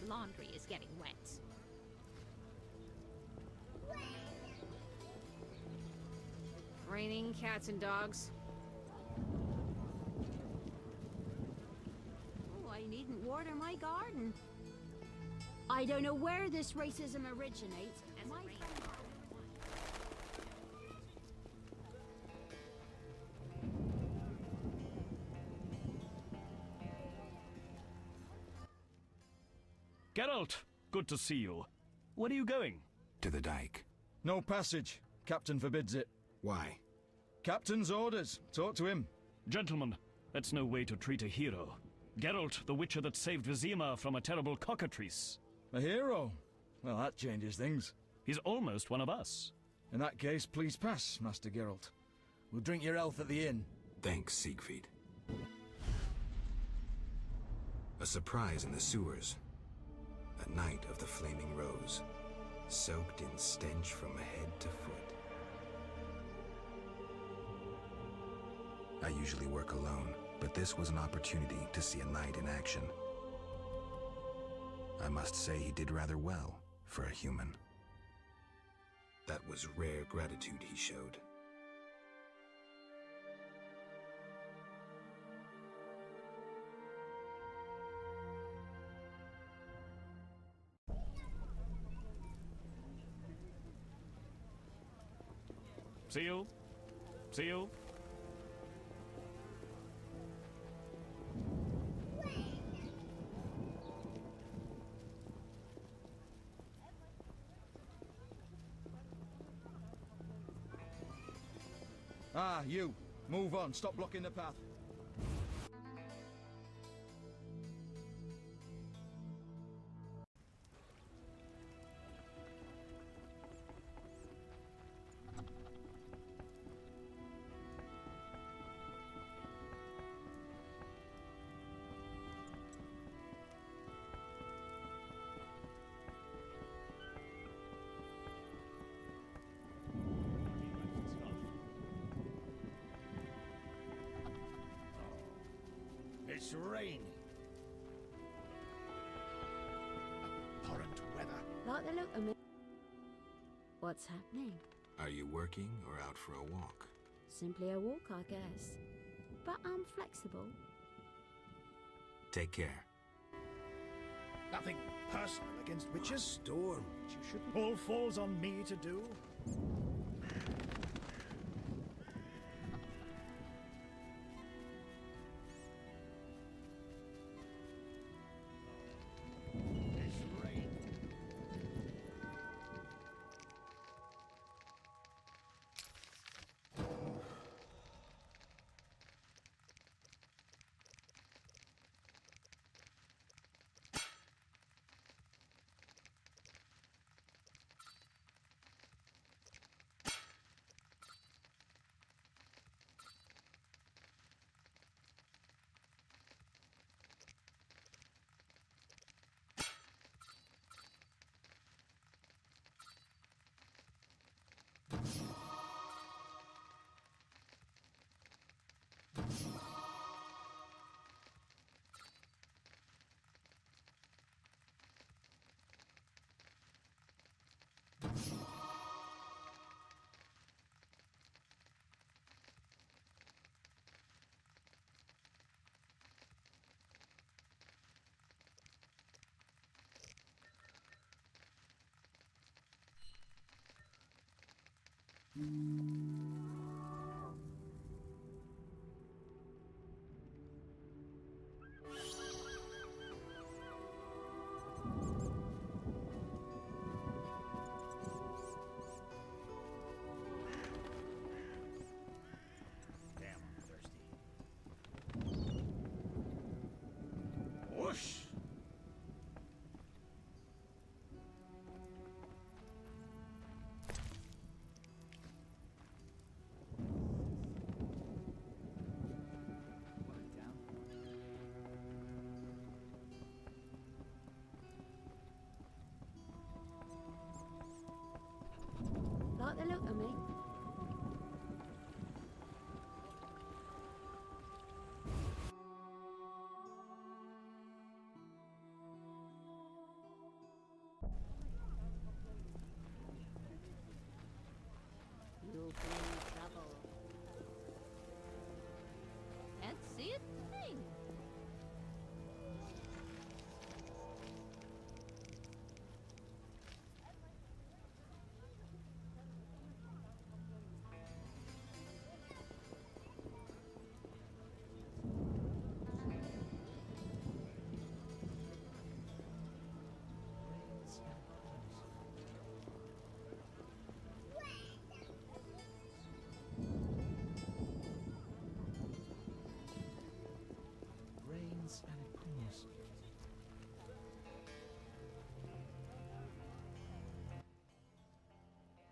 laundry is getting wet. Raining cats and dogs. Oh, I needn't water my garden. I don't know where this racism originates. As it rains. Geralt, good to see you. Where are you going? To the dike. No passage. Captain forbids it. Why? Captain's orders. Talk to him. Gentlemen, that's no way to treat a hero. Geralt, the witcher that saved Vizima from a terrible cockatrice. A hero? Well, that changes things. He's almost one of us. In that case, please pass, Master Geralt. We'll drink your health at the inn. Thanks, Siegfried. A surprise in the sewers. A night of the Flaming Rose, soaked in stench from head to foot. I usually work alone, but this was an opportunity to see a knight in action. I must say he did rather well for a human. That was rare gratitude he showed. See you. See you. Ah, you. Move on. Stop blocking the path. It's raining. Abhorrent weather. Like the look of me. What's happening? Are you working or out for a walk? Simply a walk, I guess. But I'm flexible. Take care. Nothing personal against witches. Storm. Which you shouldn't. All falls on me to do. It's raining. Damn, I'm thirsty. Whoosh! Like the look of me.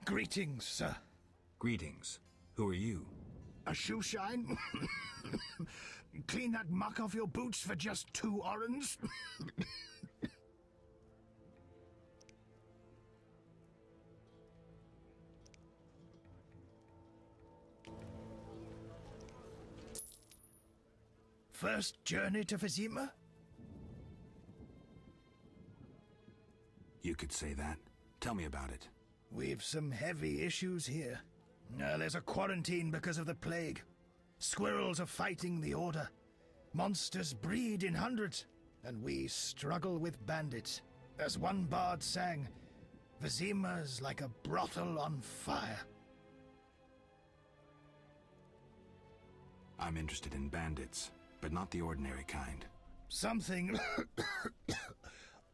Greetings, sir. Greetings. Who are you? A shoe shine? Clean that muck off your boots for just 2 orens? First journey to Vizima? You could say that. Tell me about it. We've some heavy issues here. There's a quarantine because of the plague. Squirrels are fighting the Order. Monsters breed in hundreds, and we struggle with bandits. As one bard sang, Vizima's like a brothel on fire. I'm interested in bandits, but not the ordinary kind. Something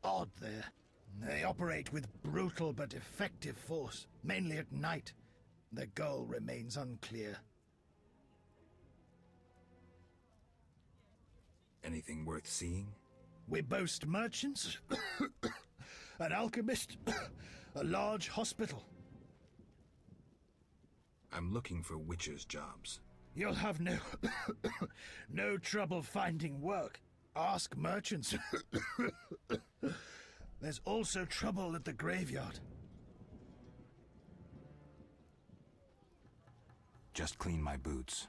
odd there. They operate with brutal but effective force, mainly at night. Their goal remains unclear. Anything worth seeing? We boast merchants, an alchemist, a large hospital. I'm looking for witches' jobs. You'll have no trouble finding work. Ask merchants. There's also trouble at the graveyard. Just clean my boots.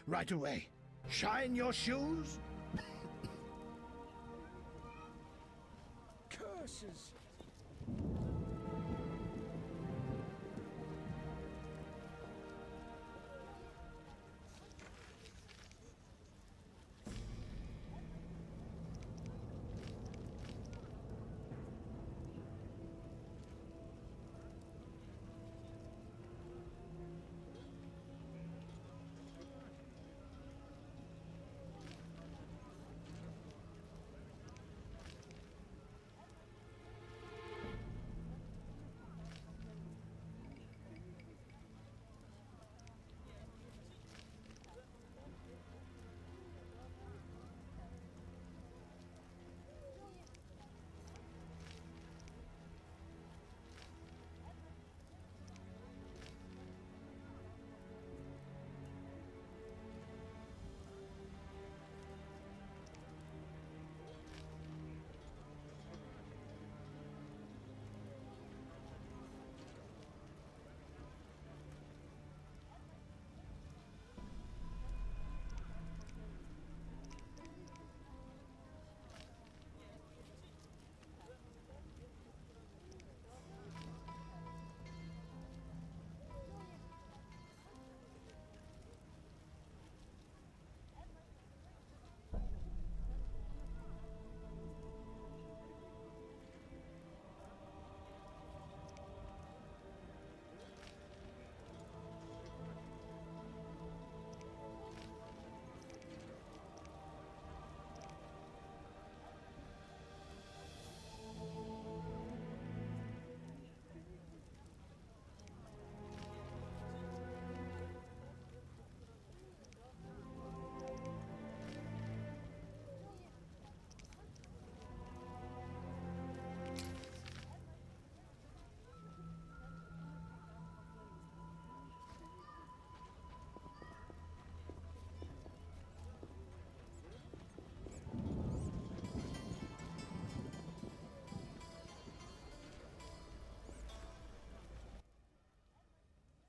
Right away. Shine your shoes. Curses!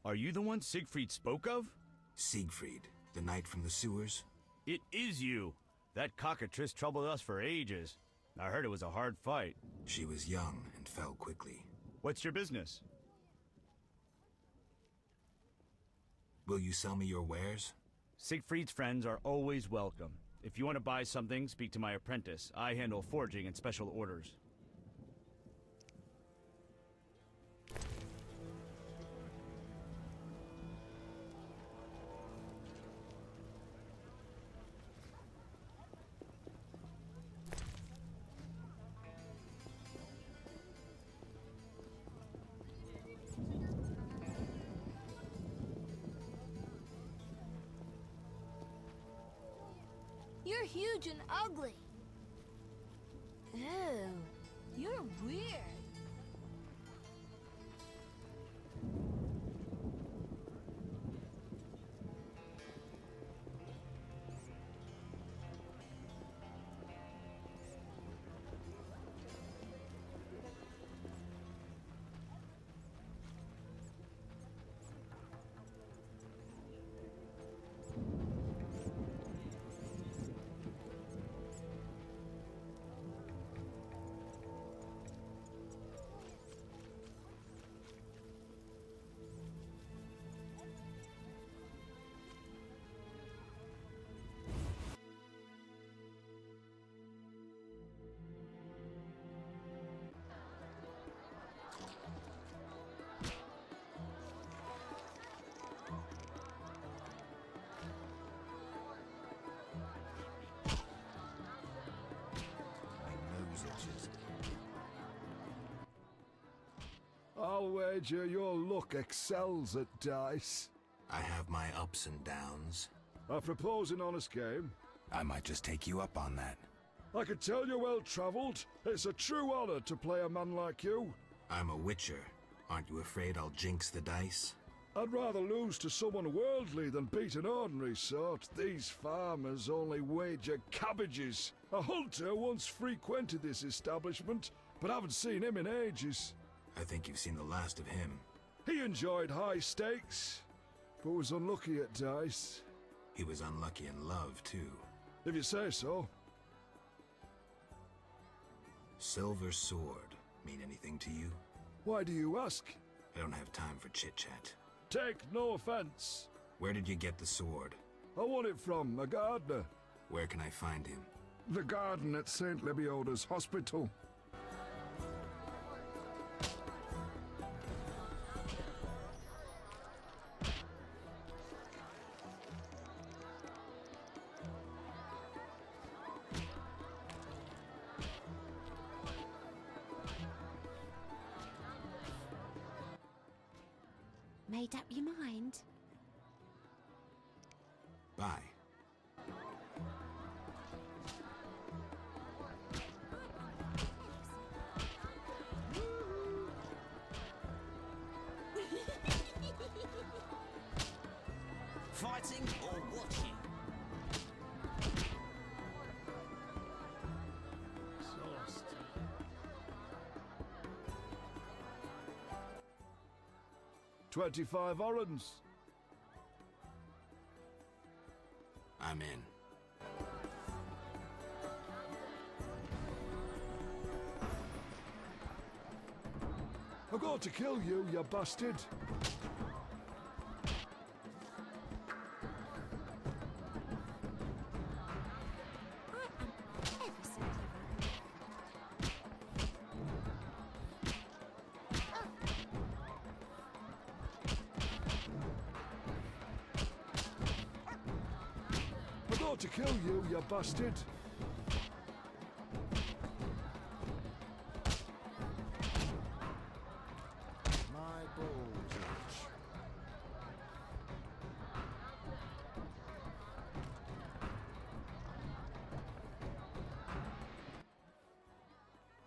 Are you the one Siegfried spoke of? Siegfried, the knight from the sewers? It is you. That cockatrice troubled us for ages. I heard it was a hard fight. She was young and fell quickly. What's your business? Will you sell me your wares? Siegfried's friends are always welcome. If you want to buy something, speak to my apprentice. I handle forging and special orders. You're huge and ugly. Ew, you're weird. usages. I'll wager your luck excels at dice. I have my ups and downs. I propose an honest game. I might just take you up on that. I can tell you're well-travelled. It's a true honor to play a man like you. I'm a witcher. Aren't you afraid I'll jinx the dice? I'd rather lose to someone worldly than beat an ordinary sort. These farmers only wager cabbages. A hunter once frequented this establishment, but I haven't seen him in ages. I think you've seen the last of him. He enjoyed high stakes, but was unlucky at dice. He was unlucky in love, too. If you say so. Silver sword mean anything to you? Why do you ask? I don't have time for chit-chat. Take no offense. Where did you get the sword? I won it from a gardener. Where can I find him? The garden at St. Lebioda's hospital. Made up your mind? Bye. Fighting or watching? Exhausted. $25 orens. I'm in. I'm going to kill you, you bastard. I'm going to kill you, you bastard. My balls itch.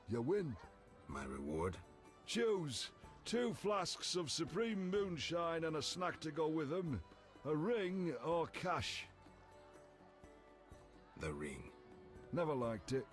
You win. My reward? Choose 2 flasks of supreme moonshine and a snack to go with them. A ring or cash. The ring. Never liked it.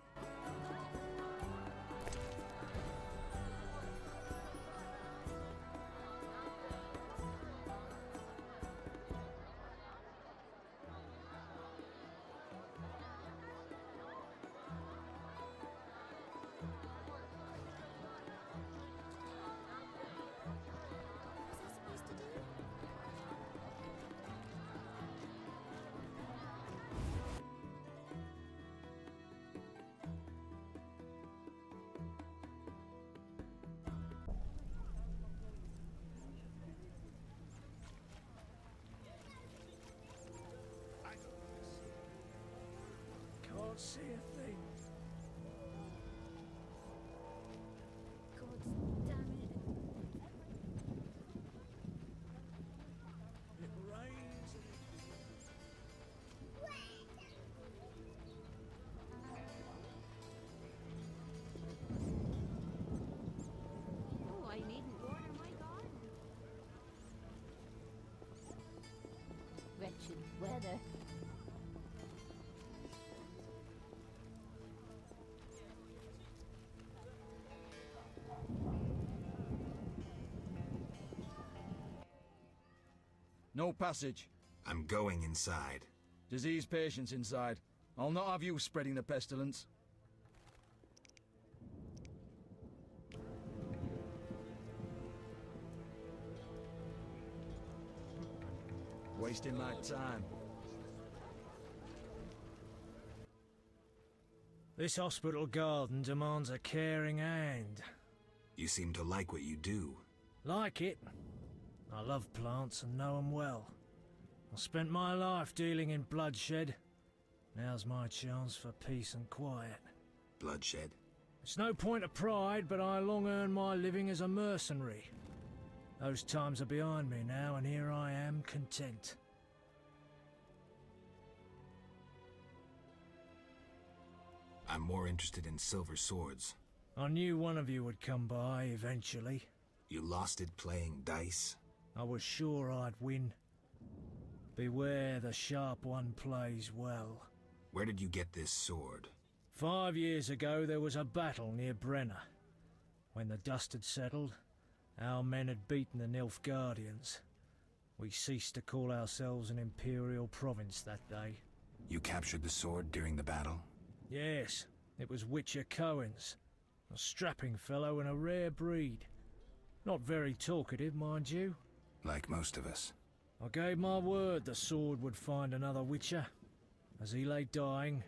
Can't see a thing. God damn it. It rains and Oh, I needn't water my garden. Wretched weather. No passage. I'm going inside. Disease patients inside. I'll not have you spreading the pestilence. Wasting my time. This hospital garden demands a caring hand. You seem to like what you do. Like it. I love plants and know 'em well. I spent my life dealing in bloodshed. Now's my chance for peace and quiet. Bloodshed? It's no point of pride, but I long earned my living as a mercenary. Those times are behind me now, and here I am, content. I'm more interested in silver swords. I knew one of you would come by eventually. You lost it playing dice? I was sure I'd win. Beware the sharp one plays well. Where did you get this sword? 5 years ago there was a battle near Brenna. When the dust had settled, our men had beaten the Nilfgaardians. We ceased to call ourselves an imperial province that day. You captured the sword during the battle? Yes, it was Witcher Cohen's. A strapping fellow and a rare breed. Not very talkative, mind you. Like most of us. I gave my word the sword would find another Witcher. As he lay dying,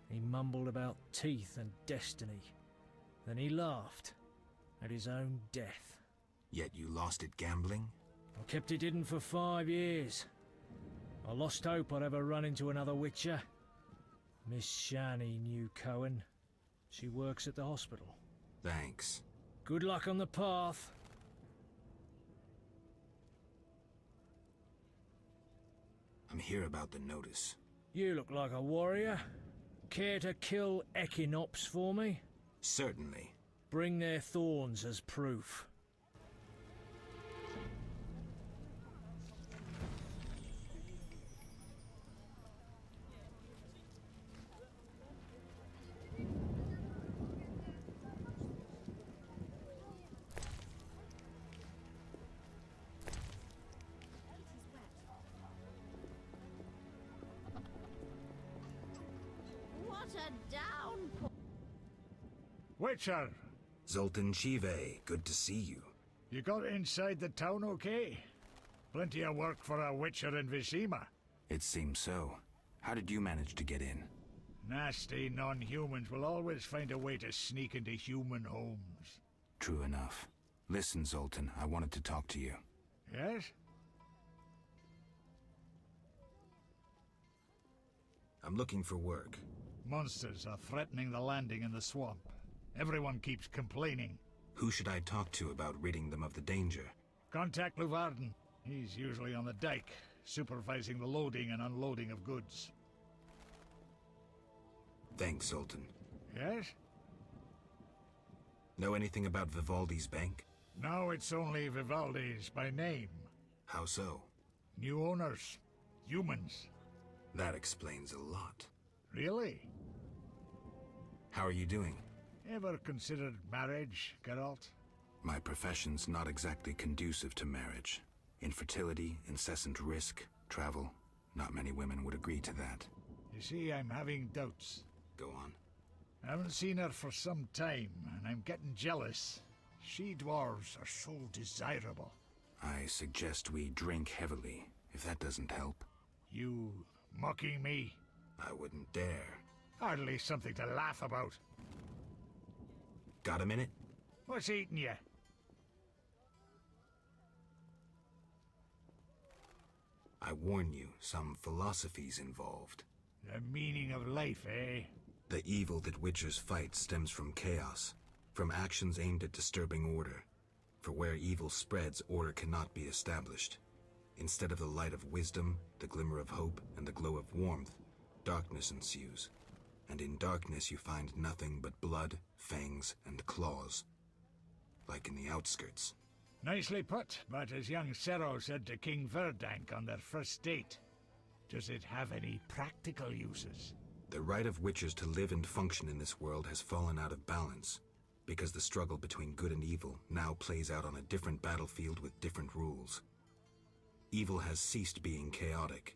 he mumbled about teeth and destiny. Then he laughed at his own death. Yet you lost it gambling? I kept it hidden for 5 years. I lost hope I'd ever run into another Witcher. Miss Shani knew Cohen. She works at the hospital. Thanks. Good luck on the path. I'm here about the notice. You look like a warrior. Care to kill Equinops for me? Certainly. Bring their thorns as proof. What a downpour! Witcher, Zoltan Chive, good to see you. you got inside the town okay? Plenty of work for a Witcher in Vizima. It seems so. How did you manage to get in? Nasty non-humans will always find a way to sneak into human homes. True enough. Listen, Zoltan, I wanted to talk to you. Yes? I'm looking for work. Monsters are threatening the landing in the swamp. Everyone keeps complaining. Who should I talk to about ridding them of the danger? Contact Luvarden. He's usually on the dike, supervising the loading and unloading of goods. Thanks, Zoltan. Yes? Know anything about Vivaldi's bank? No, it's only Vivaldi's by name. How so? New owners. Humans. That explains a lot. Really? How are you doing? Ever considered marriage, Geralt? My profession's not exactly conducive to marriage. Infertility, incessant risk, travel. Not many women would agree to that. You see, I'm having doubts. Go on. I haven't seen her for some time, and I'm getting jealous. She-dwarves are so desirable. I suggest we drink heavily, if that doesn't help. You mocking me? I wouldn't dare. Hardly something to laugh about. Got a minute? What's eating you? I warn you, some philosophy's involved. The meaning of life, eh? The evil that Witchers fight stems from chaos, from actions aimed at disturbing order. For where evil spreads, order cannot be established. Instead of the light of wisdom, the glimmer of hope, and the glow of warmth, darkness ensues. And in darkness you find nothing but blood, fangs, and claws. Like in the outskirts. Nicely put, but as young Sero said to King Verdank on their first date, does it have any practical uses? The right of Witchers to live and function in this world has fallen out of balance, because the struggle between good and evil now plays out on a different battlefield with different rules. Evil has ceased being chaotic.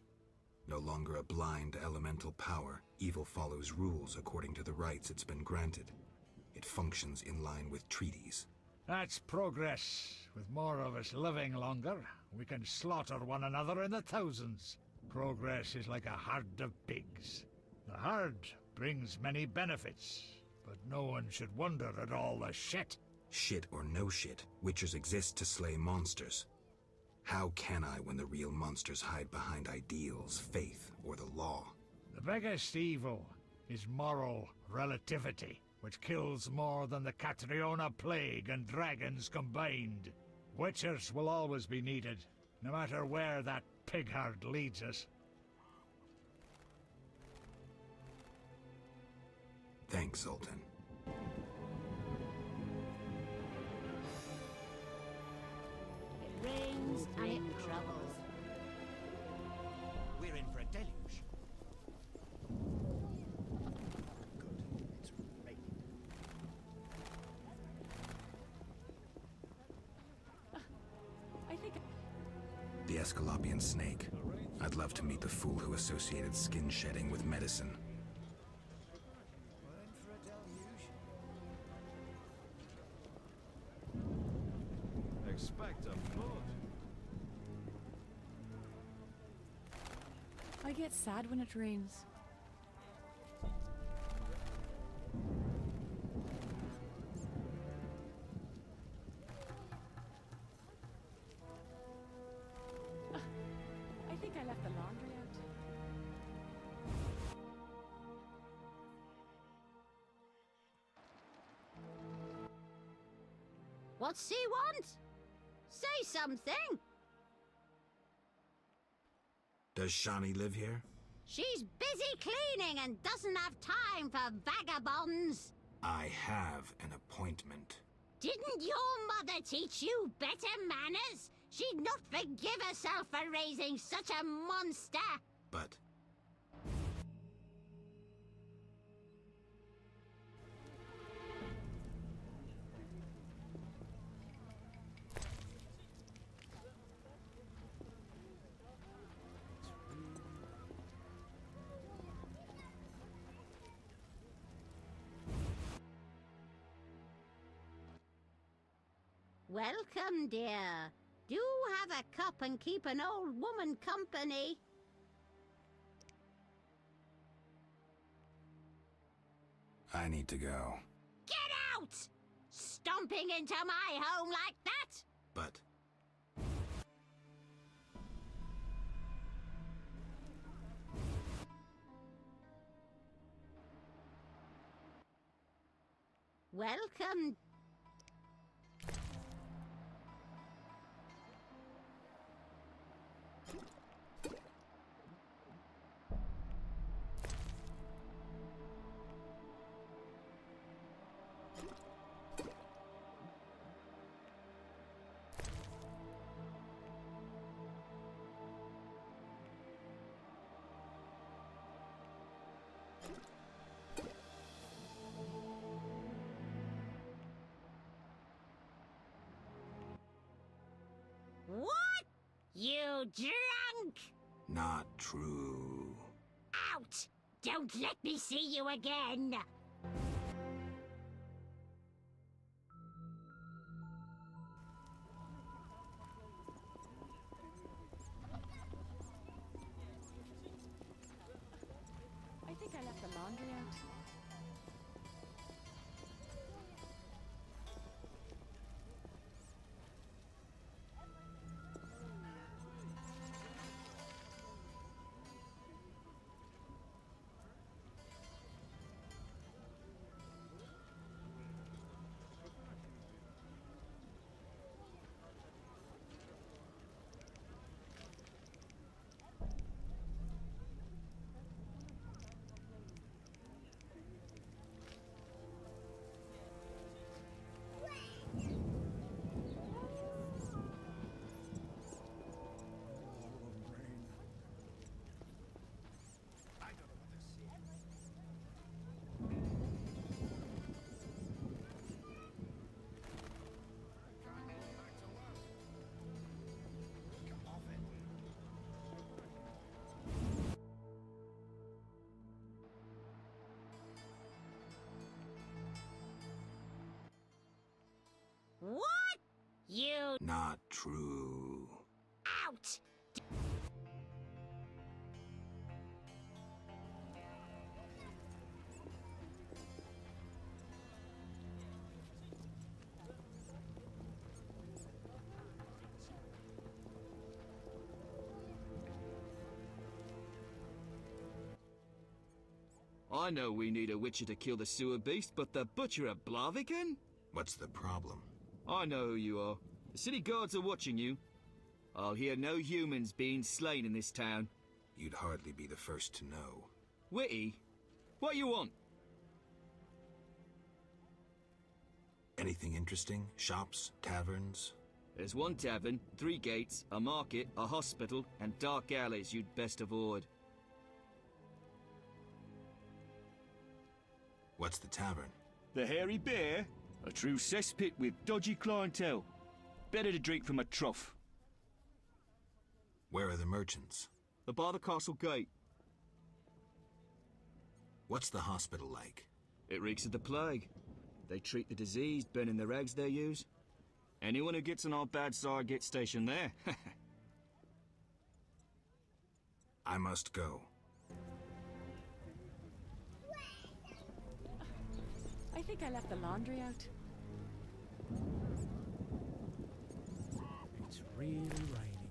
No longer a blind elemental power, evil follows rules according to the rights it's been granted. It functions in line with treaties. That's progress. With more of us living longer, we can slaughter one another in the thousands. Progress is like a herd of pigs. The herd brings many benefits, but no one should wonder at all the shit. Shit or no shit, Witchers exist to slay monsters. How can I when the real monsters hide behind ideals, faith, or the law? The biggest evil is moral relativity. which kills more than the Catriona Plague and dragons combined. Witchers will always be needed, no matter where that pig-herd leads us. Thanks, Zoltan. It rains and it troubles. We're in for a deluge. I think The Escalopian snake. I'd love to meet the fool who associated skin shedding with medicine. Expect a flood. I get sad when it rains. I think I left the laundry out. What's he want? Say something. Does Shani live here? She's busy cleaning and doesn't have time for vagabonds. I have an appointment. Didn't your mother teach you better manners? She'd not forgive herself for raising such a monster. But Welcome, dear. Do have a cup and keep an old woman company. I need to go. Get out! Stomping into my home like that? But Welcome. What? You drunk? not true. Out! Don't let me see you again! I think I left the laundry out. What? You... Not true. Out! I know we need a witcher to kill the sewer beast, but the Butcher of Blaviken? What's the problem? I know who you are. The city guards are watching you. I'll hear no humans being slain in this town. You'd hardly be the first to know. Witty? What you want? Anything interesting? Shops? Taverns? There's one tavern, 3 gates, a market, a hospital, and dark alleys you'd best avoid. What's the tavern? The Hairy Bear? A true cesspit with dodgy clientele. Better to drink from a trough. Where are the merchants? By the castle gate. What's the hospital like? It reeks of the plague. They treat the diseased, burning the rags they use. Anyone who gets on our bad side gets stationed there. I must go. I think I left the laundry out. It's really raining.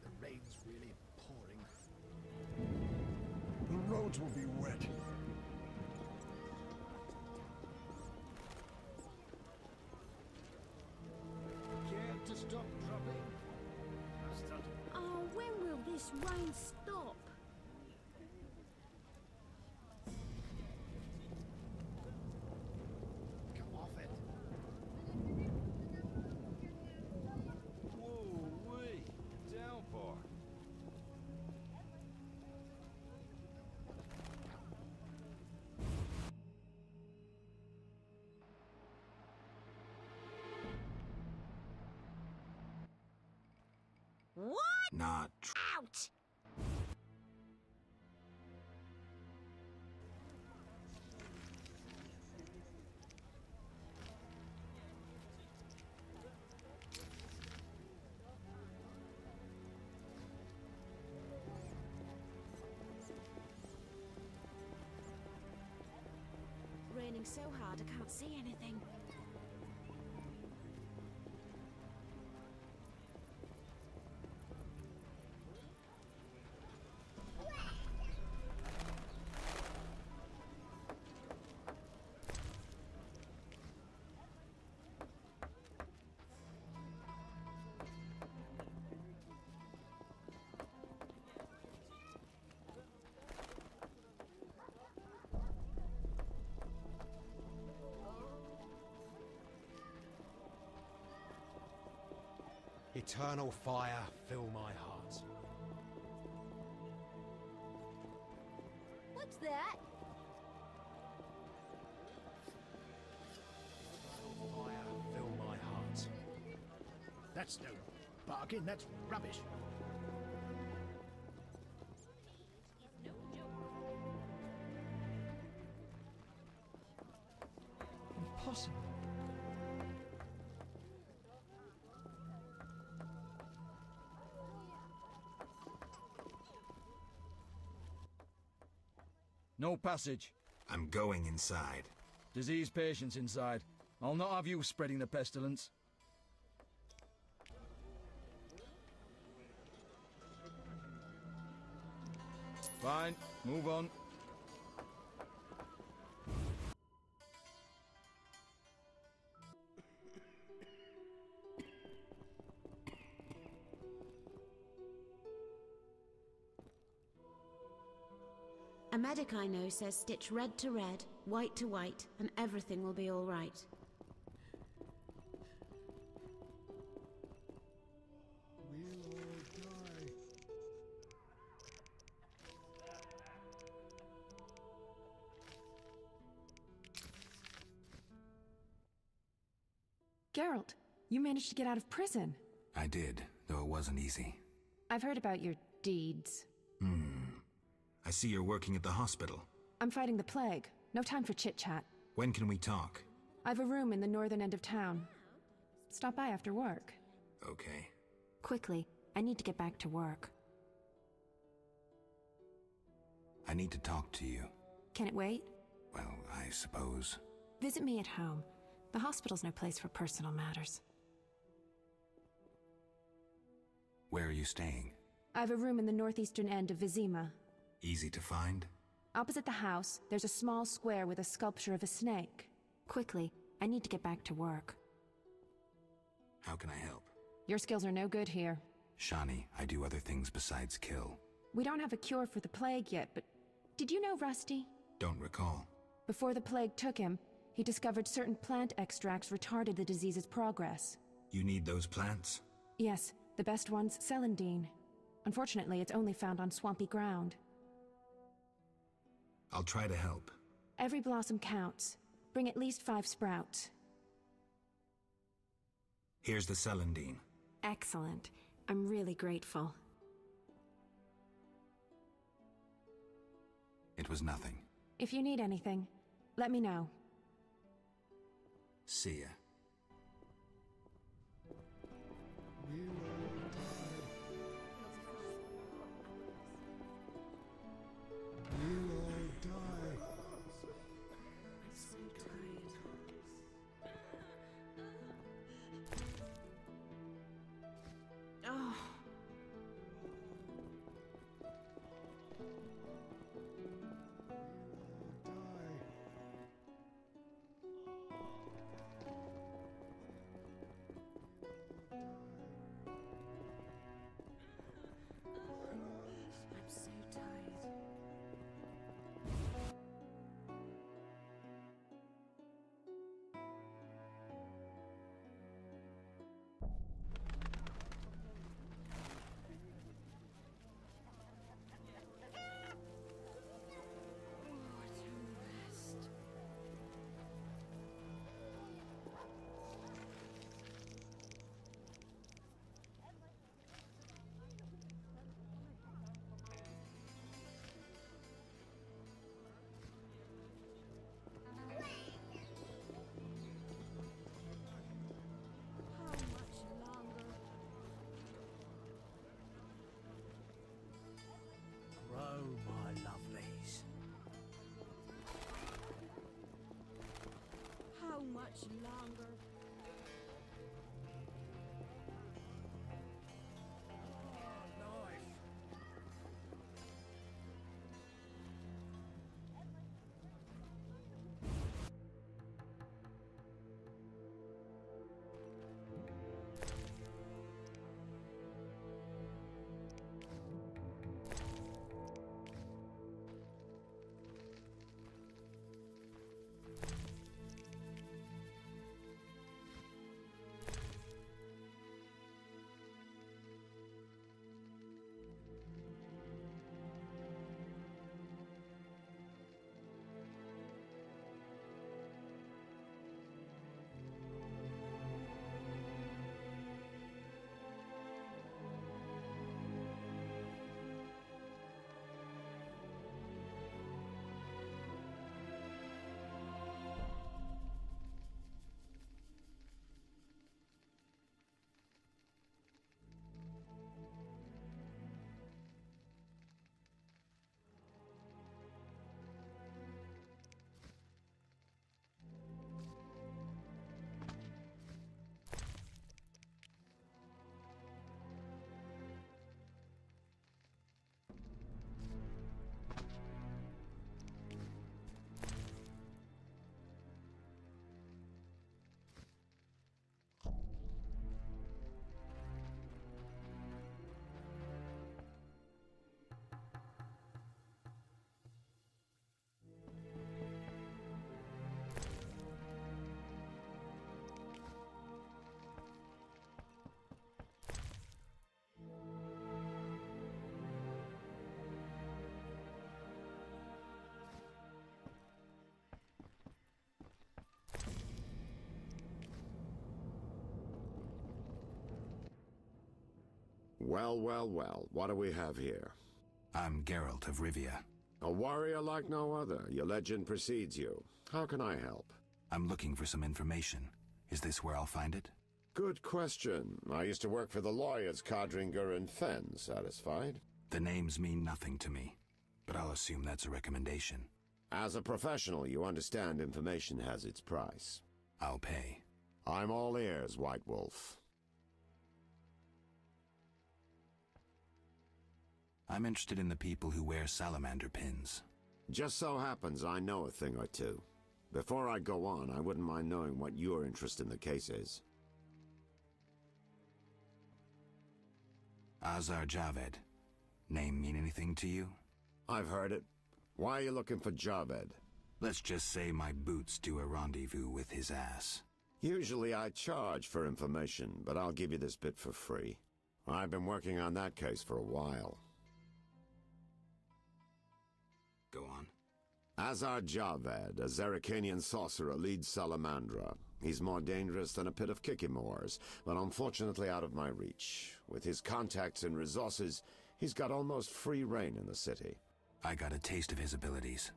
The rain's really pouring. The roads will be wet. Care to stop dropping? Oh, when will this rain stop? Come off it. Whoa-wee! Downpour. What? Not Out! Raining so hard I can't see anything. Eternal fire, fill my heart. What's that? Fire, fill my heart. That's no bargain, that's rubbish. Impossible. No passage. I'm going inside. Diseased patients inside. I'll not have you spreading the pestilence. Fine, move on. A medic I know says stitch red to red, white to white, and everything will be all right. We'll all die. Geralt, you managed to get out of prison. I did, though it wasn't easy. I've heard about your deeds. I see you're working at the hospital. I'm fighting the plague. No time for chit-chat. When can we talk? I've a room in the northern end of town. Stop by after work. Okay. Quickly, I need to get back to work. I need to talk to you. Can it wait? Well, I suppose. Visit me at home. The hospital's no place for personal matters. Where are you staying? I have a room in the northeastern end of Vizima. Easy to find? Opposite the house, there's a small square with a sculpture of a snake. Quickly, I need to get back to work. How can I help? Your skills are no good here. Shani, I do other things besides kill. We don't have a cure for the plague yet, but did you know Rusty? Don't recall. Before the plague took him, he discovered certain plant extracts retarded the disease's progress. You need those plants? Yes, the best one's celandine. Unfortunately, it's only found on swampy ground. I'll try to help. Every blossom counts. Bring at least 5 sprouts. Here's the celandine. Excellent. I'm really grateful. It was nothing. If you need anything, let me know. See ya. Much longer. Well, well, well. What do we have here? I'm Geralt of Rivia. A warrior like no other. Your legend precedes you. How can I help? I'm looking for some information. Is this where I'll find it? Good question. I used to work for the lawyers Codringer and Fenn. Satisfied? The names mean nothing to me, but I'll assume that's a recommendation. As a professional, you understand information has its price. I'll pay. I'm all ears, White Wolf. I'm interested in the people who wear salamander pins. Just so happens I know a thing or two. Before I go on, I wouldn't mind knowing what your interest in the case is. Azar Javed. Name mean anything to you? I've heard it. Why are you looking for Javed? Let's just say my boots do a rendezvous with his ass. Usually I charge for information, but I'll give you this bit for free. I've been working on that case for a while. Go on. Azar Javed, a Zerrikanian sorcerer, leads Salamandra. He's more dangerous than a pit of Kikimors, but unfortunately out of my reach. With his contacts and resources, he's got almost free reign in the city. I got a taste of his abilities.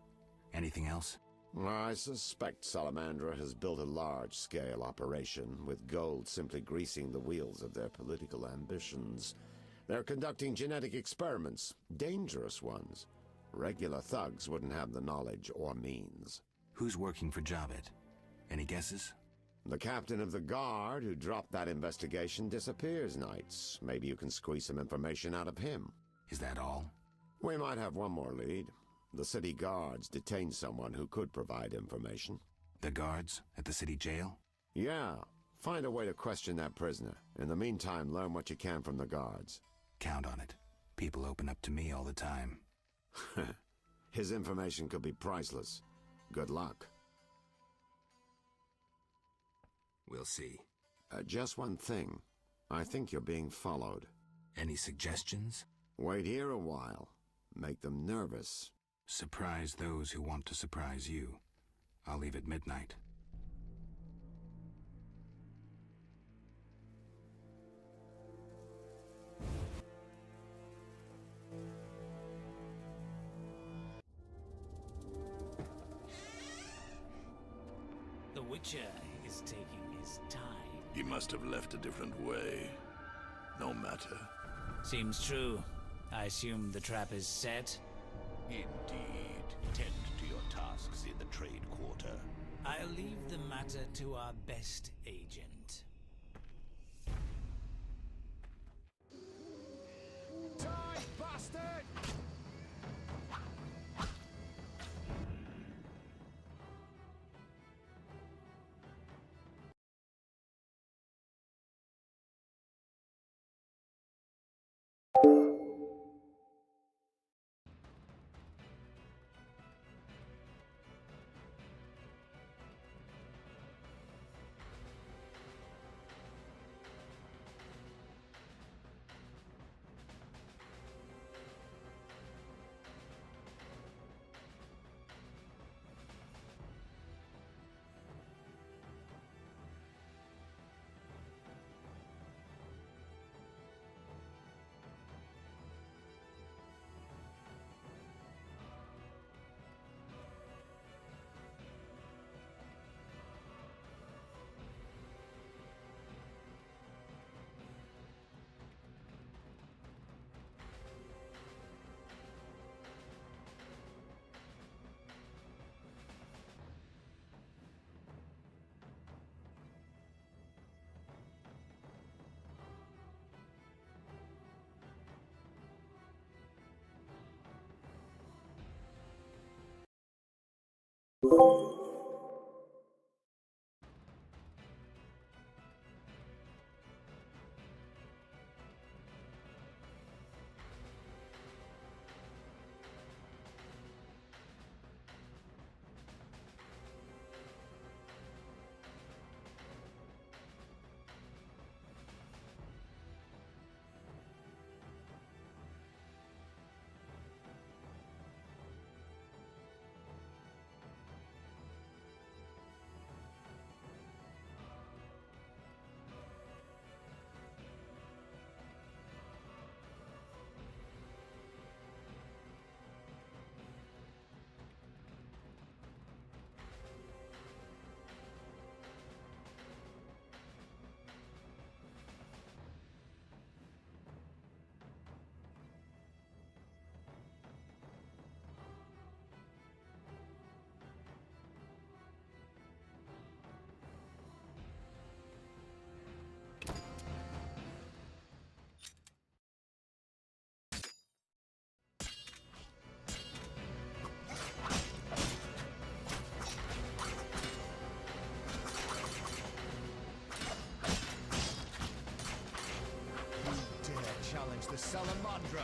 Anything else? I suspect Salamandra has built a large-scale operation, with gold simply greasing the wheels of their political ambitions. They're conducting genetic experiments, dangerous ones. Regular thugs wouldn't have the knowledge or means. Who's working for Javed? Any guesses? The captain of the guard who dropped that investigation disappears nights. Maybe you can squeeze some information out of him. Is that all? We might have one more lead. The city guards detained someone who could provide information. The guards? At the city jail? Yeah. Find a way to question that prisoner. In the meantime, learn what you can from the guards. Count on it. People open up to me all the time. His information could be priceless. Good luck. We'll see. Just one thing. I think you're being followed. Any suggestions? Wait here a while. Make them nervous. Surprise those who want to surprise you. I'll leave at midnight. The Witcher is taking his time. He must have left a different way. No matter. Seems true. I assume the trap is set? Indeed. Tend to your tasks in the trade quarter. I'll leave the matter to our best agent. Die, bastard! Salamandra!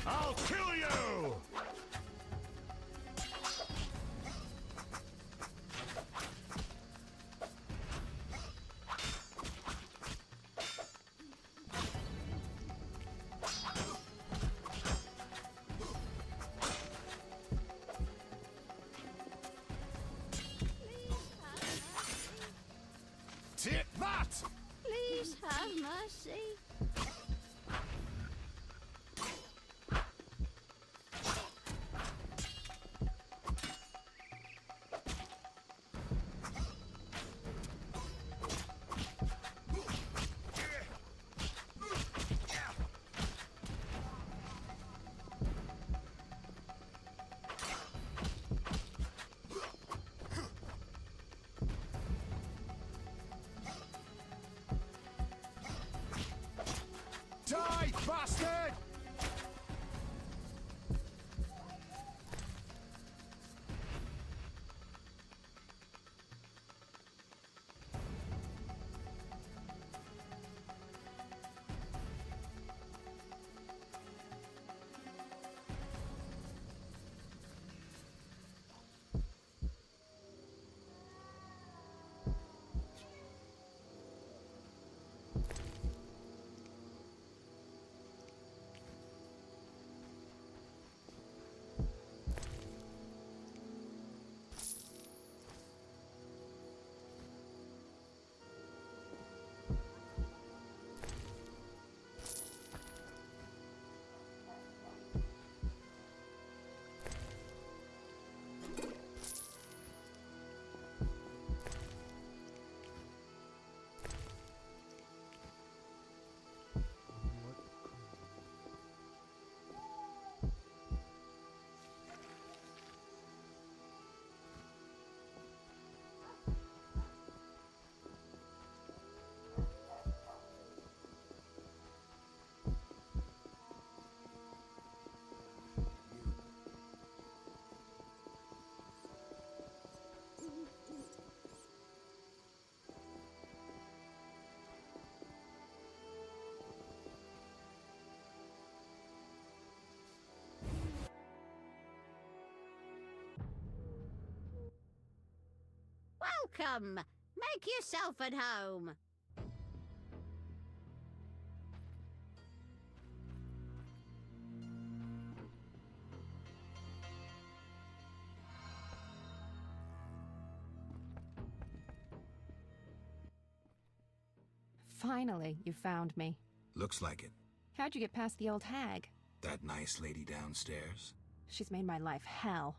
I'll kill you! Take that! Please have mercy. Die, bastard! Welcome. Make yourself at home. Finally, you found me. Looks like it. How'd you get past the old hag? That nice lady downstairs? She's made my life hell.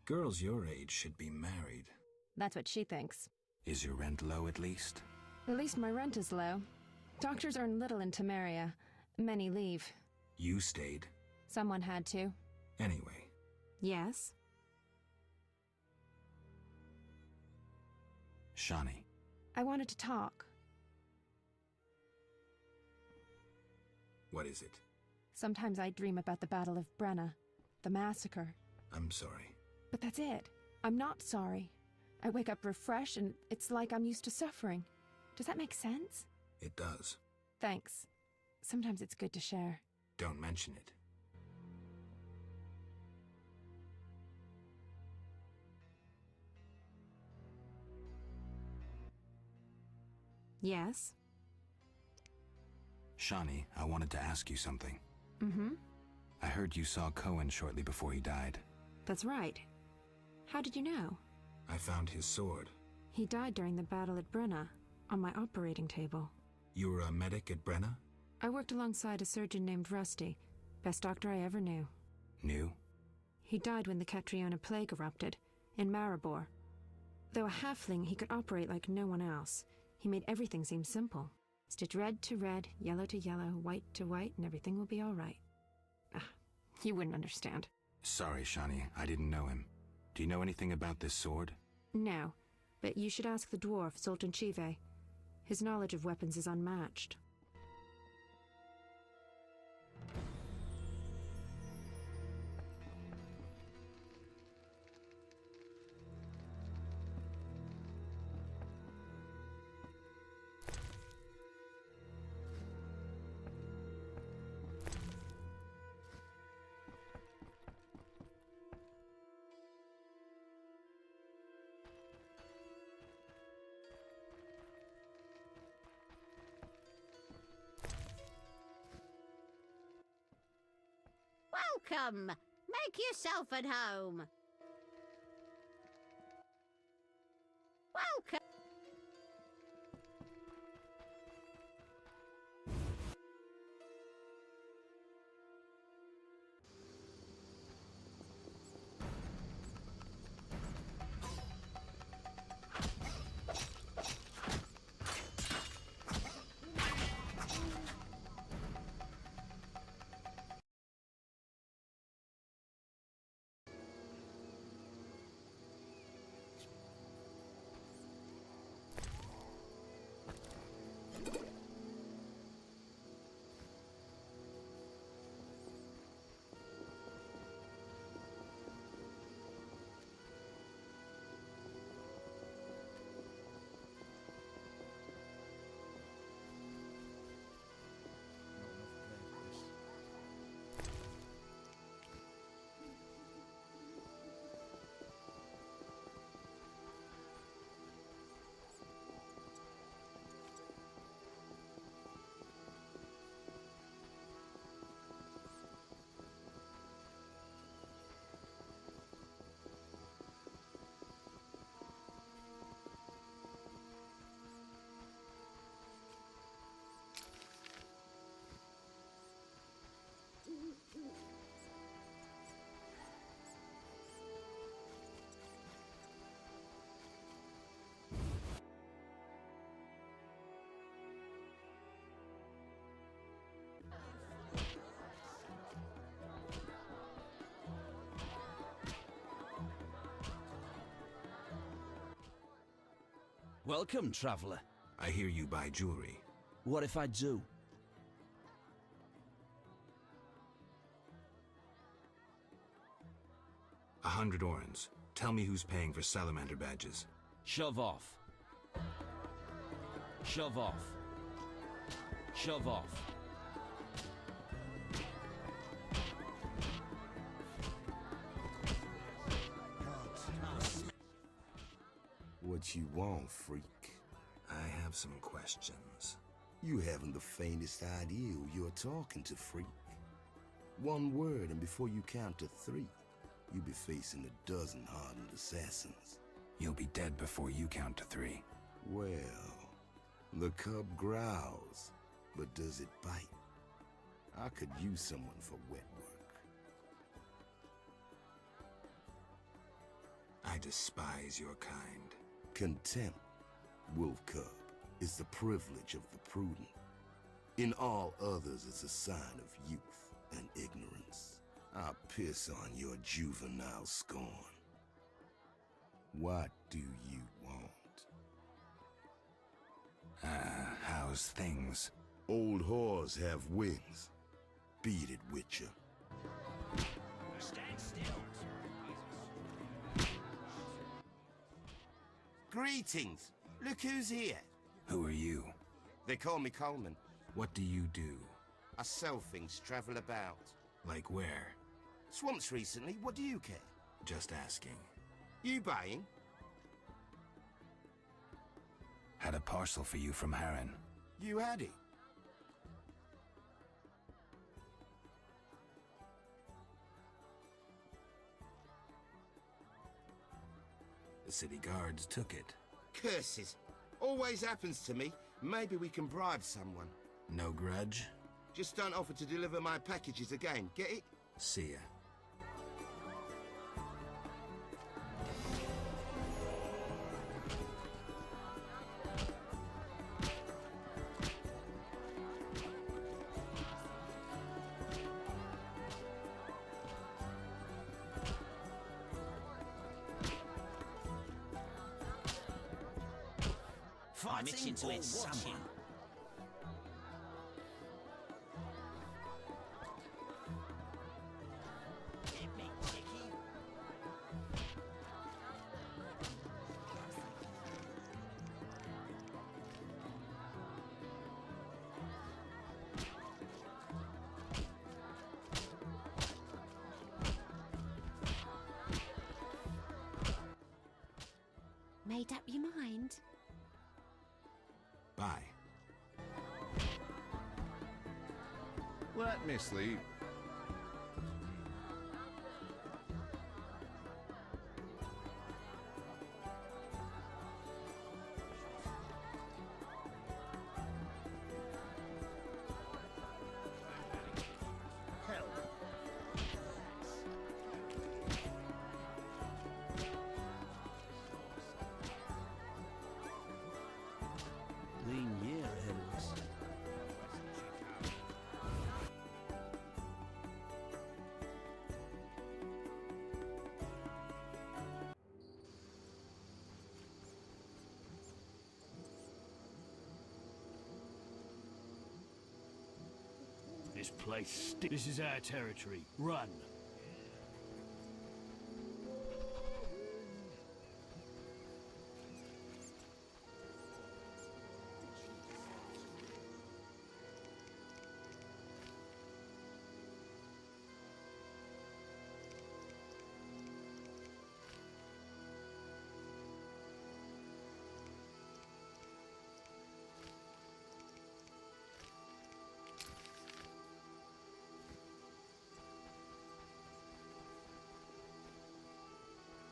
Girls your age should be married. That's what she thinks. Is your rent low at least? At least my rent is low. Doctors earn little in Temeria. Many leave. You stayed. Someone had to. Anyway. Yes? Shani. I wanted to talk. What is it? Sometimes I dream about the Battle of Brenna. The massacre. I'm sorry. But that's it. I'm not sorry. I wake up refreshed and it's like I'm used to suffering. Does that make sense? It does. Thanks. Sometimes it's good to share. Don't mention it. Yes? Shani, I wanted to ask you something. Mm-hmm. I heard you saw Cohen shortly before he died. That's right. How did you know? I found his sword. He died during the battle at Brenna, on my operating table. You were a medic at Brenna? I worked alongside a surgeon named Rusty. Best doctor I ever knew. Knew? He died when the Catriona plague erupted, in Maribor. Though a halfling, he could operate like no one else. He made everything seem simple. Stitch red to red, yellow to yellow, white to white, and everything will be all right. You wouldn't understand. Sorry, Shani, I didn't know him. Do you know anything about this sword? No, but you should ask the dwarf, Zoltan Chive. His knowledge of weapons is unmatched. Welcome! Make yourself at home. Welcome! Welcome, traveler. I hear you buy jewelry. What if I do? $100 orens. Tell me who's paying for salamander badges. Shove off. Shove off. Shove off. What you want, freak? I have some questions. You haven't the faintest idea who you're talking to, freak. One word, and before you count to 3, you'll be facing a dozen hardened assassins. You'll be dead before you count to 3. Well, the cub growls, but does it bite? I could use someone for wet work. I despise your kind. Contempt, Wolf Cub, is the privilege of the prudent. In all others, it's a sign of youth and ignorance. I'll piss on your juvenile scorn. What do you want? How's things? Old whores have wings. Beat it, Witcher. Stand still. Greetings. Look who's here. Who are you? They call me Coleman. What do you do? I sell things, travel about. Like where? Swamps recently, what do you care? Just asking. You buying? Had a parcel for you from Harren. You had it. The city guards took it. Curses. Always happens to me. Maybe we can bribe someone. No grudge? Just don't offer to deliver my packages again, get it? See ya. I'm itching to hit someone. Made up your mind? Bye. Let me sleep. Lean year ahead of us. This place This is our territory. Run.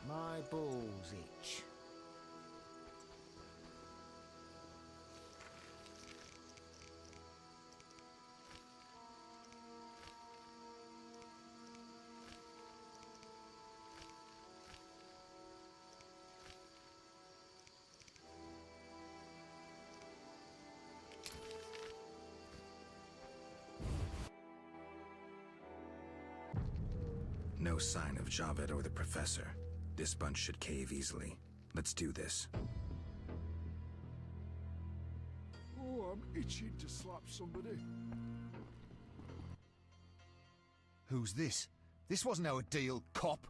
My balls itch. No sign of Javed or the Professor. This bunch should cave easily. Let's do this. Oh, I'm itching to slap somebody. Who's this? This wasn't our deal, cop.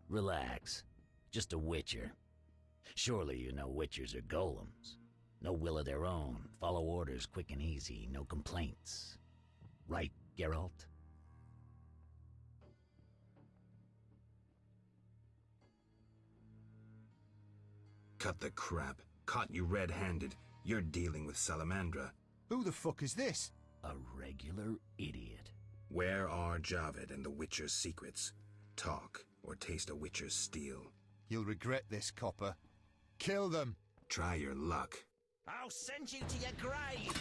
Relax. Just a witcher. Surely you know witchers are golems. No will of their own. Follow orders quick and easy. No complaints. Right, Geralt? Cut the crap. Caught you red-handed. You're dealing with Salamandra. Who the fuck is this? A regular idiot. Where are Javed and the Witcher's secrets? Talk, or taste a Witcher's steel. You'll regret this, copper. Kill them! Try your luck. I'll send you to your grave!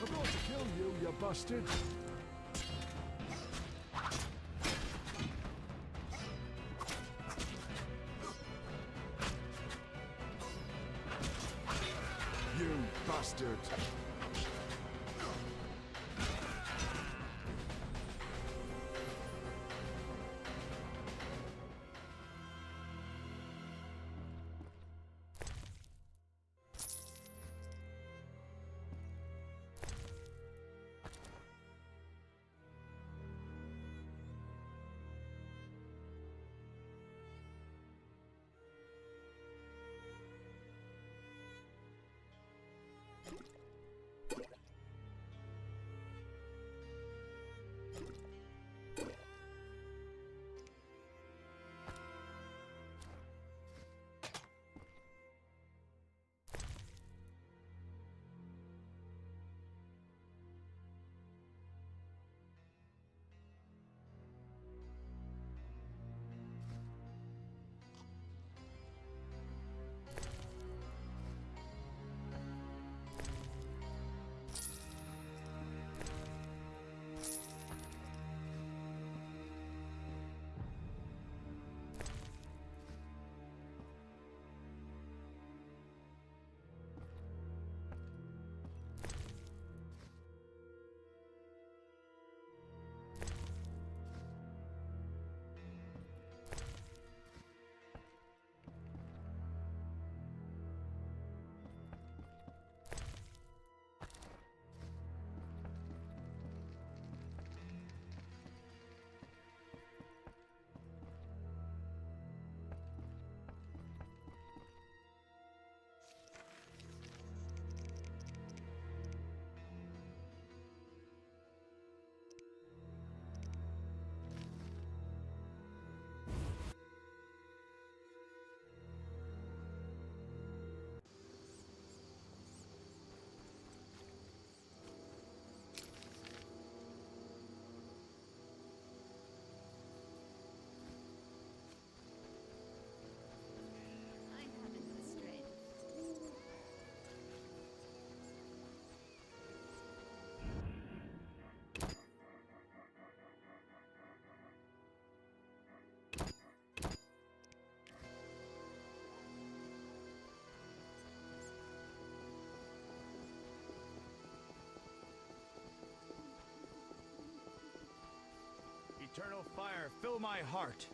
I'm going to kill you, you bastard! You bastard! Eternal fire, fill my heart.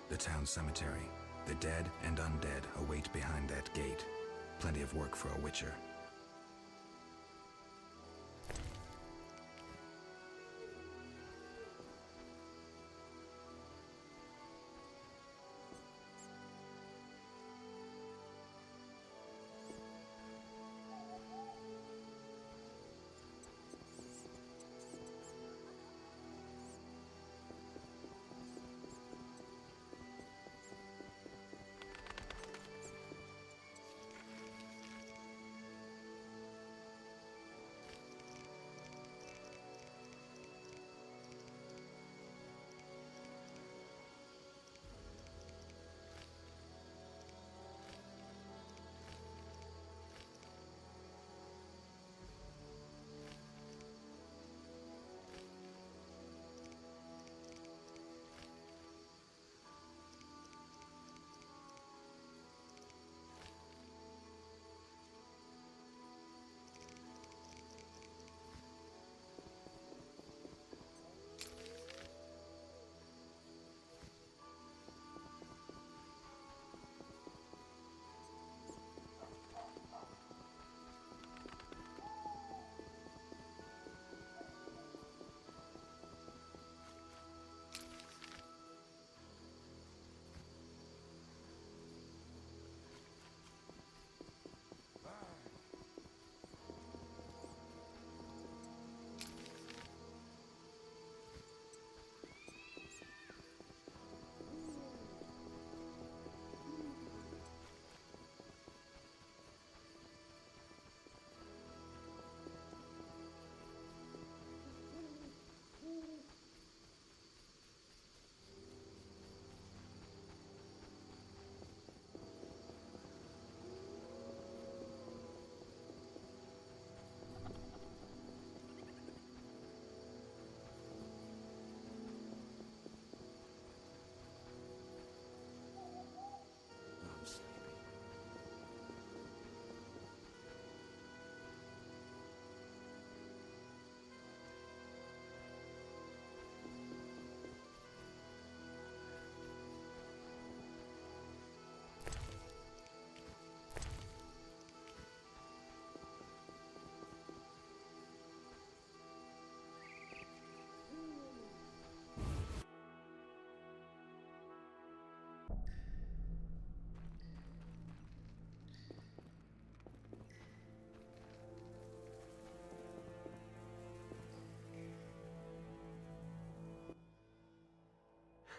The town cemetery. The dead and undead await behind that gate. Plenty of work for a witcher.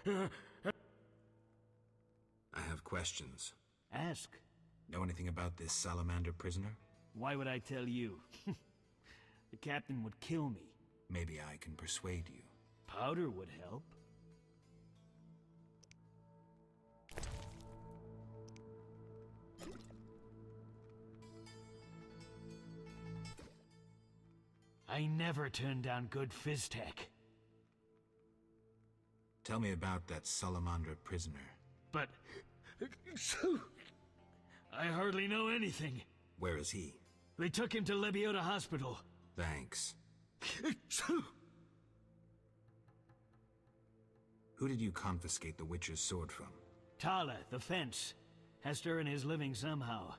I have questions. Ask. Know anything about this salamander prisoner? Why would I tell you? The captain would kill me. Maybe I can persuade you. Powder would help. I never turn down good Fizztech. Tell me about that salamander prisoner. But... I hardly know anything. Where is he? They took him to Lebiota Hospital. Thanks. Who did you confiscate the Witcher's sword from? Tala, the fence. Has to earn his living somehow.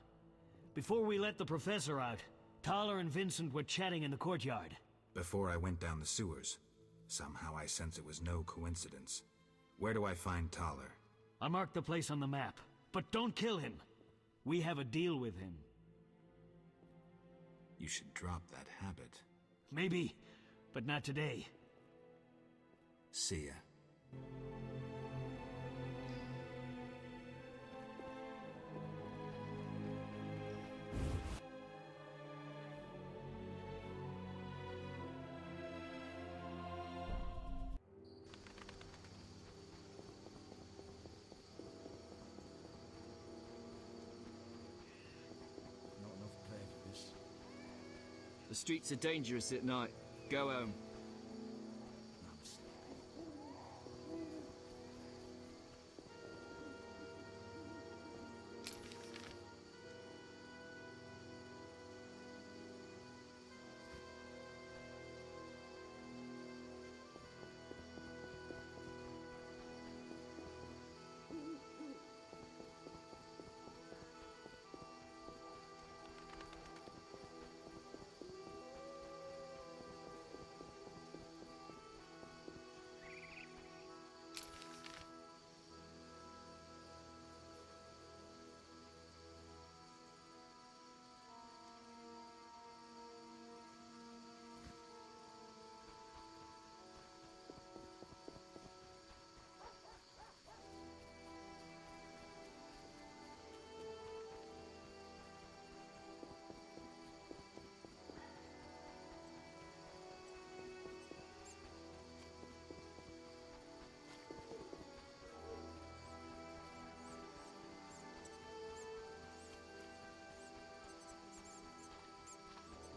Before we let the professor out, Tala and Vincent were chatting in the courtyard. Before I went down the sewers. Somehow I sense it was no coincidence. Where do I find Thaler? I'll mark the place on the map, but don't kill him. We have a deal with him. You should drop that habit. Maybe, but not today. See ya. Not enough play for this. The streets are dangerous at night. Go home.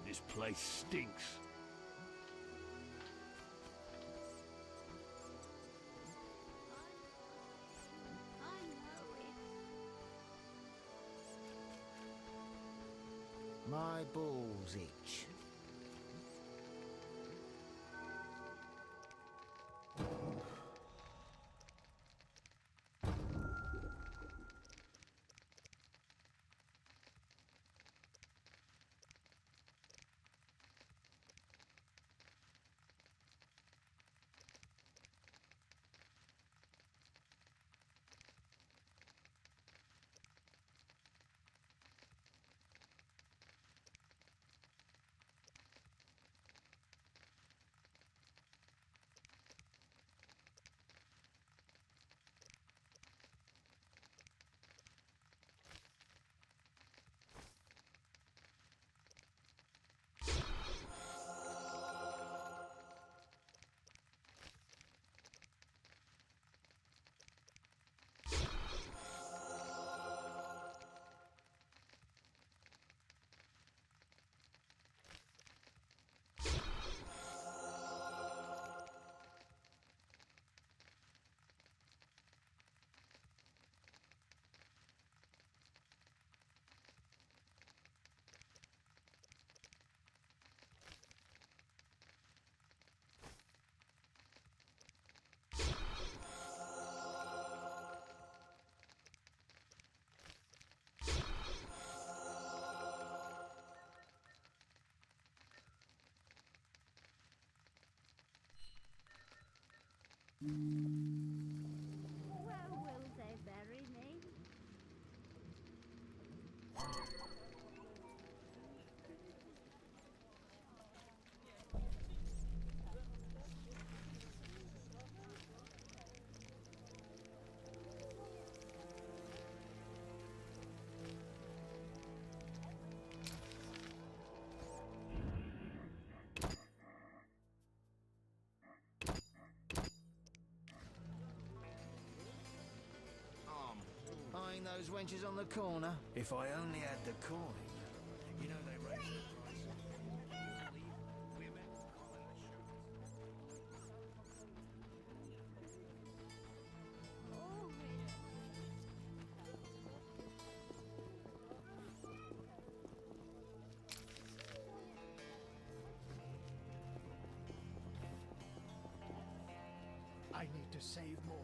This place stinks. My balls itch. Where will they bury me? Buying those wenches on the corner. If I only had the coin. You know they raise the price. I need to save more.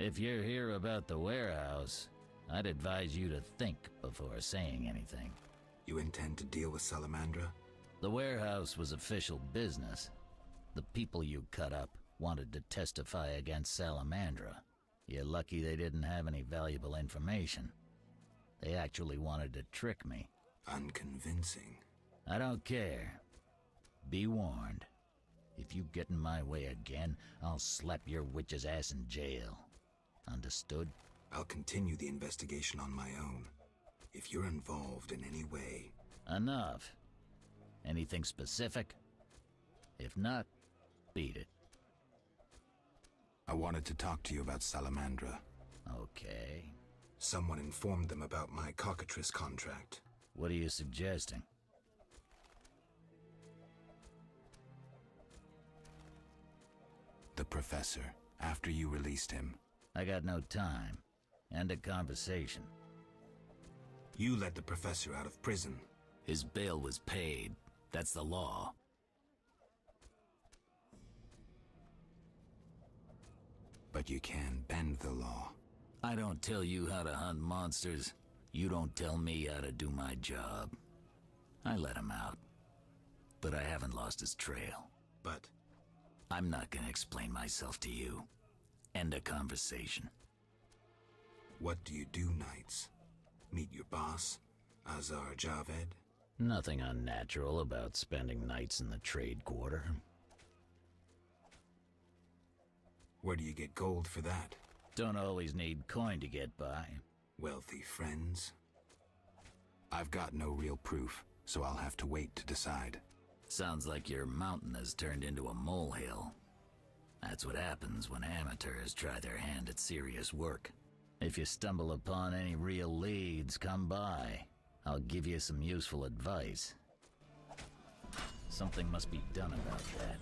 If you're here about the warehouse, I'd advise you to think before saying anything. You intend to deal with Salamandra? The warehouse was official business. The people you cut up wanted to testify against Salamandra. You're lucky they didn't have any valuable information. They actually wanted to trick me. Unconvincing. I don't care. Be warned. If you get in my way again, I'll slap your witch's ass in jail. Understood? I'll continue the investigation on my own. If you're involved in any way... Enough. Anything specific? If not, beat it. I wanted to talk to you about Salamandra. Okay. Someone informed them about my cockatrice contract. What are you suggesting? The Professor, after you released him. I got no time. End of conversation. You let the Professor out of prison. His bail was paid. That's the law. But you can bend the law. I don't tell you how to hunt monsters. You don't tell me how to do my job. I let him out. But I haven't lost his trail. But? I'm not gonna explain myself to you. End of conversation. What do you do nights? Meet your boss, Azar Javed? Nothing unnatural about spending nights in the trade quarter. Where do you get gold for that? Don't always need coin to get by. Wealthy friends? I've got no real proof, so I'll have to wait to decide. Sounds like your mountain has turned into a molehill. That's what happens when amateurs try their hand at serious work. If you stumble upon any real leads, come by. I'll give you some useful advice. Something must be done about that.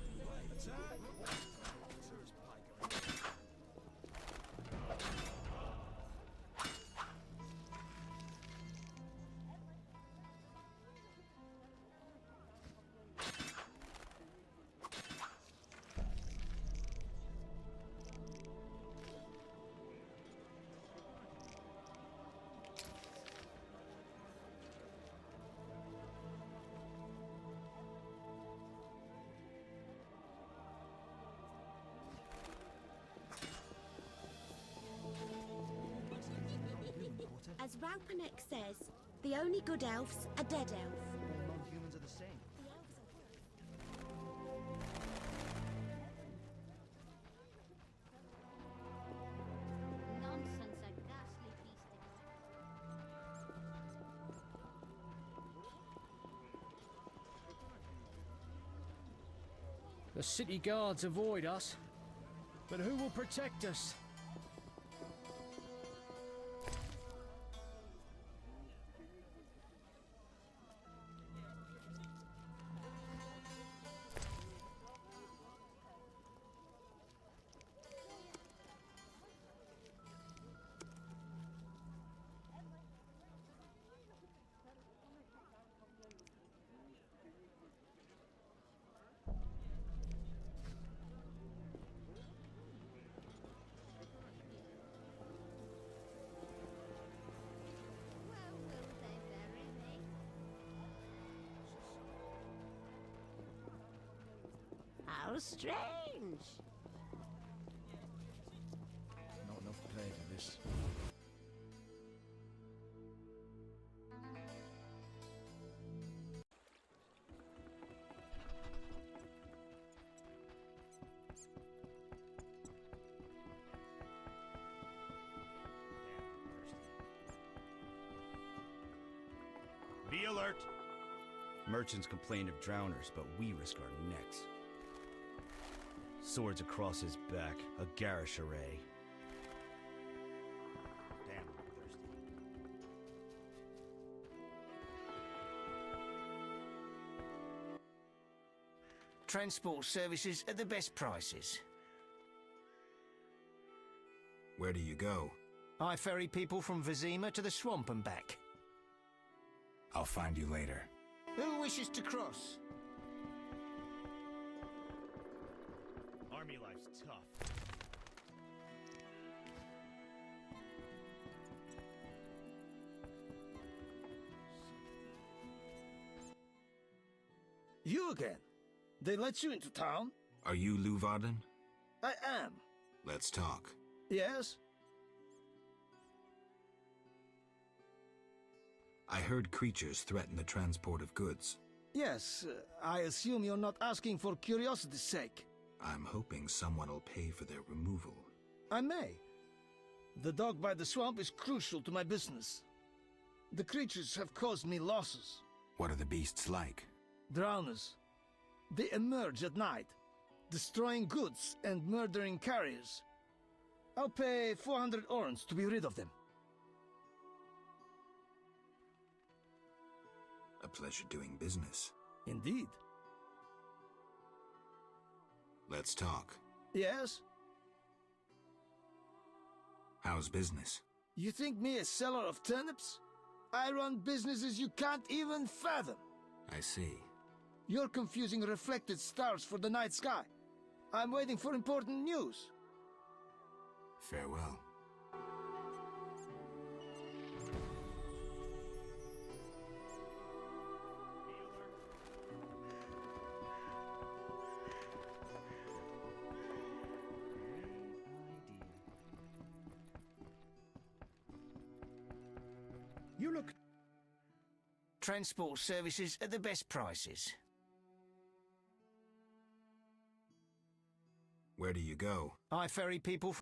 As Raupanek says, the only good elf's a dead elf. Non-humans are the same. Nonsense, a ghastly beast. The city guards avoid us, but who will protect us? How strange! Not enough pay for this. Be alert! Merchants complain of drowners, but we risk our necks. Swords across his back, a garish array. Damn, I'm thirsty. Transport services at the best prices. Where do you go? I ferry people from Vizima to the swamp and back. I'll find you later. Who wishes to cross? Army life's tough. You again? They let you into town? Are you Luvarden? I am. Let's talk. Yes? I heard creatures threaten the transport of goods. Yes, I assume you're not asking for curiosity's sake. I'm hoping someone will pay for their removal. I may. The dog by the swamp is crucial to my business. The creatures have caused me losses. What are the beasts like? Drowners. They emerge at night, destroying goods and murdering carriers. I'll pay 400 orens to be rid of them. A pleasure doing business. Indeed. Let's talk. Yes? How's business? You think me a seller of turnips? I run businesses you can't even fathom. I see. You're confusing reflected stars for the night sky. I'm waiting for important news. Farewell. You look... Transport services at the best prices. Where do you go? I ferry people...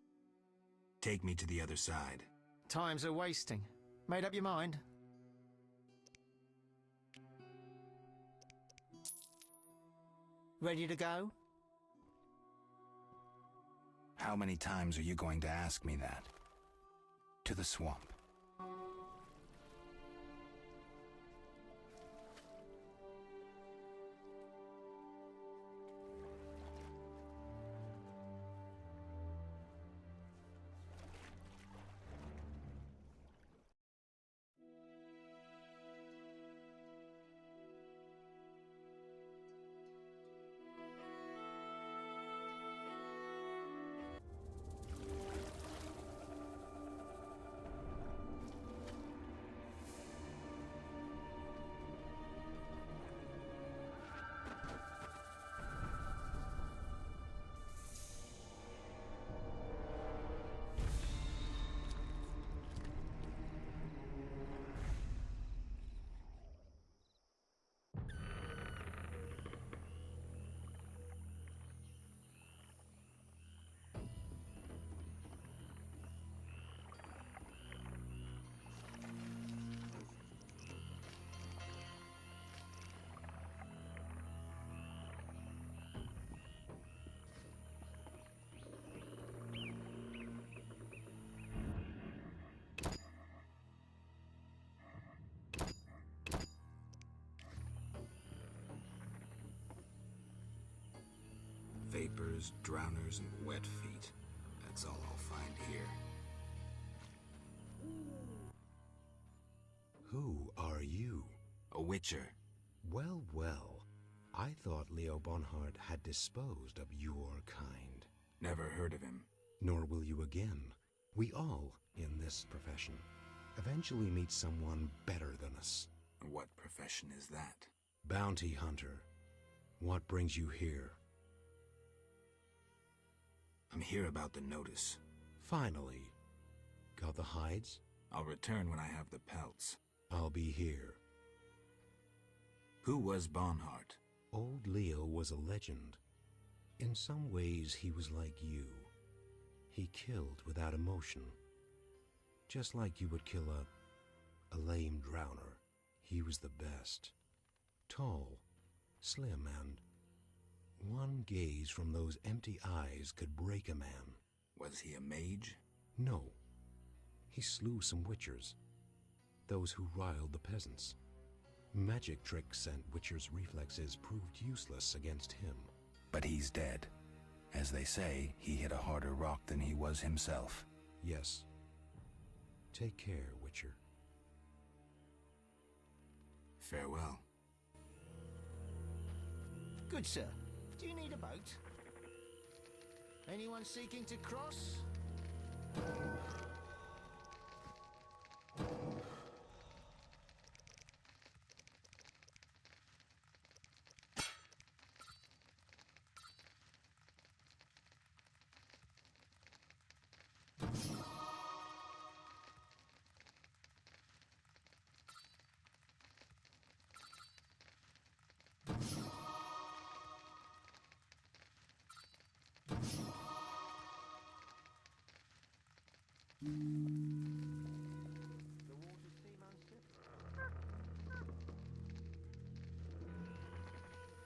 Take me to the other side. Times are wasting. Made up your mind? Ready to go? How many times are you going to ask me that? To the swamp. Vapors, drowners, and wet feet. That's all I'll find here. Who are you? A witcher. Well, well. I thought Leo Bonhart had disposed of your kind. Never heard of him. Nor will you again. We all, in this profession, eventually meet someone better than us. What profession is that? Bounty hunter. What brings you here? I'm here about the notice. Finally. Got the hides? I'll return when I have the pelts. I'll be here. Who was Bonhart? Old Leo was a legend. In some ways, he was like you. He killed without emotion. Just like you would kill a lame drowner. He was the best. Tall, slim, and one gaze from those empty eyes could break a man. Was he a mage? No. He slew some witchers. Those who riled the peasants. Magic tricks and witchers' reflexes proved useless against him. But he's dead. As they say, he hit a harder rock than he was himself. Yes. Take care, Witcher. Farewell. Good sir. Do you need a boat? Anyone seeking to cross?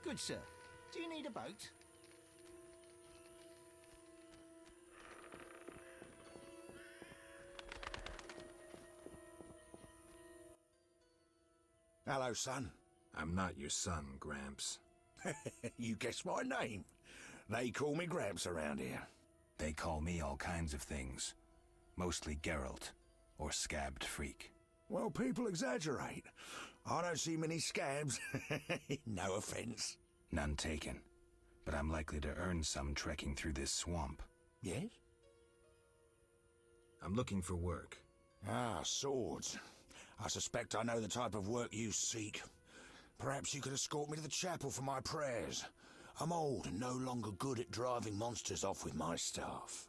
Good sir. Do you need a boat? Hello, son. I'm not your son, Gramps. You guessed my name. They call me Gramps around here. They call me all kinds of things. Mostly Geralt, or Scabbed Freak. Well, people exaggerate. I don't see many scabs. No offense. None taken. But I'm likely to earn some trekking through this swamp. Yes? I'm looking for work. Ah, swords. I suspect I know the type of work you seek. Perhaps you could escort me to the chapel for my prayers. I'm old and no longer good at driving monsters off with my staff.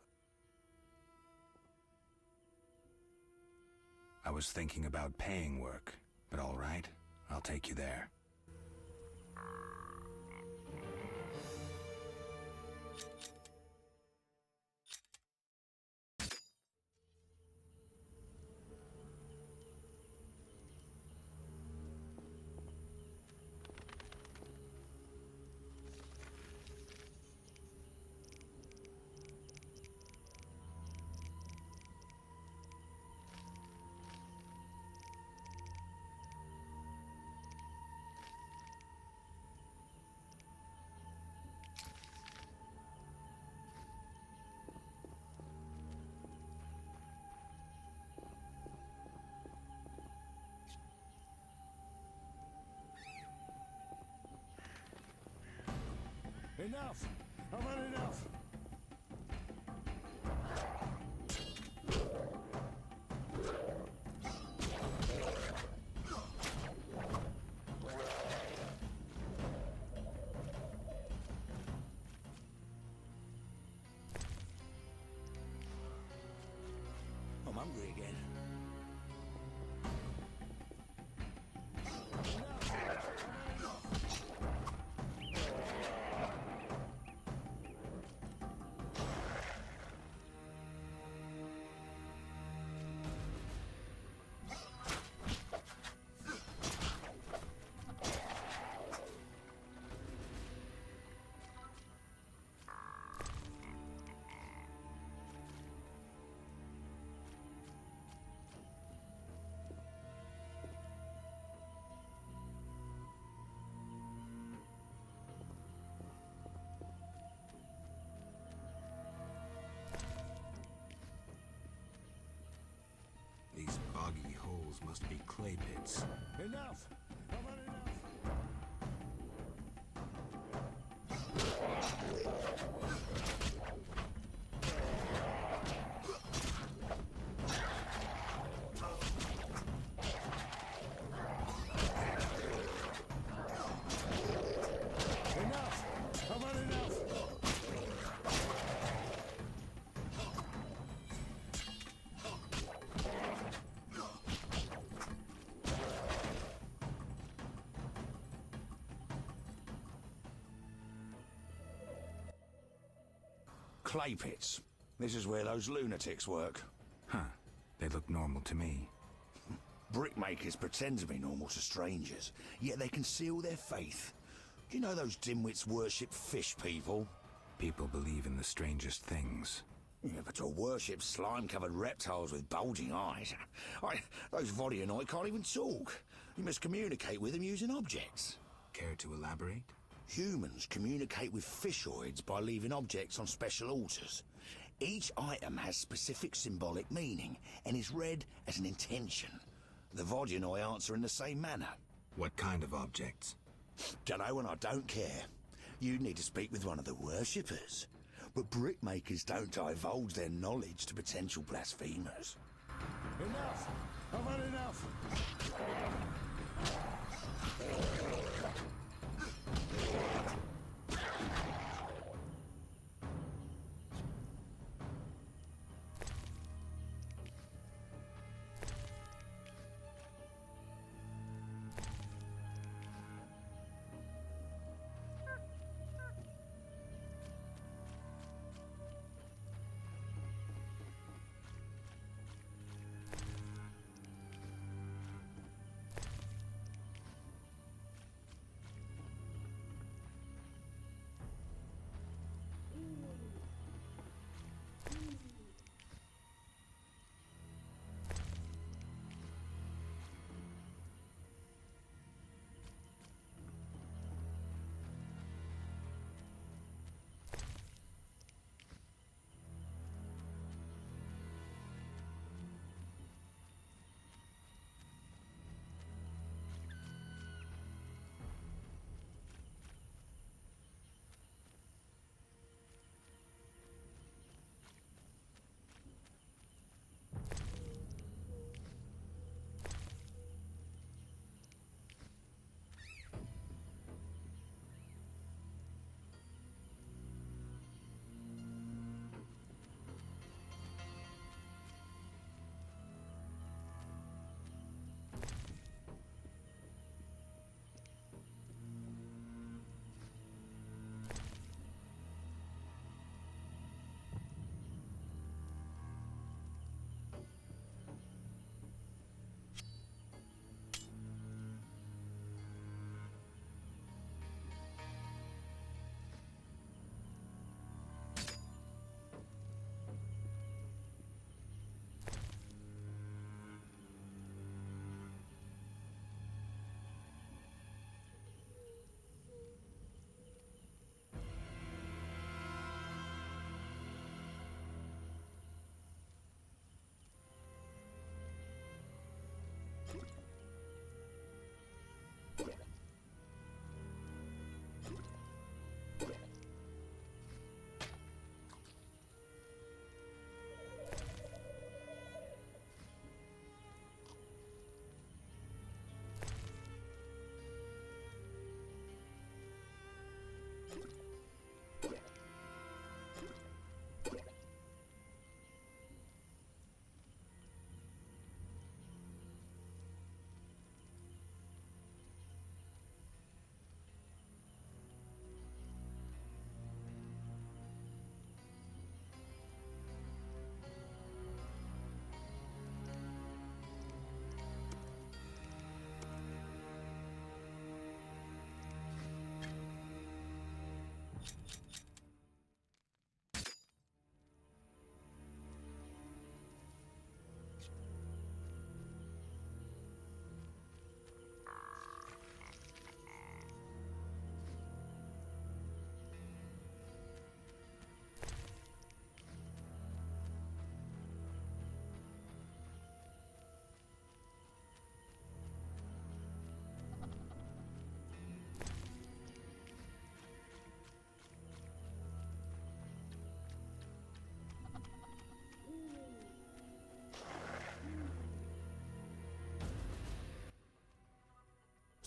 I was thinking about paying work, but all right, I'll take you there. Enough! I've had enough! I'm hungry again. These boggy holes must be clay pits. Enough! I've had enough! Enough! I've had enough! Clay pits. This is where those lunatics work. Huh. They look normal to me. Brickmakers pretend to be normal to strangers, yet they conceal their faith. Do you know those dimwits worship fish people? People believe in the strangest things. Yeah, but to worship slime-covered reptiles with bulging eyes. Those Vodyanoi can't even talk. You must communicate with them using objects. Care to elaborate? Humans communicate with fishoids by leaving objects on special altars. Each item has specific symbolic meaning and is read as an intention. The Vodyanoi answer in the same manner. What kind of objects? Dunno, and I don't care. You'd need to speak with one of the worshippers. But brickmakers don't divulge their knowledge to potential blasphemers. Enough! I've had enough!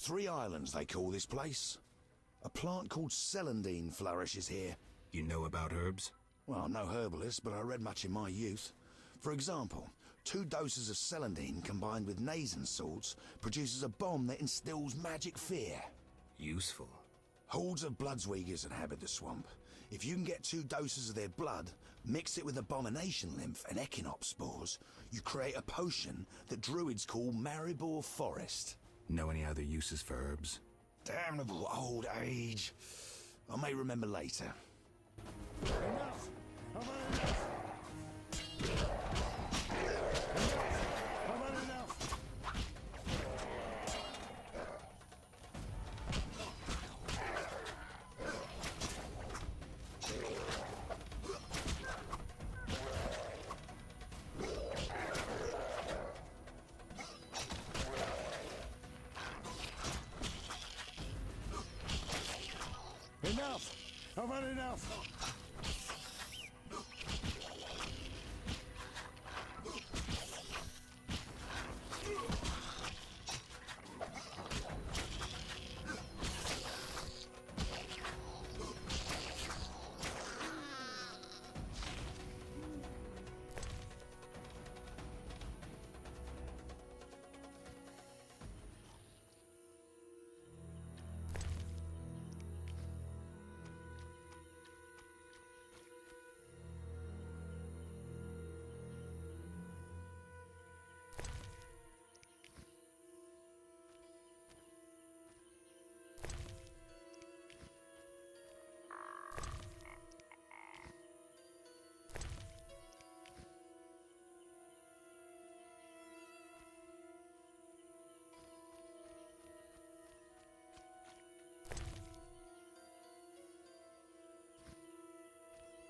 3 islands, they call this place. A plant called celandine flourishes here. You know about herbs? Well, I'm no herbalist, but I read much in my youth. For example, 2 doses of celandine combined with Nazen salts produces a bomb that instills magic fear. Useful. Hordes of Bloodsweegers inhabit the swamp. If you can get 2 doses of their blood, mix it with abomination lymph and echinops spores, you create a potion that druids call Maribor Forest. Know any other uses for herbs? Damnable old age. I may remember later. Enough! I've had enough! I've had enough! Enough! I've had enough!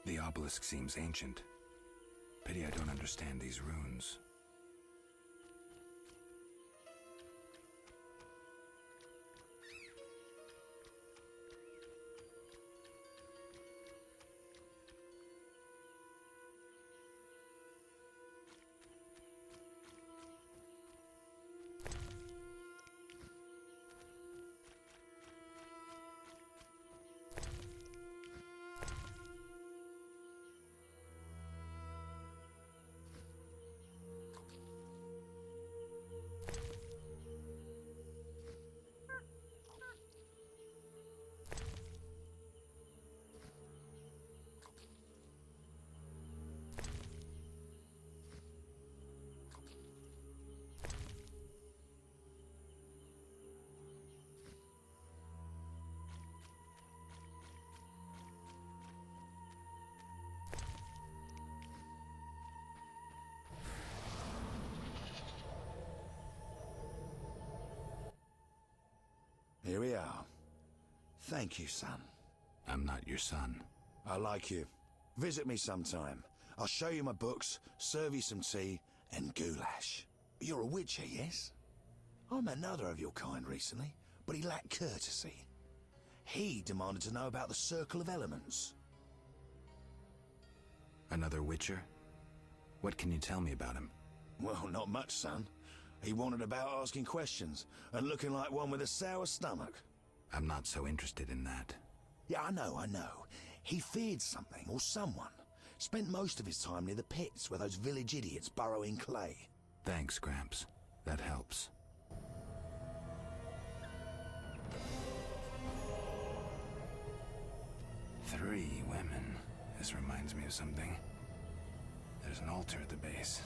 The obelisk seems ancient. Pity I don't understand these runes. Here we are. Thank you, son. I'm not your son. I like you. Visit me sometime. I'll show you my books, serve you some tea, and goulash. You're a witcher, yes? I met another of your kind recently, but he lacked courtesy. He demanded to know about the Circle of Elements. Another witcher? What can you tell me about him? Well, not much, son. He wanted about asking questions, and looking like one with a sour stomach. I'm not so interested in that. Yeah, I know. He feared something, or someone. Spent most of his time near the pits where those village idiots burrow in clay. Thanks, Gramps. That helps. Three women. This reminds me of something. There's an altar at the base.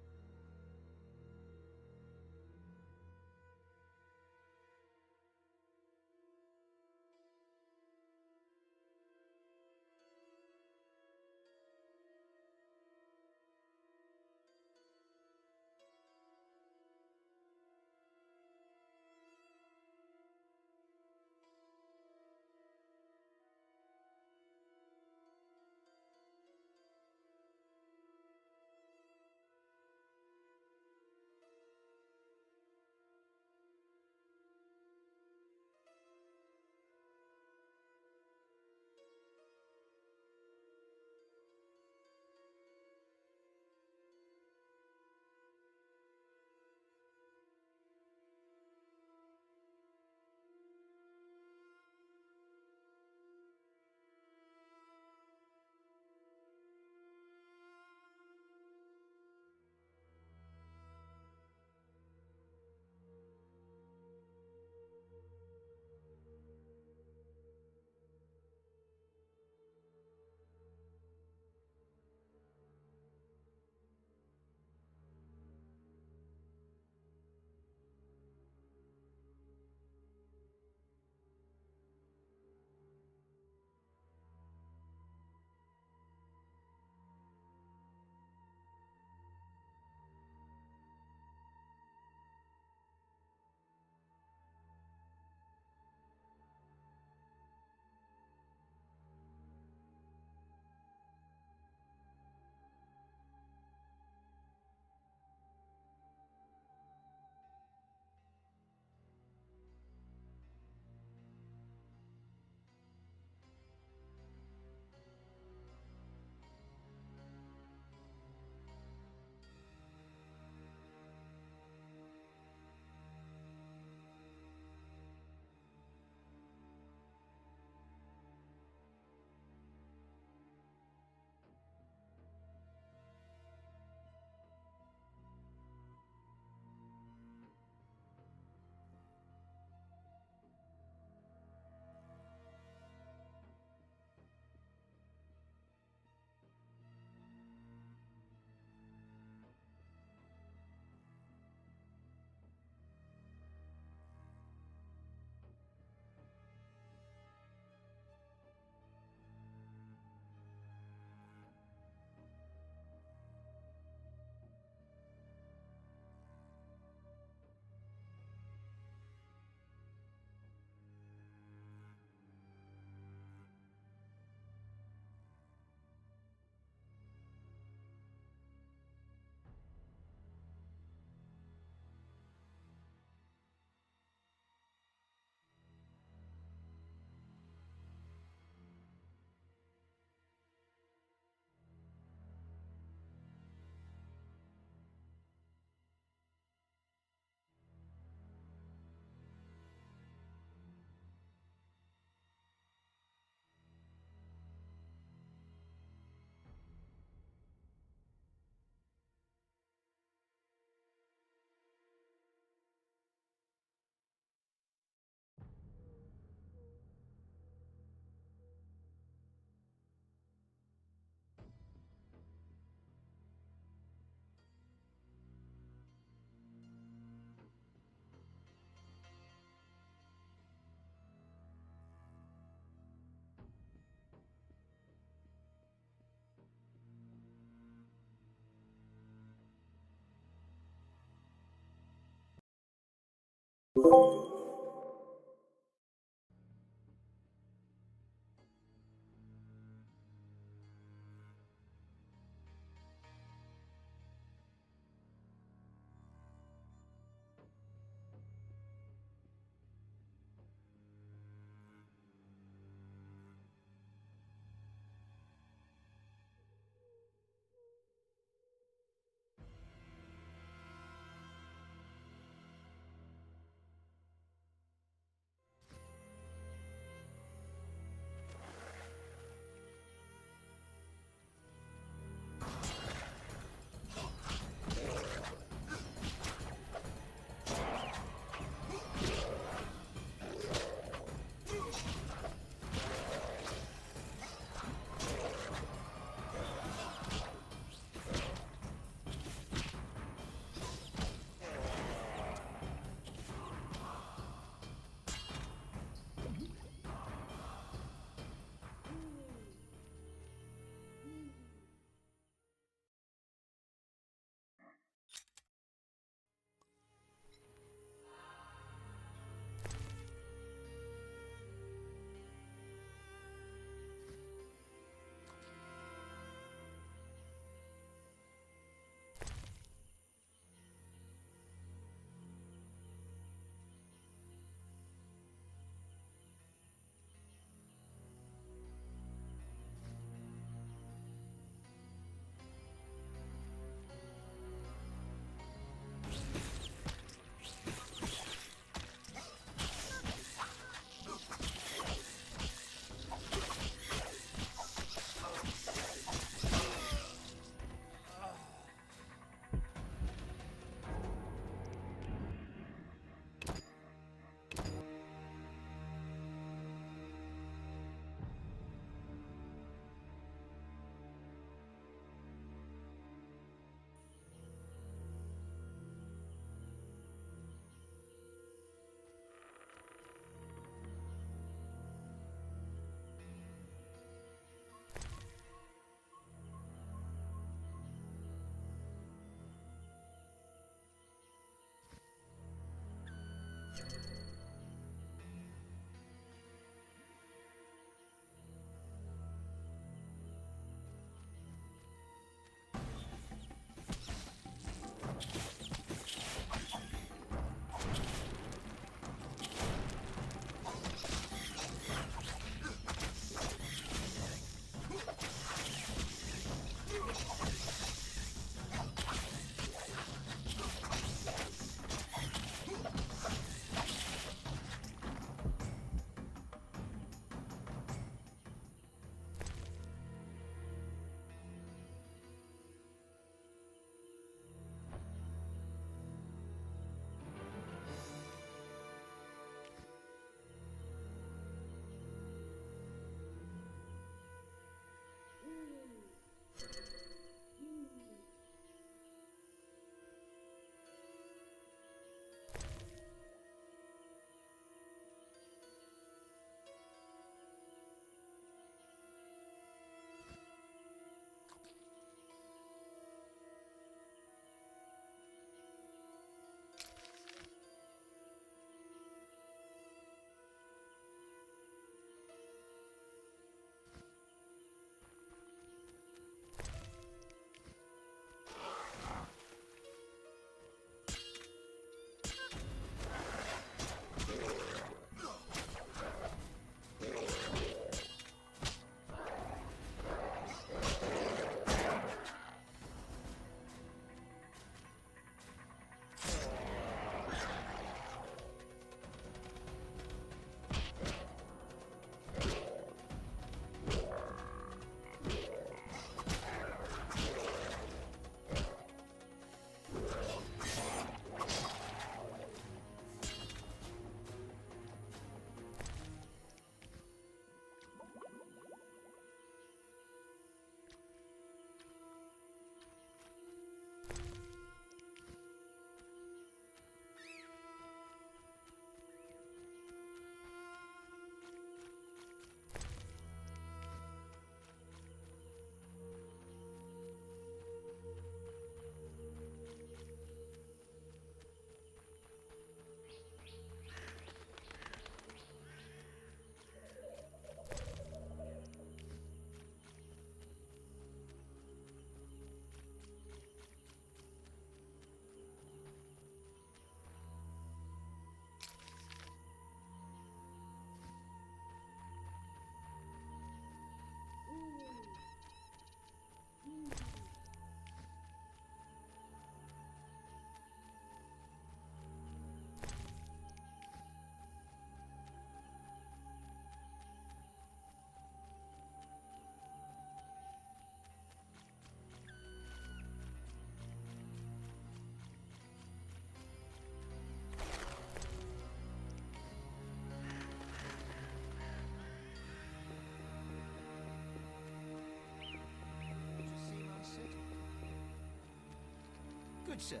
Good, sir.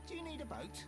Do you need a boat?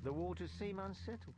The waters seem unsettled.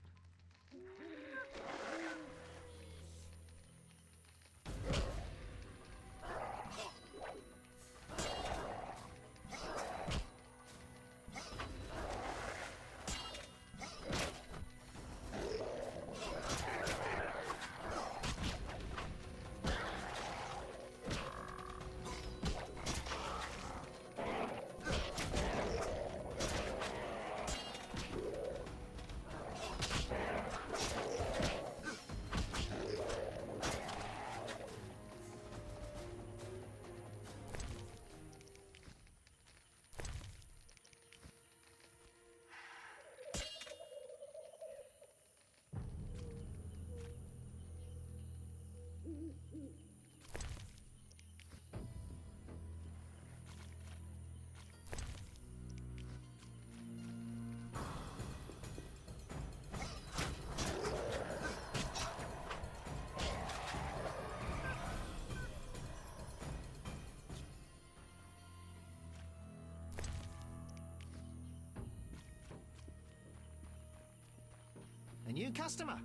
A new customer.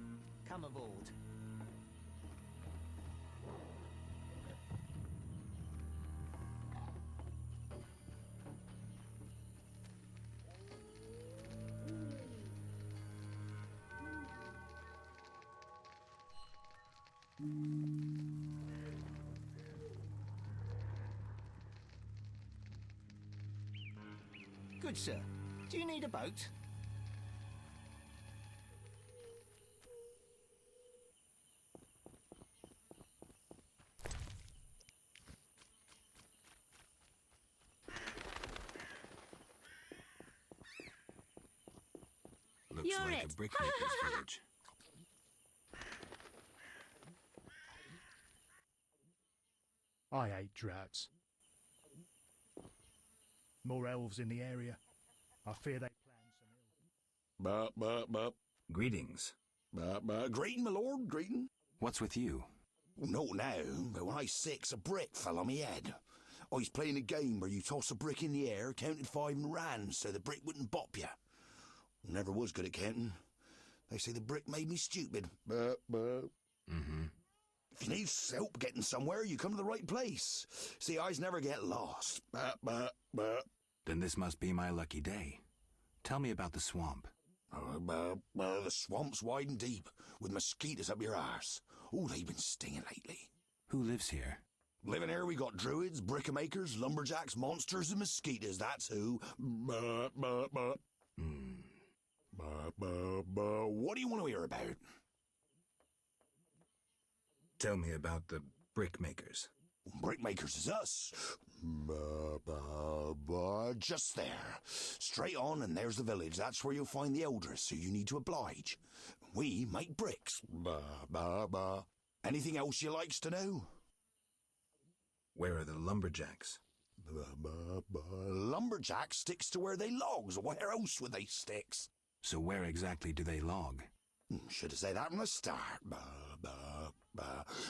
Come aboard. Good, sir. Do you need a boat? Looks You're like it. a brickmaker's village. I hate droughts. More elves in the area. I fear they plan some ill. Greetings. Greeting, my lord, greeting. What's with you? Not now, but when I was 6, a brick fell on me head. I was playing a game where you toss a brick in the air, counted 5 and ran so the brick wouldn't bop you. Never was good at counting. They say the brick made me stupid. Mm-hmm. If you need help getting somewhere, you come to the right place. See, I never get lost. Then this must be my lucky day. Tell me about the swamp. The swamp's wide and deep, with mosquitoes up your arse. Oh, they've been stinging lately. Who lives here? Living here, we got druids, brickmakers, lumberjacks, monsters, and mosquitoes. That's who. What do you want to hear about? Tell me about the brickmakers. Brickmakers is us. Just there. Straight on, and there's the village. That's where you'll find the elders, so you need to oblige. We make bricks. Anything else you likes to know? Where are the lumberjacks? Lumberjack sticks to where they logs. Where else would they sticks? So where exactly do they log? Should have said that from the start.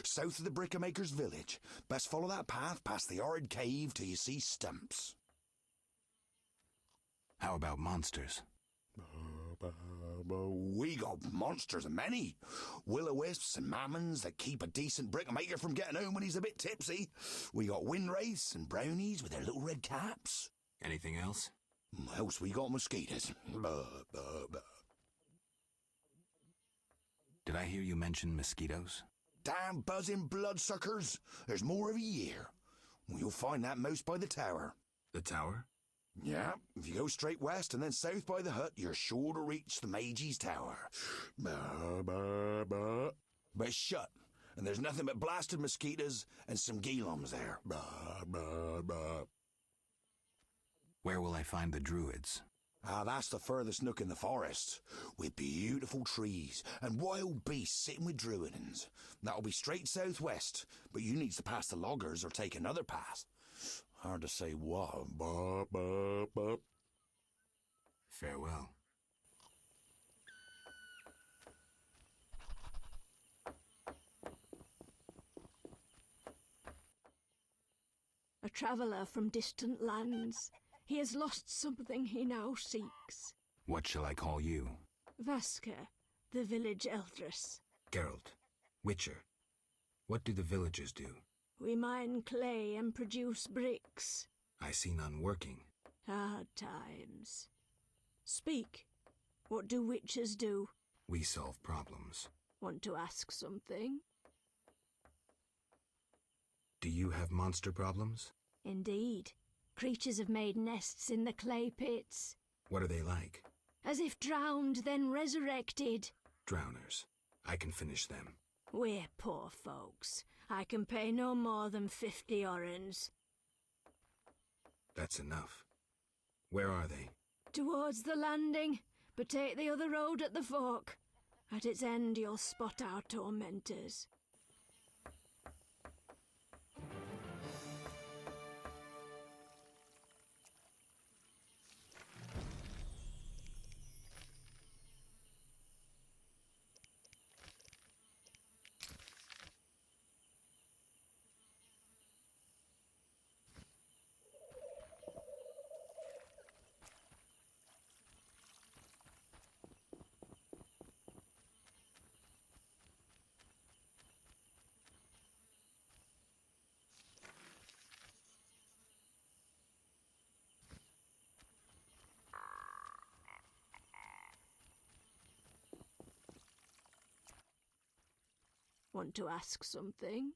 South of the Brickmaker's village. Best follow that path past the horrid cave till you see stumps. How about monsters? We got monsters a many. Will-o-wisps and mammons that keep a decent brickmaker from getting home when he's a bit tipsy. We got windwraiths and brownies with their little red caps. Anything else? Else we got mosquitoes. Did I hear you mention mosquitoes? Damn buzzing bloodsuckers. There's more every year. You'll find that most by the tower. The tower? Yeah, if you go straight west and then south by the hut, you're sure to reach the Mage's Tower. But it's shut, and there's nothing but blasted mosquitoes and some Gilums there. Where will I find the druids? That's the furthest nook in the forest, with beautiful trees and wild beasts sitting with druidans. That'll be straight southwest, but you need to pass the loggers or take another path. Hard to say what. Farewell. A traveller from distant lands. He has lost something he now seeks. What shall I call you? Vasker, the village eldress. Geralt. Witcher. What do the villagers do? We mine clay and produce bricks. I see none working. Hard times. Speak. What do witchers do? We solve problems. Want to ask something? Do you have monster problems? Indeed. Creatures have made nests in the clay pits. What are they like? As if drowned, then resurrected. Drowners. I can finish them. We're poor folks. I can pay no more than 50 orens. That's enough. Where are they? Towards the landing, but take the other road at the fork. At its end you'll spot our tormentors. Want to ask something?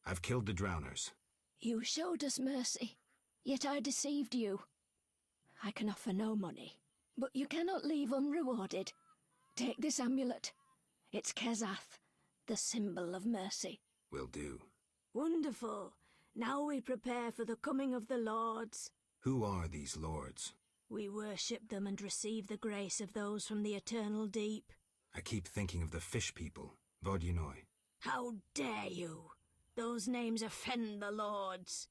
I've killed the drowners. You showed us mercy, yet I deceived you. I can offer no money, but you cannot leave unrewarded. Take this amulet. It's Kezath, the symbol of mercy. Will do. Wonderful. Now we prepare for the coming of the lords. Who are these lords? We worship them and receive the grace of those from the eternal deep. I keep thinking of the fish people. Vodyanoi. How dare you? Those names offend the lords.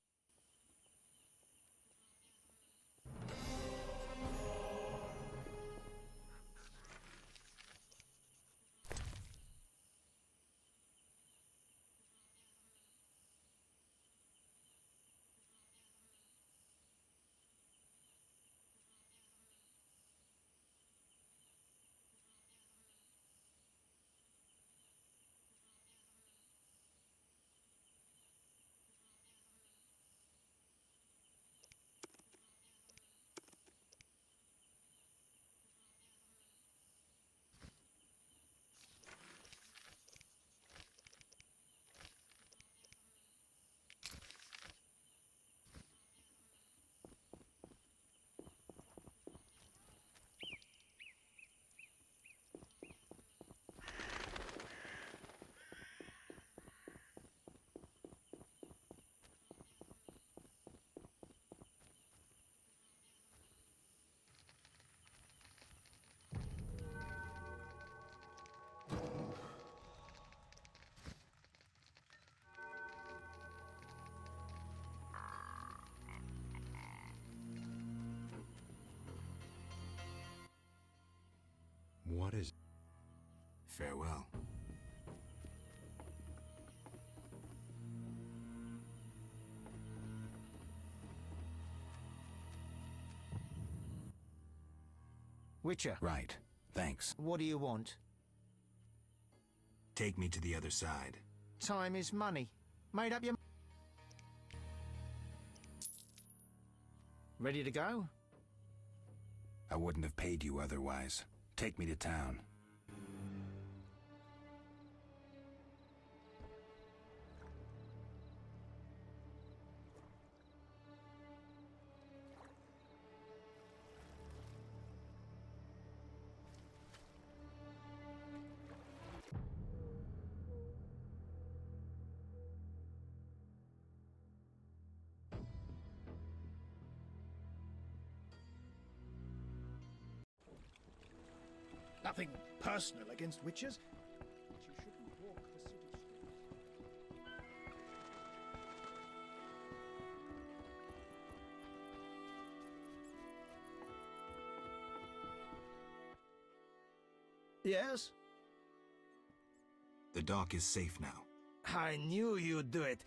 What is... Farewell. Witcher. Right. Thanks. What do you want? Take me to the other side. Time is money. Made up your... Ready to go? I wouldn't have paid you otherwise. Take me to town. Nothing personal against witches, but you shouldn't walk the city streets. Yes? The dock is safe now. I knew you'd do it.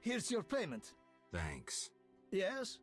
Here's your payment. Thanks. Yes?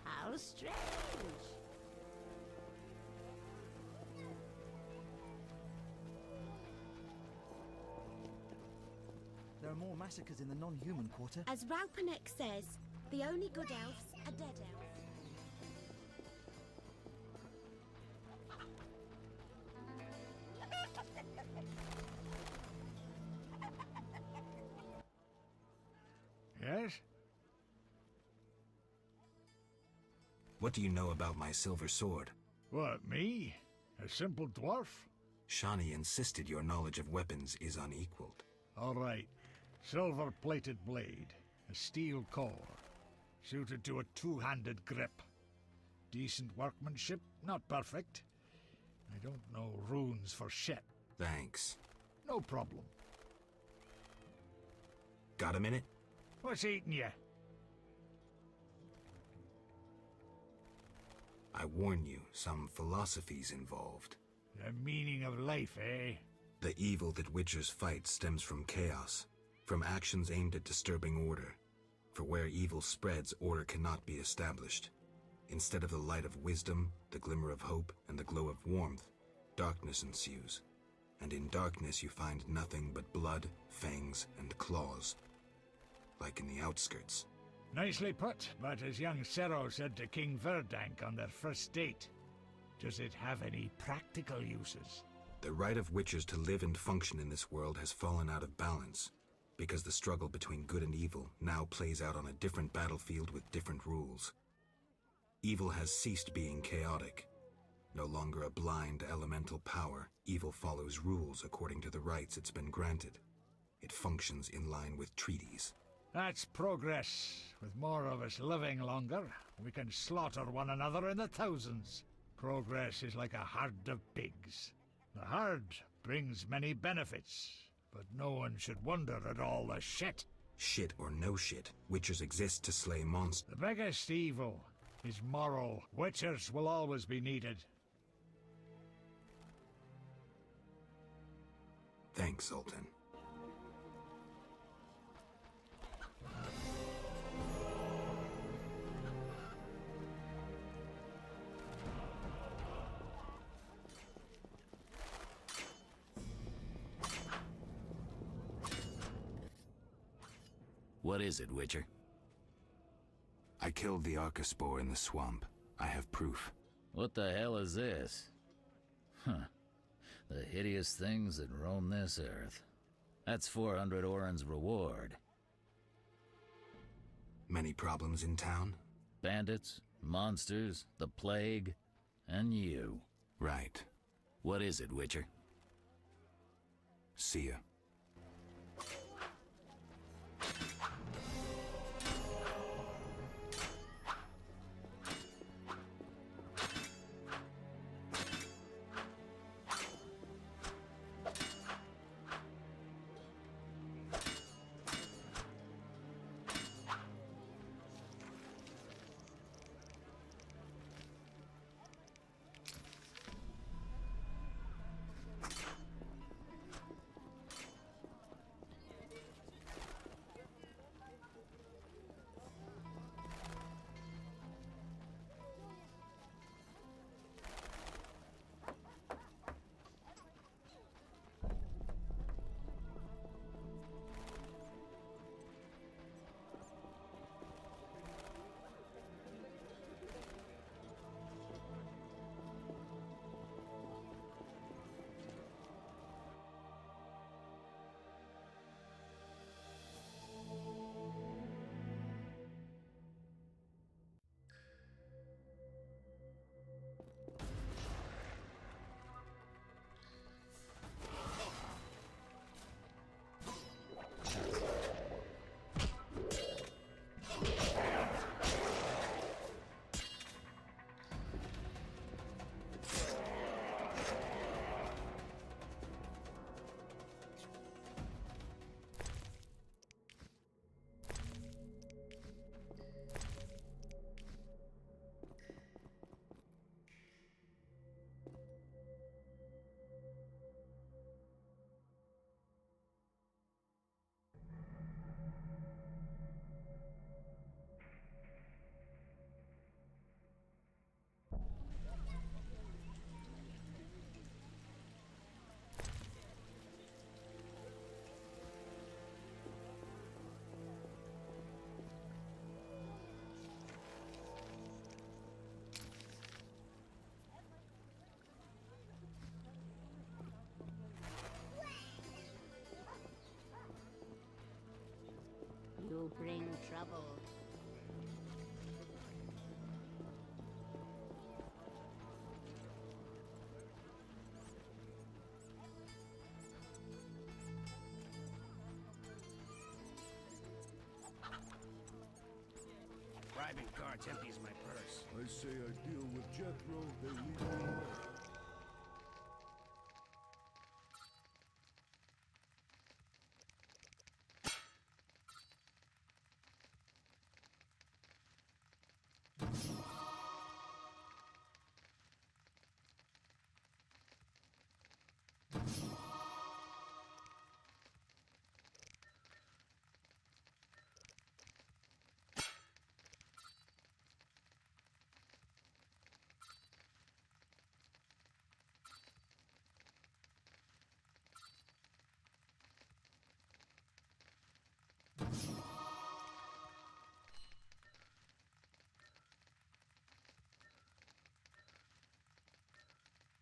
How strange. There are more massacres in the non-human quarter. As Raupanek says, the only good elves are dead elves. Yes? What do you know about my silver sword? What, me? A simple dwarf? Shani insisted your knowledge of weapons is unequaled. All right. Silver-plated blade, a steel core, suited to a two-handed grip. Decent workmanship, not perfect. I don't know runes for shit. Thanks. No problem. Got a minute? What's eating you? I warn you, some philosophy's involved. The meaning of life, eh? The evil that witchers fight stems from chaos, from actions aimed at disturbing order. For where evil spreads, order cannot be established. Instead of the light of wisdom, the glimmer of hope, and the glow of warmth, darkness ensues. And in darkness you find nothing but blood, fangs, and claws. Like in the outskirts. Nicely put, but as young Cero said to King Verdank on their first date, does it have any practical uses? The right of witchers to live and function in this world has fallen out of balance. because the struggle between good and evil now plays out on a different battlefield with different rules. Evil has ceased being chaotic. No longer a blind elemental power, evil follows rules according to the rights it's been granted. It functions in line with treaties. That's progress. With more of us living longer, we can slaughter one another in the thousands. Progress is like a herd of pigs. The herd brings many benefits, but no one should wonder at all the shit. Shit or no shit, Witchers exist to slay monsters. The biggest evil is moral. Witchers will always be needed. Thanks, Zoltan. What is it, Witcher? I killed the Arcaspore in the swamp. I have proof. What the hell is this? Huh. The hideous things that roam this earth. That's 400 Oren's reward. Many problems in town? Bandits, monsters, the plague, and you. Right. What is it, Witcher? See ya. You bring trouble. Bribing cards empties my purse. I say I deal with Jethro, they leave me alone.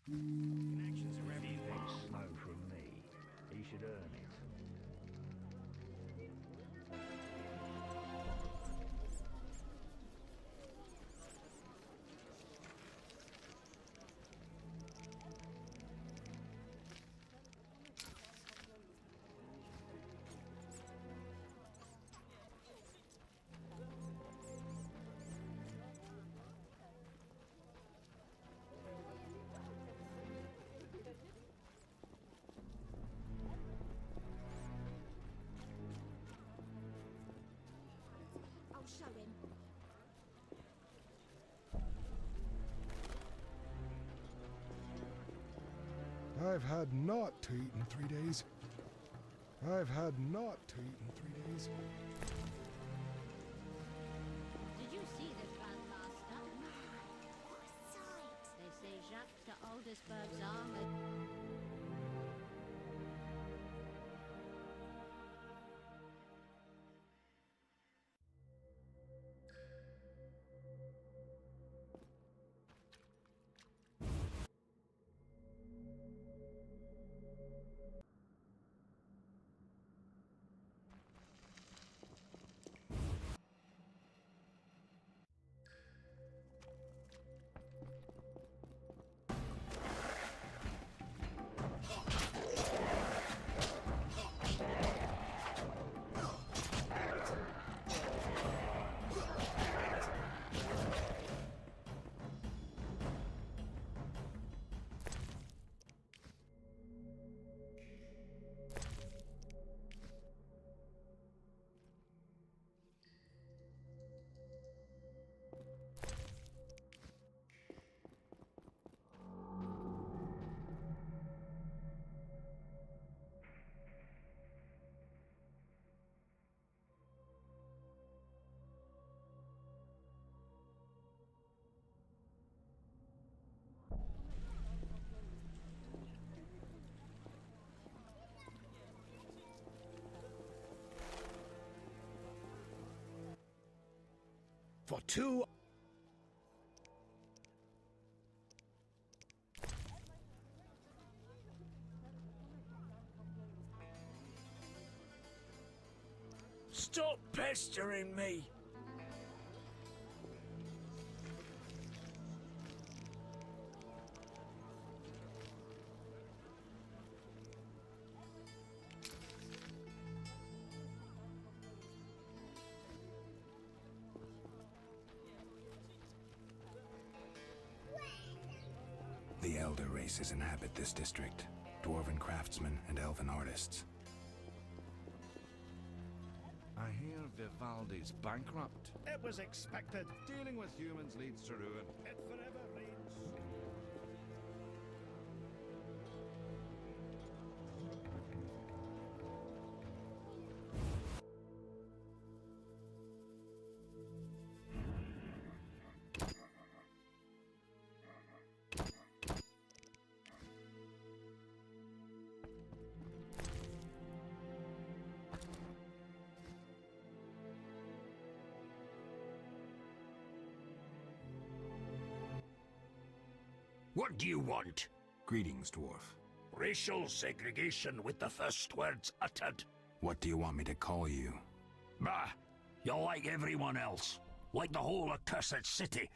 Connections are everything. Snow from me. He should earn it. show him. I've had naught to eat in 3 days. I've had naught to eat in 3 days. Did you see the Grand Master? What a sight! They say Jacques de Aldisberg's armor. For 2... Stop pestering me! The Elder races inhabit this district. Dwarven craftsmen and elven artists. I hear Vivaldi's bankrupt. It was expected. Dealing with humans leads to ruin. It forever reigns. What do you want? Greetings, dwarf. Racial segregation with the first words uttered. What do you want me to call you? Bah, you're like everyone else. Like the whole accursed city.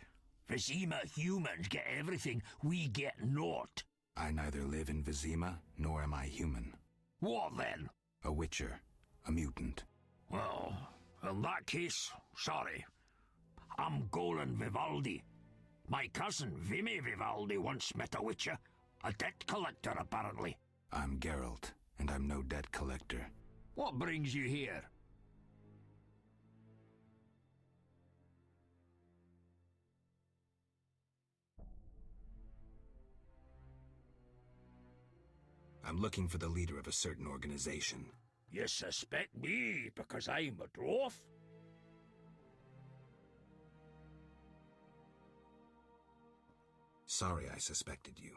Vizima humans get everything, we get naught. I neither live in Vizima, nor am I human. What then? A witcher. A mutant. Well, in that case, sorry. I'm Golan Vivaldi. My cousin, Vimy Vivaldi, once met a witcher. A debt collector, apparently. I'm Geralt, and I'm no debt collector. What brings you here? I'm looking for the leader of a certain organization. You suspect me because I'm a dwarf? Sorry I suspected you.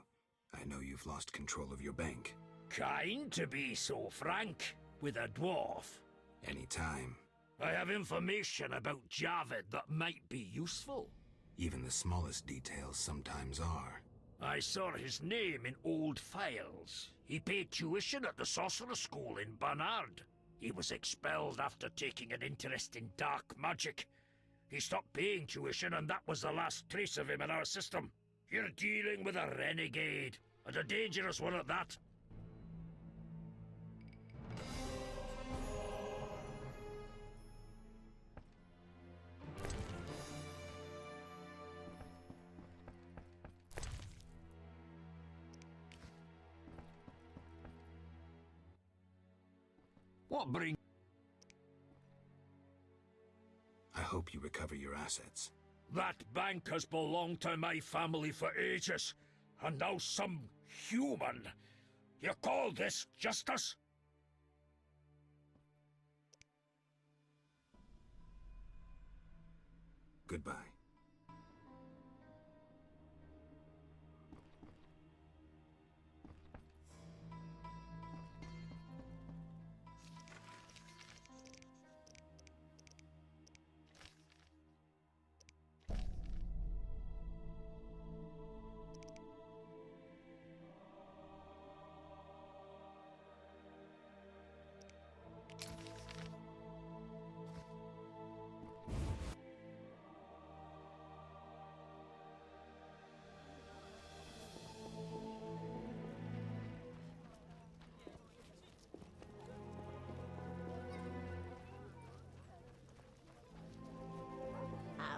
I know you've lost control of your bank. Kind to be so frank with a dwarf. Anytime. I have information about Javid that might be useful. Even the smallest details sometimes are. I saw his name in old files. He paid tuition at the Sorcerer School in Barnard. He was expelled after taking an interest in dark magic. He stopped paying tuition, and that was the last trace of him in our system. You're dealing with a renegade, and a dangerous one at that. What brings... I hope hope you recover your assets. That bank has belonged to my family for ages, and now some human. You call this justice? Goodbye.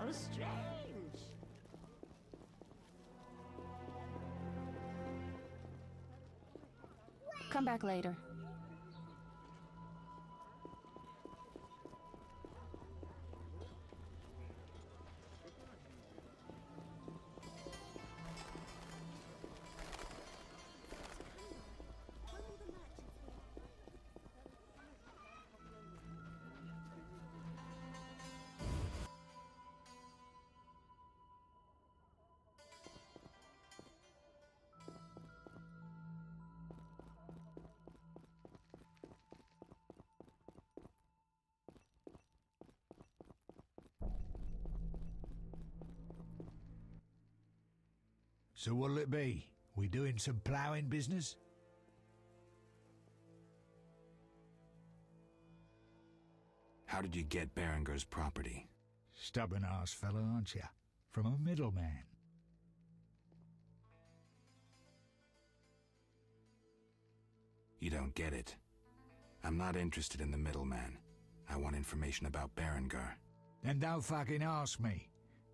How strange. Come back later. So what'll it be? We doing some ploughing business? How did you get Berenger's property? Stubborn-ass fellow, aren't you? From a middleman. You don't get it. I'm not interested in the middleman. I want information about Berenger. Then don't fucking ask me.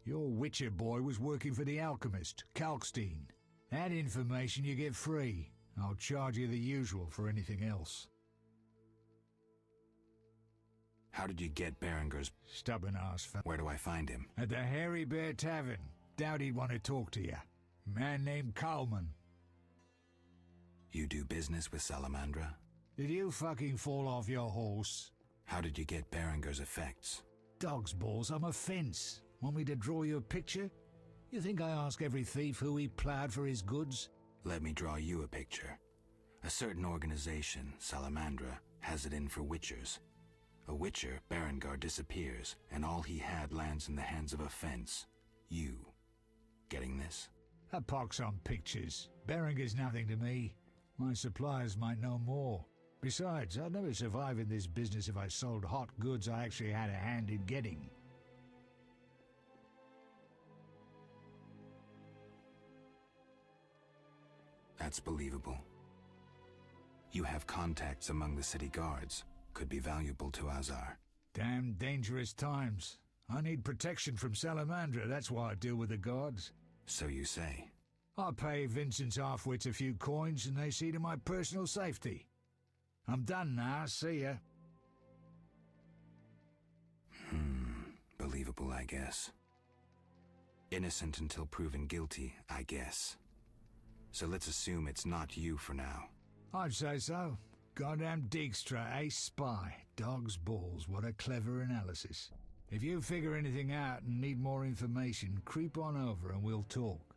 Your Witcher boy was working for the alchemist, Kalkstein. That information you get free. I'll charge you the usual for anything else. How did you get Berenger's... Stubborn-ass fella. Where do I find him? At the Hairy Bear Tavern. Doubt he'd want to talk to you. Man named Coleman. You do business with Salamandra? Did you fucking fall off your horse? How did you get Berenger's effects? Dog's balls, I'm a fence. Want me to draw you a picture? You think I ask every thief who he ploughed for his goods? Let me draw you a picture. A certain organization, Salamandra, has it in for witchers. A witcher, Berenger, disappears, and all he had lands in the hands of a fence. You. Getting this? A pox on pictures. Berenger's nothing to me. My suppliers might know more. Besides, I'd never survive in this business if I sold hot goods I actually had a hand in getting. That's believable. You have contacts among the city guards. Could be valuable to Azar. Damn dangerous times. I need protection from Salamandra, that's why I deal with the guards. So you say. I pay Vincent's half-wits a few coins and they see to my personal safety. I'm done now, see ya. Believable, I guess. Innocent until proven guilty, I guess. So let's assume it's not you for now. I'd say so. Goddamn Dijkstra, ace spy. Dog's balls, what a clever analysis. If you figure anything out and need more information, creep on over and we'll talk.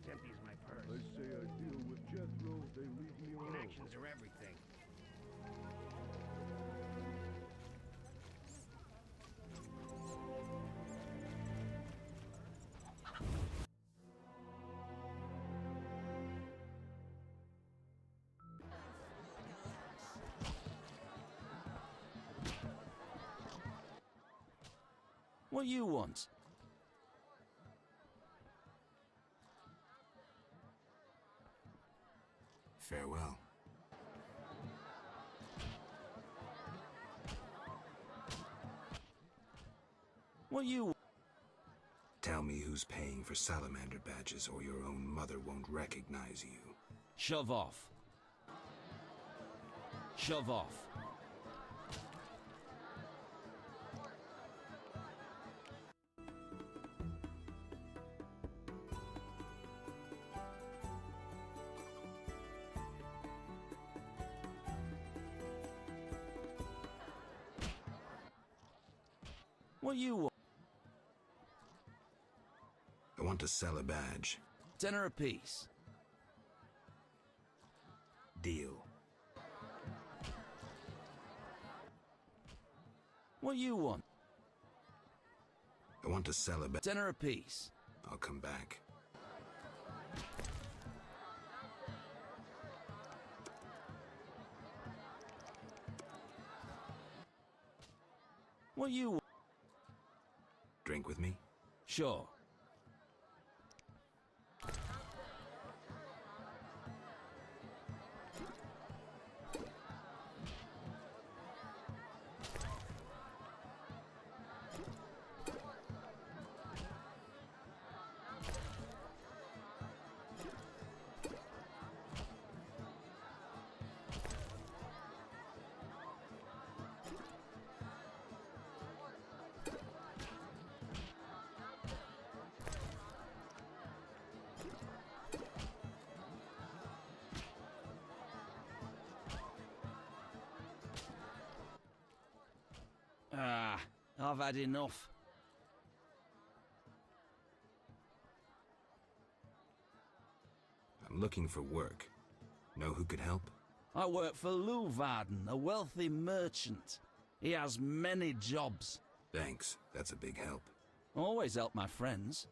box empties my purse. I say I deal with Jethro, they leave me alone. Connections are everything. What you want? Farewell. What you... Tell me who's paying for salamander badges or your own mother won't recognize you. Shove off. Shove off. What you want? I want to sell a badge. $10 apiece. Deal. What you want? I want to sell a badge. $10 apiece. I'll come back. What you want? Drink with me? Sure. I've had enough. I'm looking for work. Know who could help? I work for Leuwarden, a wealthy merchant. He has many jobs. Thanks, that's a big help. Always help my friends.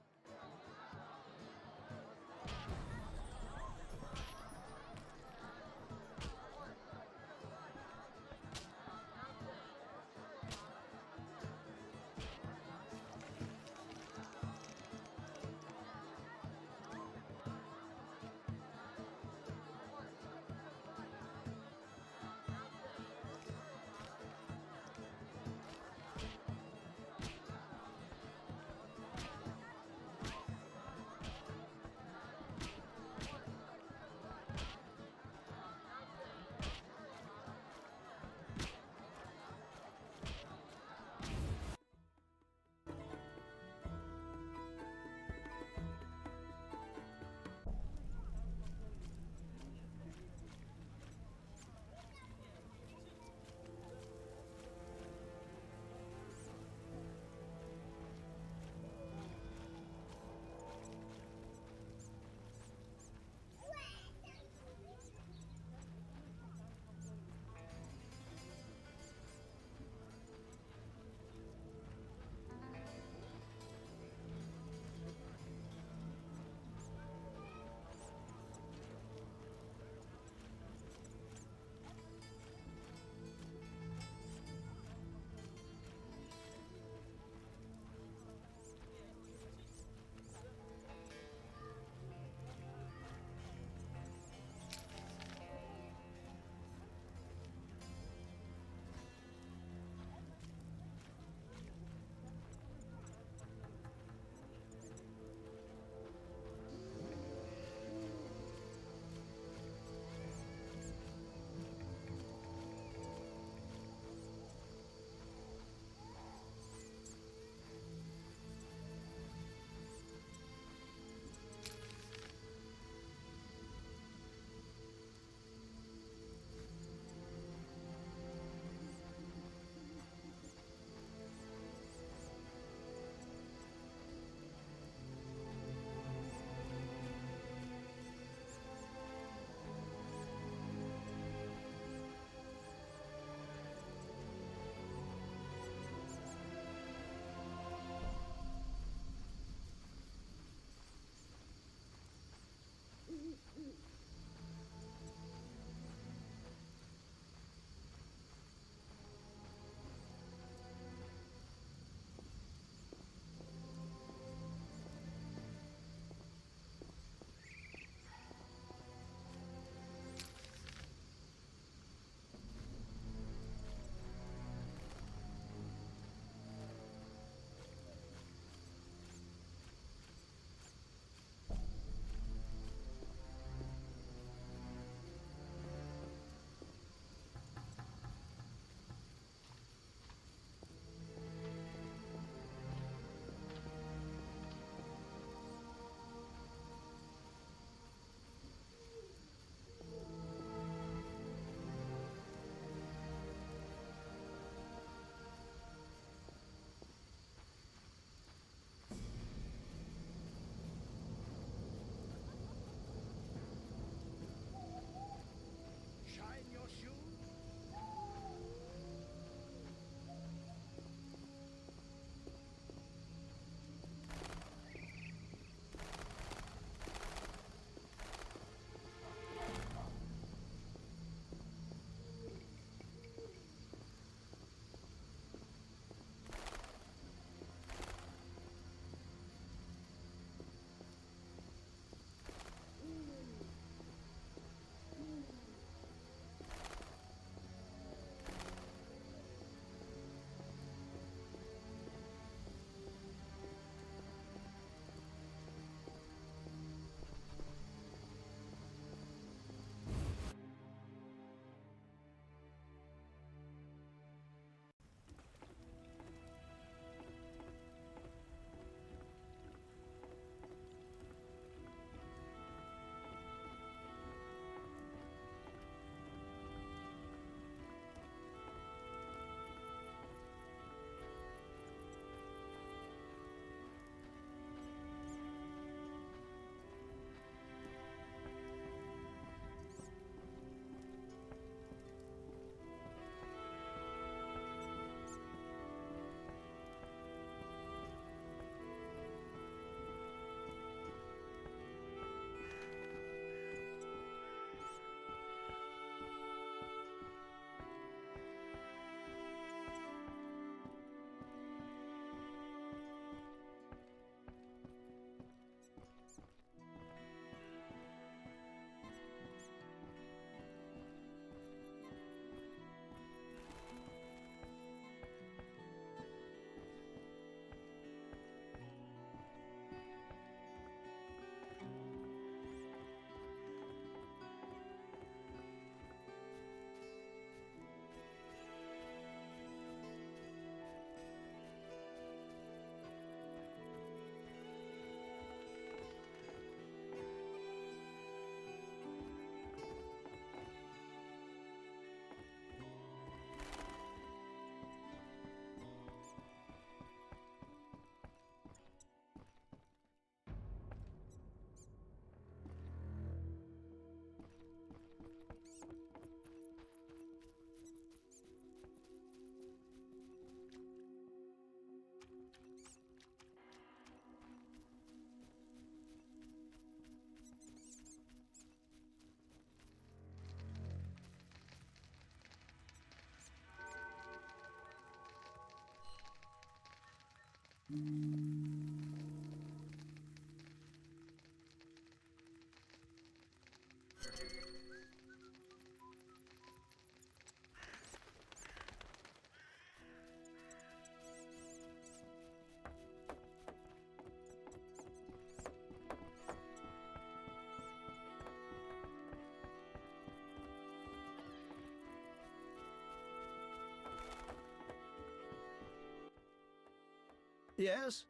Yes?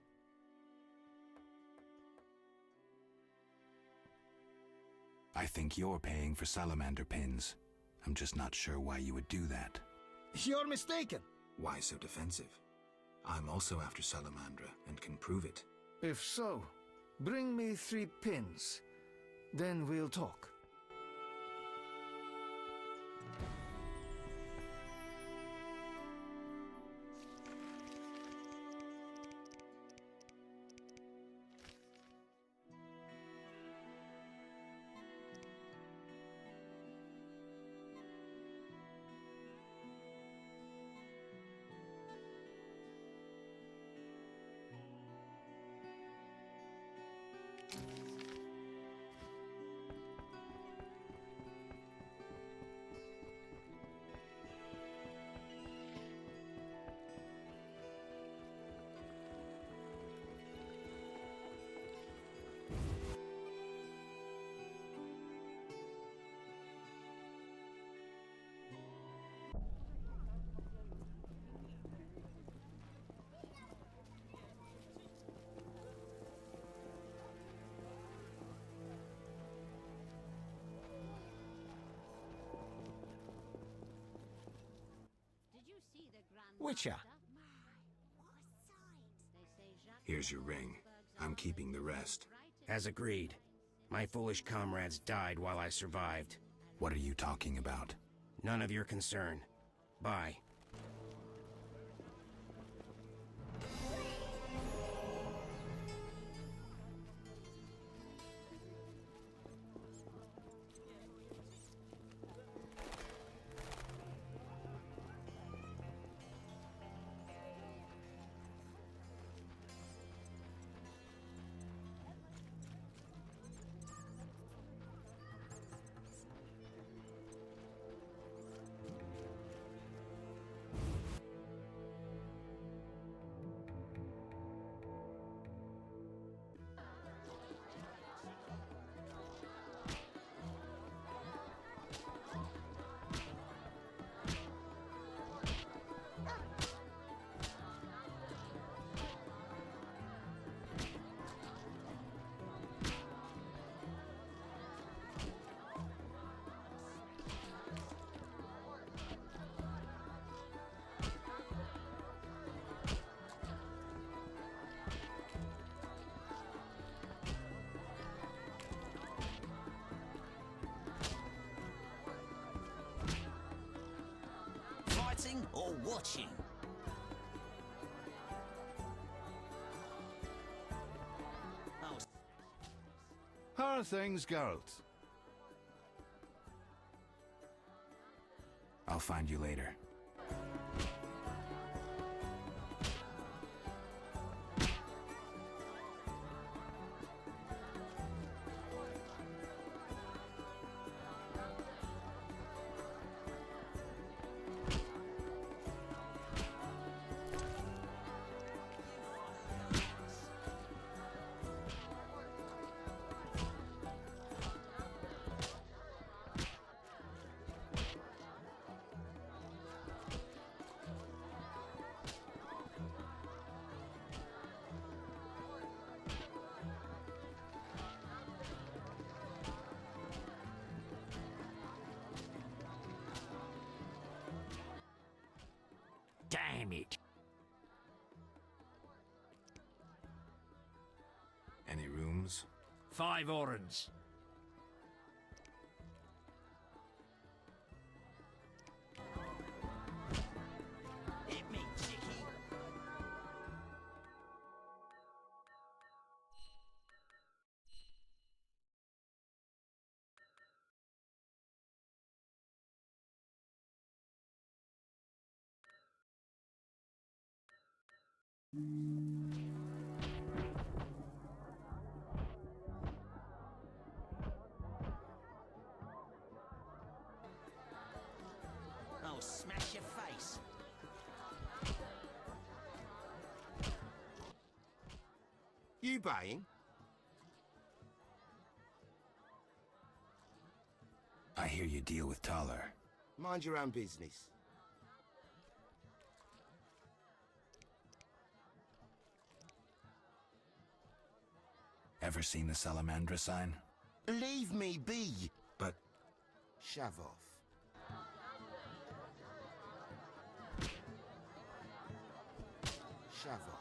I think you're paying for salamander pins. I'm just not sure why you would do that. You're mistaken. Why so defensive? I'm also after Salamandra and can prove it. If so, bring me 3 pins. Then we'll talk. Witcher. Here's your ring. I'm keeping the rest. As agreed. My foolish comrades died while I survived. What are you talking about? None of your concern. Bye. Fighting or watching? How are things, Geralt? I'll find you later. Damn it. Any rooms? 5 orens. Hit me, chickie. You buying? I hear you deal with Toller. Mind your own business. Ever seen the Salamandra sign? Leave me be! But... Shove off. Shove off.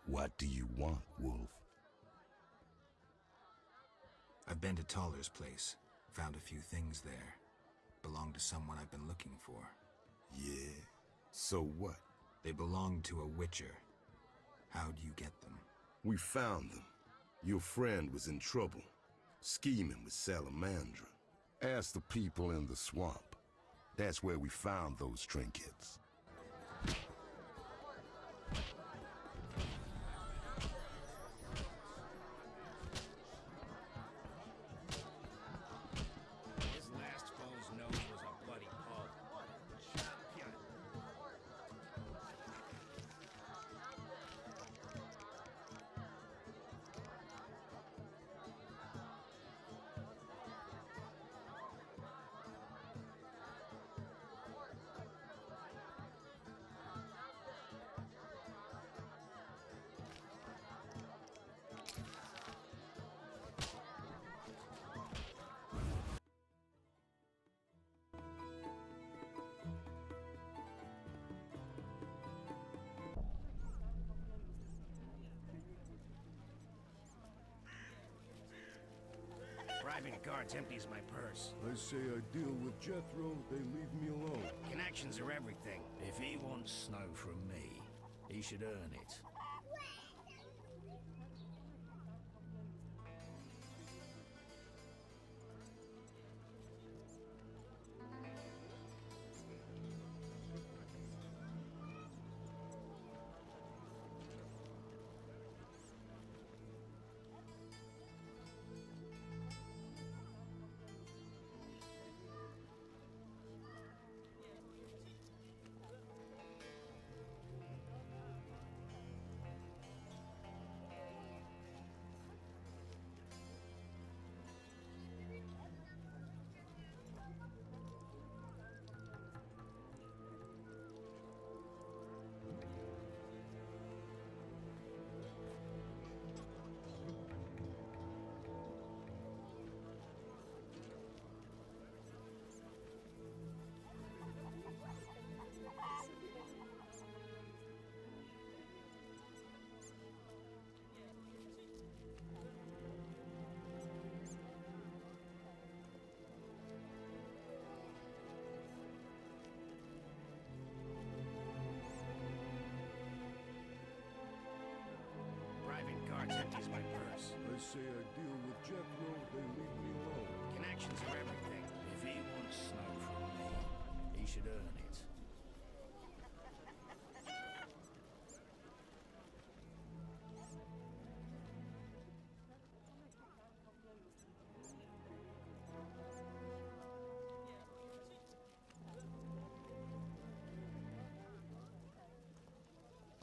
What do you want, Wolf? I've been to Toller's place. Found a few things there. Belong to someone I've been looking for. Yeah? So what? They belong to a Witcher. How'd you get them? We found them. Your friend was in trouble, scheming with Salamandra. Ask the people in the swamp. That's where we found those trinkets. His last foe's nose was a bloody pulp. Champion! Bribing guards empties my purse. I say I deal with Jethro, they leave me alone. Connections are everything. If he wants snow from me, he should earn it. Bribing guards empties my purse. I say I deal with Jethro, they leave me alone. Connections are everything. If he wants snow from me, he should earn it.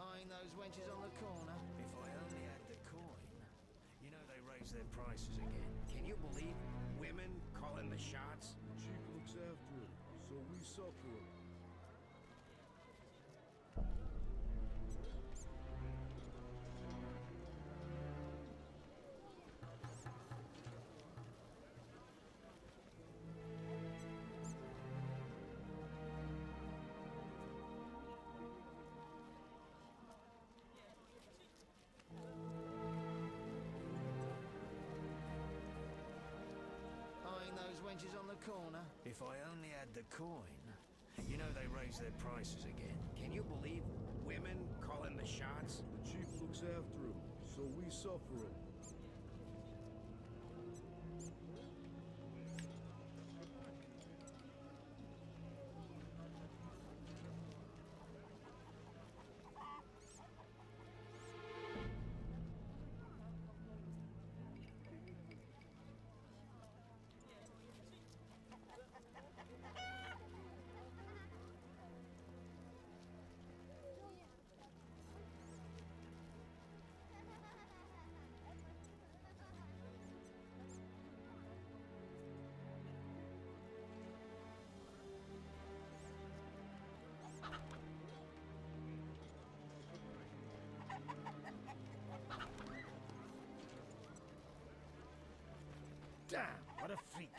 Eyeing those wenches on the corner. If I only had the coin. You know they raise their prices again. Can you believe women calling the shots? The chief looks after him, so we suffer him. Eyeing those wenches on the corner. If I only had the coin. You know they raise their prices again. Can you believe women calling the shots? The chief looks after him, so we suffer him. Damn, what a freak.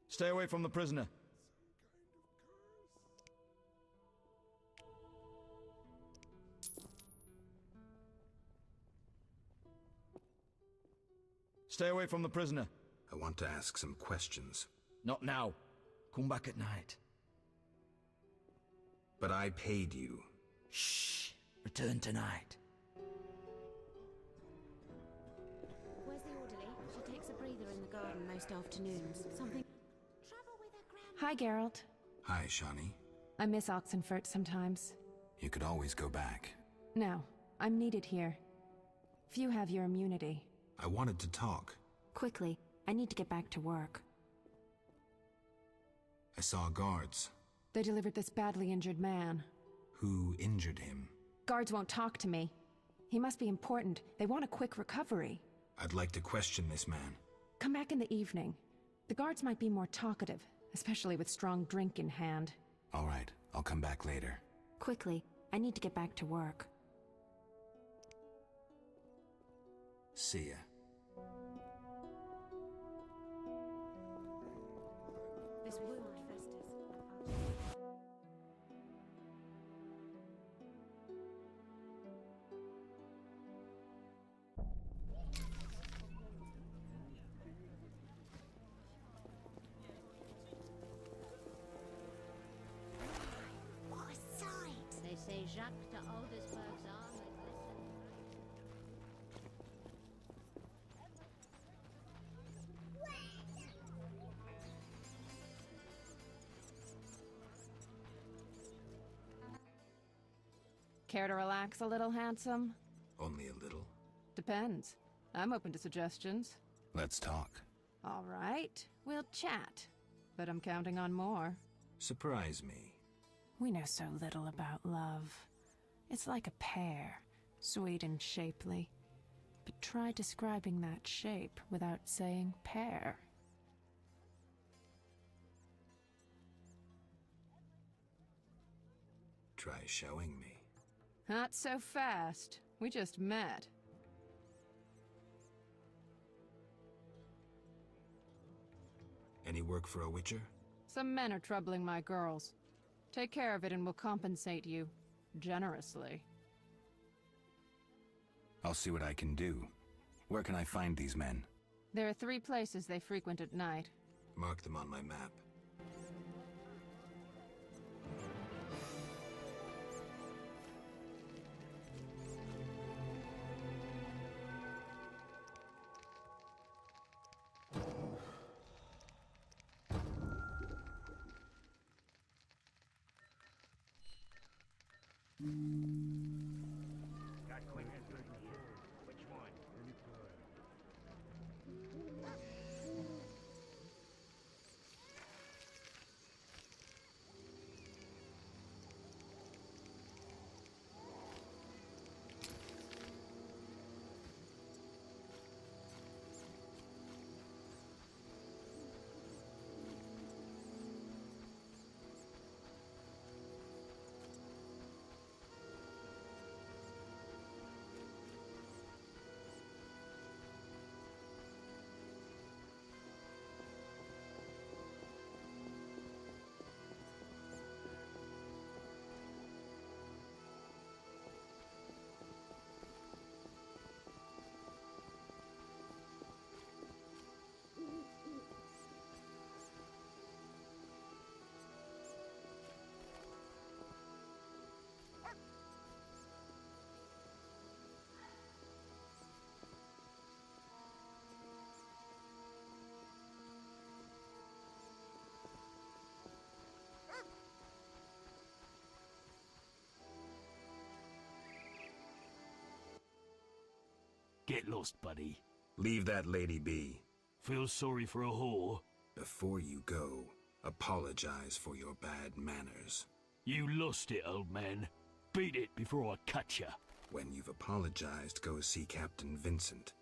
Stay away from the prisoner. Stay away from the prisoner. I want to ask some questions. Not now. Come back at night. But I paid you. Shh. Return tonight. Where's the orderly? She takes a breather in the garden most afternoons. Something... Hi, Geralt. Hi, Shani. I miss Oxenfurt sometimes. You could always go back. No, I'm needed here. Few have your immunity. I wanted to talk. Quickly, I need to get back to work. I saw guards. They delivered this badly injured man. Who injured him? Guards won't talk to me. He must be important. They want a quick recovery. I'd like to question this man. Come back in the evening. The guards might be more talkative, especially with strong drink in hand. All right, I'll come back later. Quickly, I need to get back to work. See ya. This wound festers. What a sight! They say Jacques de Aldersburg's armor glistened. Care to relax a little, handsome? Only a little. Depends. I'm open to suggestions. Let's talk. All right, we'll chat. But I'm counting on more. Surprise me. We know so little about love. It's like a pear, sweet and shapely. But try describing that shape without saying pear. Try showing me. Not so fast. We just met. Any work for a witcher? Some men are troubling my girls. Take care of it and we'll compensate you. Generously. I'll see what I can do. Where can I find these men? There are 3 places they frequent at night. Mark them on my map. Which one? Get lost, buddy. Leave that lady be. Feel sorry for a whore? Before you go, apologize for your bad manners. You lost it, old man. Beat it before I cut ya. When you've apologized, go see Captain Vincent.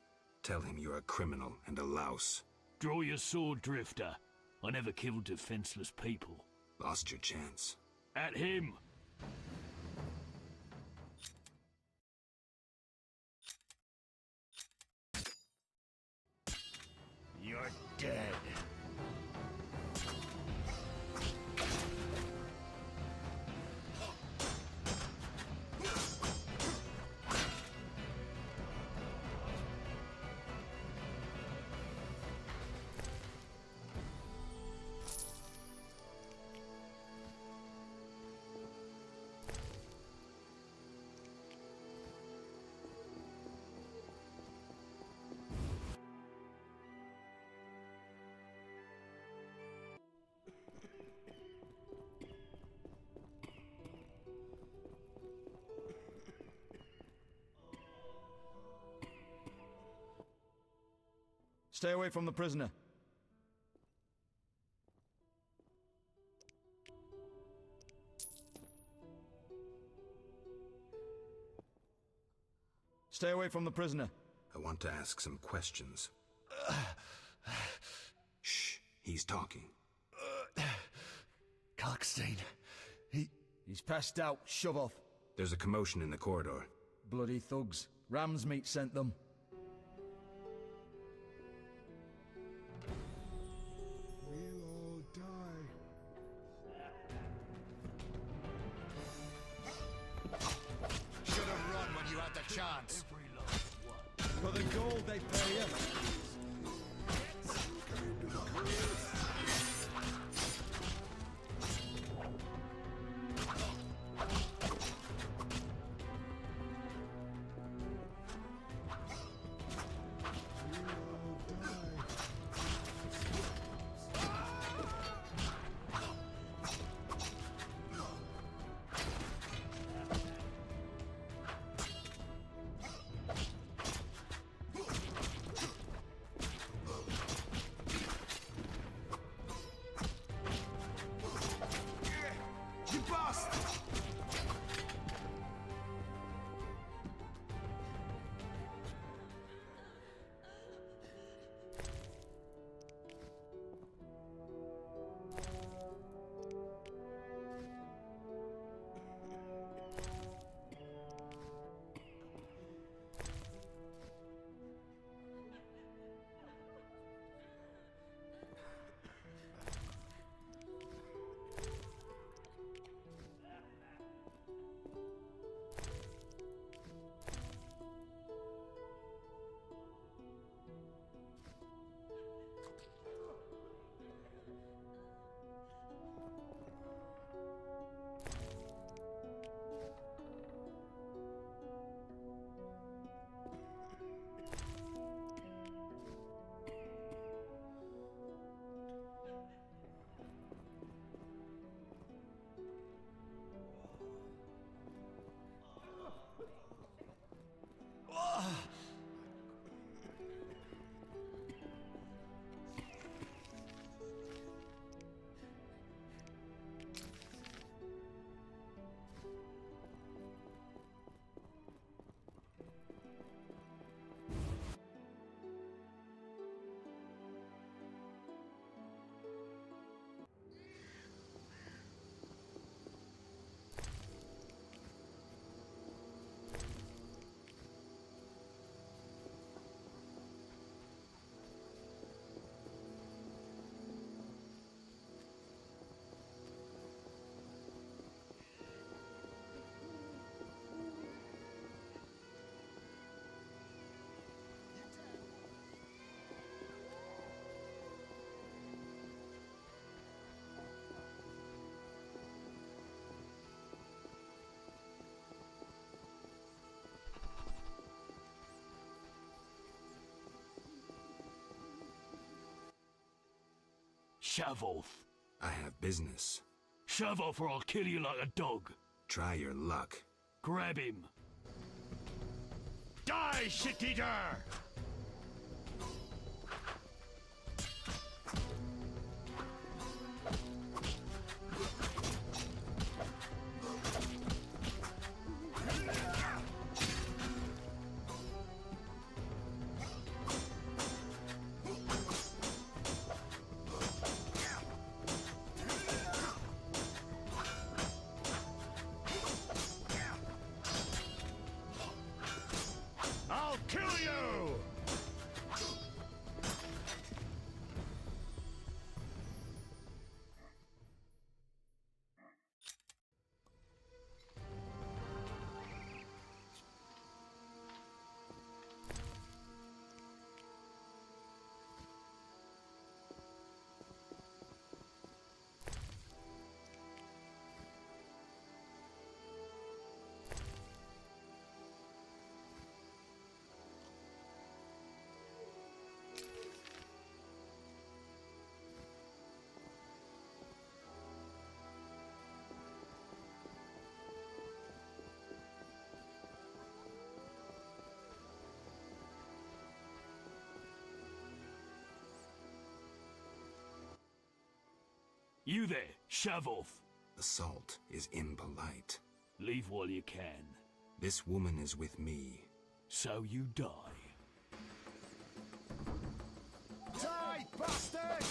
Tell him you're a criminal and a louse. Draw your sword, Drifter. I never killed defenseless people. Lost your chance. At him! You're dead. Stay away from the prisoner. Stay away from the prisoner. I want to ask some questions. Shh, he's talking. Kalkstein, He's passed out. Shove off. There's a commotion in the corridor. Bloody thugs. Ram's meat sent them. We'll all die. Should have run when you had the chance. For the gold they pay you. Shove off. I have business. Shove off or I'll kill you like a dog. Try your luck. Grab him. Die! Die, shit-eater! I'll kill you! You there, shove off. Assault is impolite. Leave while you can. This woman is with me. So you die. Die, bastard!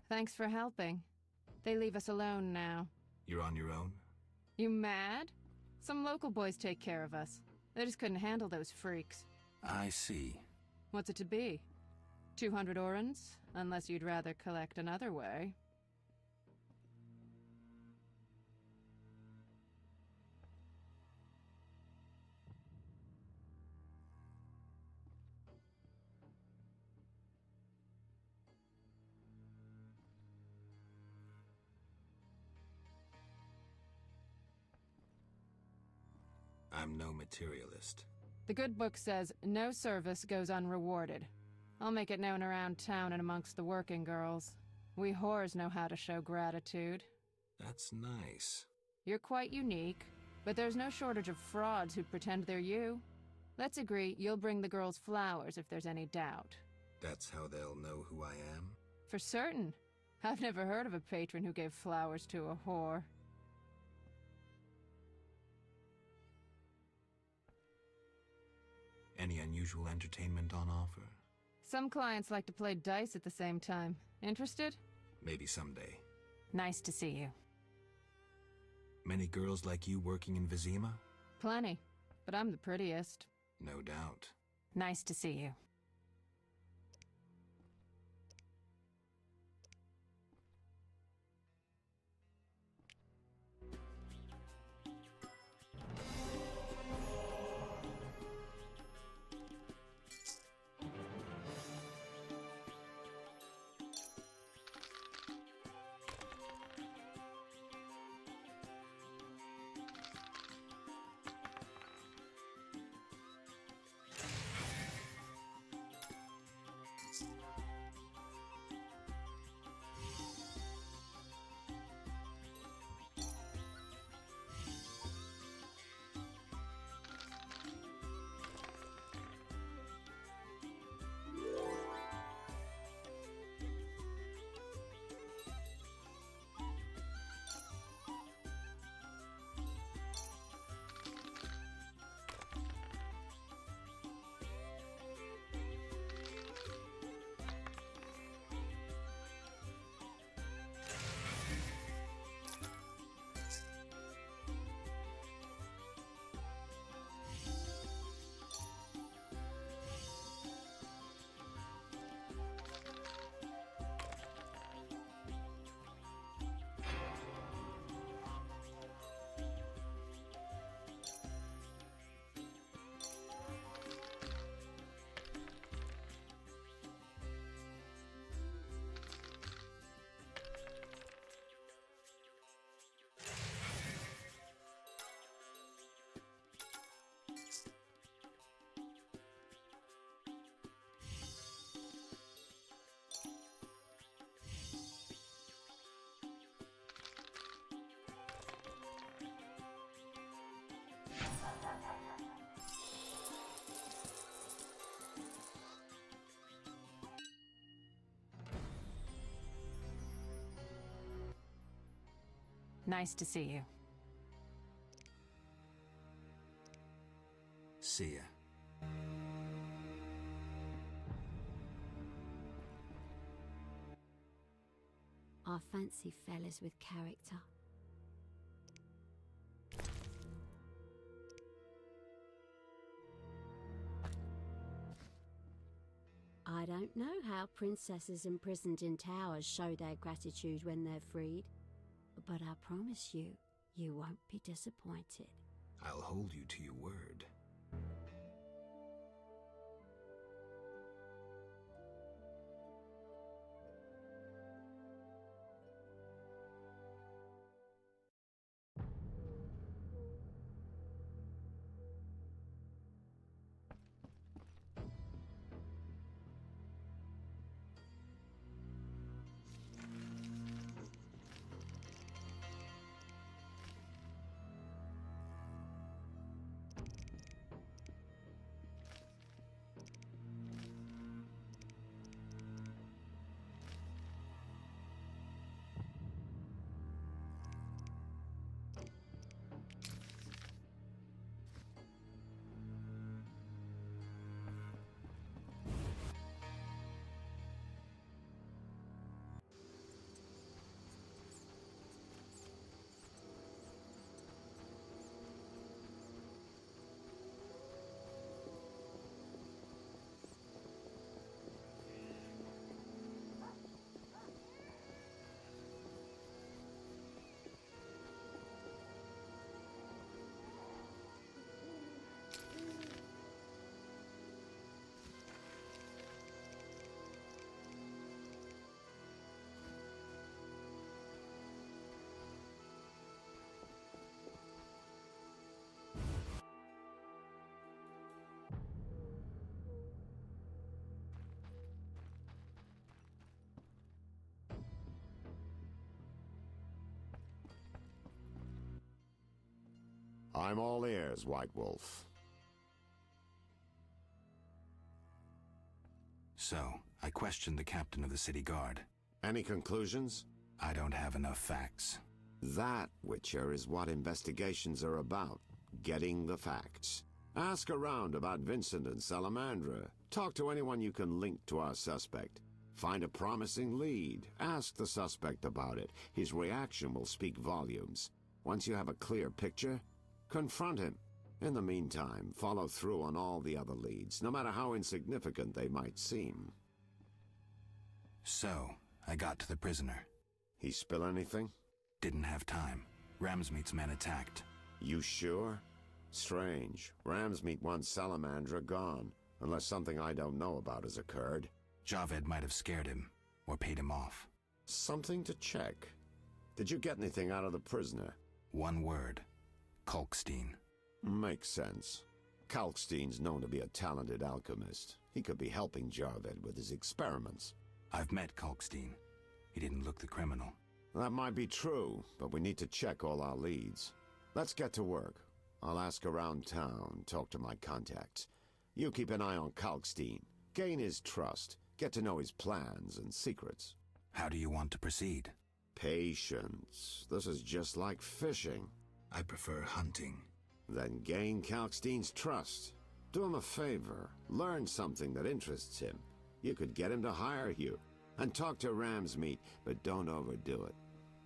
Thanks for helping. They leave us alone now. You're on your own? You mad? Some local boys take care of us. They just couldn't handle those freaks. I see. What's it to be? 200 orens? Unless you'd rather collect another way. I'm no materialist. The good book says no service goes unrewarded. I'll make it known around town and amongst the working girls. We whores know how to show gratitude. That's nice. You're quite unique, but there's no shortage of frauds who pretend they're you. Let's agree you'll bring the girls flowers if there's any doubt. That's how they'll know who I am? For certain. I've never heard of a patron who gave flowers to a whore. Any unusual entertainment on offer? Some clients like to play dice at the same time. Interested? Maybe someday. Nice to see you. Many girls like you working in Vizima? Plenty, but I'm the prettiest. No doubt. Nice to see you. Nice to see you. See ya. I fancy fellas with character. I don't know how princesses imprisoned in towers show their gratitude when they're freed, but I promise you, you won't be disappointed. I'll hold you to your word. I'm all ears, White Wolf. So, I questioned the captain of the city guard. Any conclusions? I don't have enough facts. That, Witcher, is what investigations are about. Getting the facts. Ask around about Vincent and Salamandra. Talk to anyone you can link to our suspect. Find a promising lead. Ask the suspect about it. His reaction will speak volumes. Once you have a clear picture, confront him. In the meantime, follow through on all the other leads, no matter how insignificant they might seem. So, I got to the prisoner. He spill anything? Didn't have time. Ramsmeet's men attacked. You sure? Strange. Ramsmeet wants Salamandra gone, unless something I don't know about has occurred. Javed might have scared him, or paid him off. Something to check. Did you get anything out of the prisoner? One word. Kalkstein. Makes sense. Kalkstein's known to be a talented alchemist. He could be helping Javed with his experiments. I've met Kalkstein. He didn't look the criminal. That might be true, but we need to check all our leads. Let's get to work. I'll ask around town, talk to my contacts. You keep an eye on Kalkstein. Gain his trust. Get to know his plans and secrets. How do you want to proceed? Patience. This is just like fishing. I prefer hunting. Then gain Kalkstein's trust. Do him a favor. Learn something that interests him. You could get him to hire you. And talk to Ramsmeet, but don't overdo it.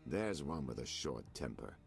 There's one with a short temper.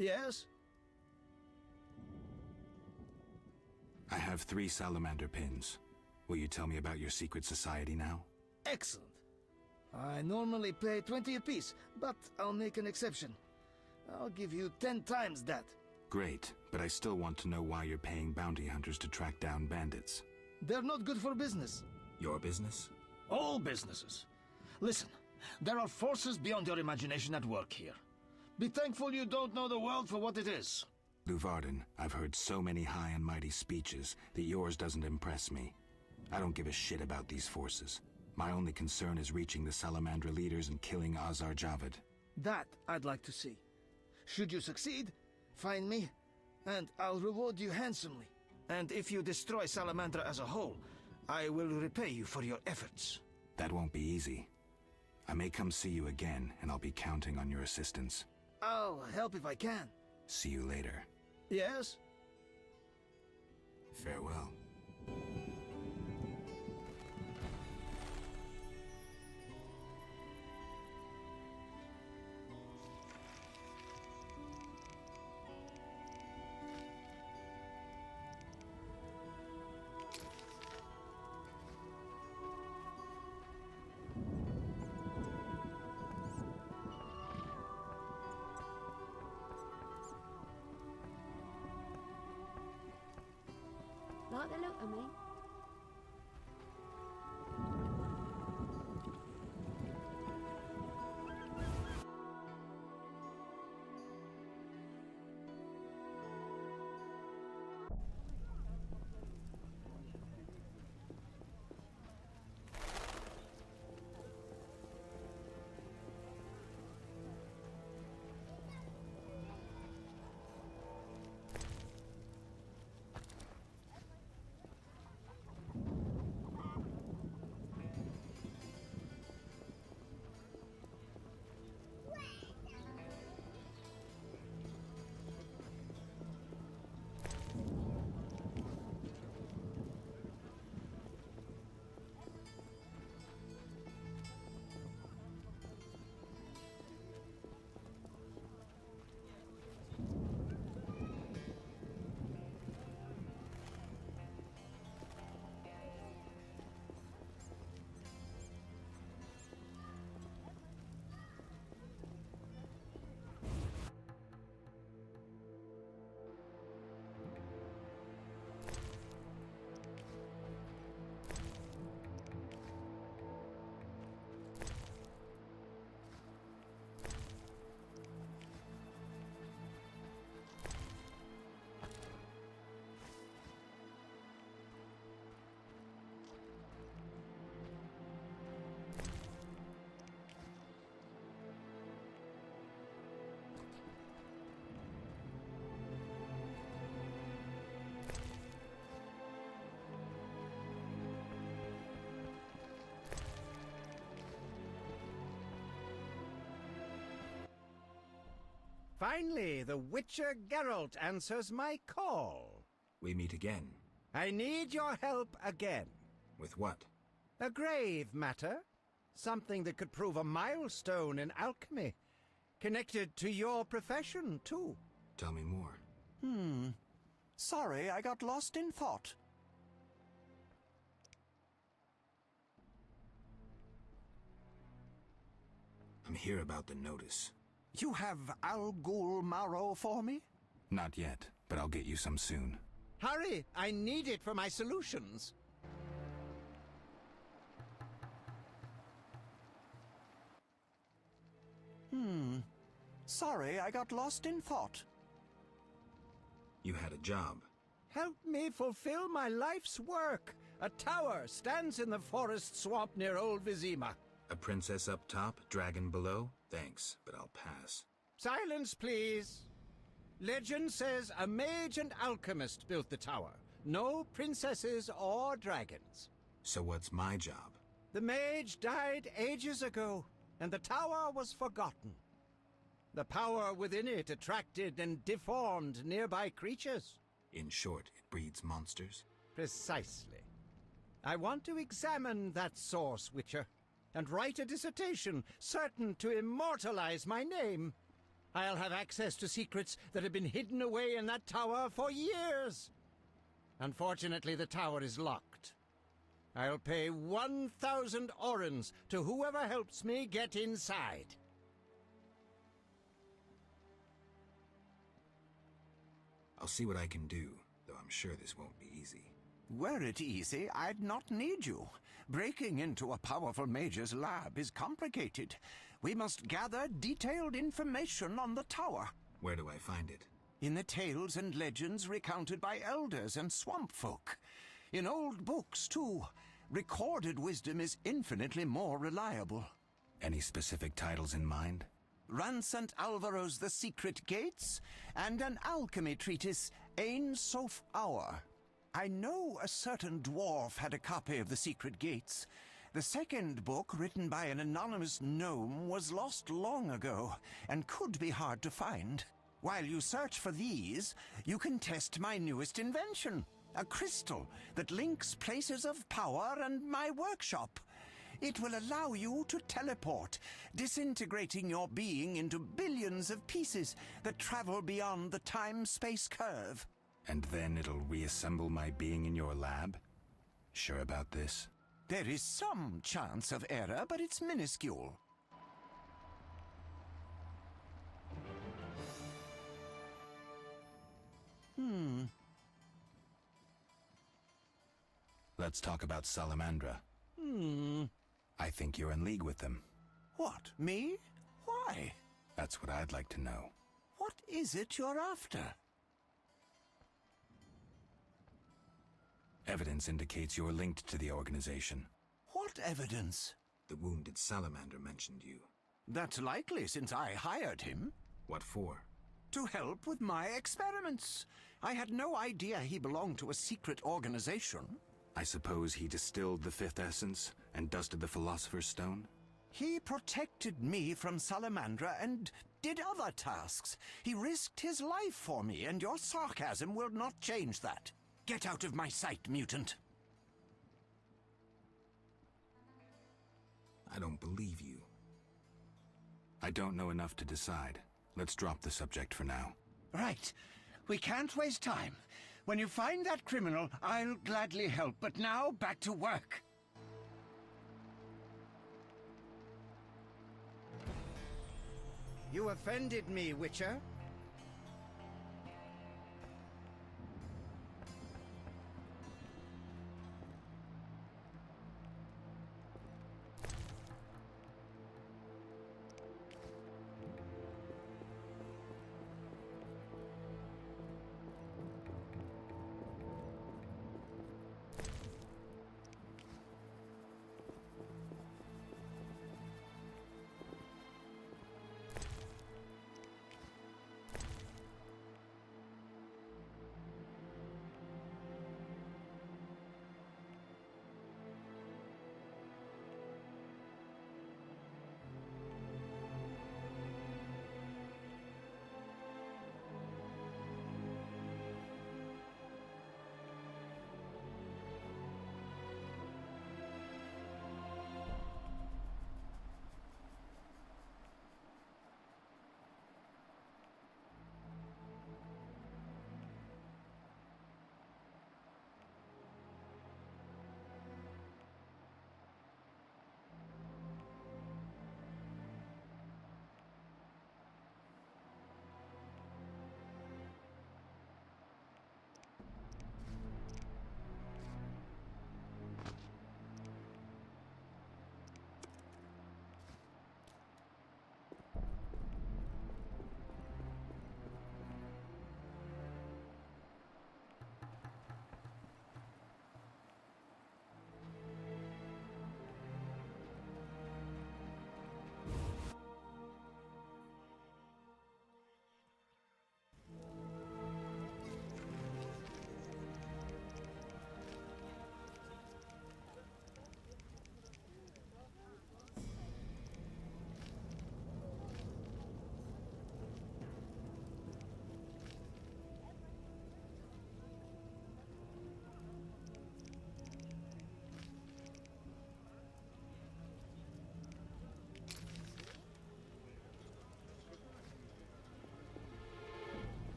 Yes? I have 3 salamander pins. Will you tell me about your secret society now? Excellent. I normally pay 20 apiece, but I'll make an exception. I'll give you 10 times that. Great, but I still want to know why you're paying bounty hunters to track down bandits. They're not good for business. Your business? All businesses. Listen, there are forces beyond your imagination at work here. Be thankful you don't know the world for what it is. Luvarden, I've heard so many high and mighty speeches that yours doesn't impress me. I don't give a shit about these forces. My only concern is reaching the Salamandra leaders and killing Azar Javed. That I'd like to see. Should you succeed, find me, and I'll reward you handsomely. And if you destroy Salamandra as a whole, I will repay you for your efforts. That won't be easy. I may come see you again, and I'll be counting on your assistance. I'll help if I can. See you later. Yes? Farewell. like the look of me. Finally, the Witcher Geralt answers my call. We meet again. I need your help again. With what? A grave matter. Something that could prove a milestone in alchemy. Connected to your profession, too. Tell me more. Sorry, I got lost in thought. I'm here about the notice. You have Al Ghul marrow for me? Not yet, but I'll get you some soon. Hurry! I need it for my solutions. Sorry, I got lost in thought. You had a job. Help me fulfill my life's work. A tower stands in the forest swamp near Old Vizima. A princess up top, dragon below? Thanks, but I'll pass. Silence, please. Legend says a mage and alchemist built the tower. No princesses or dragons. So what's my job? The mage died ages ago, and the tower was forgotten. The power within it attracted and deformed nearby creatures. In short, it breeds monsters? Precisely. I want to examine that source, Witcher, and write a dissertation certain to immortalize my name. I'll have access to secrets that have been hidden away in that tower for years. Unfortunately, the tower is locked. I'll pay 1,000 orens to whoever helps me get inside. I'll see what I can do, though I'm sure this won't be easy. Were it easy, I'd not need you. Breaking into a powerful mage's lab is complicated. We must gather detailed information on the tower. Where do I find it? In the tales and legends recounted by elders and swamp folk. In old books, too. Recorded wisdom is infinitely more reliable. Any specific titles in mind? Ransant Alvaro's The Secret Gates, and an alchemy treatise, Ain Soph Hour. I know a certain dwarf had a copy of The Secret Gates. The second book, written by an anonymous gnome, was lost long ago, and could be hard to find. While you search for these, you can test my newest invention, a crystal that links places of power and my workshop. It will allow you to teleport, disintegrating your being into billions of pieces that travel beyond the time-space curve. And then it'll reassemble my being in your lab? Sure about this? There is some chance of error, but it's minuscule. Let's talk about Salamandra. I think you're in league with them. What, me? Why? That's what I'd like to know. What is it you're after? Evidence indicates you're linked to the organization. What evidence? The wounded salamander mentioned you. That's likely, since I hired him. What for? To help with my experiments. I had no idea he belonged to a secret organization. I suppose he distilled the fifth essence and dusted the Philosopher's Stone? He protected me from Salamandra and did other tasks. He risked his life for me, and your sarcasm will not change that. Get out of my sight, mutant. I don't believe you. I don't know enough to decide. Let's drop the subject for now. Right. We can't waste time. When you find that criminal, I'll gladly help, but now back to work. You offended me, Witcher.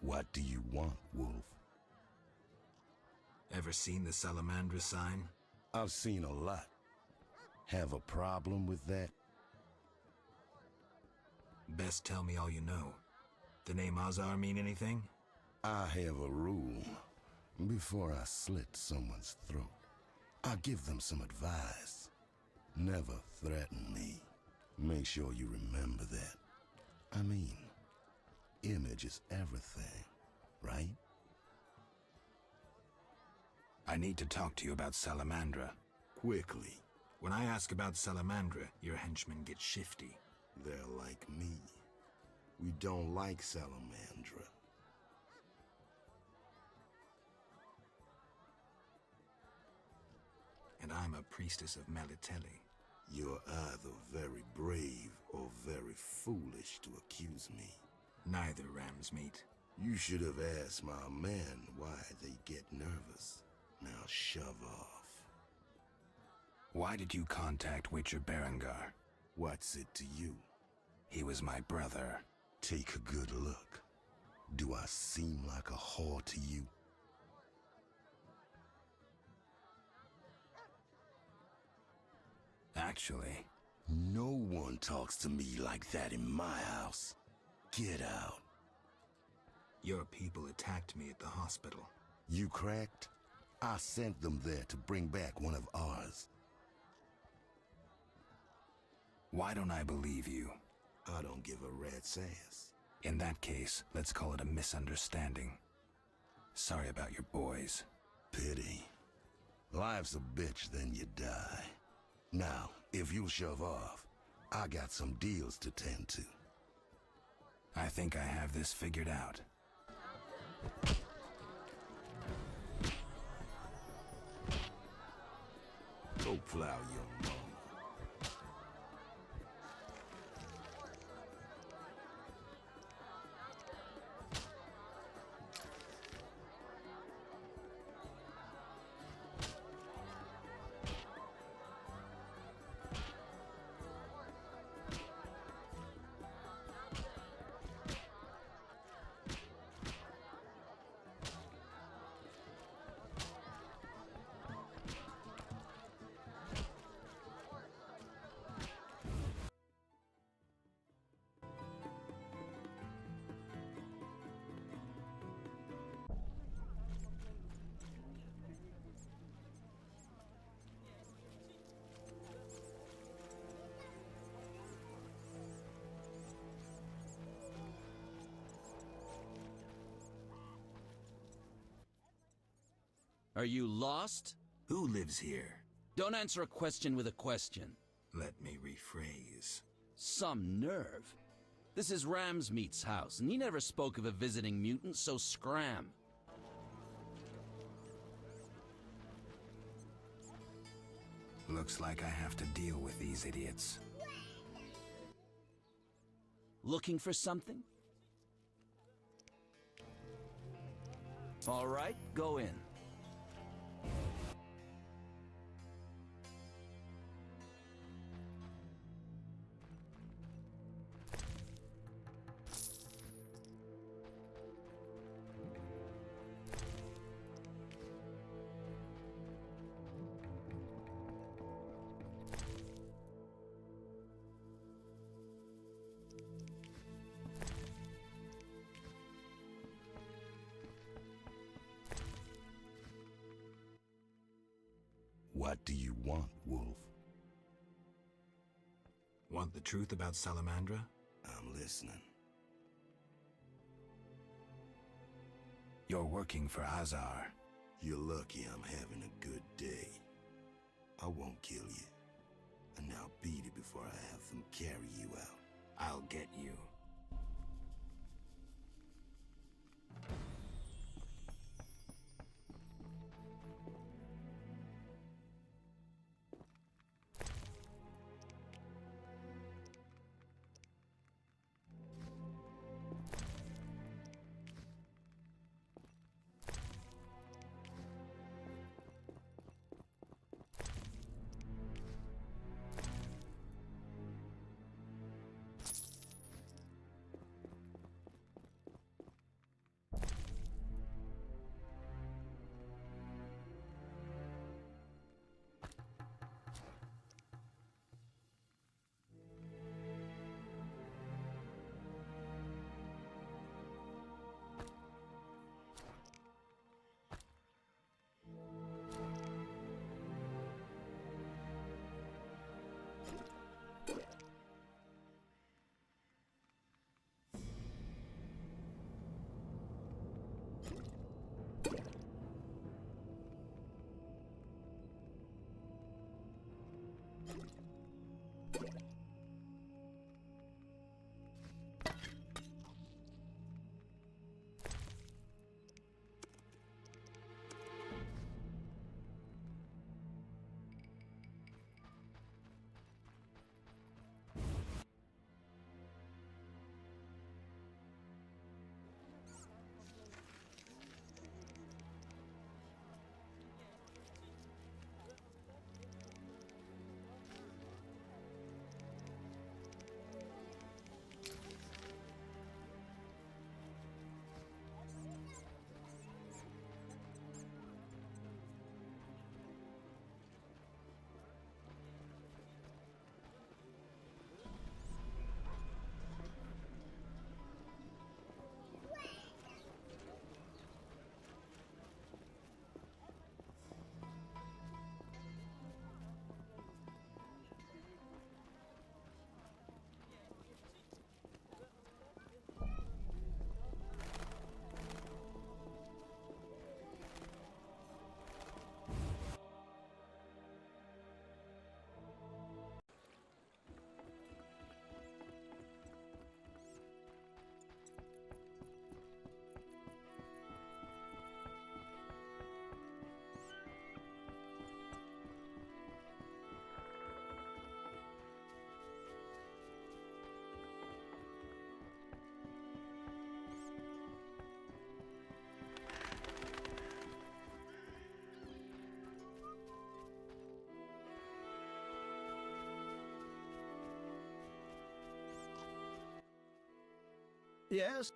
What do you want, Wolf? Ever seen the Salamandra sign? I've seen a lot. Have a problem with that? Best tell me all you know. The name Azar mean anything? I have a rule. Before I slit someone's throat, I give them some advice. Never threaten me. Make sure you remember that. I mean, image is everything, right? I need to talk to you about Salamandra. Quickly. When I ask about Salamandra, your henchmen get shifty. They're like me. We don't like Salamandra. And I'm a priestess of Melitele. You're either very brave or very foolish to accuse me. Neither, Ramsmeet. You should have asked my men why they get nervous. Now shove off. Why did you contact Witcher Berengar? What's it to you? He was my brother. Take a good look. Do I seem like a whore to you? Actually... No one talks to me like that in my house. Get out. Your people attacked me at the hospital. You cracked? I sent them there to bring back one of ours. Why don't I believe you? I don't give a rat's ass. In that case, let's call it a misunderstanding. Sorry about your boys. Pity. Life's a bitch, then you die. Now, if you'll shove off, I got some deals to tend to. I think I have this figured out. Go plow your mama. Are you lost? Who lives here? Don't answer a question with a question. Let me rephrase. Some nerve. This is Ramsmeet's house, and he never spoke of a visiting mutant, so scram. Looks like I have to deal with these idiots. Looking for something? All right, go in. What do you want, Wolf? Want the truth about Salamandra? I'm listening. You're working for Azar. You're lucky I'm having a good day. I won't kill you. And now beat it before I have them carry you out. I'll get you. Yes?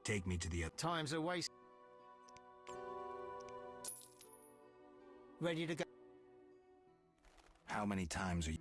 Take me to the... Time's a waste. Ready to go? How many times are you...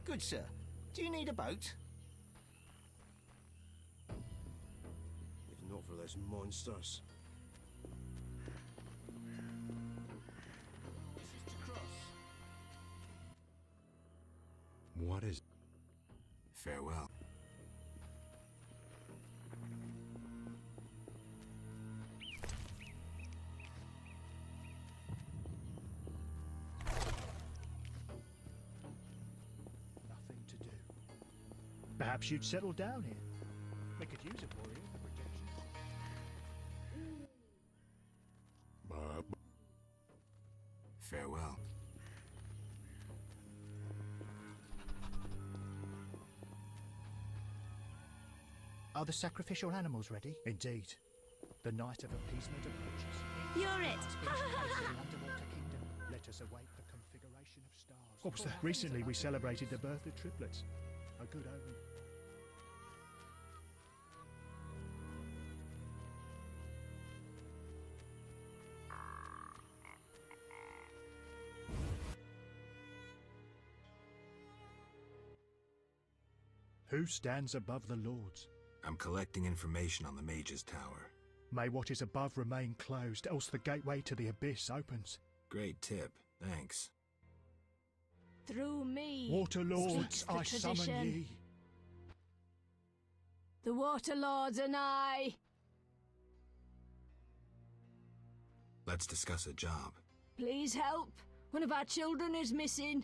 Good, sir. Do you need a boat? If not for those monsters. What is... Farewell. Nothing to do. Perhaps you'd settle down here. We could use a warrior for protection. Farewell. Are the sacrificial animals ready? Indeed. The night of appeasement approaches. You're it! Underwater kingdom. Let us await the configuration of stars. What was that? Recently we celebrated the birth of triplets. A good omen. Who stands above the lords? I'm collecting information on the Mage's Tower. May what is above remain closed, else the gateway to the abyss opens. Great tip. Thanks. Through me. Water lords, speaks the I summon tradition. ye. The Water Lords and I. Let's discuss a job. Please help. One of our children is missing.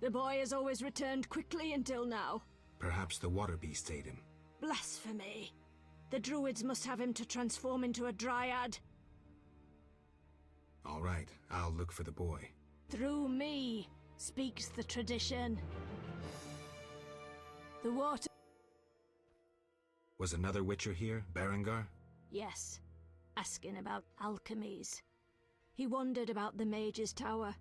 The boy has always returned quickly until now. Perhaps the water beast ate him. Blasphemy. The druids must have him to transform into a dryad. All right, I'll look for the boy. Through me speaks the tradition. The water... Was another Witcher here, Berengar? Yes, asking about alchemies. He wondered about the Mage's Tower.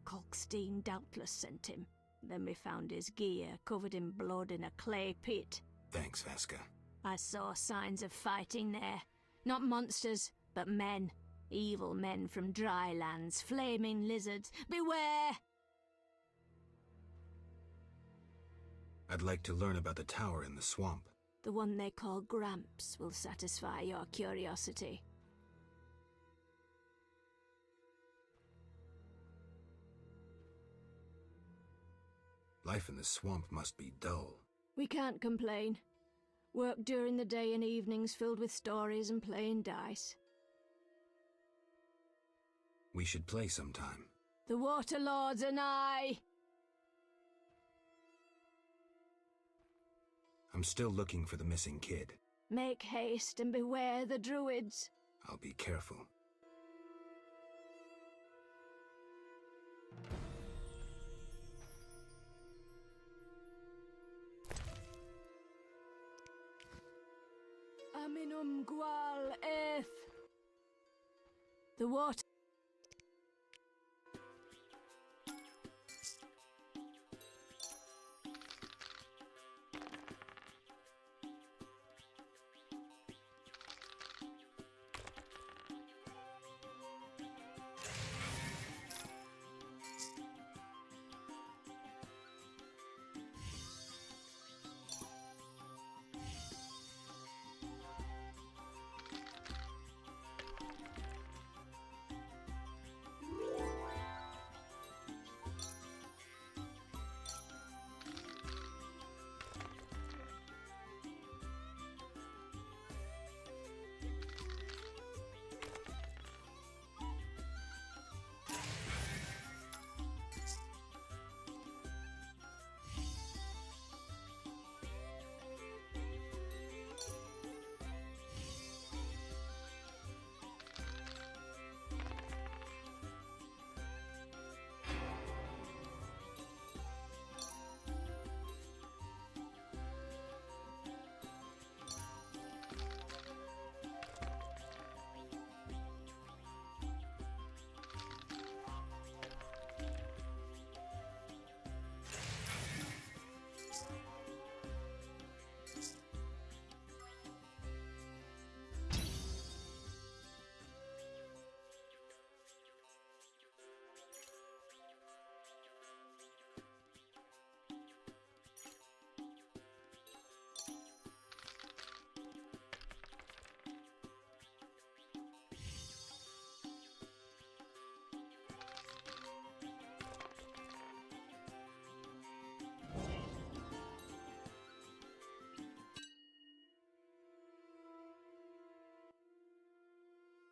Kalkstein doubtless sent him. Then we found his gear covered in blood in a clay pit. Thanks, Veska. I saw signs of fighting there. Not monsters, but men. Evil men from dry lands, flaming lizards. Beware! I'd like to learn about the tower in the swamp. The one they call Gramps will satisfy your curiosity. Life in the swamp must be dull. We can't complain. Work during the day and evenings filled with stories and playing dice. We should play sometime. The Water Lords and I! I'm still looking for the missing kid. Make haste and beware the druids. I'll be careful. Aminum Gual Eth. The water.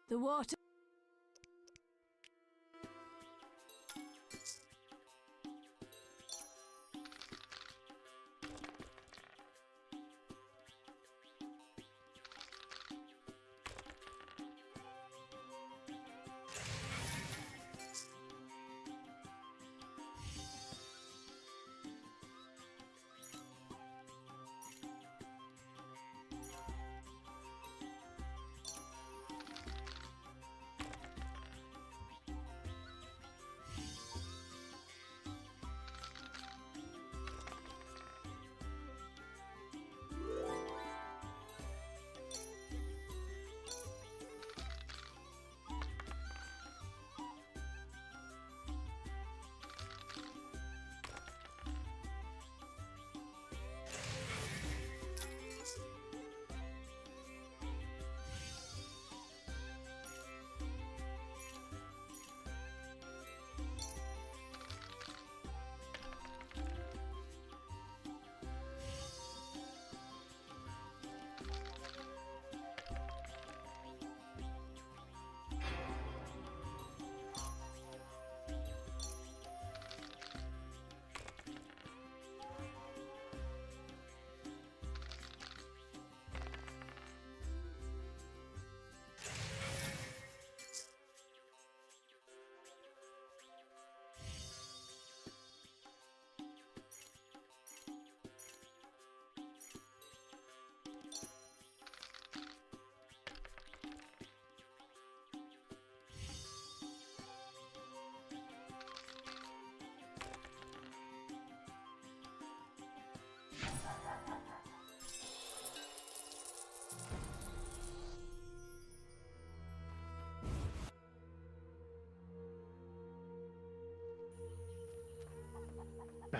The water.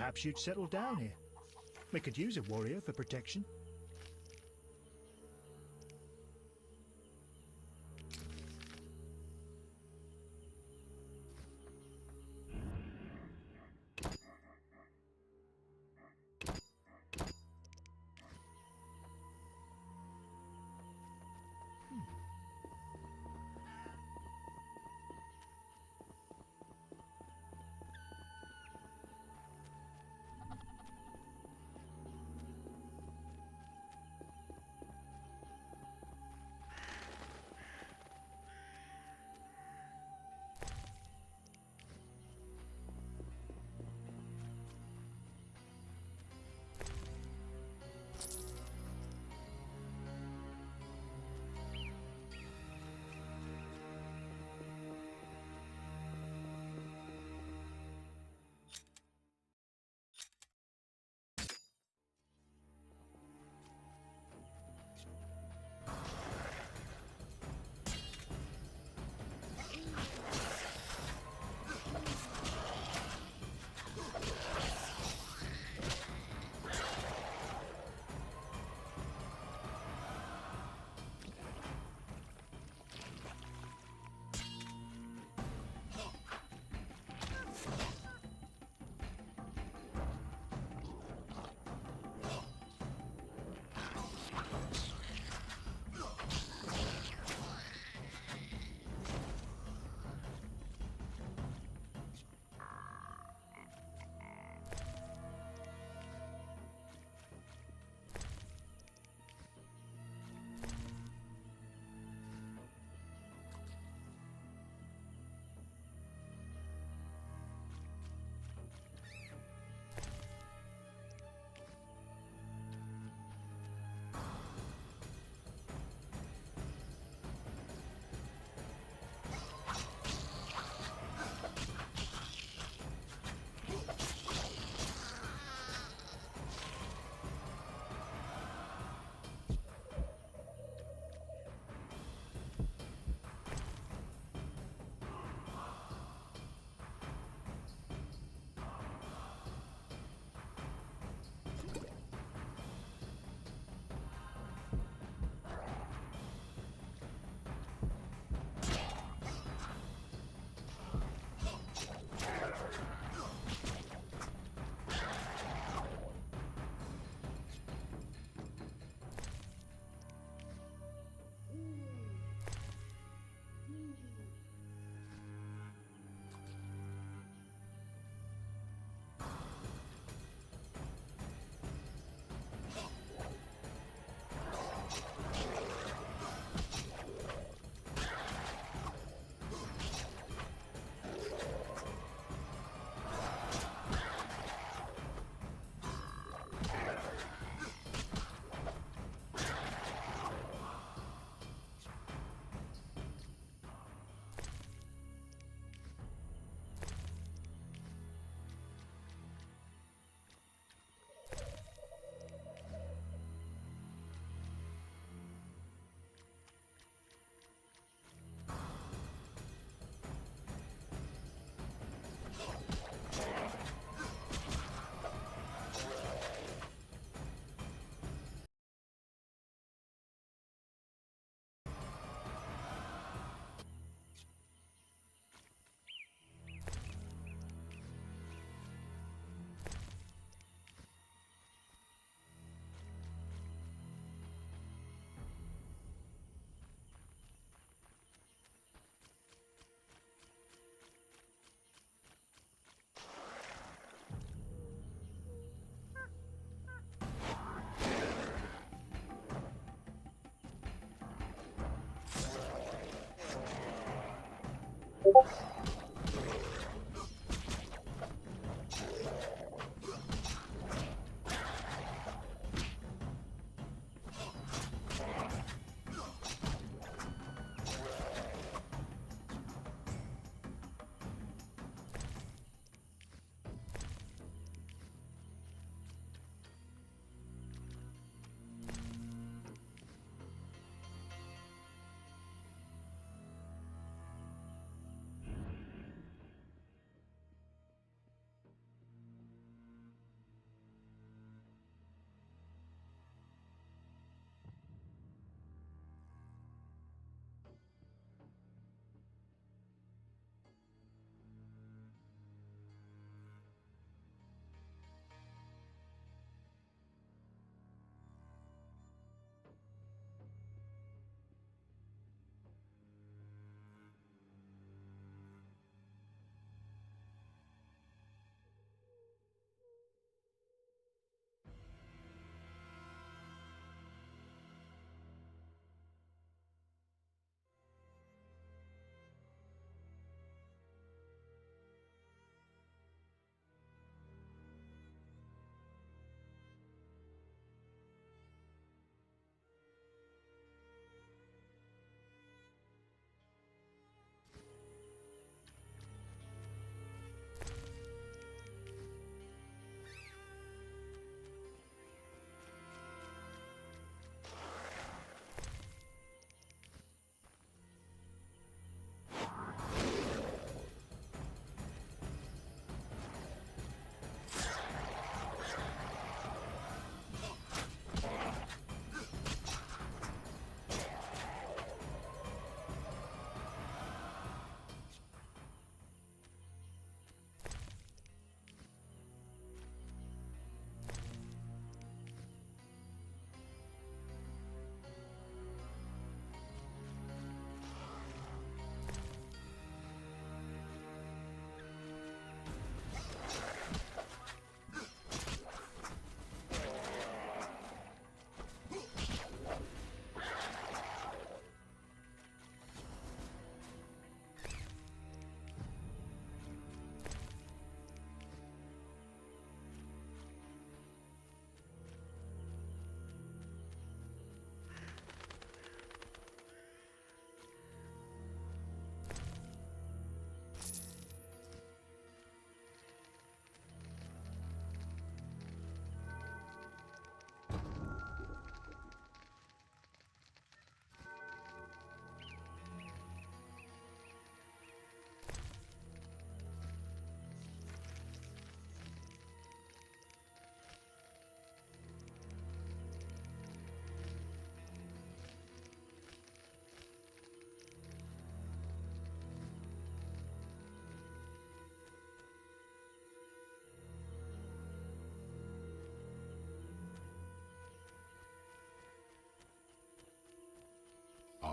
Perhaps you'd settle down here. We could use a warrior for protection.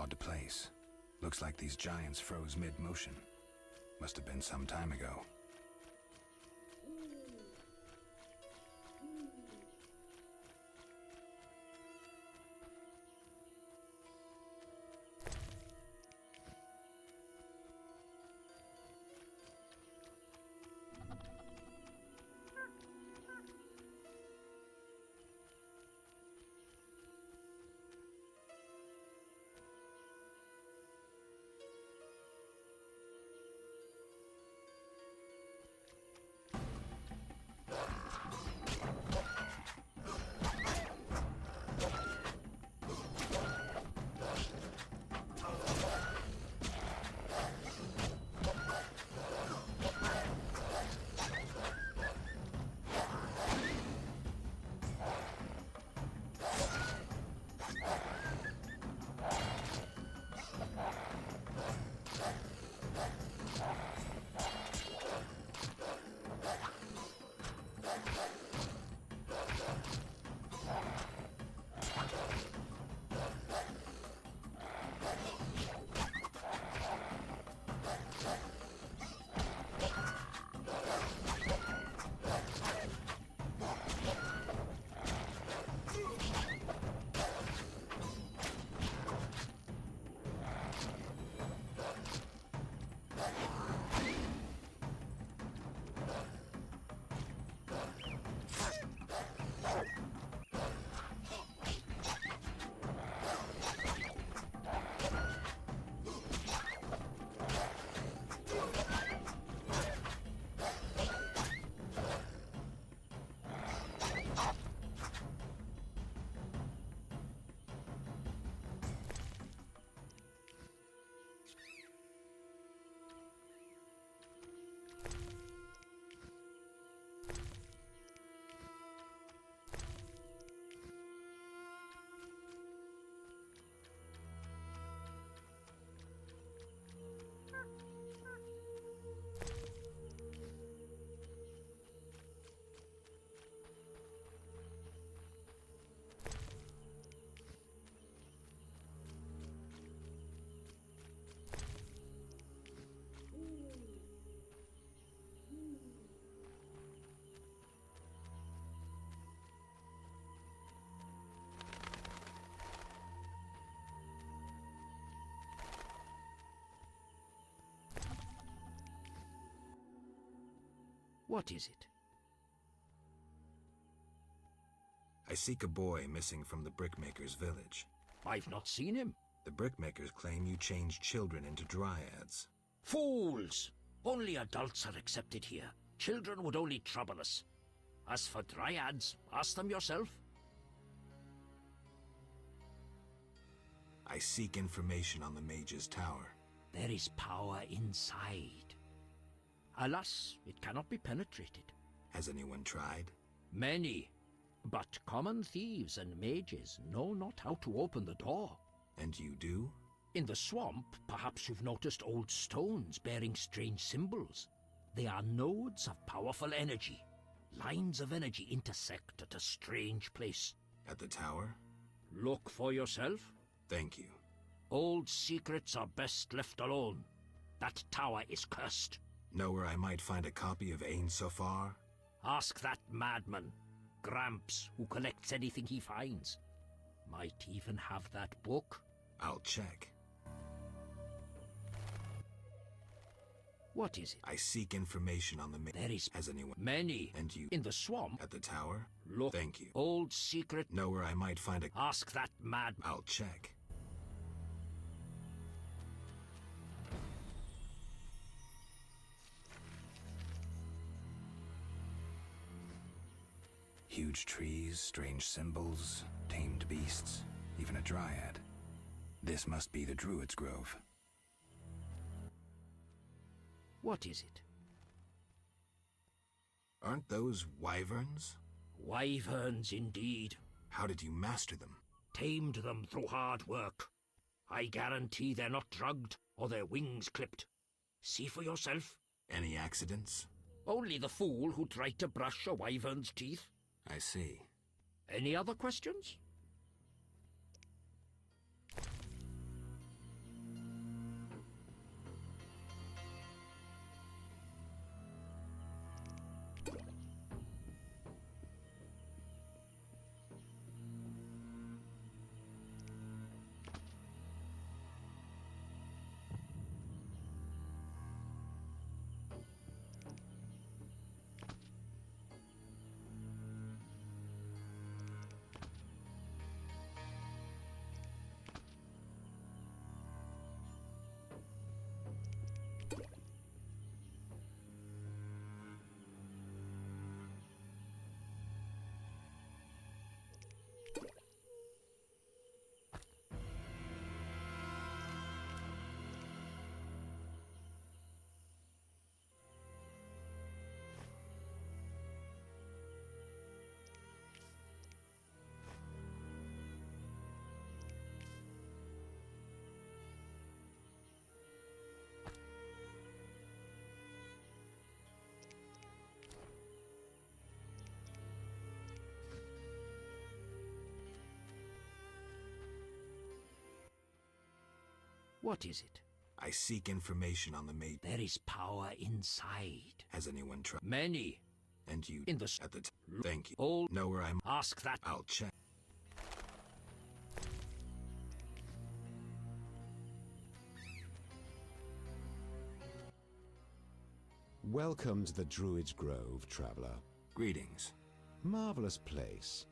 odd place. Looks like these giants froze mid-motion. Must have been some time ago. What is it? I seek a boy missing from the Brickmakers' village. I've not seen him. The Brickmakers claim you changed children into dryads. Fools! Only adults are accepted here. Children would only trouble us. As for dryads, ask them yourself. I seek information on the Mage's Tower. There is power inside. Alas, it cannot be penetrated. Has anyone tried? Many. But common thieves and mages know not how to open the door. And you do? In the swamp, perhaps you've noticed old stones bearing strange symbols. They are nodes of powerful energy. Lines of energy intersect at a strange place. At the tower? Look for yourself. Thank you. Old secrets are best left alone. That tower is cursed. Know where I might find a copy of Ain Sofar? Ask that madman, Gramps, who collects anything he finds. Might even have that book. I'll check. What is it? I seek information on the There is Has anyone? Many. And you? In the swamp. At the tower? Look. Thank you. Old secret. Know where I might find a... Ask that madman. I'll check. Huge trees, strange symbols, tamed beasts, even a dryad. This must be the Druid's Grove. What is it? Aren't those wyverns? Wyverns indeed. How did you master them? Tamed them through hard work. I guarantee they're not drugged or their wings clipped. See for yourself. Any accidents? Only the fool who tried to brush a wyvern's teeth. I see. Any other questions? What is it? I seek information on the maid. There is power inside. Has anyone tried? Many. And you In the at the thank you. All know where I'm. Ask that. I'll check. Welcome to the Druid's Grove, traveler. Greetings. Marvelous place.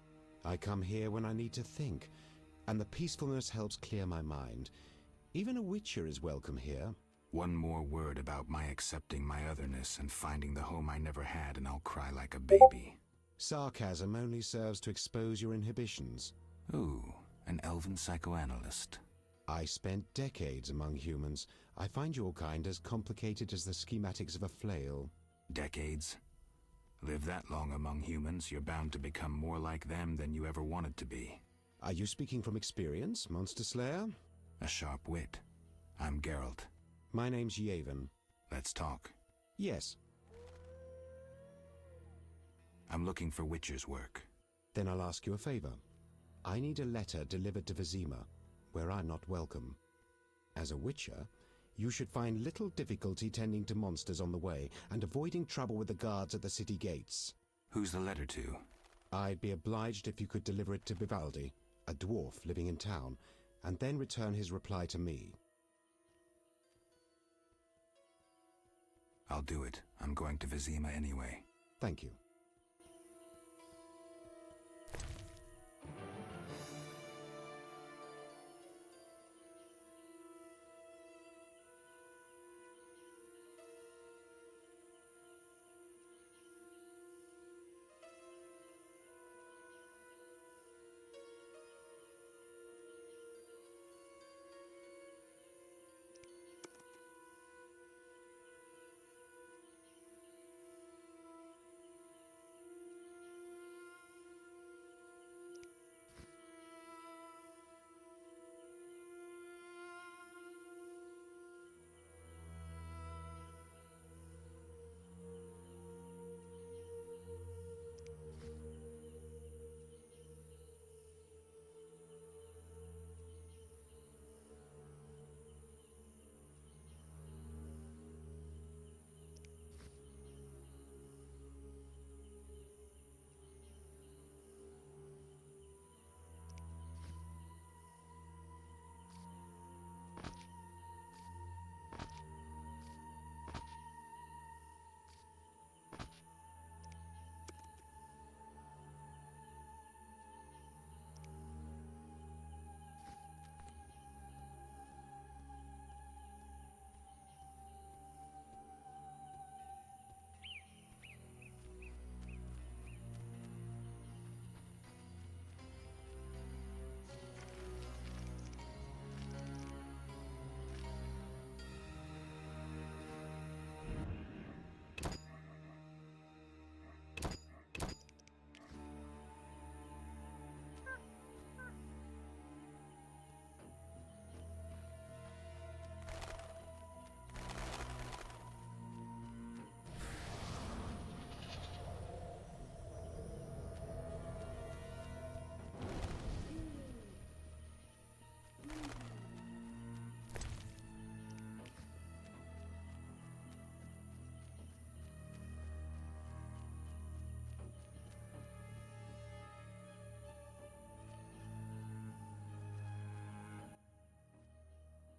I come here when I need to think, and the peacefulness helps clear my mind. Even a witcher is welcome here. One more word about my accepting my otherness and finding the home I never had, and I'll cry like a baby. Sarcasm only serves to expose your inhibitions. Ooh, an elven psychoanalyst. I spent decades among humans. I find your kind as complicated as the schematics of a flail. Decades? Live that long among humans, you're bound to become more like them than you ever wanted to be. Are you speaking from experience, Monster Slayer? A sharp wit. I'm Geralt. My name's Yavin. Let's talk. Yes. I'm looking for Witcher's work. Then I'll ask you a favor. I need a letter delivered to Vizima, where I'm not welcome. As a Witcher, you should find little difficulty tending to monsters on the way and avoiding trouble with the guards at the city gates. Who's the letter to? I'd be obliged if you could deliver it to Vivaldi, a dwarf living in town, and then return his reply to me. I'll do it. I'm going to Vizima anyway. Thank you.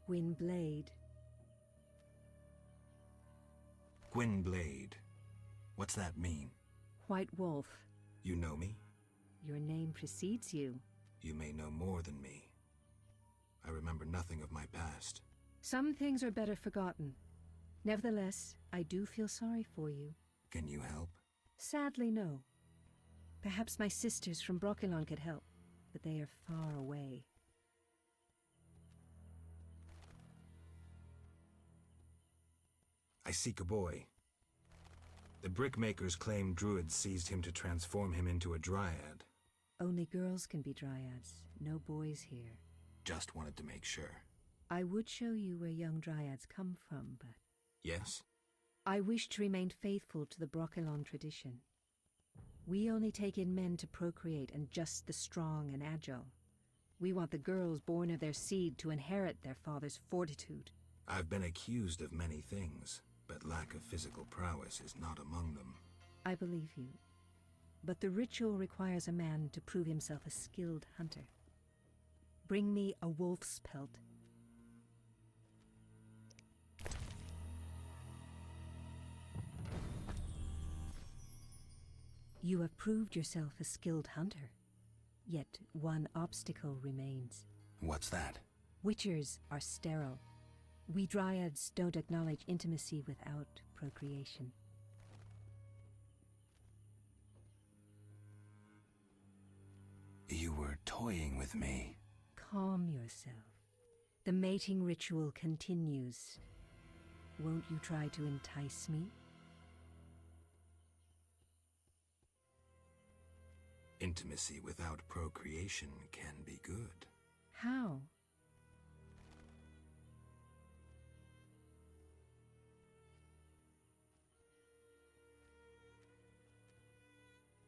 Gwynblade. Gwynblade. What's that mean? White Wolf. You know me? Your name precedes you. You may know more than me. I remember nothing of my past. Some things are better forgotten. Nevertheless, I do feel sorry for you. Can you help? Sadly, no. Perhaps my sisters from Brokilon could help, but they are far away. I seek a boy. The brickmakers claim druids seized him to transform him into a dryad. Only girls can be dryads, no boys here. Just wanted to make sure. I would show you where young dryads come from, but... Yes? I wish to remain faithful to the Brokilon tradition. We only take in men to procreate, and just the strong and agile. We want the girls born of their seed to inherit their father's fortitude. I've been accused of many things, but lack of physical prowess is not among them. I believe you. But the ritual requires a man to prove himself a skilled hunter. Bring me a wolf's pelt. You have proved yourself a skilled hunter. Yet one obstacle remains. What's that? Witchers are sterile. We Dryads don't acknowledge intimacy without procreation. You were toying with me. Calm yourself. The mating ritual continues. Won't you try to entice me? Intimacy without procreation can be good. How?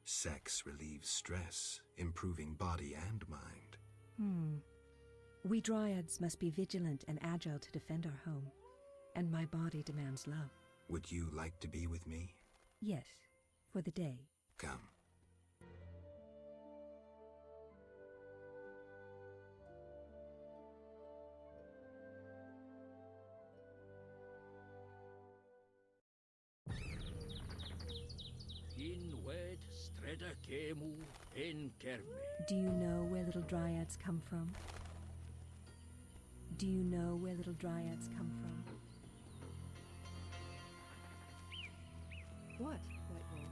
Sex relieves stress, improving body and mind. We Dryads must be vigilant and agile to defend our home. And my body demands love. Would you like to be with me? Yes, for the day. Come. Do you know where little Dryads come from? Do you know where little Dryads come from? What, White Wolf?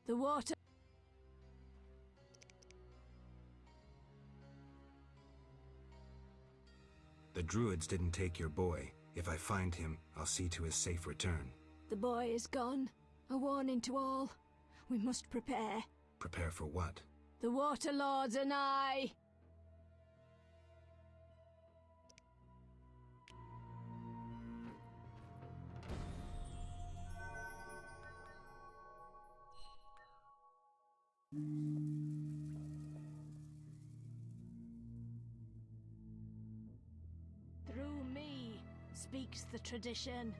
The water... The druids didn't take your boy. If I find him, I'll see to his safe return. The boy is gone. A warning to all. We must prepare. Prepare for what? The Water Lords are nigh! Through me speaks the tradition.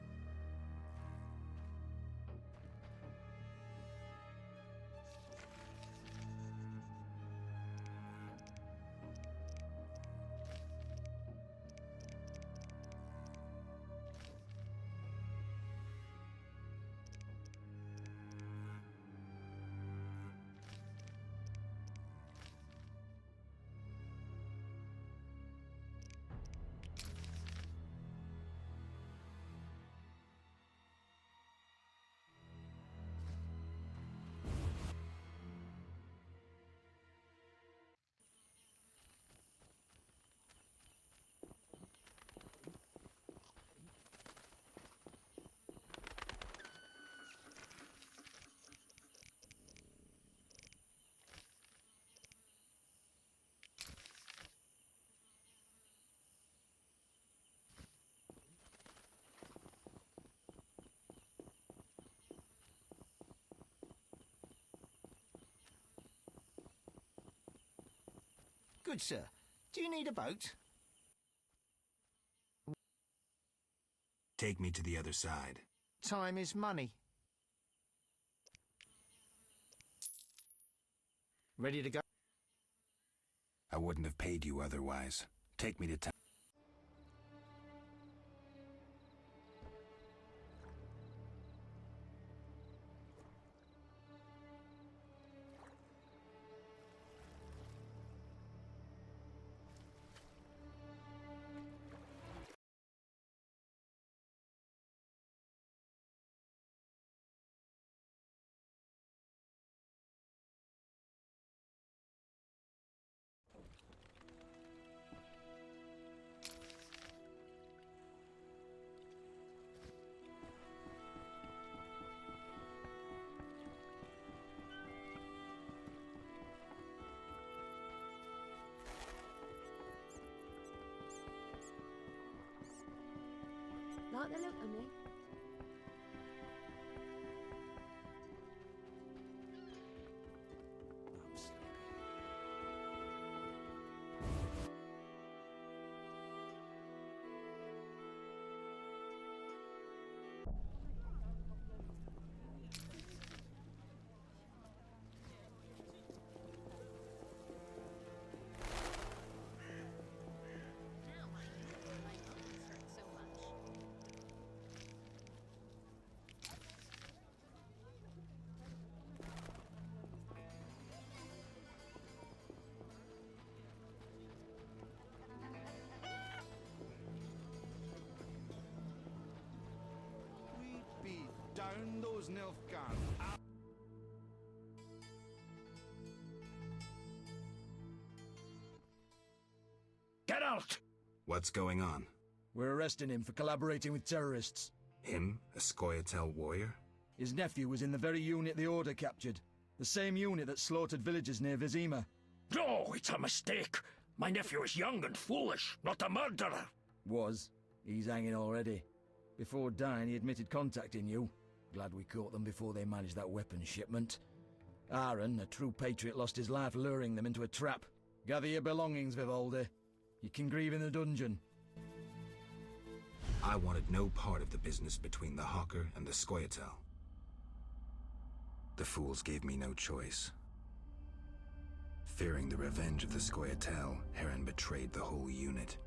Good sir, do you need a boat? Take me to the other side. Time is money. Ready to go? I wouldn't have paid you otherwise. Take me to town. Like the look of me? Down those Nilfgaard. Get out! What's going on? We're arresting him for collaborating with terrorists. Him? A Scoia'tael warrior? His nephew was in the very unit the Order captured. The same unit that slaughtered villagers near Vizima. No, it's a mistake. My nephew is young and foolish, not a murderer. Was. He's hanging already. Before dying, he admitted contacting you. Glad we caught them before they managed that weapons shipment. Aaron, a true patriot, lost his life luring them into a trap. Gather your belongings, Vivaldi. You can grieve in the dungeon. I wanted no part of the business between the Hawker and the Scoia'tael. The fools gave me no choice. Fearing the revenge of the Scoia'tael, Heron betrayed the whole unit.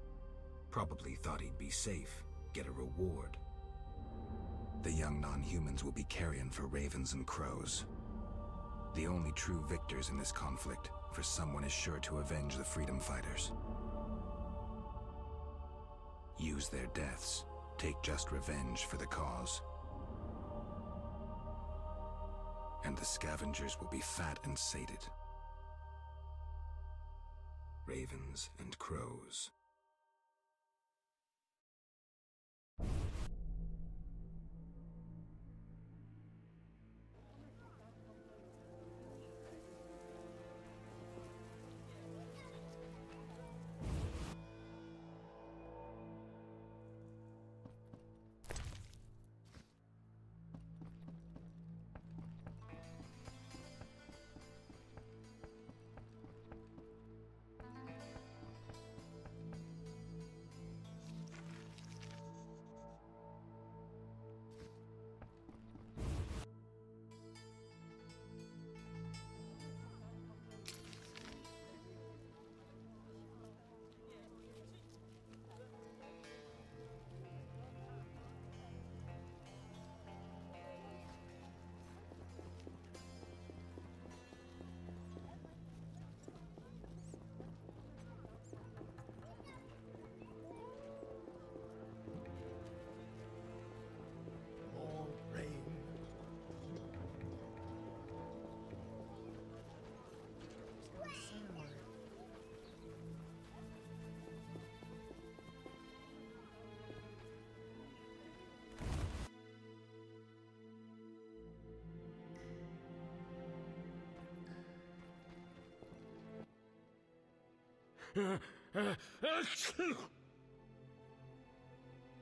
Probably thought he'd be safe, get a reward. The young non-humans will be carrion for ravens and crows. The only true victors in this conflict, for someone is sure to avenge the freedom fighters. Use their deaths, take just revenge for the cause. and the scavengers will be fat and sated. Ravens and crows.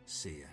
See ya.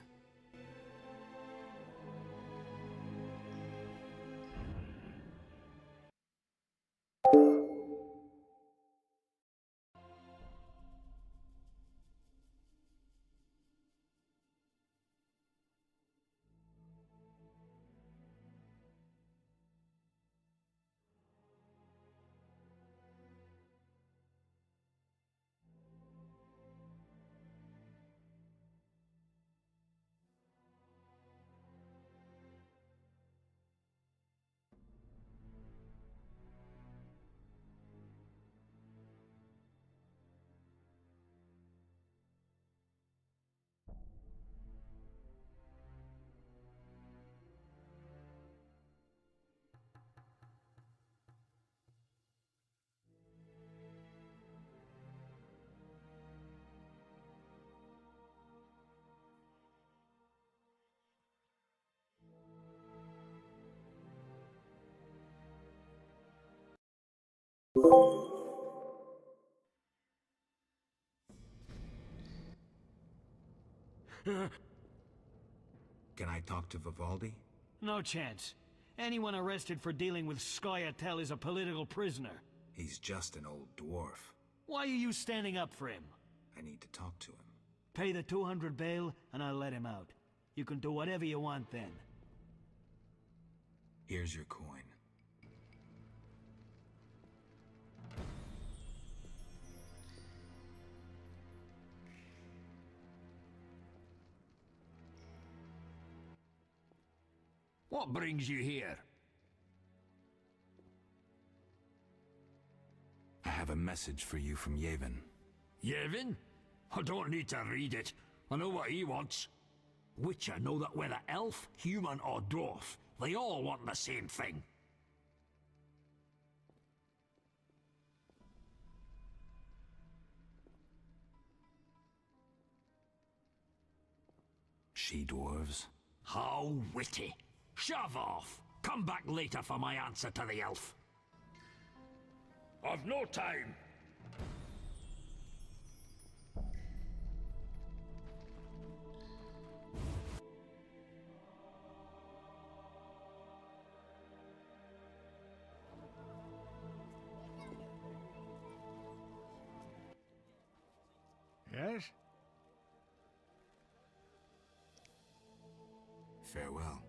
Can I talk to Vivaldi? No chance. Anyone arrested for dealing with Scoia'tael is a political prisoner. He's just an old dwarf. Why are you standing up for him? I need to talk to him. Pay the 200 bail, and I'll let him out. You can do whatever you want then. Here's your coin. What brings you here? I have a message for you from Yevon. Yevon? I don't need to read it. I know what he wants. Witcher know that whether elf, human or dwarf, they all want the same thing. She-dwarves? How witty. Shove off. Come back later for my answer to the elf. I've no time. Yes? Farewell.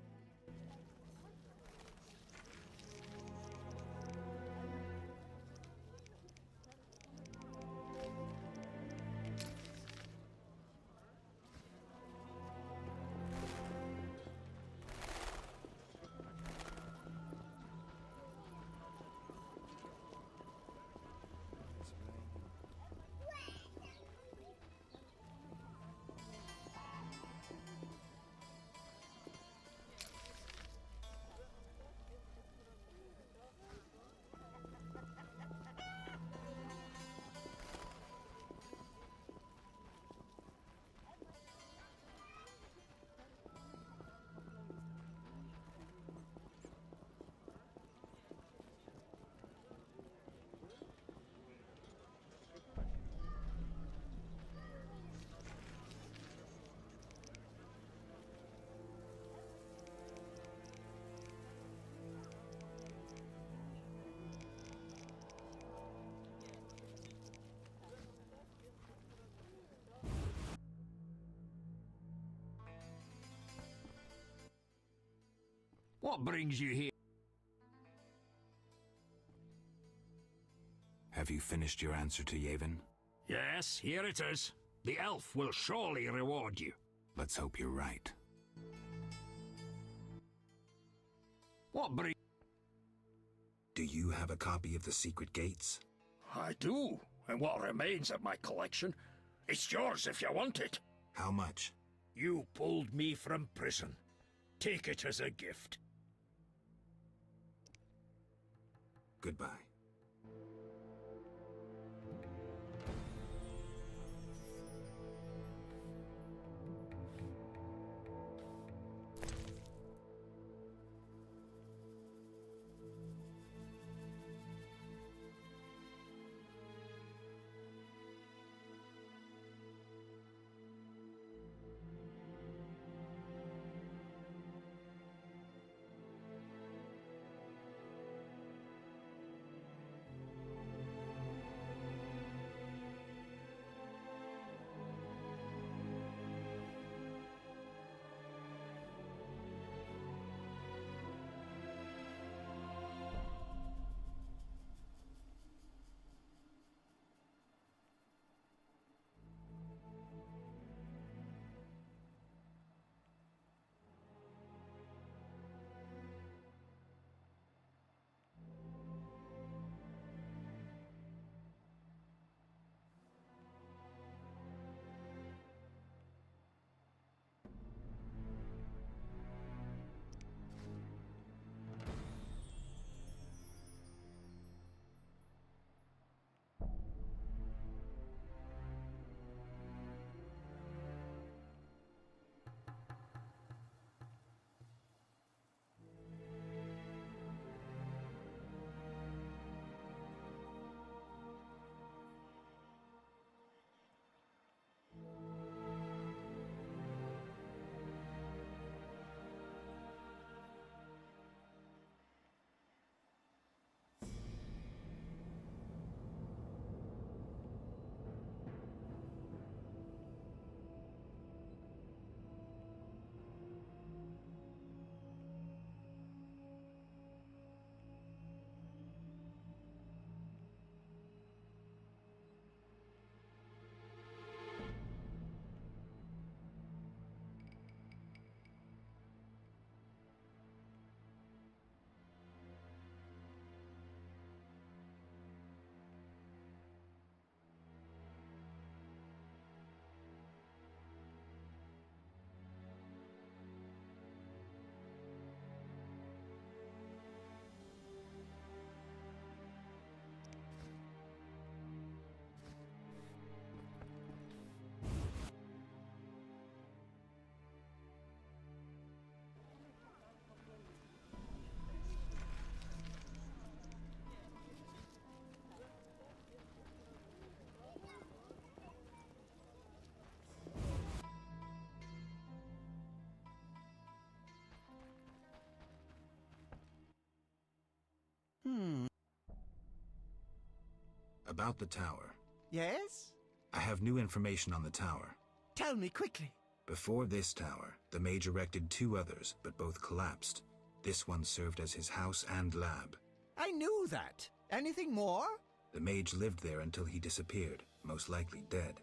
What brings you here? Have you finished your answer to Yavin? Yes, here it is. The elf will surely reward you. Let's hope you're right. What brings... Do you have a copy of the Secret Gates? I do, and what remains of my collection. It's yours if you want it. How much? You pulled me from prison. Take it as a gift. Goodbye. About the tower. Yes? I have new information on the tower. Tell me quickly. Before this tower, the mage erected 2 others, but both collapsed. This one served as his house and lab. I knew that. Anything more? The mage lived there until he disappeared, most likely dead.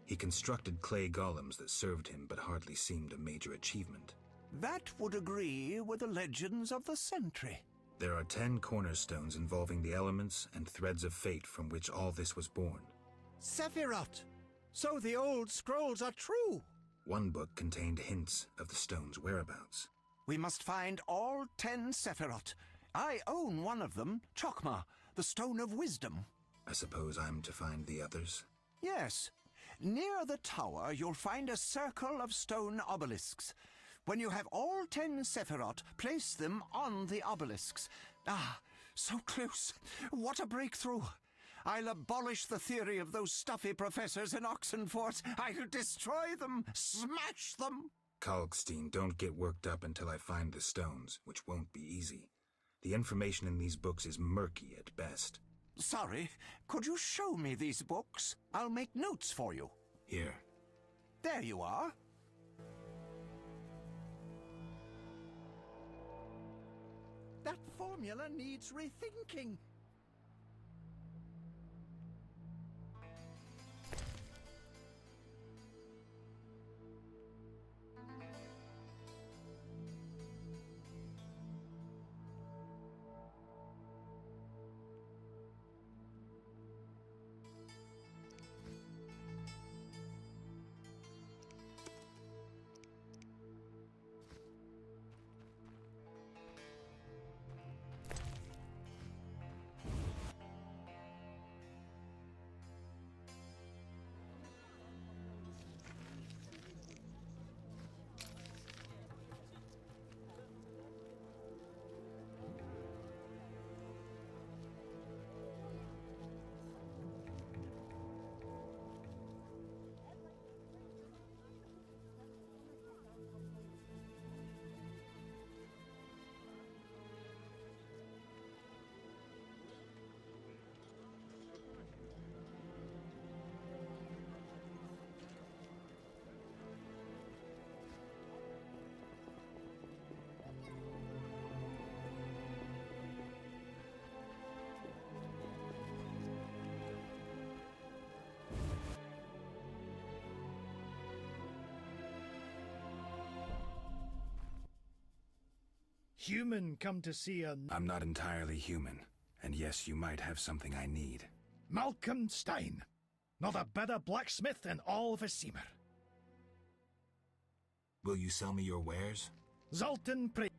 He constructed clay golems that served him but hardly seemed a major achievement. That would agree with the legends of the Sentry. There are 10 cornerstones involving the elements and threads of fate from which all this was born. Sephiroth! So the old scrolls are true! One book contained hints of the stone's whereabouts. We must find all 10 Sephiroth. I own one of them, Chokmah, the Stone of Wisdom. I suppose I'm to find the others? Yes. Near the tower, you'll find a circle of stone obelisks. When you have all 10 Sephiroth, place them on the obelisks. Ah, so close. What a breakthrough. I'll abolish the theory of those stuffy professors in Oxenfort. I'll destroy them, smash them. Kalkstein, don't get worked up until I find the stones, which won't be easy. The information in these books is murky at best. Sorry, could you show me these books? I'll make notes for you. Here. There you are. formula needs rethinking. Human come to see a... I'm not entirely human, and yes, you might have something I need. Malcolm Stein. Not a better blacksmith in all Vizima. Will you sell me your wares? Zoltan Pre...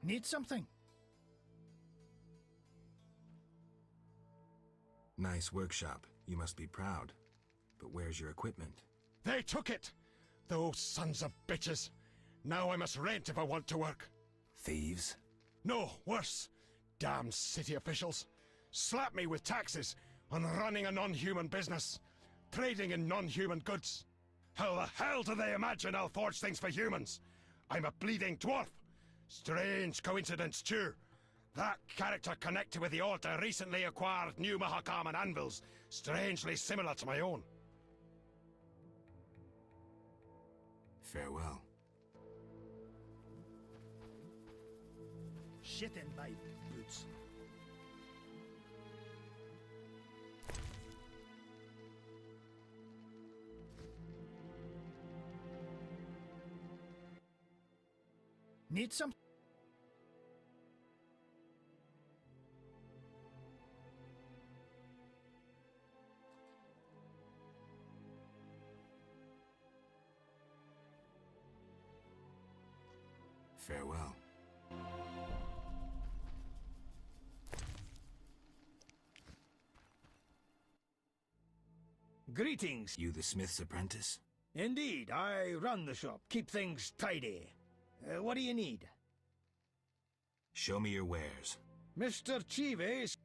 Need something? Nice workshop. You must be proud. But where's your equipment? They took it! Those sons of bitches! Now I must rent if I want to work. Thieves? No, worse. Damn city officials. Slap me with taxes on running a non-human business. Trading in non-human goods. How the hell do they imagine I'll forge things for humans? I'm a bleeding dwarf. Strange coincidence, too. That character connected with the Order recently acquired new Mahakaman anvils, strangely similar to my own. Farewell. Shit in my boots. Need some? Farewell. Greetings. You the smith's apprentice? Indeed, I run the shop, keep things tidy. What do you need? Show me your wares. Mr. Chives.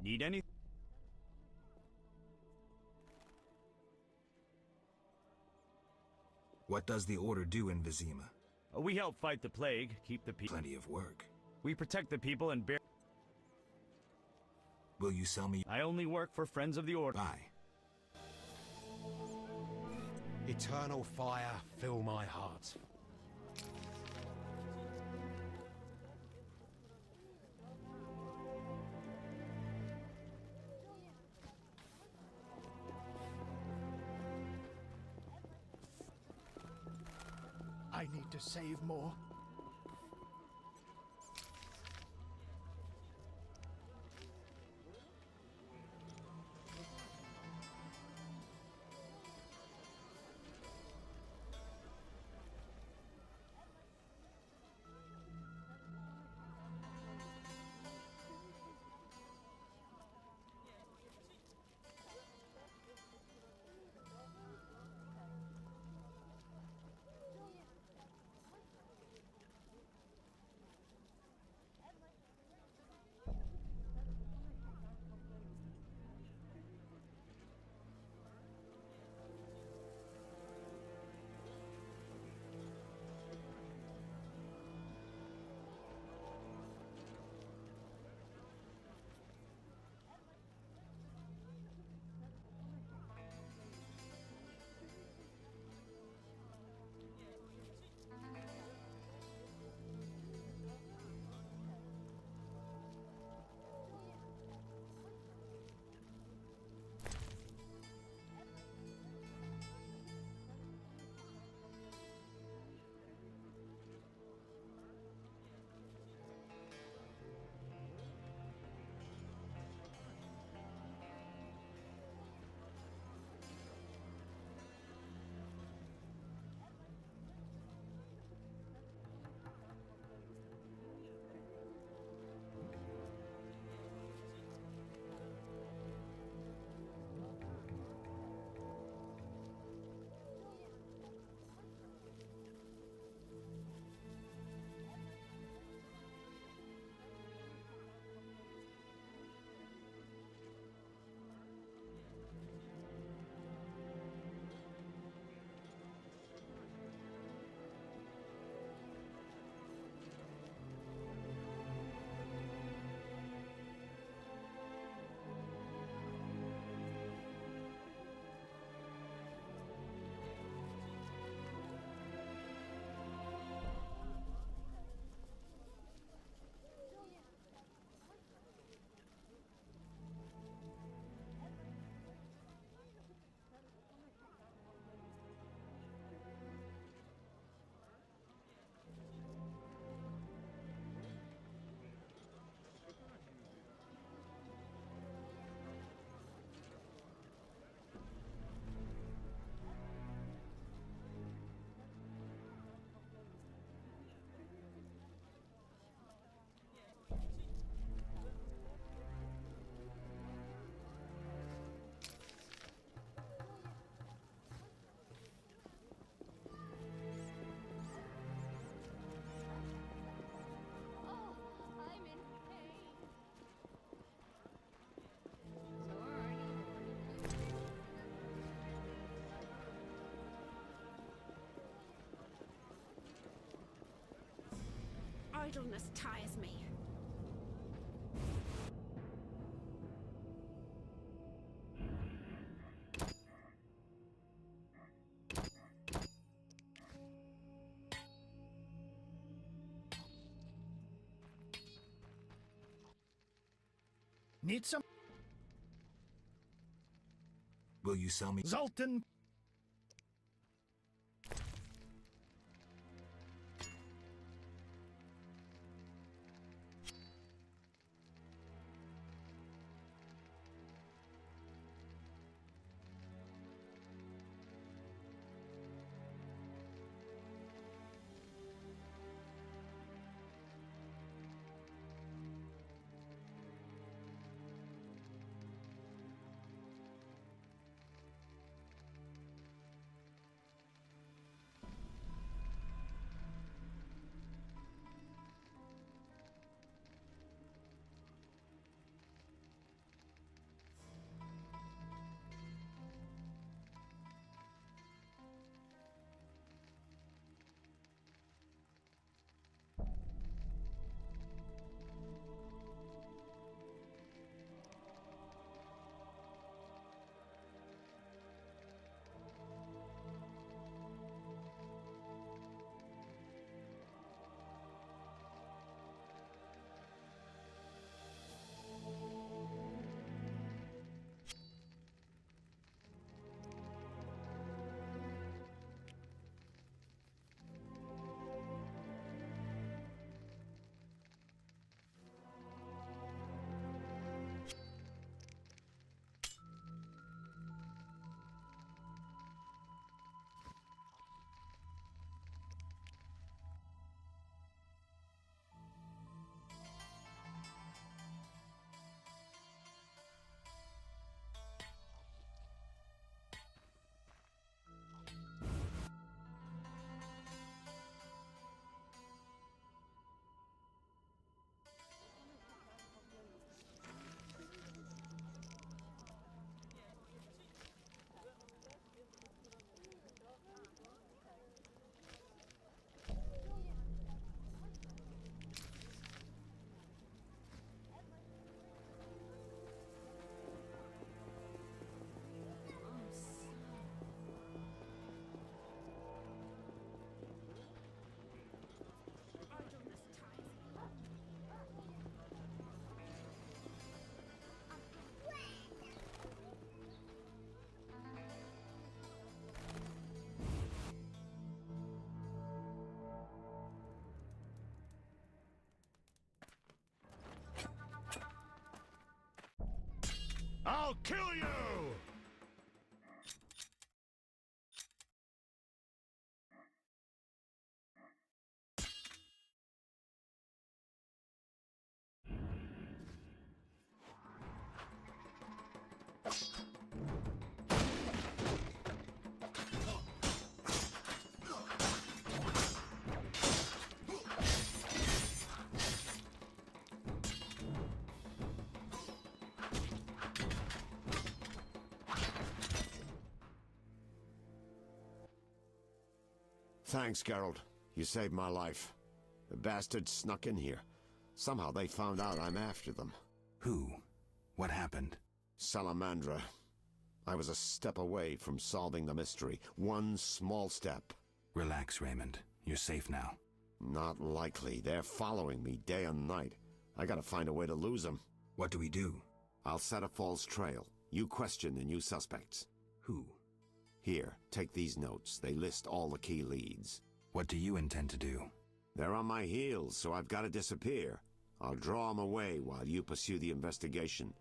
Need any? What does the Order do in Vizima? We help fight the plague, keep the people. Plenty of work. We protect the people and bear. Will you sell me? I only work for Friends of the Order. Bye. Eternal fire, fill my heart. I need to save more. Idleness tires me. Need some... Will you sell me? Zoltan! I'll kill you! Thanks, Geralt. You saved my life. The bastards snuck in here. Somehow they found out I'm after them. Who? What happened? Salamandra. I was a step away from solving the mystery. One small step. Relax, Raymond. You're safe now. Not likely. They're following me day and night. I gotta find a way to lose them. What do we do? I'll set a false trail. You question the new suspects. Who? Here, take these notes. They list all the key leads. What do you intend to do? They're on my heels, so I've got to disappear. I'll draw them away while you pursue the investigation.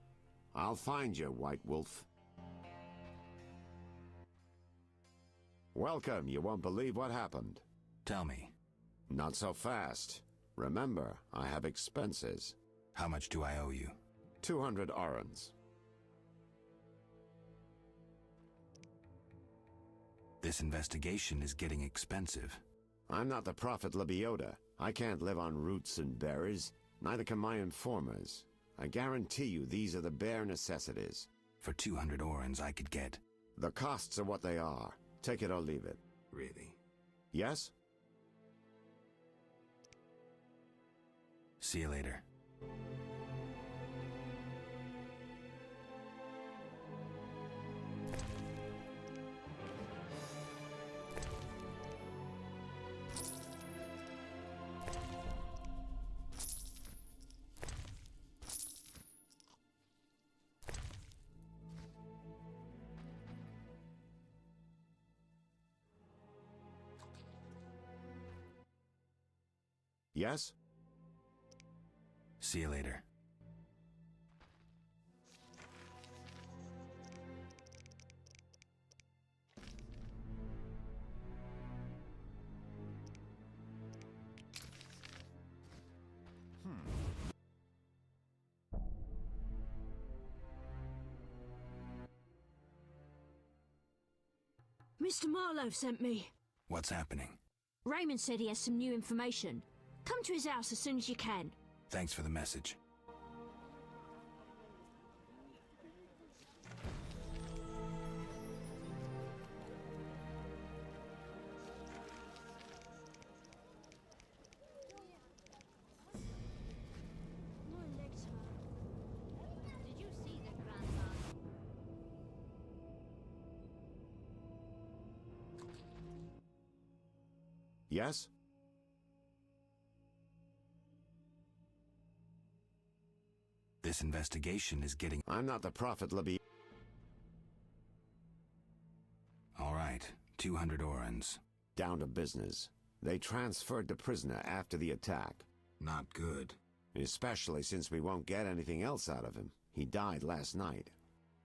I'll find you, White Wolf. Welcome. You won't believe what happened. Tell me. Not so fast. Remember, I have expenses. How much do I owe you? 200 orens. This investigation is getting expensive. I'm not the Prophet Lebioda. I can't live on roots and berries. Neither can my informers. I guarantee you these are the bare necessities. For 200 orens I could get... The costs are what they are. Take it or leave it. Really? Yes? See you later. Yes? See you later. Mr. Marlowe sent me. What's happening? Raymond said he has some new information. Come to his house as soon as you can. Thanks for the message. Yes? This investigation is getting... I'm not the Prophet Labi. All right, 200 orans. Down to business. They transferred the prisoner after the attack. Not good. Especially since we won't get anything else out of him. He died last night.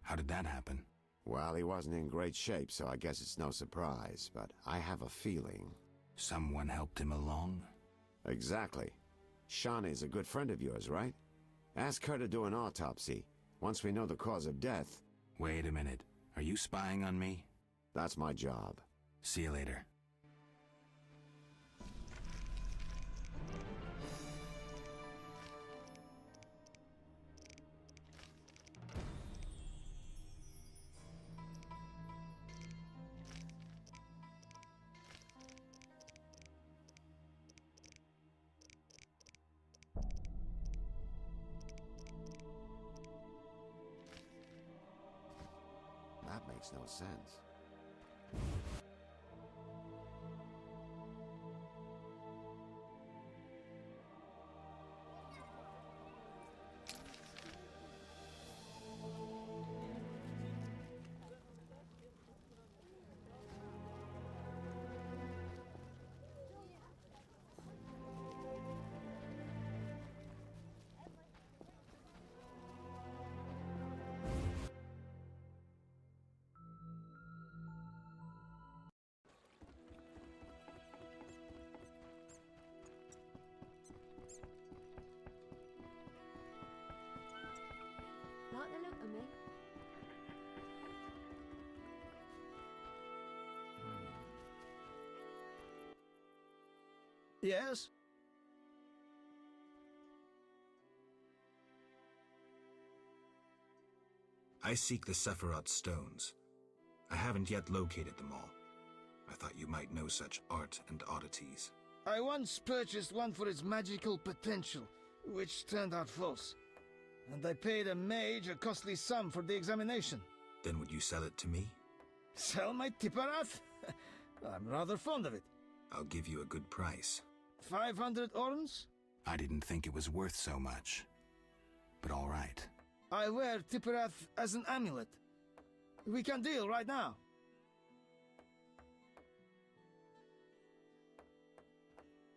How did that happen? Well, he wasn't in great shape, so I guess it's no surprise, but I have a feeling... Someone helped him along? Exactly. Shawnee's a good friend of yours, right? Ask her to do an autopsy. Once we know the cause of death... Wait a minute. Are you spying on me? That's my job. See you later. That makes no sense. Like the look of me? Yes? I seek the Sephiroth stones. I haven't yet located them all. I thought you might know such art and oddities. I once purchased one for its magical potential, which turned out false. And I paid a mage a costly sum for the examination. Then would you sell it to me? Sell my Tipparath? I'm rather fond of it. I'll give you a good price. 500 orns? I didn't think it was worth so much. But all right. I wear Tipparath as an amulet. We can deal right now.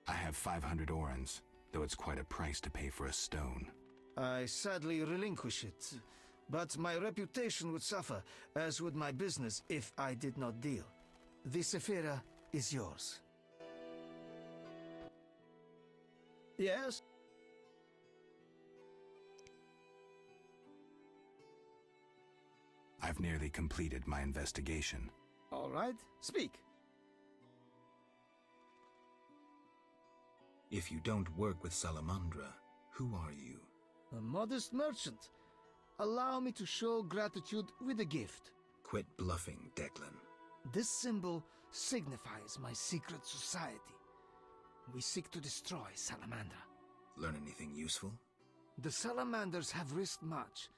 I have 500 orans, though it's quite a price to pay for a stone. I sadly relinquish it, but my reputation would suffer, as would my business if I did not deal. The Sephira is yours. Yes? I've nearly completed my investigation. All right, speak. If you don't work with Salamandra, who are you? A modest merchant. Allow me to show gratitude with a gift. Quit bluffing, Declan. This symbol signifies my secret society. We seek to destroy Salamandra. Learn anything useful? The Salamanders have risked much.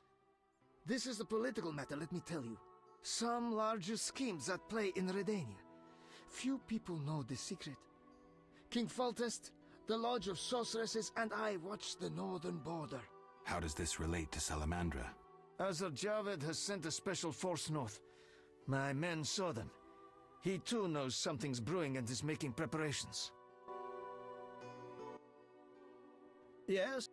This is a political matter, let me tell you. Some larger schemes at play in Redania. Few people know the secret. King Foltest, the Lodge of Sorceresses, and I watch the northern border. How does this relate to Salamandra? Azar Javed has sent a special force north. My men saw them. He too knows something's brewing and is making preparations. Yes?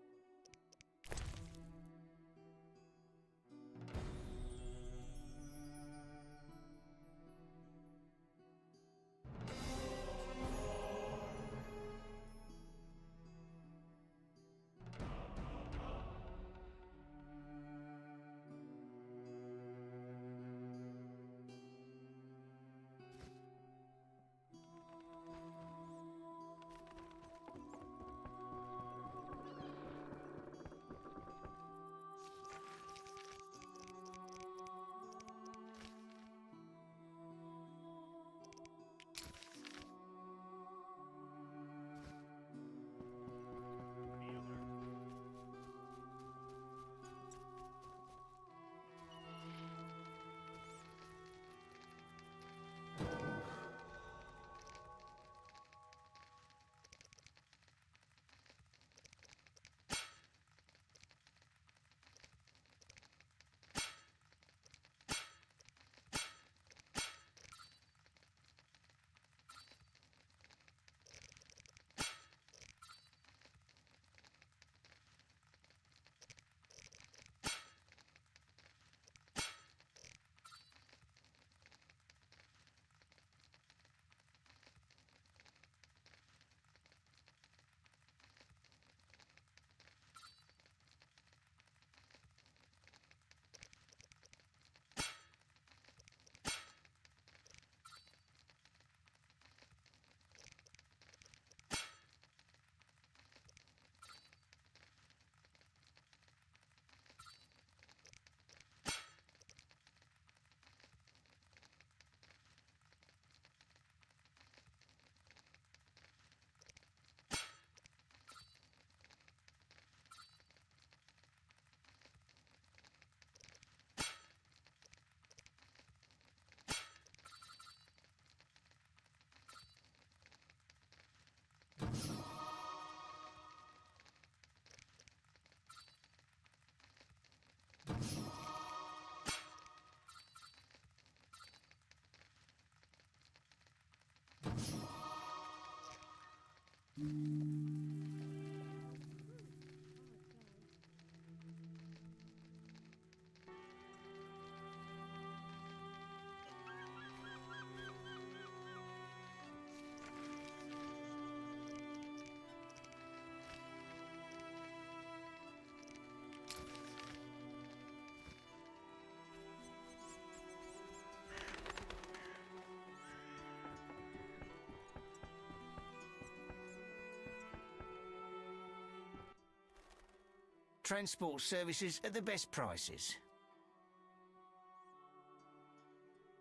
Transport services at the best prices.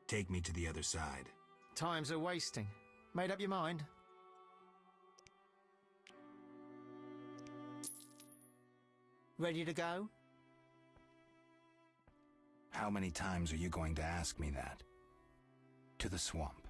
Take me to the other side. Times are wasting. Made up your mind? Ready to go? How many times are you going to ask me that? To the swamp.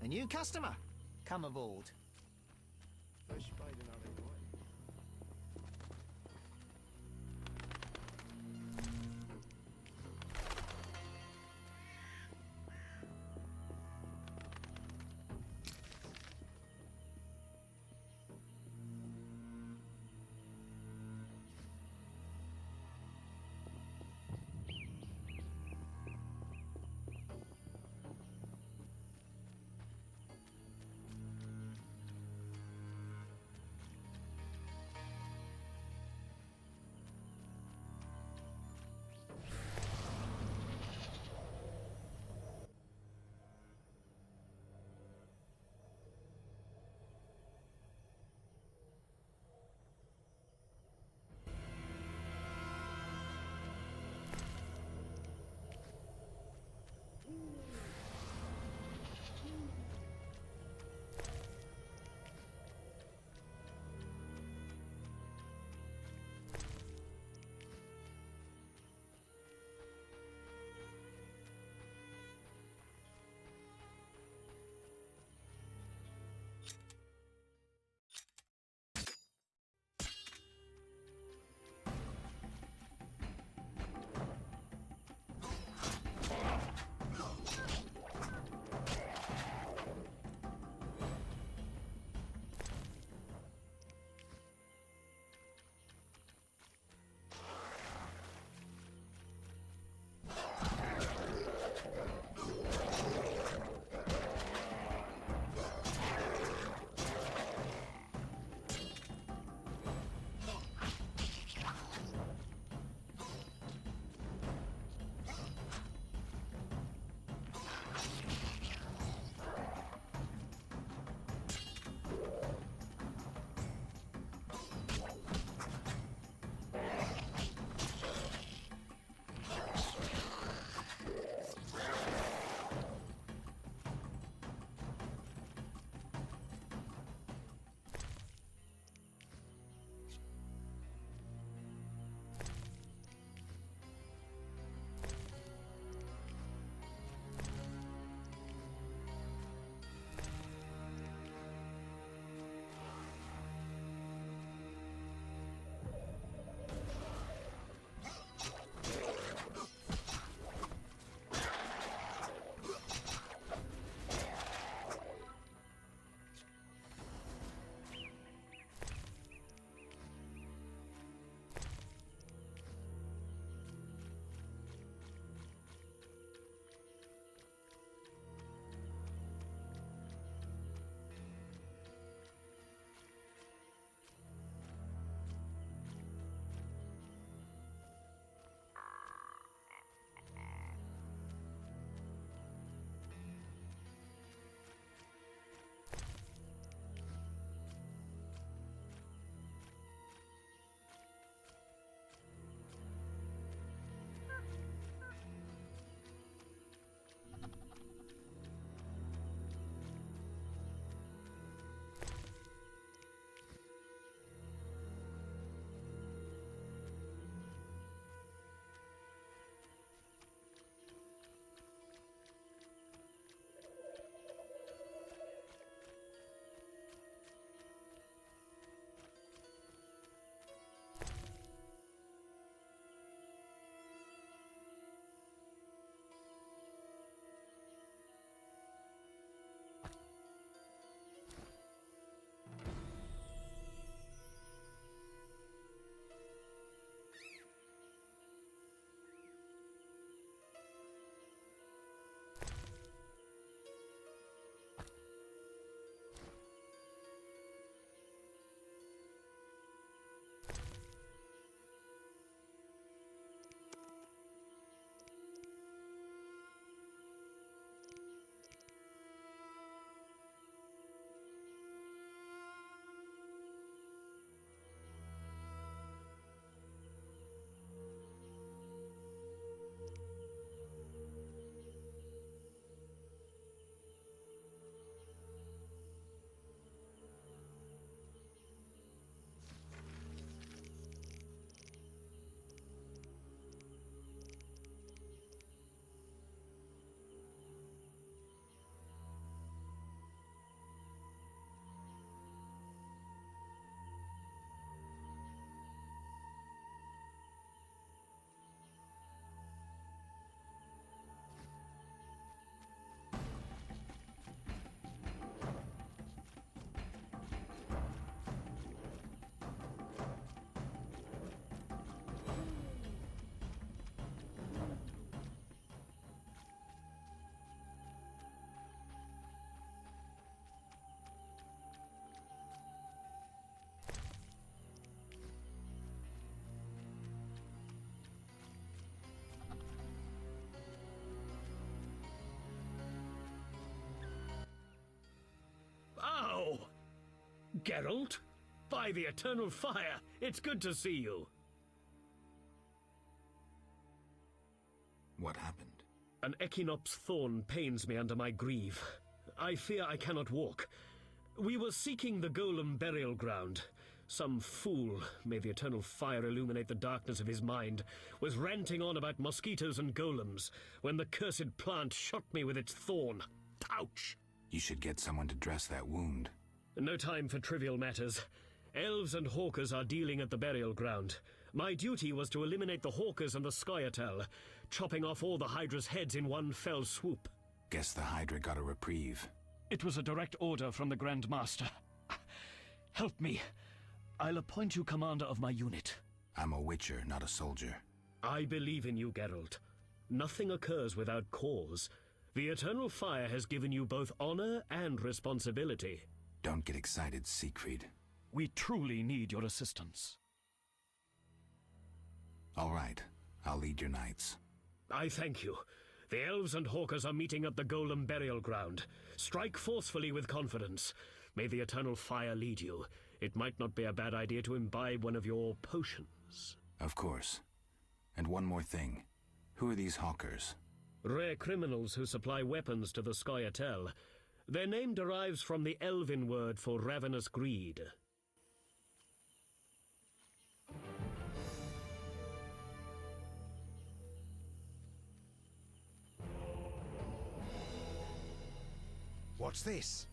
A new customer. Come aboard. Geralt? By the Eternal Fire, it's good to see you. What happened? An Echinops thorn pains me under my greave. I fear I cannot walk. We were seeking the Golem burial ground. Some fool, may the Eternal Fire illuminate the darkness of his mind, was ranting on about mosquitoes and golems when the cursed plant shot me with its thorn. Ouch! You should get someone to dress that wound. No time for trivial matters. Elves and hawkers are dealing at the burial ground. My duty was to eliminate the hawkers and the Scoia'tael, chopping off all the Hydra's heads in one fell swoop. Guess the Hydra got a reprieve. It was a direct order from the Grand Master. Help me. I'll appoint you commander of my unit. I'm a witcher, not a soldier. I believe in you, Geralt. Nothing occurs without cause. The Eternal Fire has given you both honor and responsibility. Don't get excited, Siegfried. We truly need your assistance. All right. I'll lead your knights. I thank you. The elves and hawkers are meeting at the Golem burial ground. Strike forcefully with confidence. May the Eternal Fire lead you. It might not be a bad idea to imbibe one of your potions. Of course. And one more thing. Who are these hawkers? Rare criminals who supply weapons to the Scoia'tael. Their name derives from the Elven word for ravenous greed. What's this?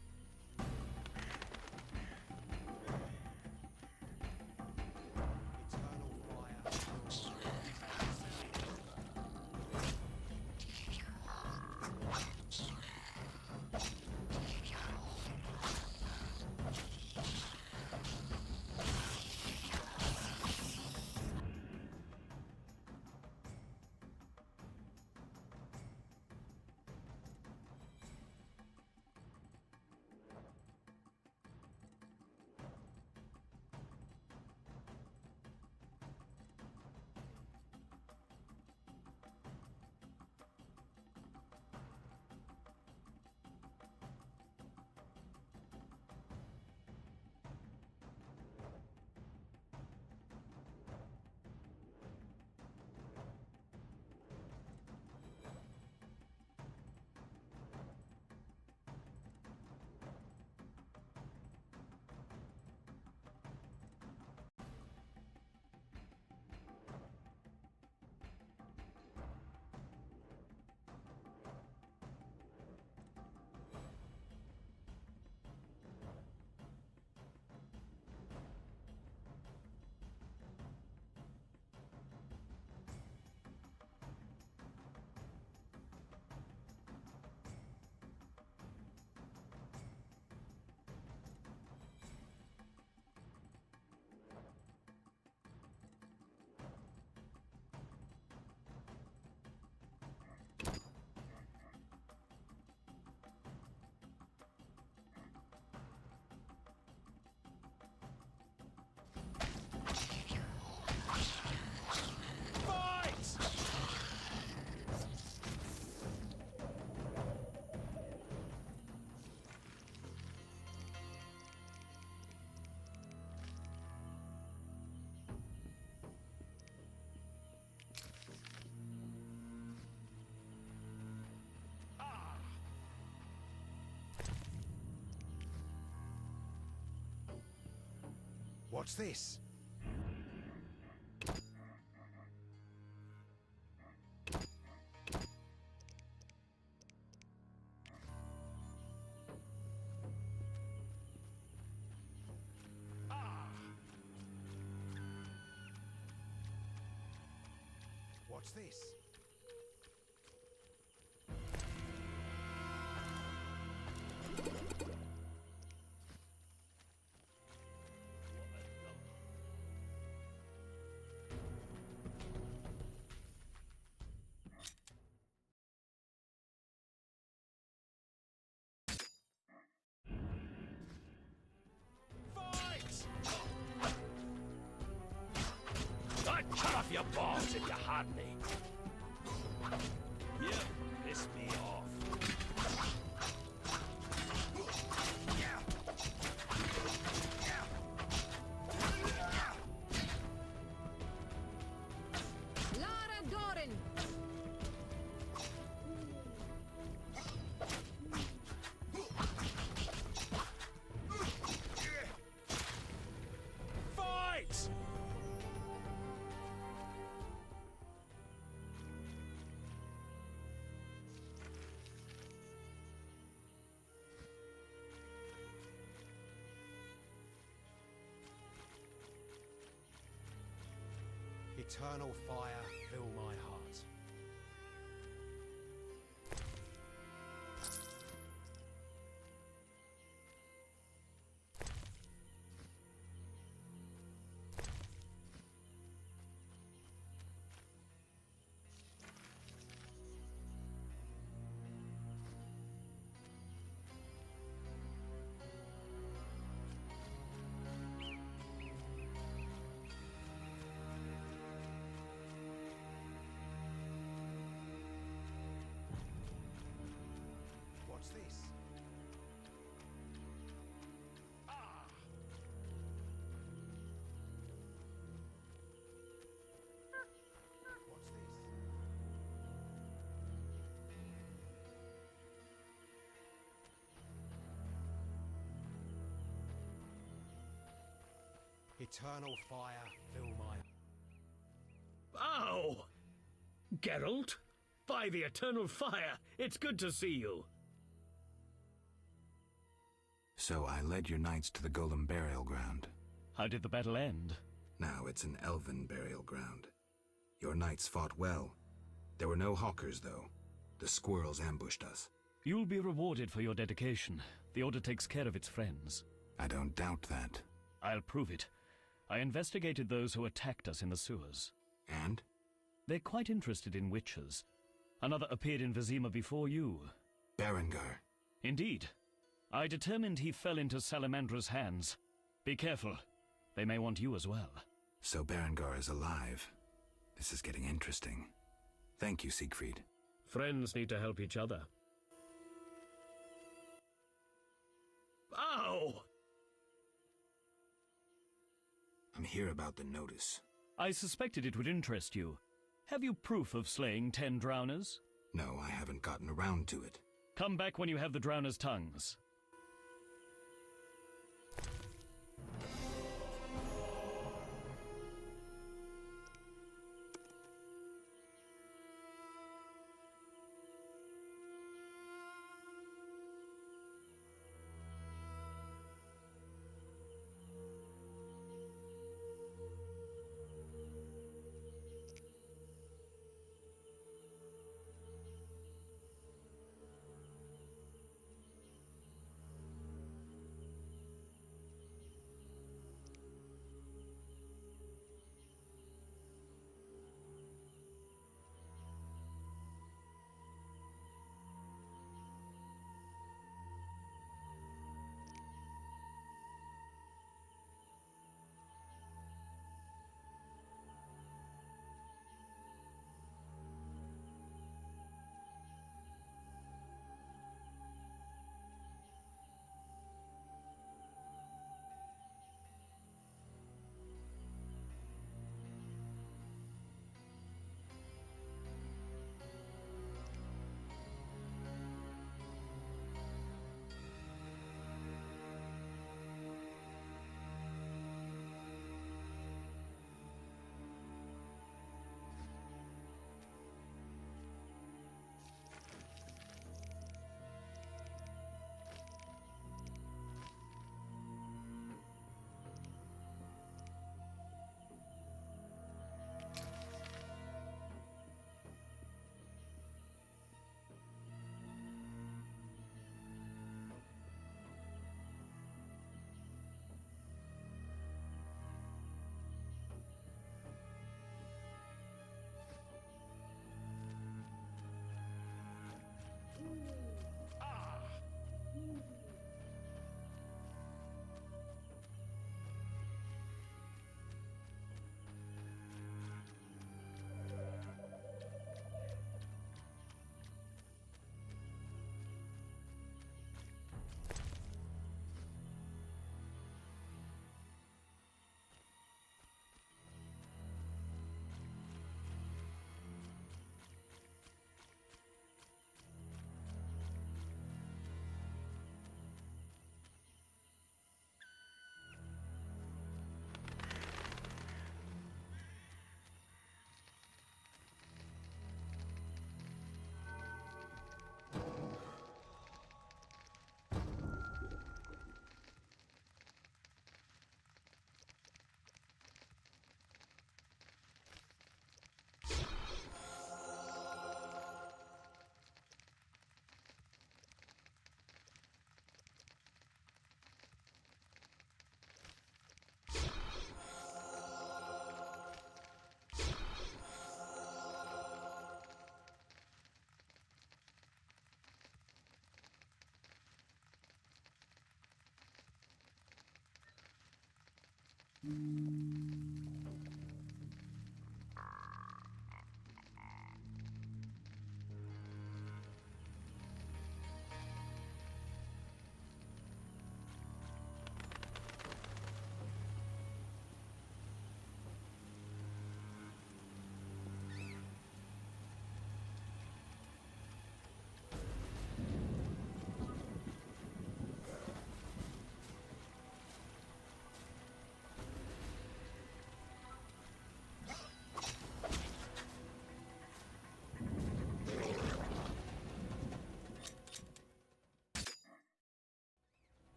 What's this? What's this? I'd cut off your balls if you had me. You piss me off. Eternal fire, fill my heart. What's this? Ah! What's this? Eternal fire, fill my... Ow! Geralt? By the eternal fire, it's good to see you. So I led your knights to the Golem burial ground. How did the battle end? Now it's an elven burial ground. Your knights fought well. There were no hawkers, though. The squirrels ambushed us. You'll be rewarded for your dedication. The Order takes care of its friends. I don't doubt that. I'll prove it. I investigated those who attacked us in the sewers. And? They're quite interested in witches. Another appeared in Vizima before you. Berengar. Indeed. I determined he fell into Salamandra's hands. Be careful. They may want you as well. So Berengar is alive. This is getting interesting. Thank you, Siegfried. Friends need to help each other. Ow! I'm here about the notice. I suspected it would interest you. Have you proof of slaying 10 drowners? No, I haven't gotten around to it. Come back when you have the drowners' tongues.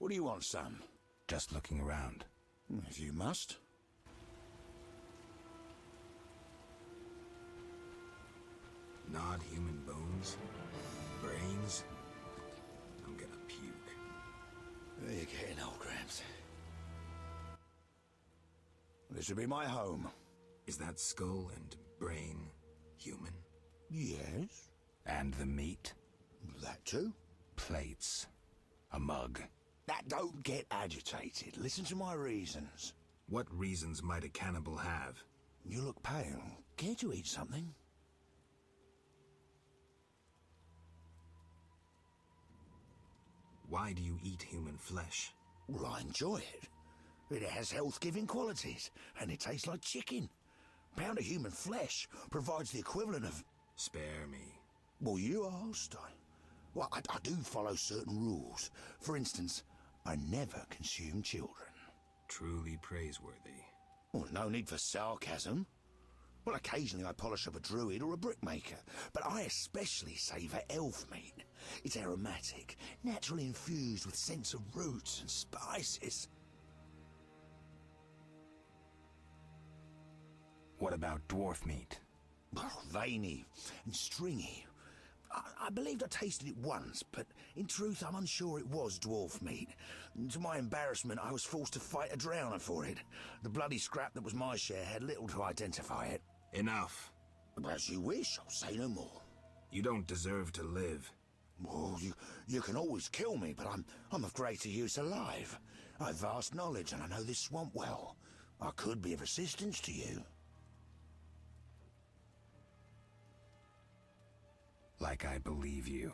What do you want, son? Just looking around. If you must. Gnawed human bones? Brains? I'm gonna puke. You're getting old, Gramps. This will be my home. Is that skull and brain human? Yes. And the meat? That too. Plates. A mug. That don't get agitated. Listen to my reasons. What reasons might a cannibal have? You look pale. Care to eat something? Why do you eat human flesh? Well, I enjoy it. It has health-giving qualities, and it tastes like chicken. A pound of human flesh provides the equivalent of... Spare me. Well, you asked. I do follow certain rules. For instance, I never consume children. Truly praiseworthy. Well, no need for sarcasm. Well, occasionally I polish up a druid or a brickmaker, but I especially savour elf meat. It's aromatic, naturally infused with scents of roots and spices. What about dwarf meat? Well, veiny and stringy. I believed I tasted it once, but in truth I'm unsure it was dwarf meat. To my embarrassment, I was forced to fight a drowner for it. The bloody scrap that was my share had little to identify it. Enough. As you wish, I'll say no more. You don't deserve to live. Well, you can always kill me, but I'm of greater use alive. I have vast knowledge, and I know this swamp well. I could be of assistance to you. Like I believe you.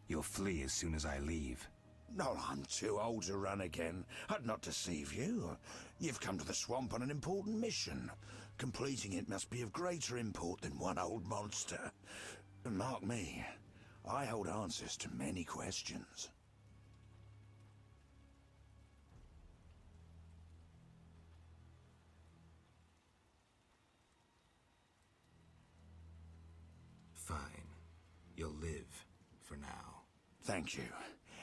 You'll flee as soon as I leave. No, I'm too old to run again. I'd not deceive you. You've come to the swamp on an important mission. Completing it must be of greater import than one old monster. And mark me, I hold answers to many questions. Fine. You'll live, for now. Thank you.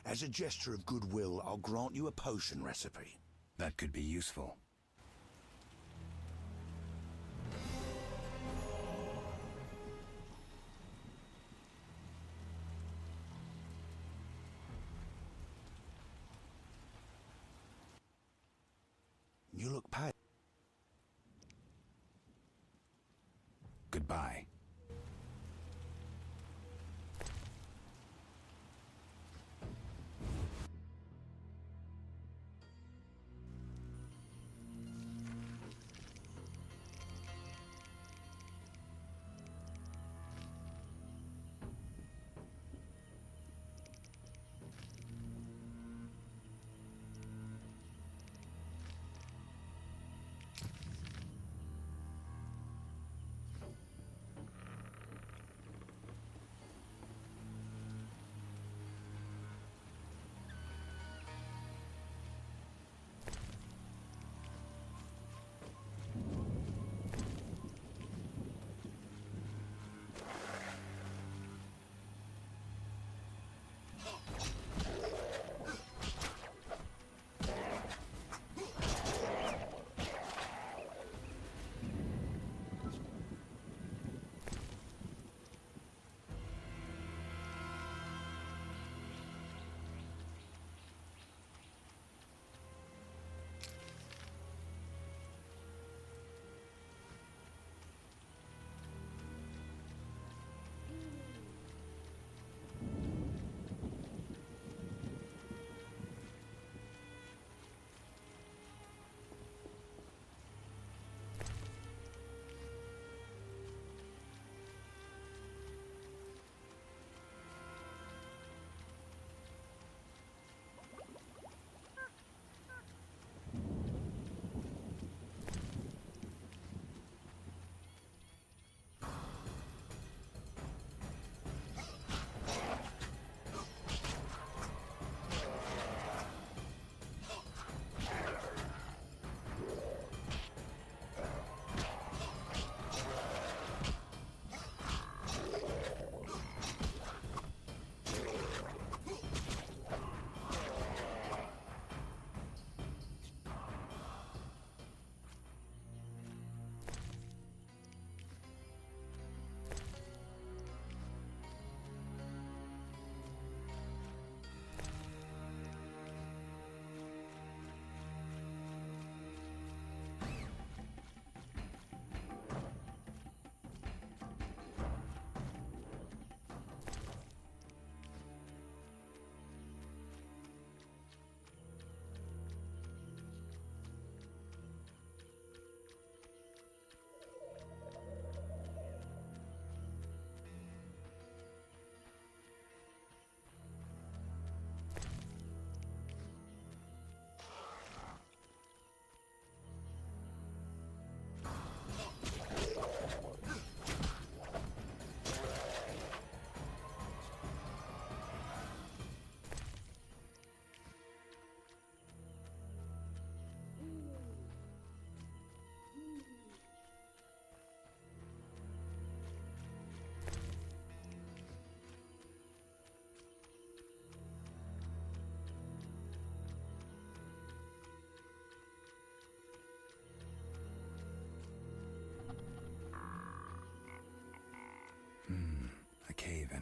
As a gesture of goodwill, I'll grant you a potion recipe. That could be useful. You look pale. Goodbye.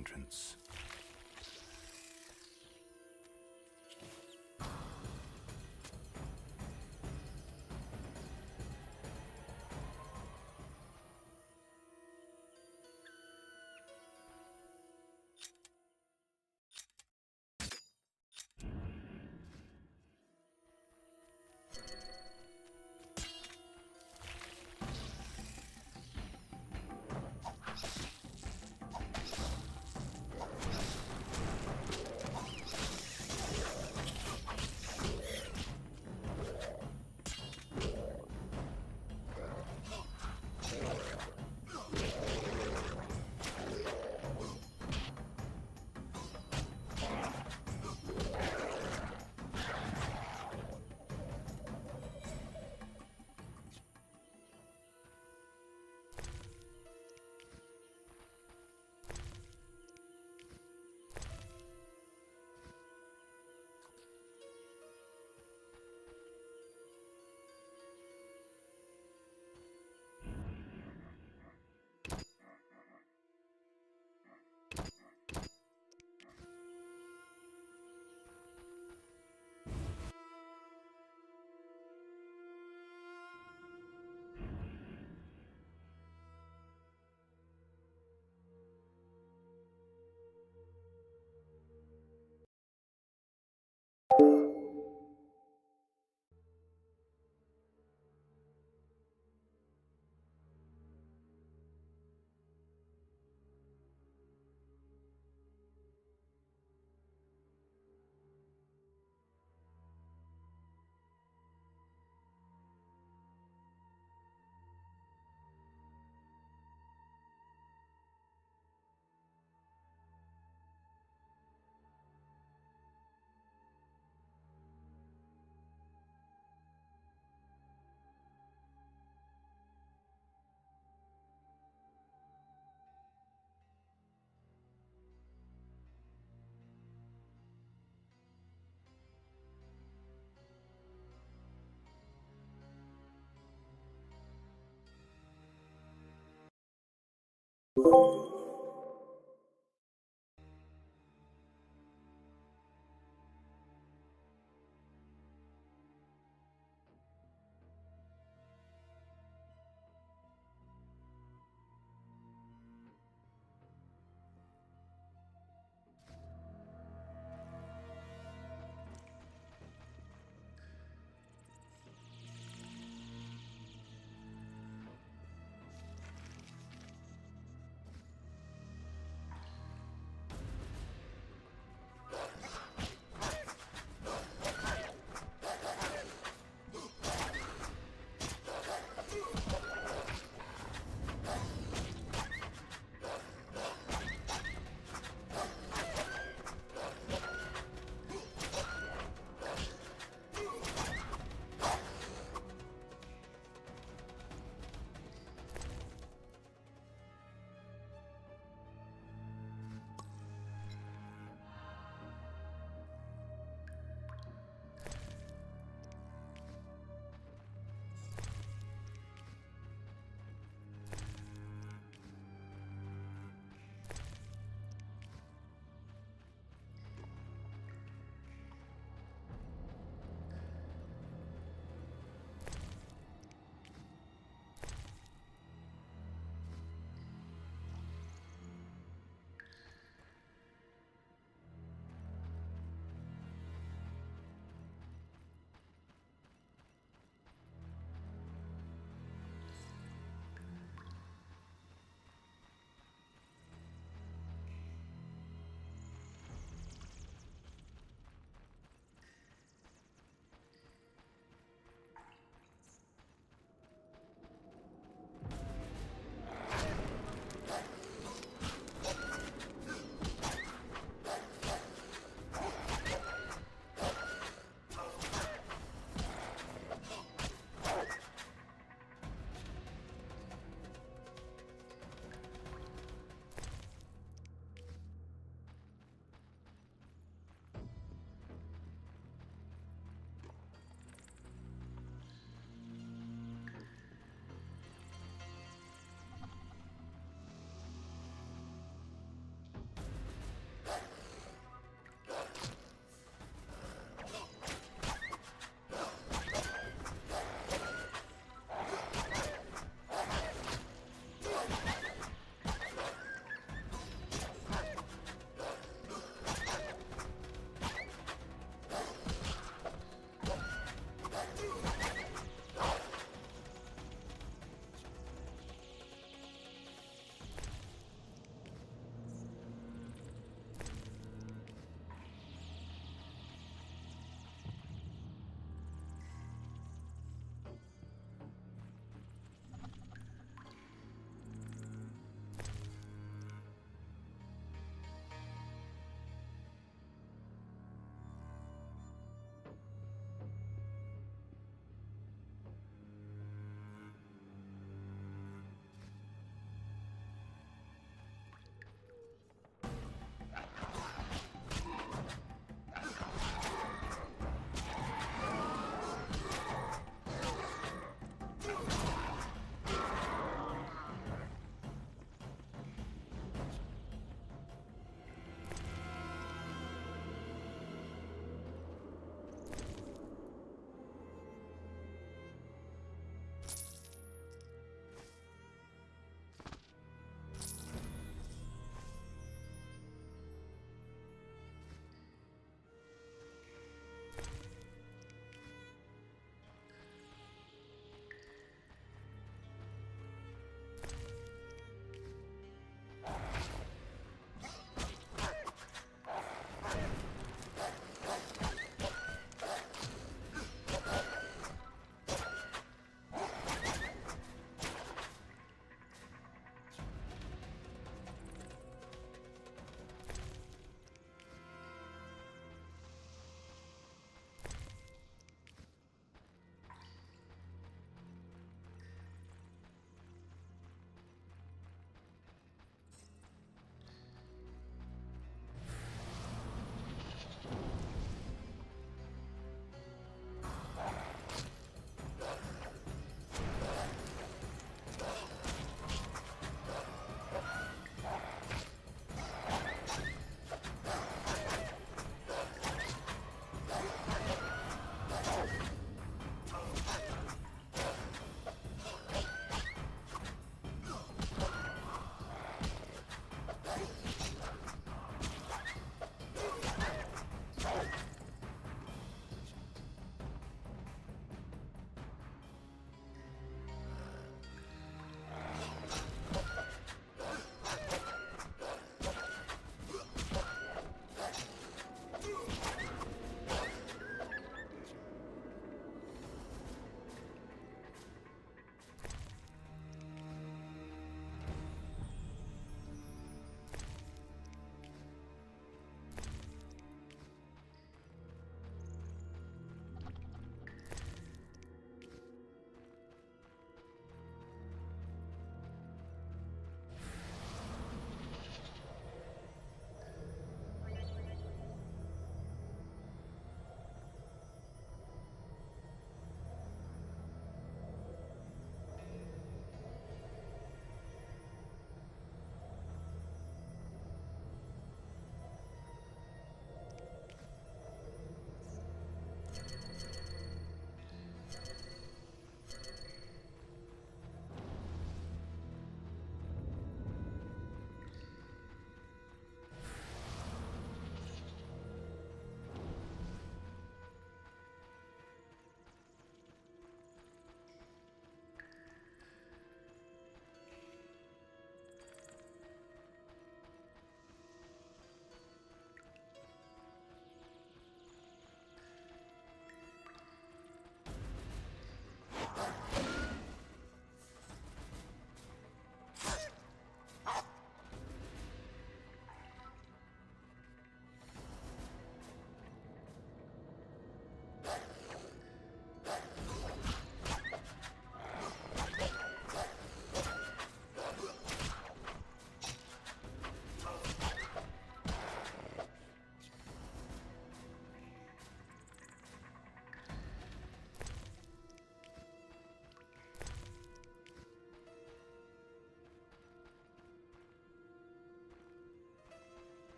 entrance.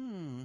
Hmm.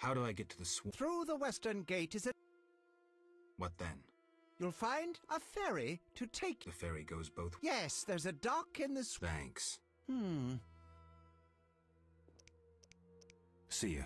How do I get to the swamp? Through the western gate is a... What then? You'll find a ferry to take... The ferry goes both... Yes, there's a dock in the... Thanks. See ya.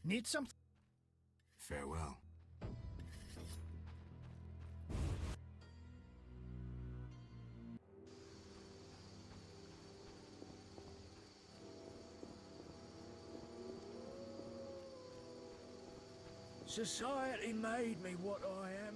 Need something? Farewell. Society made me what I am.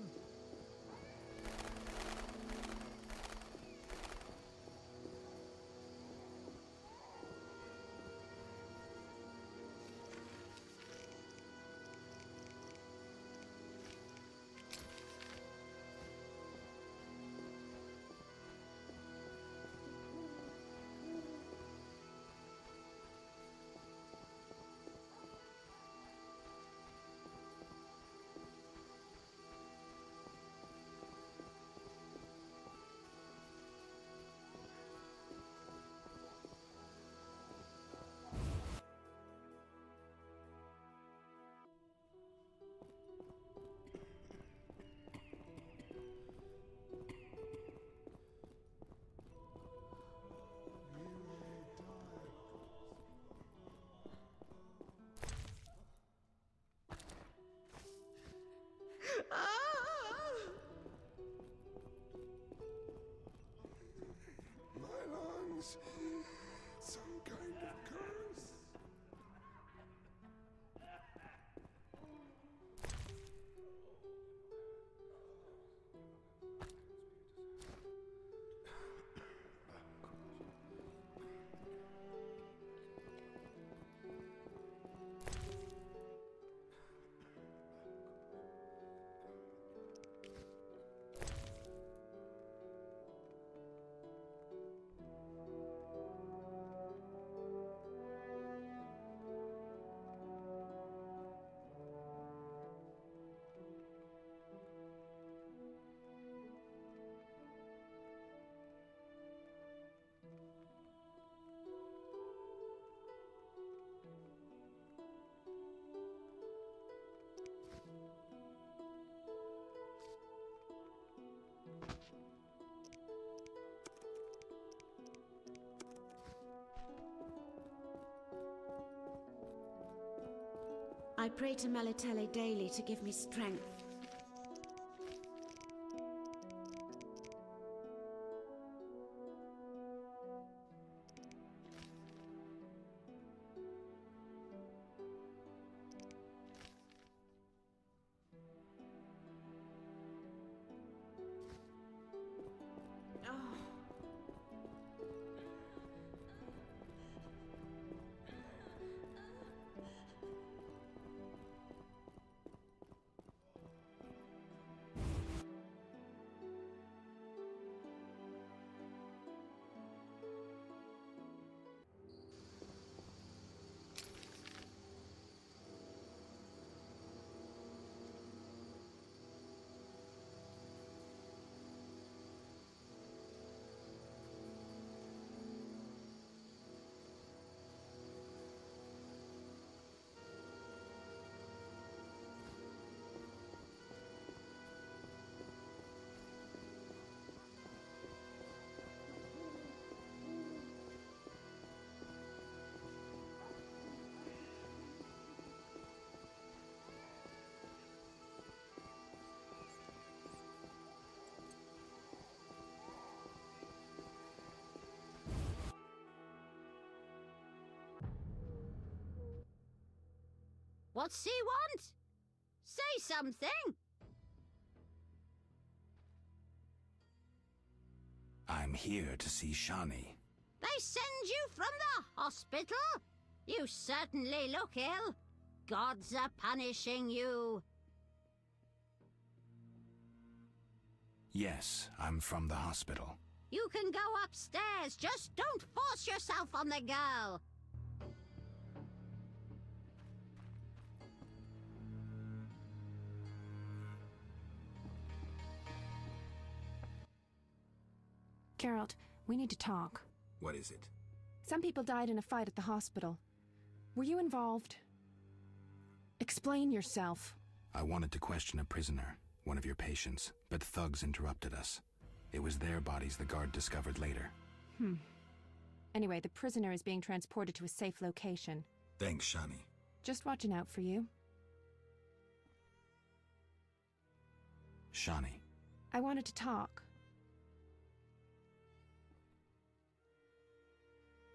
My lungs. Some kind of curse. I pray to Melitele daily to give me strength. What's he want? Say something! I'm here to see Shani. They send you from the hospital? You certainly look ill. Gods are punishing you. Yes, I'm from the hospital. You can go upstairs, just don't force yourself on the girl. Geralt, we need to talk. What is it? Some people died in a fight at the hospital. Were you involved? Explain yourself. I wanted to question a prisoner, one of your patients, but thugs interrupted us. It was their bodies the guard discovered later. Anyway, the prisoner is being transported to a safe location. Thanks, Shani. Just watching out for you. Shani. I wanted to talk.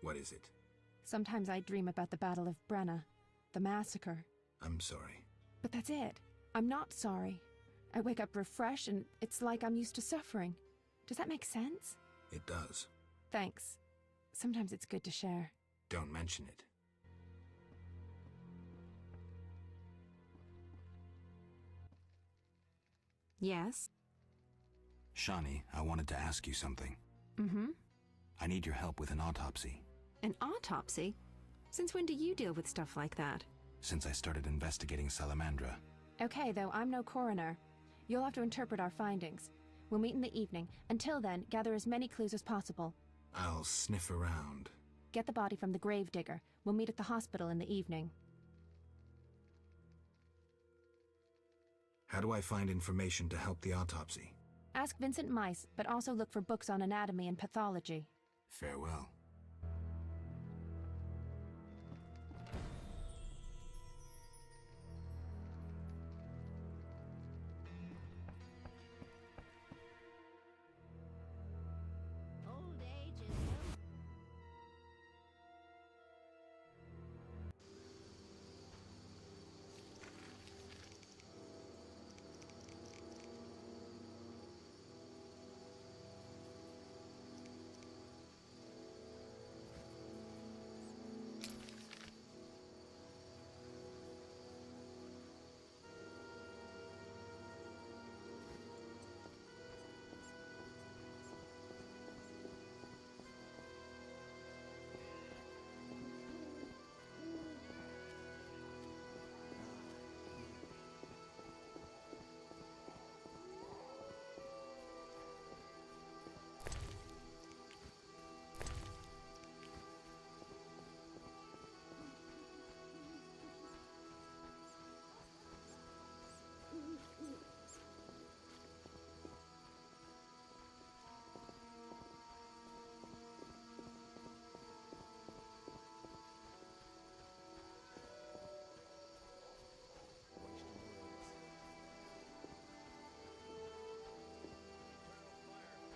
What is it? Sometimes I dream about the Battle of Brenna, the massacre. I'm sorry. But that's it. I'm not sorry. I wake up refreshed and it's like I'm used to suffering. Does that make sense? It does. Thanks. Sometimes it's good to share. Don't mention it. Yes? Shani, I wanted to ask you something. Mm-hmm. I need your help with an autopsy. An autopsy? Since when do you deal with stuff like that? Since I started investigating Salamandra. Okay, though I'm no coroner. You'll have to interpret our findings. We'll meet in the evening. Until then, gather as many clues as possible. I'll sniff around. Get the body from the gravedigger. We'll meet at the hospital in the evening. How do I find information to help the autopsy? Ask Vincent Mice, but also look for books on anatomy and pathology. Farewell. Old age is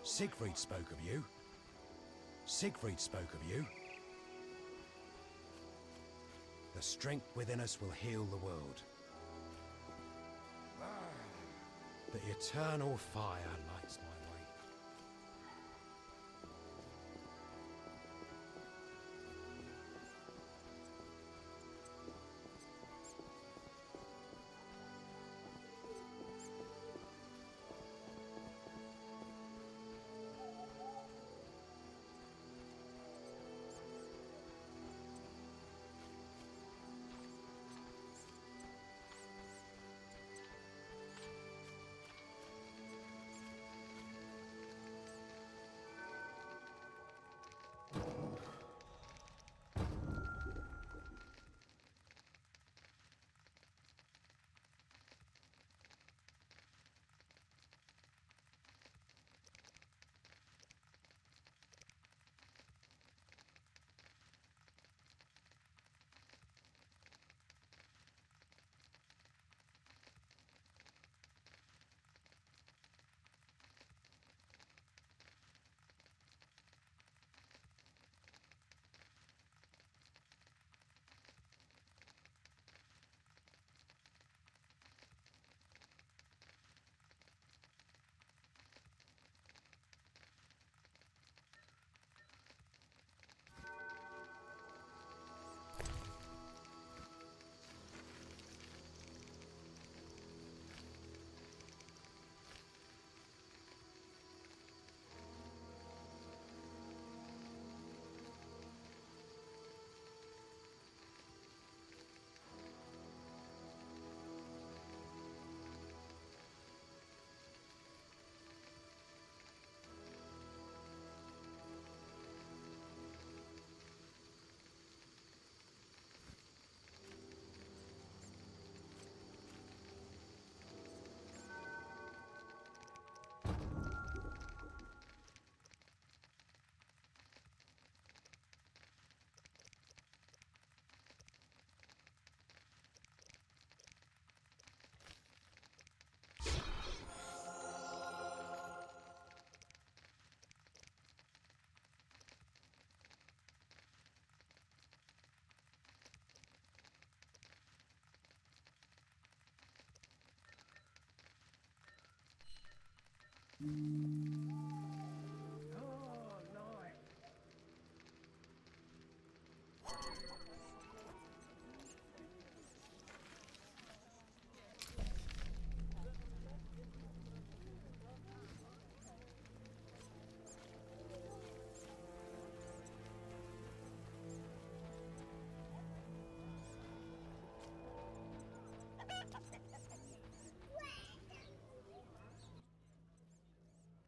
Siegfried spoke of you. Siegfried spoke of you. The strength within us will heal the world. The eternal fire lights my way.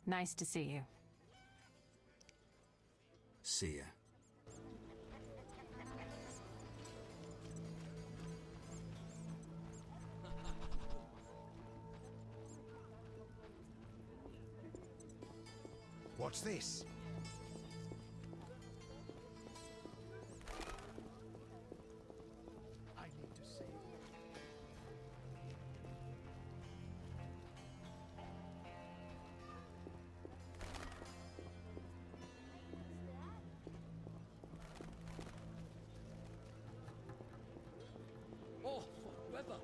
Nice to see you. See ya. What's this? I need to save. Oh, weather!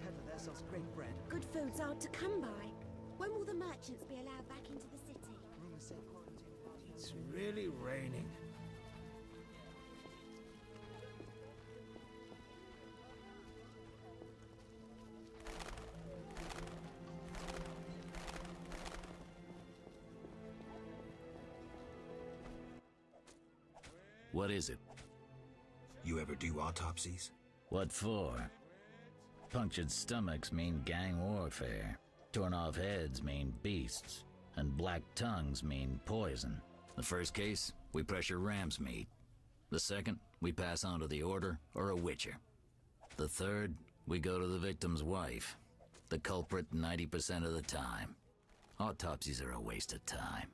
Peddler there sells great bread. Good food's hard to come by. When will the merchants be allowed back into the city? Rumors say quarantine. It's really raining. What is it? You ever do autopsies? What for? Punctured stomachs mean gang warfare. Torn off heads mean beasts. And black tongues mean poison. The first case, we pressure ram's meat. The second, we pass on to the Order or a Witcher. The third, we go to the victim's wife. The culprit 90% of the time. Autopsies are a waste of time.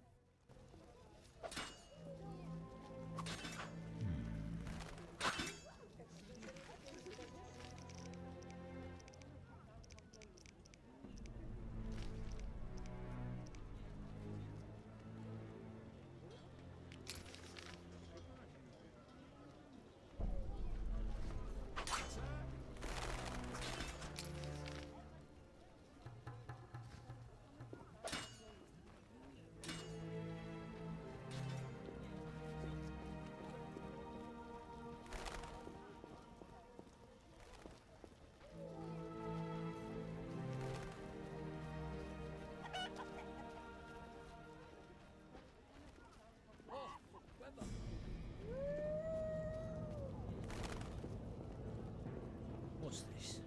What's this?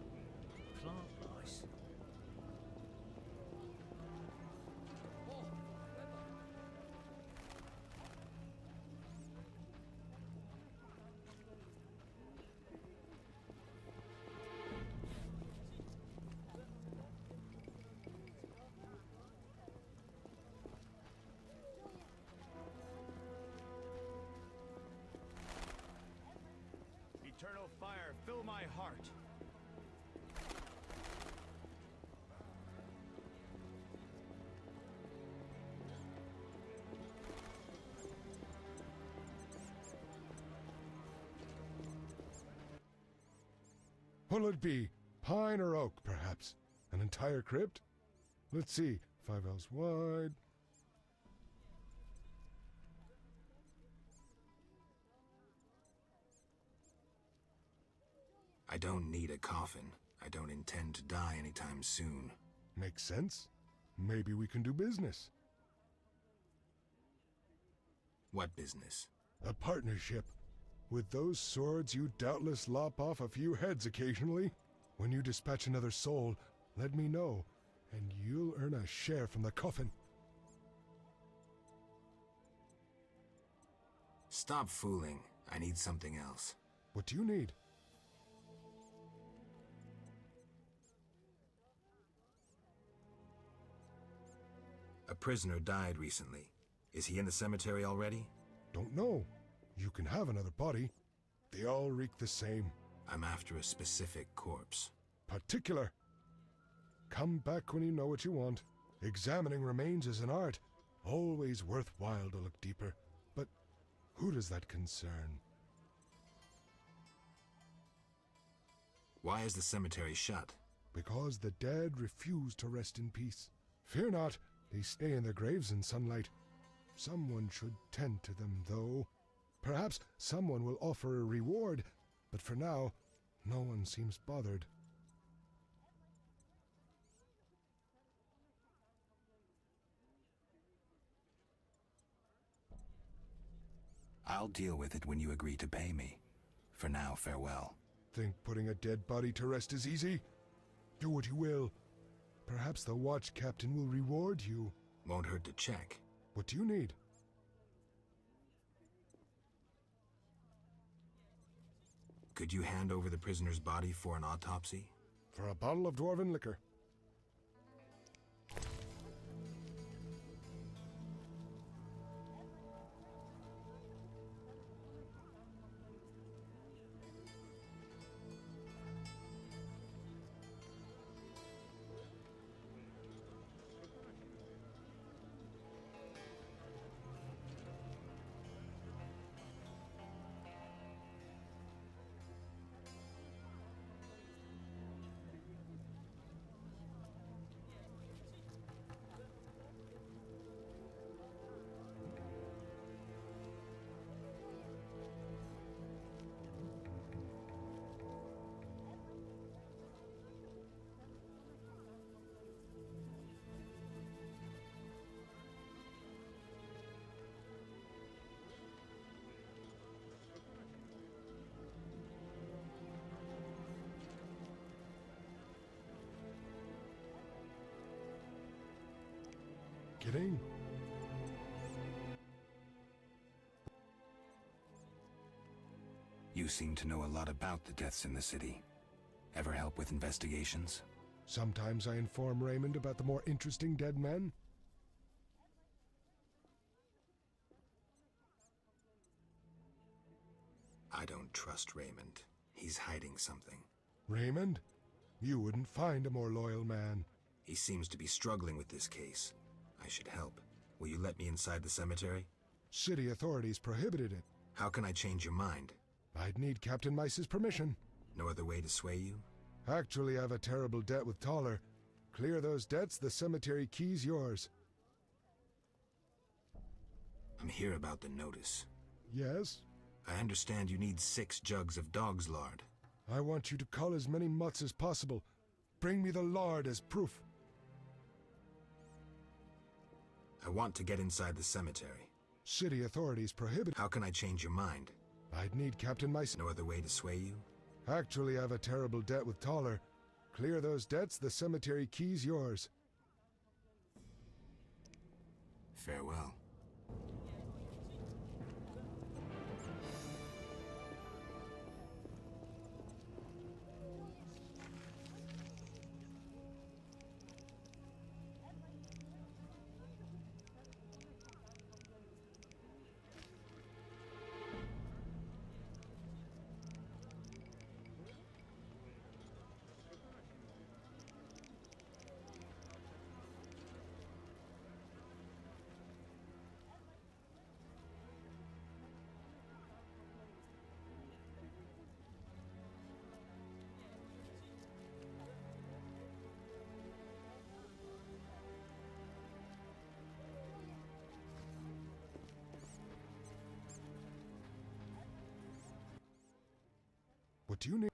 Plant lice? Eternal fire, fill my heart. What'll it be? Pine or oak, perhaps? An entire crypt? Let's see. 5 ells wide. I don't need a coffin. I don't intend to die anytime soon. Makes sense. Maybe we can do business. What business? A partnership. With those swords, you doubtless lop off a few heads occasionally. When you dispatch another soul, let me know, and you'll earn a share from the coffin. Stop fooling. I need something else. What do you need? A prisoner died recently. Is he in the cemetery already? Don't know. You can have another body. They all reek the same. I'm after a specific corpse. Particular. Come back when you know what you want. Examining remains is an art. Always worthwhile to look deeper. But who does that concern? Why is the cemetery shut? because the dead refuse to rest in peace. Fear not, they stay in their graves in sunlight. Someone should tend to them, though. Perhaps someone will offer a reward, but for now, no one seems bothered. I'll deal with it when you agree to pay me. For now, farewell. Think putting a dead body to rest is easy? Do what you will. Perhaps the watch captain will reward you. Won't hurt to check. What do you need? Could you hand over the prisoner's body for an autopsy? For a bottle of dwarven liquor. Get in. You seem to know a lot about the deaths in the city. Ever help with investigations? Sometimes I inform Raymond about the more interesting dead men. I don't trust Raymond. He's hiding something. Raymond? You wouldn't find a more loyal man. He seems to be struggling with this case. I should help. Will you let me inside the cemetery? City authorities prohibited it. How can I change your mind? I'd need Captain Mice's permission. No other way to sway you? Actually, I've a terrible debt with Toller. Clear those debts, the cemetery key's yours. I'm here about the notice. Yes? I understand you need 6 jugs of dog's lard. I want you to cull as many mutts as possible. Bring me the lard as proof. I want to get inside the cemetery. City authorities prohibit. How can I change your mind? I'd need Captain Mice. No other way to sway you? Actually, I've a terrible debt with Toller. Clear those debts, the cemetery key's yours. Farewell. What do you need?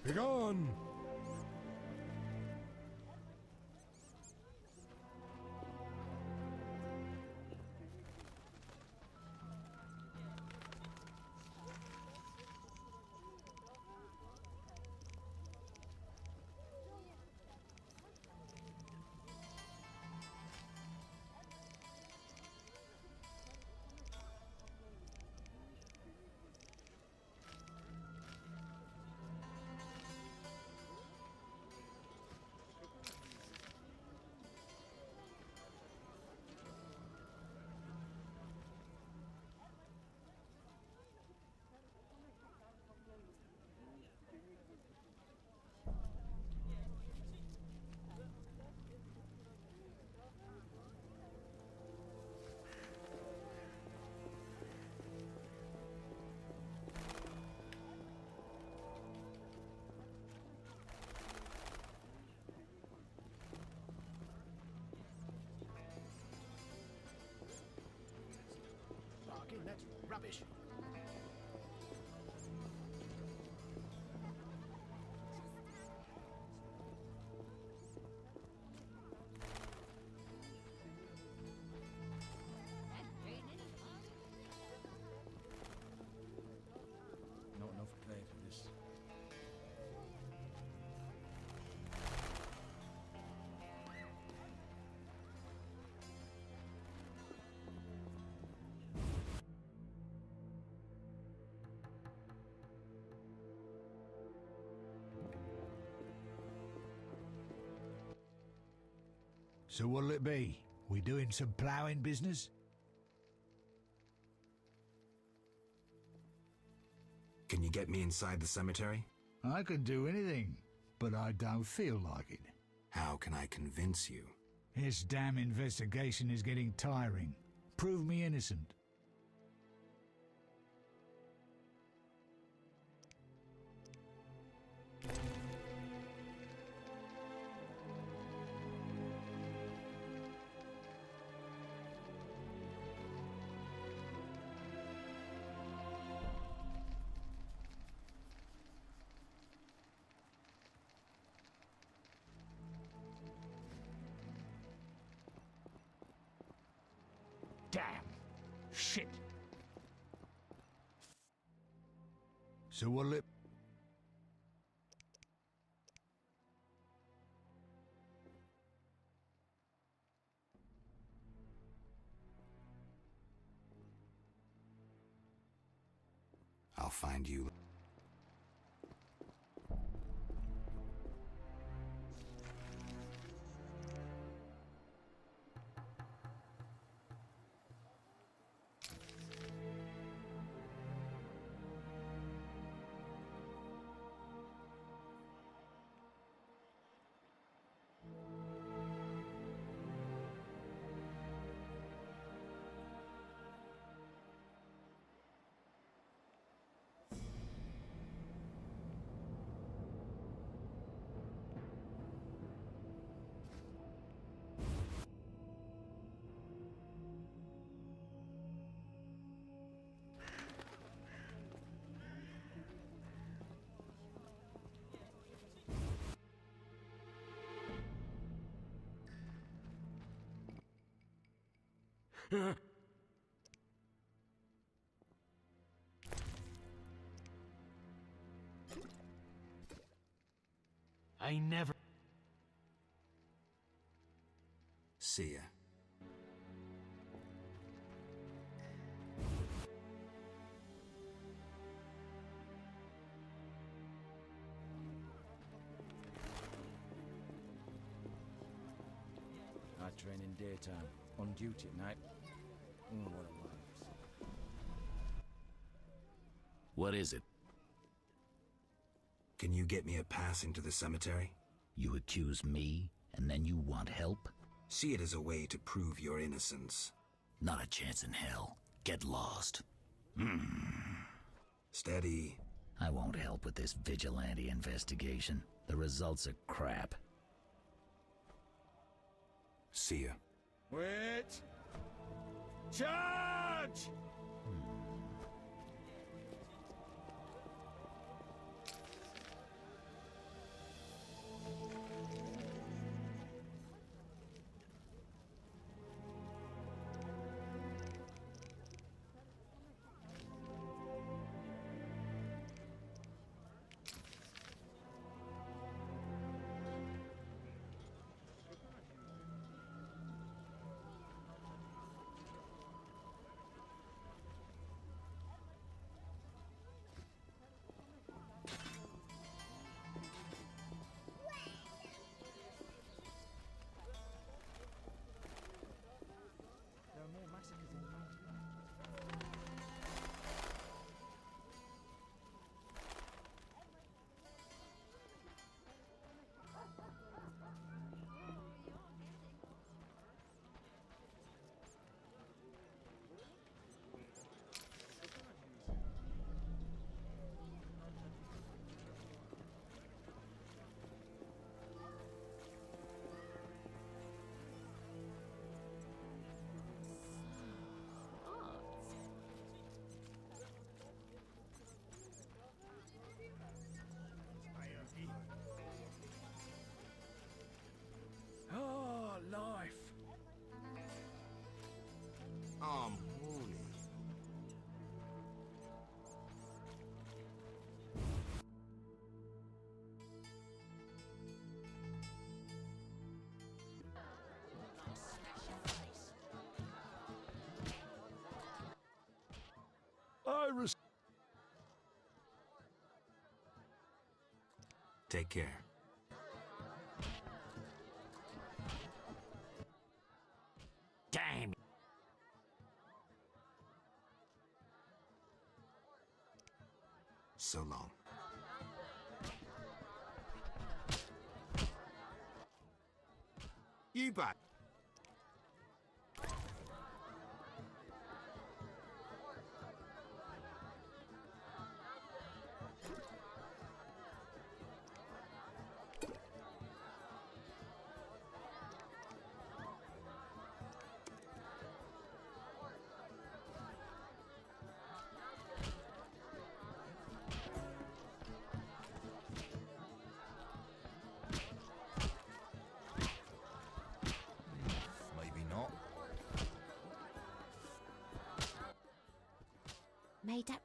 Begone! rubbish. Not enough pay for this. So what'll it be? We doing some ploughing business? Can you get me inside the cemetery? I can do anything, but I don't feel like it. How can I convince you? This damn investigation is getting tiring. Prove me innocent. Damn. Shit. So what'll it... I'll find you. I never... See ya. I train in daytime, on duty at night. What a life. What is it? Can you get me a pass into the cemetery? You accuse me, and then you want help? See it as a way to prove your innocence. Not a chance in hell. Get lost. Steady. I won't help with this vigilante investigation. The results are crap. See ya. Wait! Charge! Take care. Damn. So long. You back. Maybe not. Made up.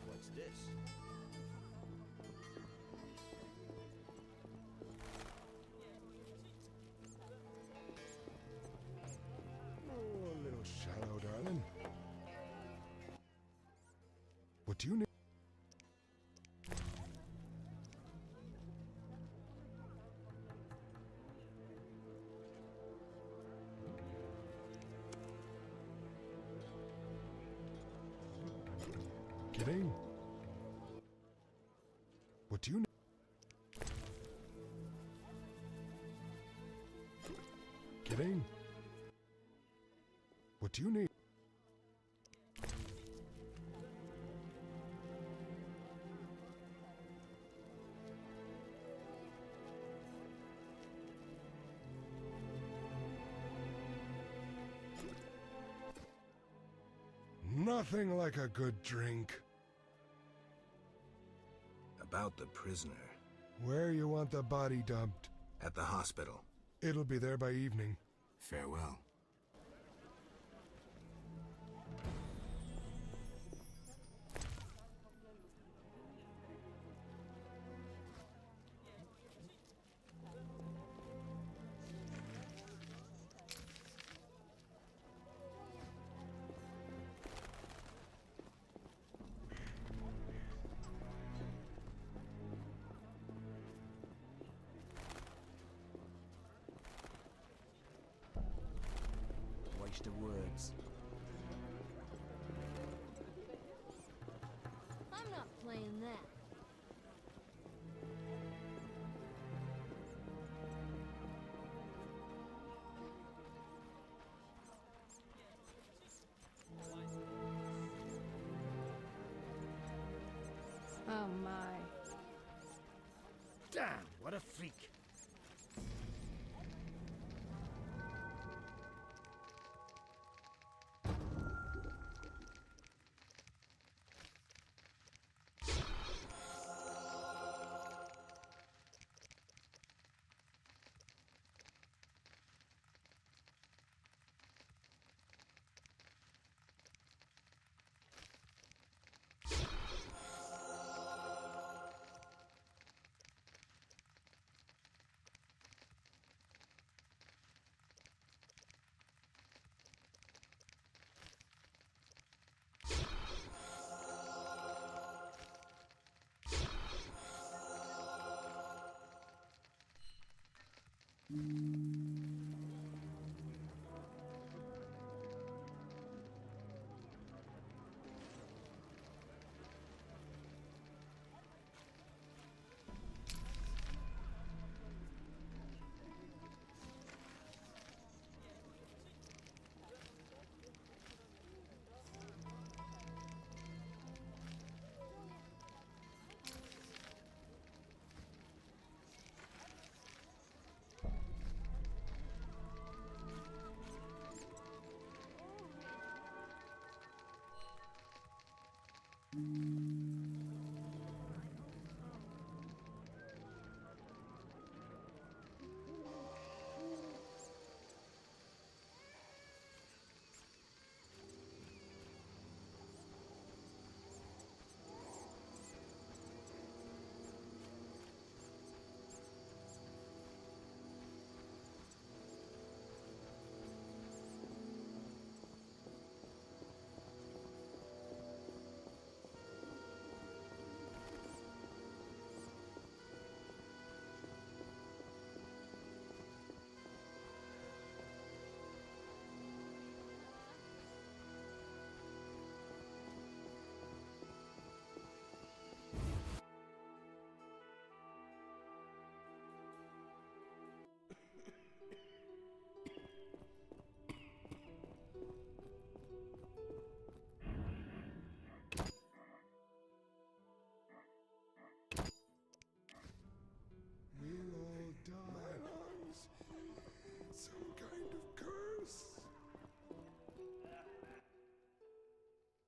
What's this? Oh, a little shallow, darling. What do you need? Get in. What do you need? Get in. What do you need? Nothing like a good drink. About the prisoner. Where you want the body dumped? At the hospital. It'll be there by evening. Farewell. Waste of words. I'm not playing that. my. Damn, what a freak.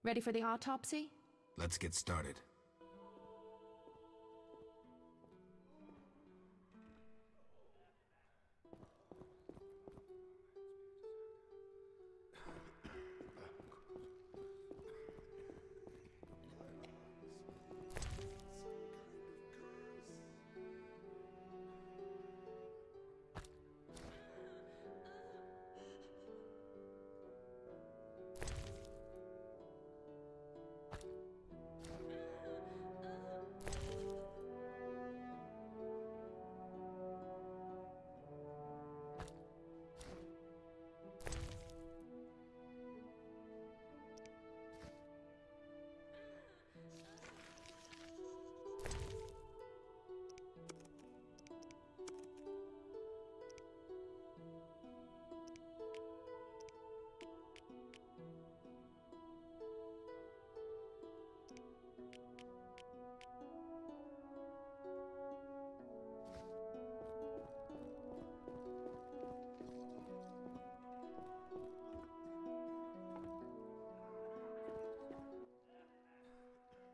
Ready for the autopsy? Let's get started.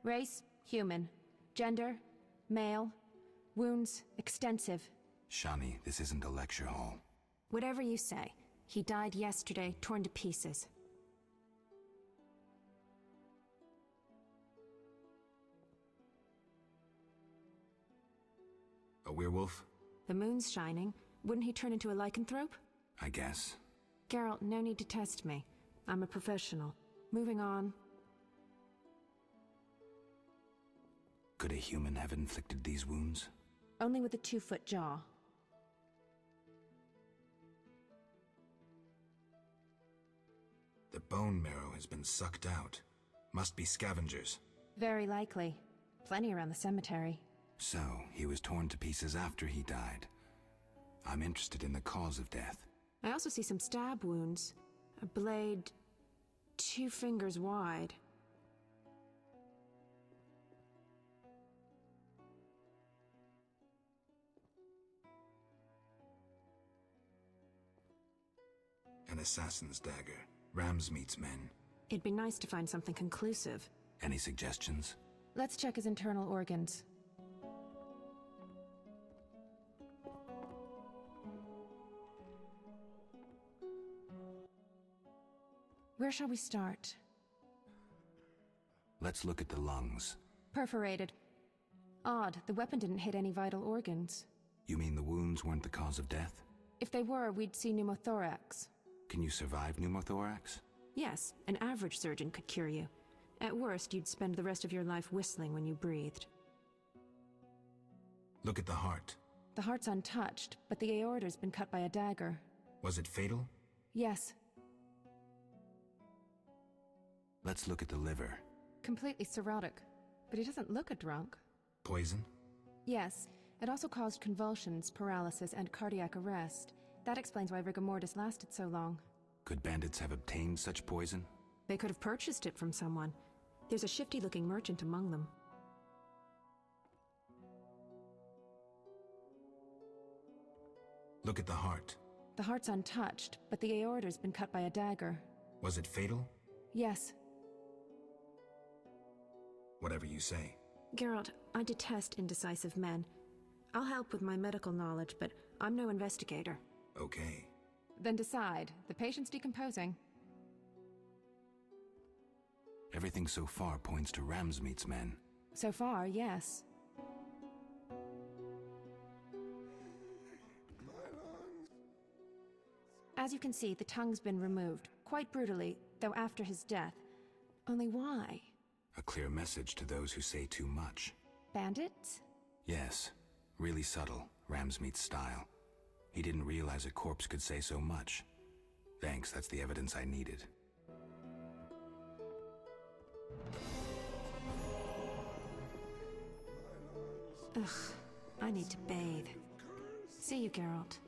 Race, human. Gender, male. Wounds, extensive. Shani, this isn't a lecture hall. Whatever you say. He died yesterday, torn to pieces. A werewolf? The moon's shining. Wouldn't he turn into a lycanthrope? I guess. Geralt, no need to test me. I'm a professional. Moving on. Could a human have inflicted these wounds? Only with a 2-foot jaw. The bone marrow has been sucked out. Must be scavengers. Very likely. Plenty around the cemetery. So, he was torn to pieces after he died. I'm interested in the cause of death. I also see some stab wounds. A blade 2 fingers wide. An assassin's dagger. Ramsmeet's men. It'd be nice to find something conclusive. Any suggestions? Let's check his internal organs. Where shall we start? Let's look at the lungs. Perforated. Odd, the weapon didn't hit any vital organs. You mean the wounds weren't the cause of death? If they were, we'd see pneumothorax. Can you survive pneumothorax? Yes, an average surgeon could cure you. At worst, you'd spend the rest of your life whistling when you breathed. Look at the heart. The heart's untouched, but the aorta's been cut by a dagger. Was it fatal? Yes. Let's look at the liver. Completely cirrhotic, but he doesn't look a drunk. Poison? Yes. It also caused convulsions, paralysis, and cardiac arrest. That explains why rigor mortis lasted so long. Could bandits have obtained such poison? They could have purchased it from someone. There's a shifty-looking merchant among them. Look at the heart. The heart's untouched, but the aorta's been cut by a dagger. Was it fatal? Yes. Whatever you say. Geralt, I detest indecisive men. I'll help with my medical knowledge, but I'm no investigator. Okay. Then decide. The patient's decomposing. Everything so far points to Ramsmeet's men. So far, yes. As you can see, the tongue's been removed, quite brutally, though after his death. Only why? A clear message to those who say too much. Bandits? Yes. Really subtle, Ramsmeet's style. He didn't realize a corpse could say so much. Thanks, that's the evidence I needed. Ugh, I need to bathe. See you, Geralt.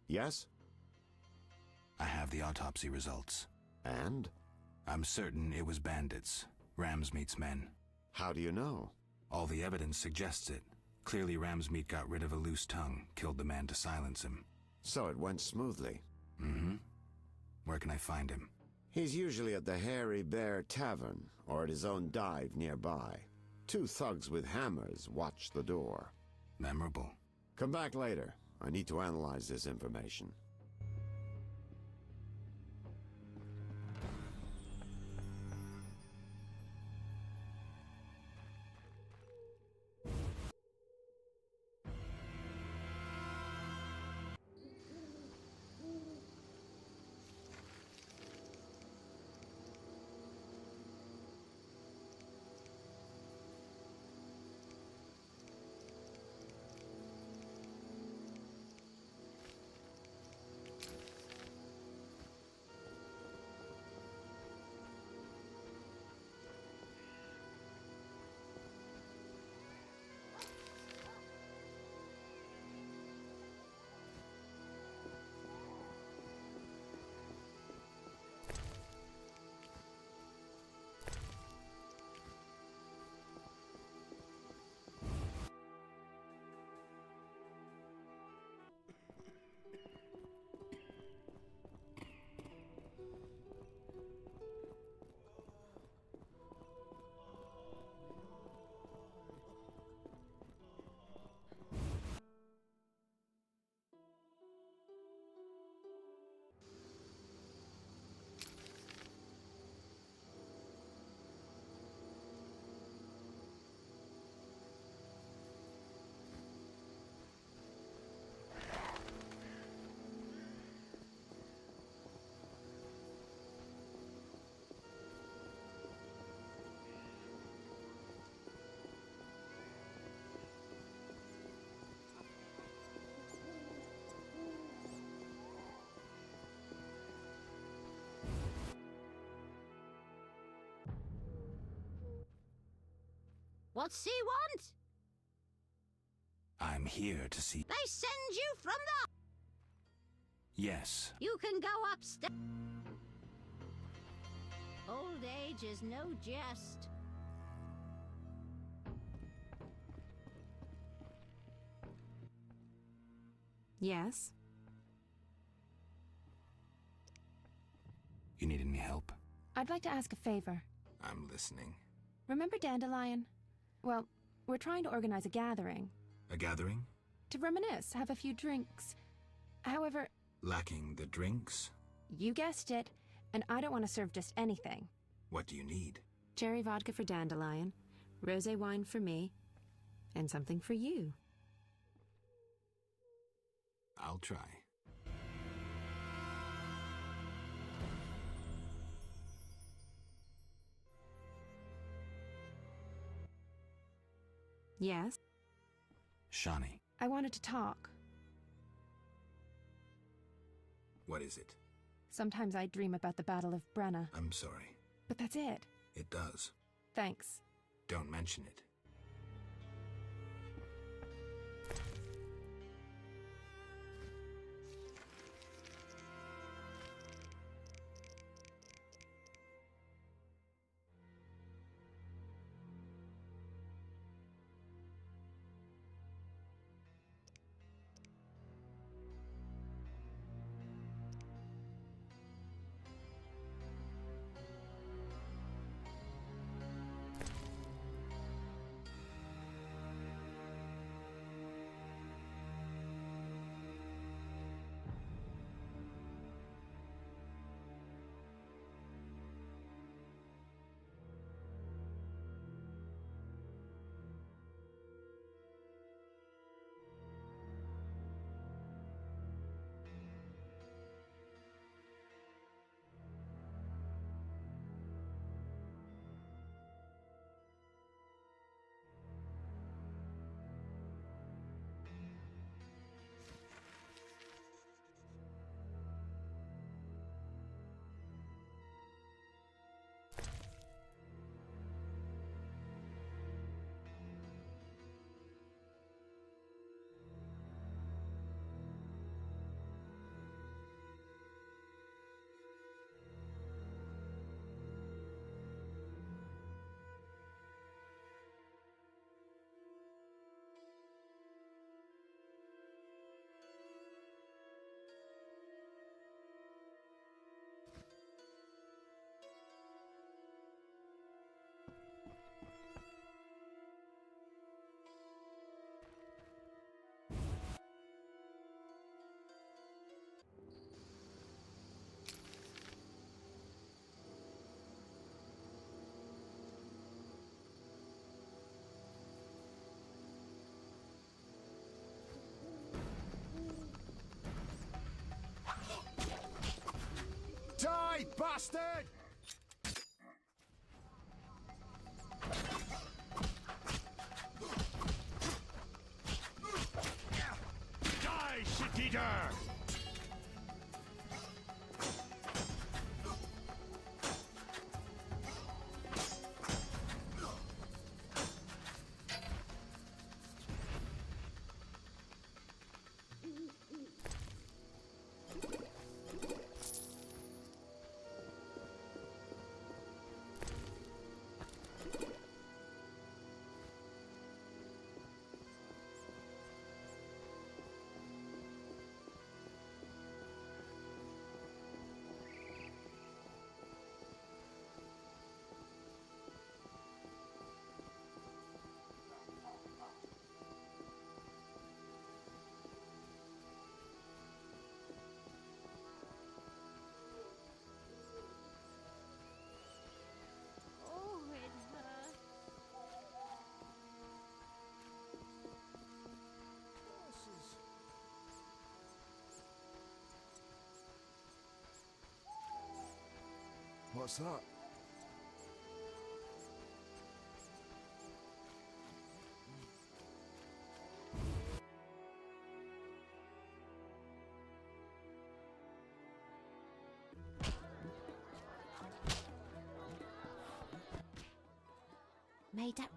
Yes? I have the autopsy results. And? I'm certain it was bandits. Ramsmeet's men. How do you know? All the evidence suggests it. Clearly Ramsmeet got rid of a loose tongue, killed the man to silence him. So it went smoothly. Mm-hmm. Where can I find him? He's usually at the Hairy Bear Tavern, or at his own dive nearby. 2 thugs with hammers watch the door. Memorable. Come back later. I need to analyze this information. What's he want? I'm here to see. They send you from the... Yes. You can go upstairs. Old age is no jest. Yes? You need any help? I'd like to ask a favor. I'm listening. Remember Dandelion? Well, we're trying to organize a gathering. A gathering? To reminisce, have a few drinks. However... Lacking the drinks? You guessed it, and I don't want to serve just anything. What do you need? Cherry vodka for Dandelion, rosé wine for me, and something for you. I'll try. Yes? Shani. I wanted to talk. What is it? Sometimes I dream about the Battle of Brenna. I'm sorry. But that's it. It does. Thanks. Don't mention it. Die, bastard! Die, shit-eater! What's that? Made up.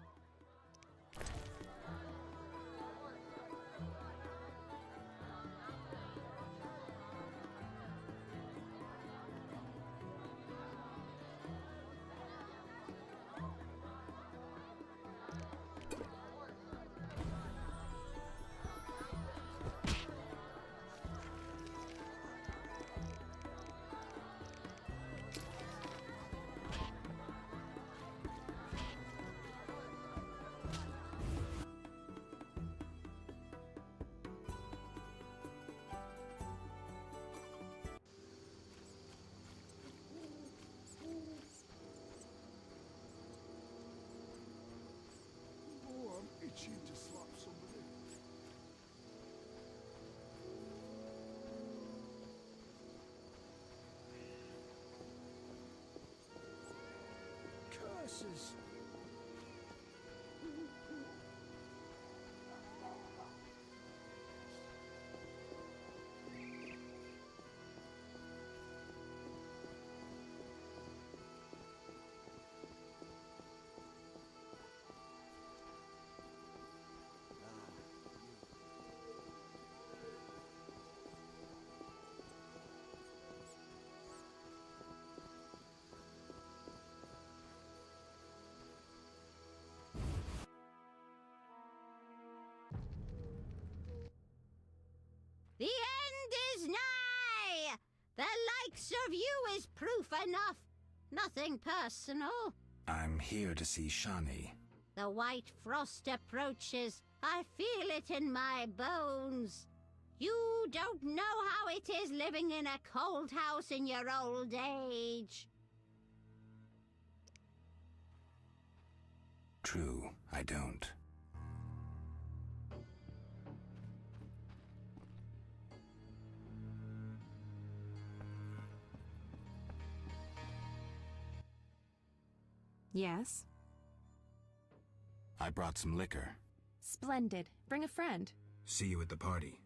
horses. The end is nigh! The likes of you is proof enough. Nothing personal. I'm here to see Shani. The white frost approaches. I feel it in my bones. You don't know how it is living in a cold house in your old age. True, I don't. Yes? I brought some liquor. Splendid. Bring a friend. See you at the party.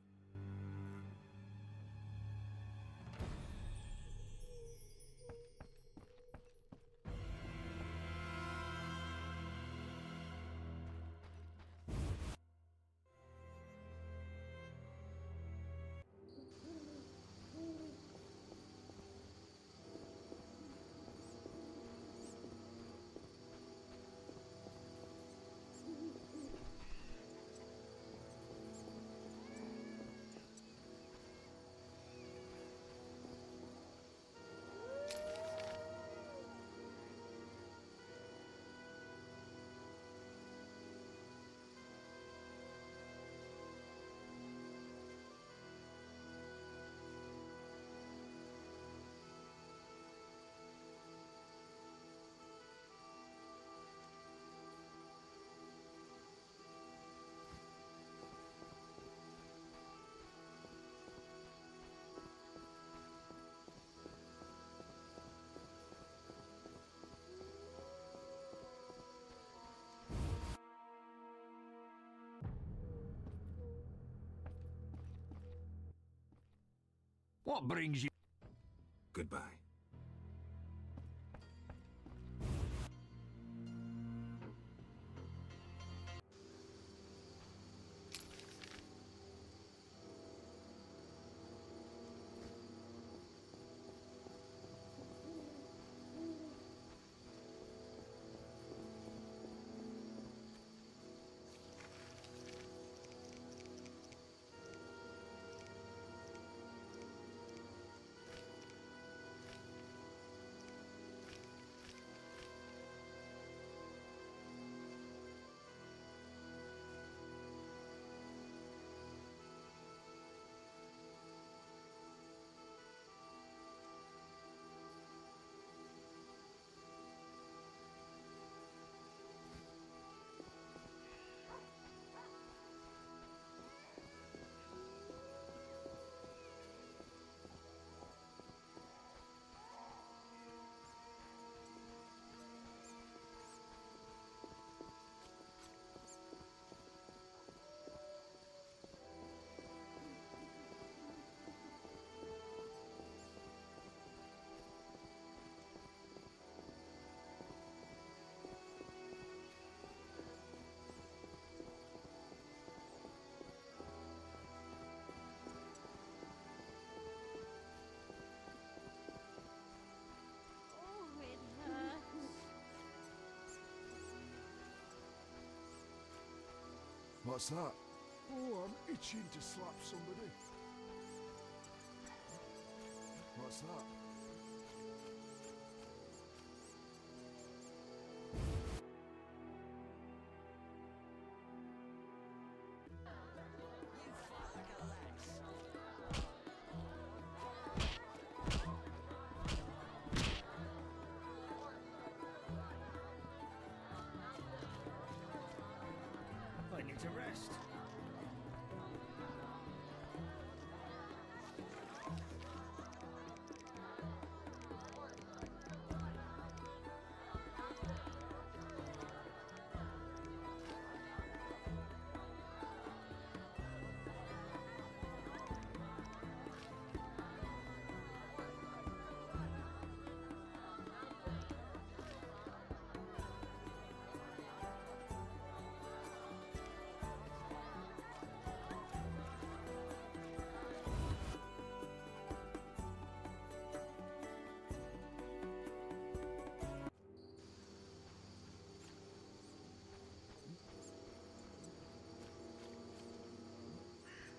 What brings you? Goodbye. What's that? Oh, I'm itching to slap somebody. What's that? I need to rest.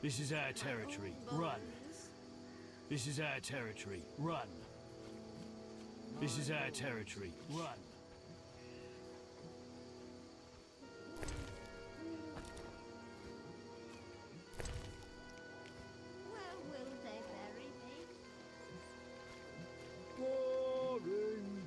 This is our territory. Run. This is our territory. Run. This is our territory. Run. Where will they bury me? Boring.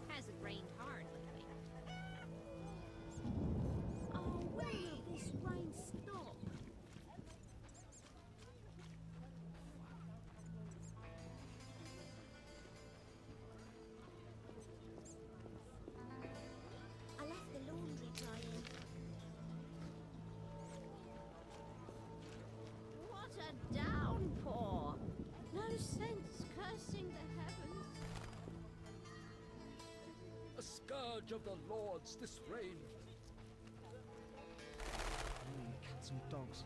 Hasn't rained hard lately. Oh, when will this rain stop? I left the laundry drying. What a downpour! No sense cursing the heavens. A scourge of the Lord's, this rain. Cats and dogs.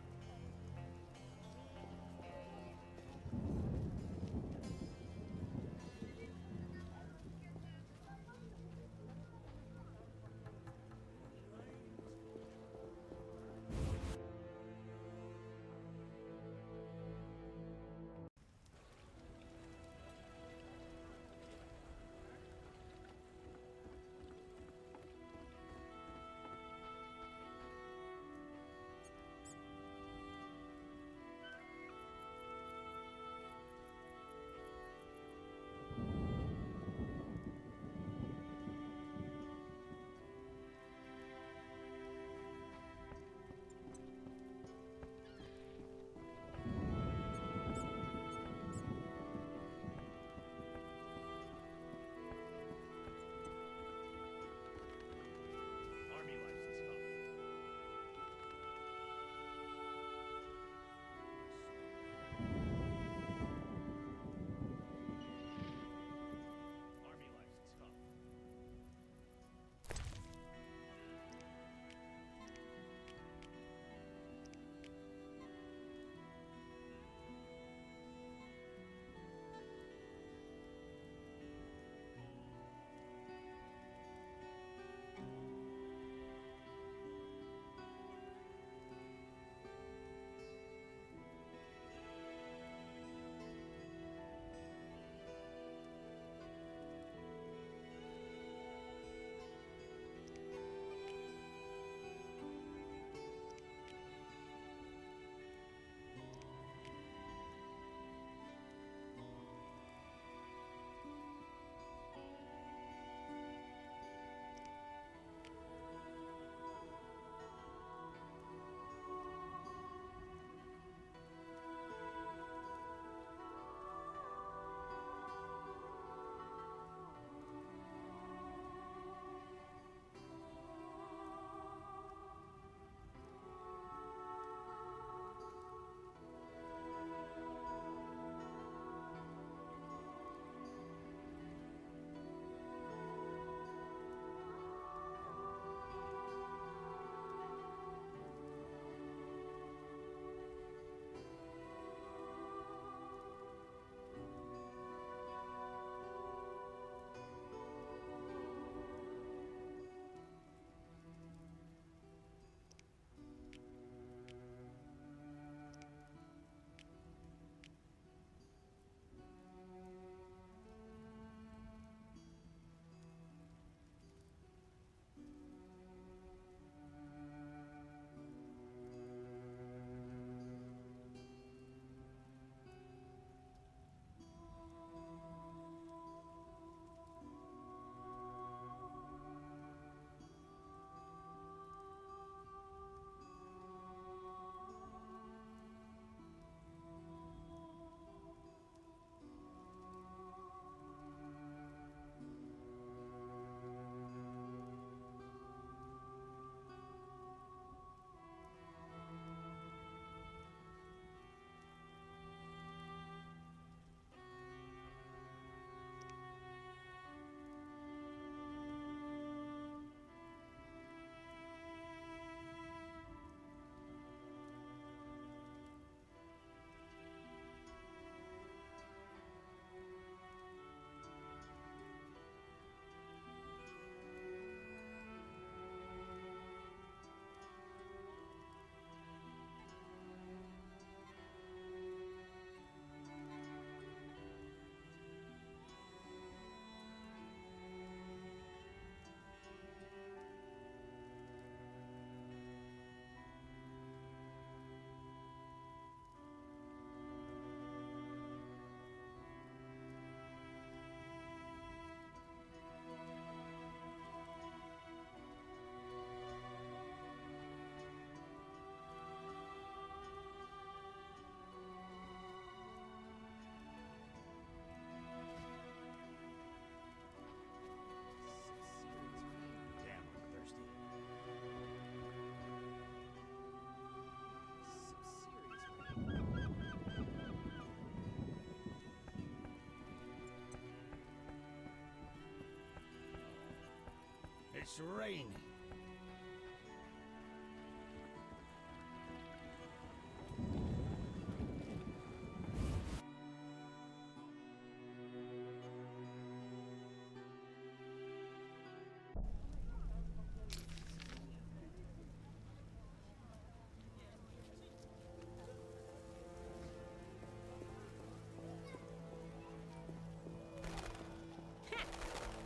It's raining.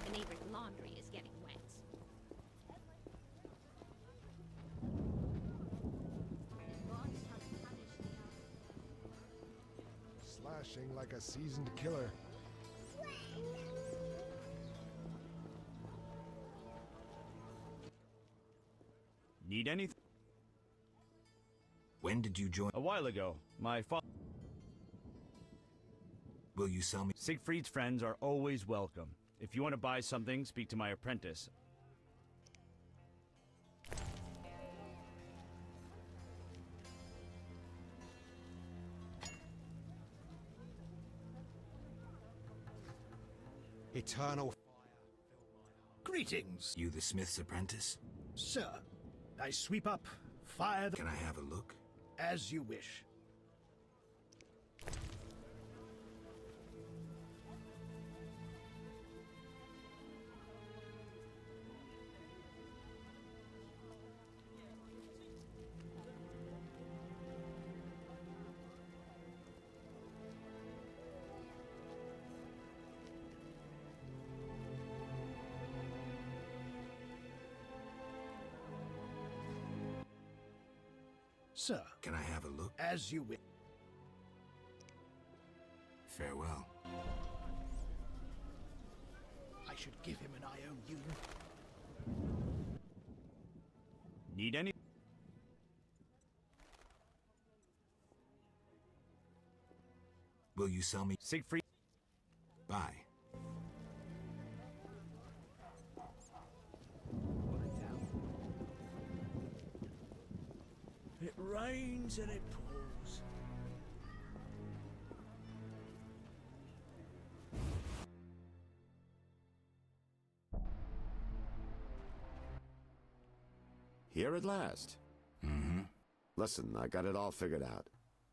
The neighbor's laundry is getting wet. Slashing like a seasoned killer. Need anything? When did you join? A while ago. My father. Will you sell me? Siegfried's friends are always welcome. If you want to buy something, speak to my apprentice. Eternal Greetings. You the smith's apprentice? Sir, I sweep up, fire the... Can I have a look? As you wish. Sir. Can I have a look? As you wish. Farewell. I should give him an IOU. Need any? Will you sell me? Siegfried. Bye. It rains and it pours. Here at last. Mm-hmm. Listen, I got it all figured out.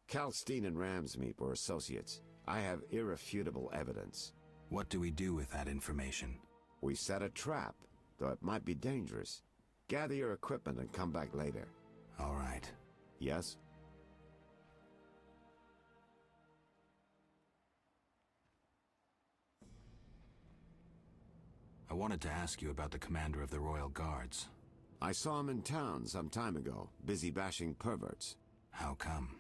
Kalstein and Ramsmeep were associates. I have irrefutable evidence. What do we do with that information? We set a trap, though it might be dangerous. Gather your equipment and come back later. All right. Yes? I wanted to ask you about the commander of the Royal Guards. I saw him in town some time ago, busy bashing perverts. How come?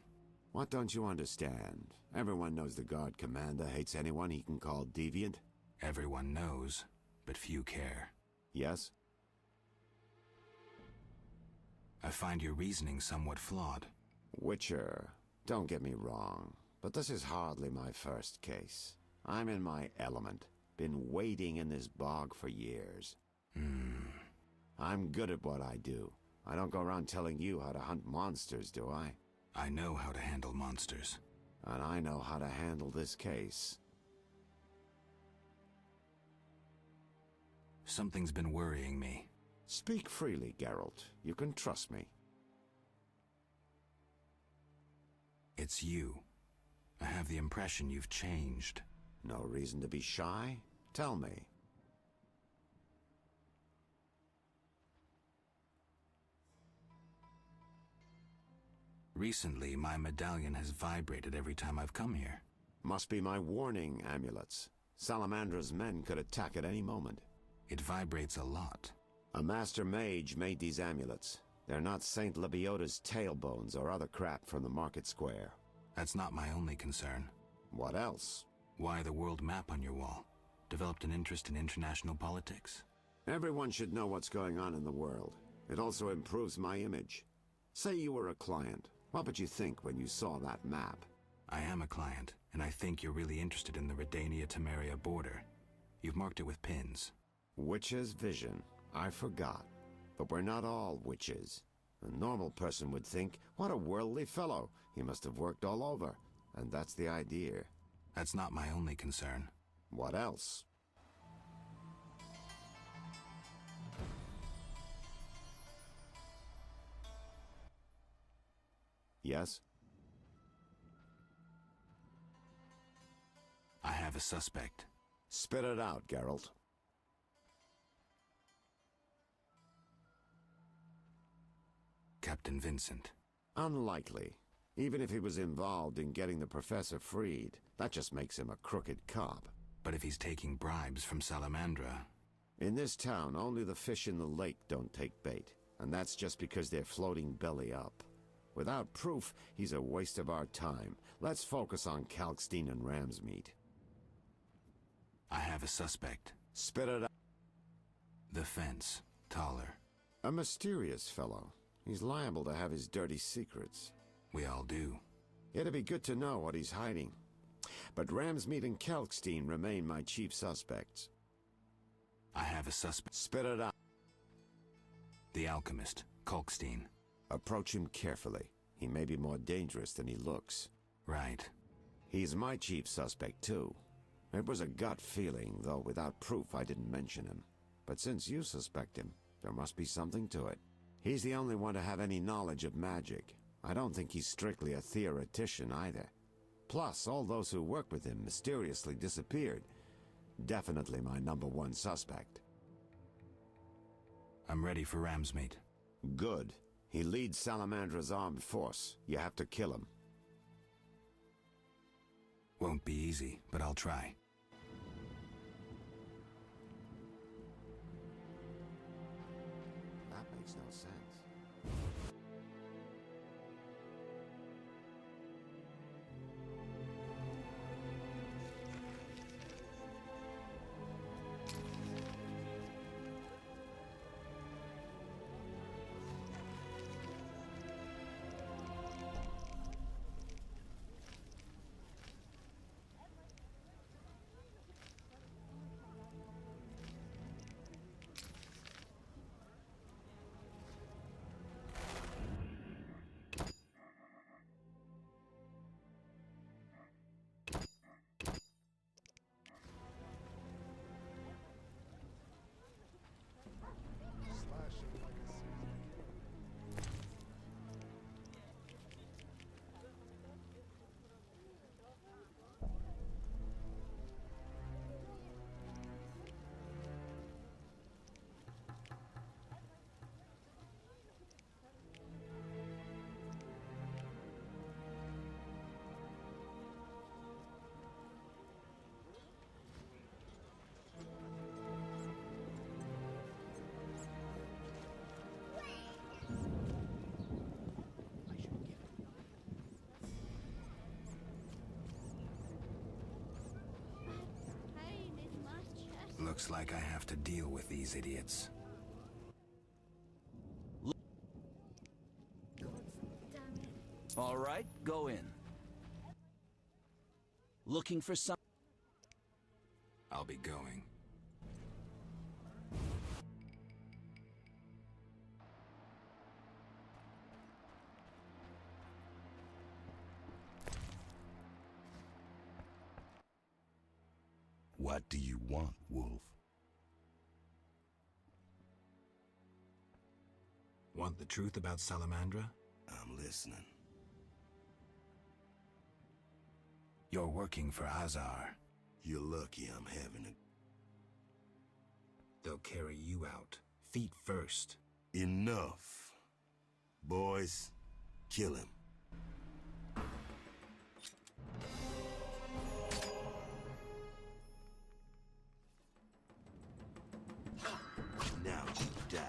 What don't you understand? Everyone knows the Guard commander hates anyone he can call deviant. Everyone knows, but few care. Yes? I find your reasoning somewhat flawed. Witcher, don't get me wrong, but this is hardly my first case. I'm in my element. Been waiting in this bog for years. I'm good at what I do. I don't go around telling you how to hunt monsters, do I? I know how to handle monsters. And I know how to handle this case. Something's been worrying me. Speak freely, Geralt. You can trust me. It's you. I have the impression you've changed. No reason to be shy? Tell me. Recently, my medallion has vibrated every time I've come here. Must be my warning amulets. Salamandra's men could attack at any moment. It vibrates a lot. A master mage made these amulets. They're not Saint Lebioda's tailbones or other crap from the market square. That's not my only concern. What else? Why the world map on your wall? Developed an interest in international politics? Everyone should know what's going on in the world. It also improves my image. Say you were a client. What would you think when you saw that map? I am a client, and I think you're really interested in the Redania-Temeria border. You've marked it with pins. Witch's vision. I forgot. But we're not all witches. A normal person would think, what a worldly fellow. He must have worked all over. And that's the idea. That's not my only concern. What else? Yes? I have a suspect. Spit it out, Geralt. Captain Vincent. Unlikely. Even if he was involved in getting the professor freed, that just makes him a crooked cop. But if he's taking bribes from Salamandra... In this town, only the fish in the lake don't take bait. And that's just because they're floating belly up. Without proof, he's a waste of our time. Let's focus on Kalkstein and Ramsmeat. I have a suspect. Spit it out. The fence. Taller. A mysterious fellow. He's liable to have his dirty secrets. We all do. It'd be good to know what he's hiding. But Ramsmeat and Kalkstein remain my chief suspects. I have a suspect. Spit it out. The alchemist, Kalkstein. Approach him carefully. He may be more dangerous than he looks. Right. He's my chief suspect, too. It was a gut feeling, though without proof I didn't mention him. But since you suspect him, there must be something to it. He's the only one to have any knowledge of magic. I don't think he's strictly a theoretician either. Plus, all those who worked with him mysteriously disappeared. Definitely my #1 suspect. I'm ready for Ramsmeat. Good. He leads Salamandra's armed force. You have to kill him. Won't be easy, but I'll try. That makes no sense. Looks like I have to deal with these idiots. All right, go in. Looking for some... I'll be going. What do you want, Wolf? Want the truth about Salamandra? I'm listening. You're working for Azar. You're lucky I'm having it. They'll carry you out, feet first. Enough. Boys, kill him. Now you die.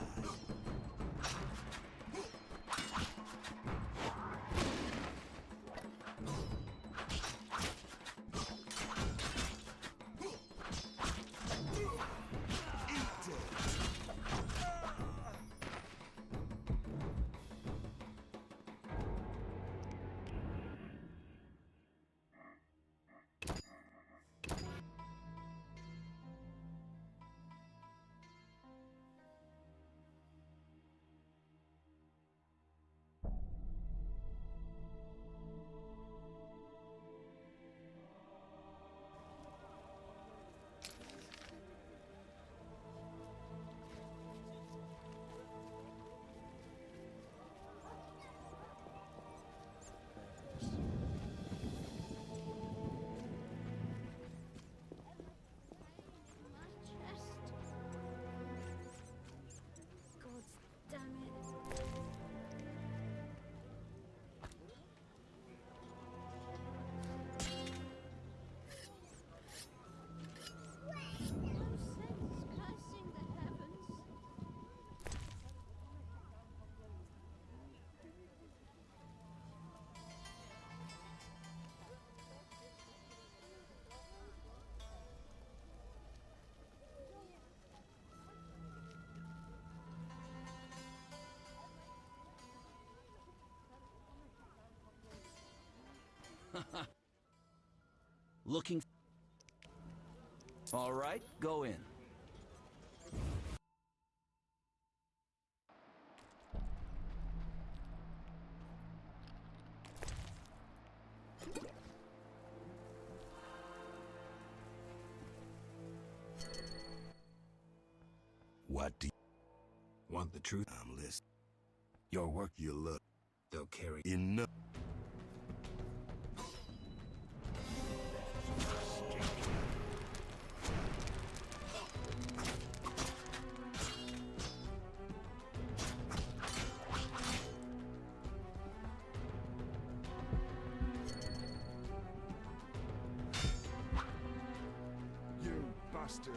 Looking... All right, go in. What do you Want the truth? I'm listening. Your work, You look they'll carry. enough. You bastard.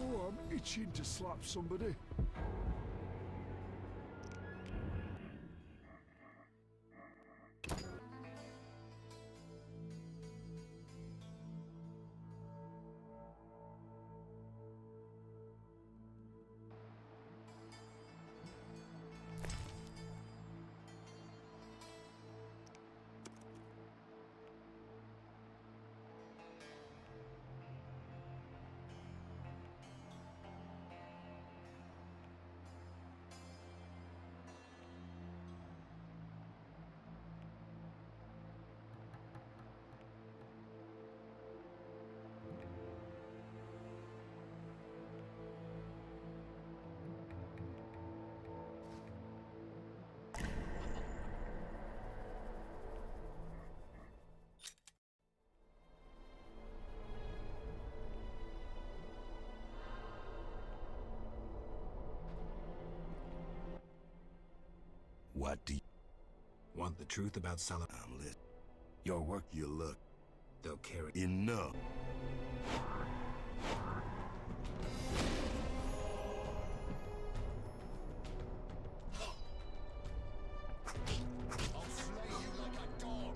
Oh, I'm itching to slap somebody. What do you Want the truth about Salam? I'm listening. Your work, You look they'll carry. enough. I'll slay you like a dog.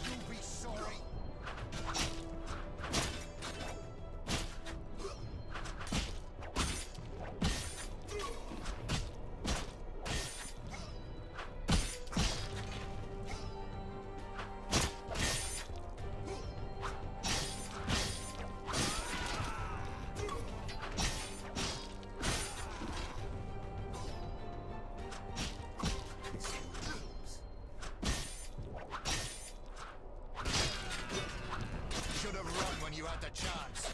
You'll be sorry. Should have run when you had the chance.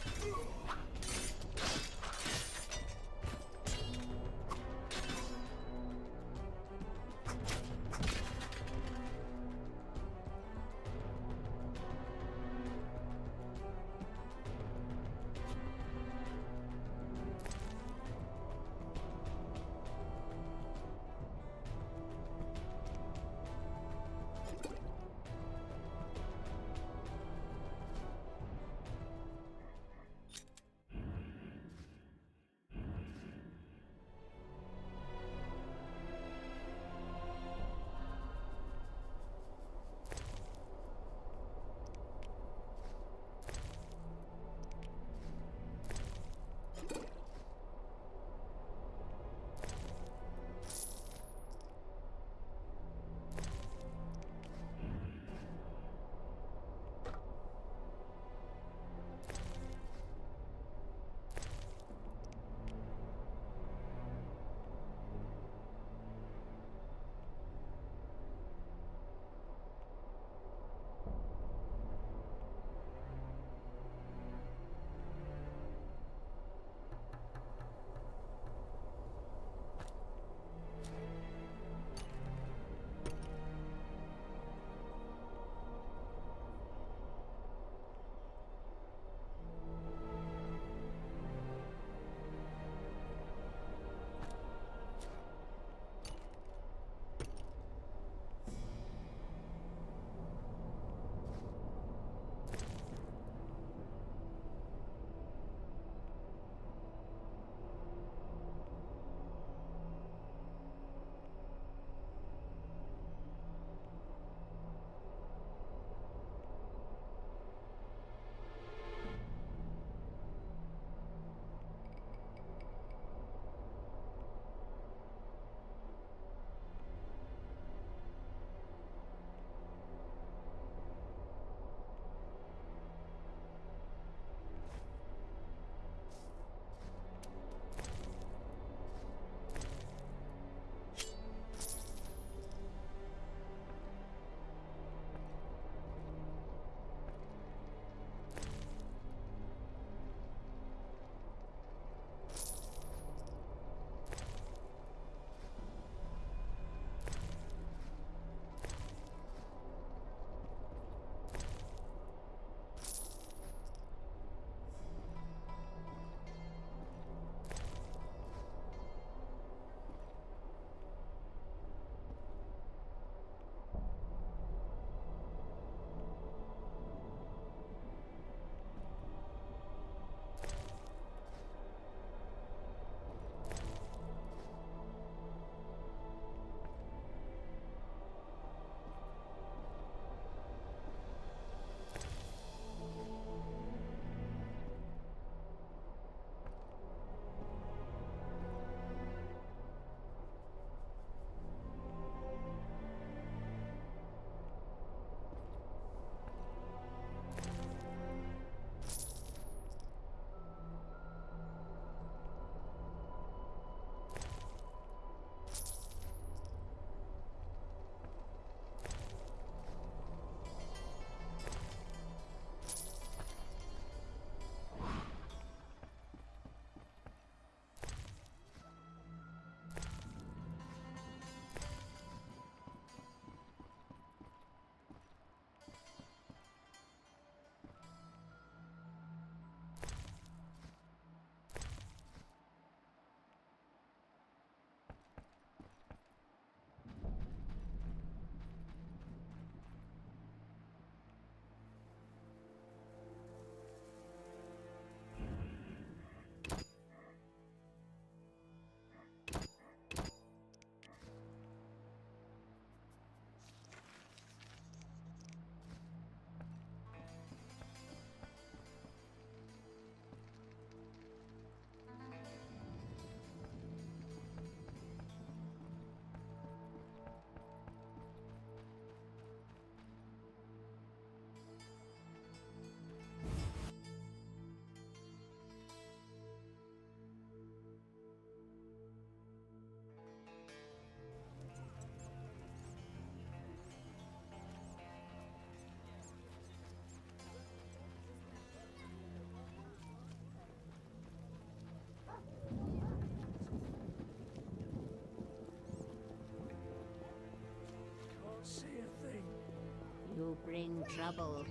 trouble.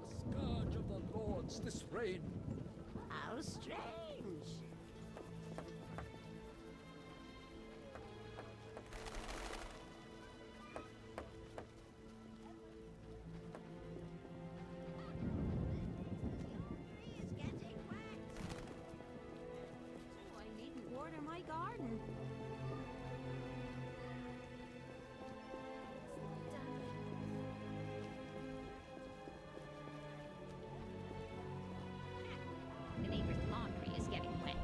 Scourge of the Lords, this rain. How strange. I needn't water my garden. The neighbor's laundry is getting wet.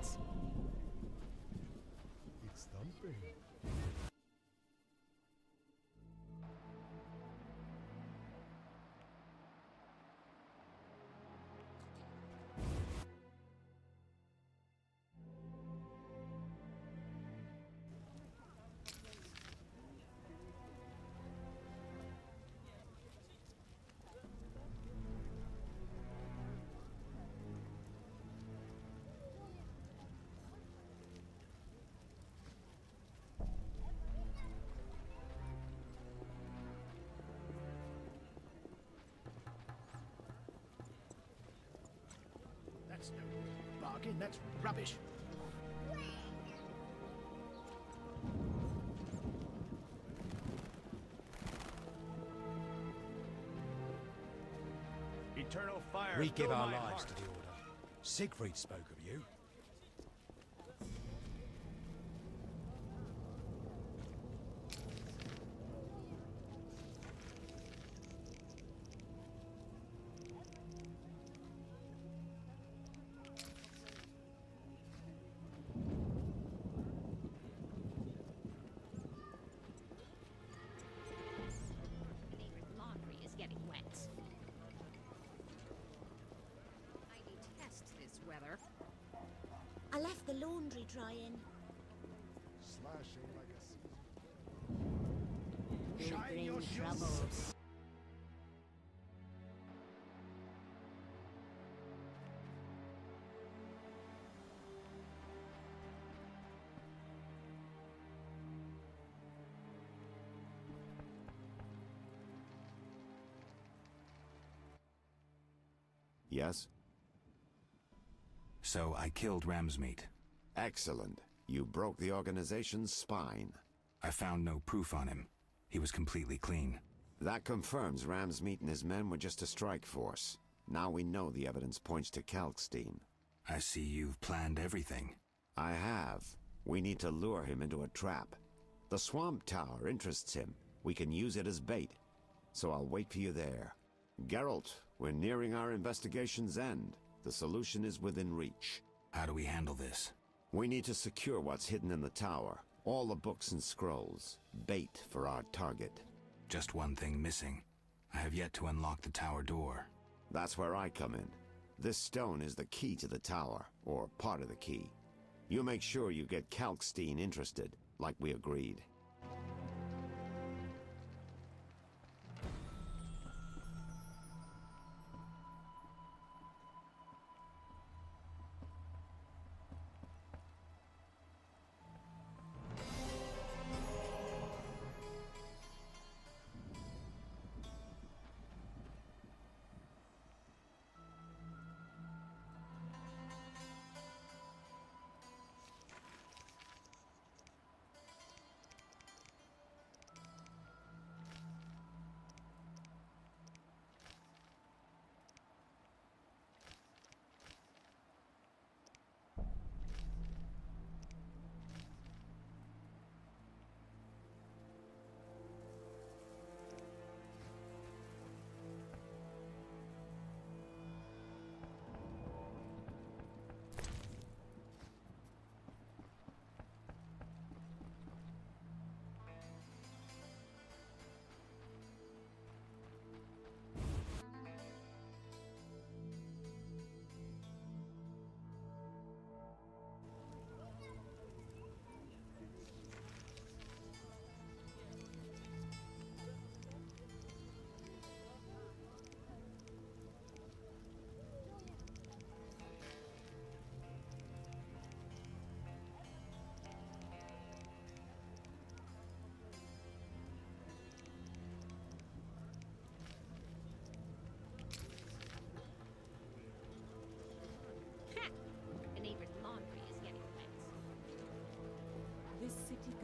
It's thumping. That's no bargain, that's rubbish. Eternal fire. We give fill our my lives heart. to the Order. Siegfried spoke of you. The neighbor's laundry is getting wet. I detest this weather. I left the laundry drying. Slashing like a They Shine bring your shoes. troubles. Yes? So I killed Ramsmeet. Excellent. You broke the organization's spine. I found no proof on him. He was completely clean. That confirms Ramsmeet and his men were just a strike force. Now we know the evidence points to Kalkstein. I see you've planned everything. I have. We need to lure him into a trap. The Swamp Tower interests him. We can use it as bait. So I'll wait for you there. Geralt, we're nearing our investigation's end. The solution is within reach. How do we handle this? We need to secure what's hidden in the tower. All the books and scrolls. Bait for our target. Just one thing missing. I have yet to unlock the tower door. That's where I come in. This stone is the key to the tower, or part of the key. You make sure you get Kalkstein interested, like we agreed.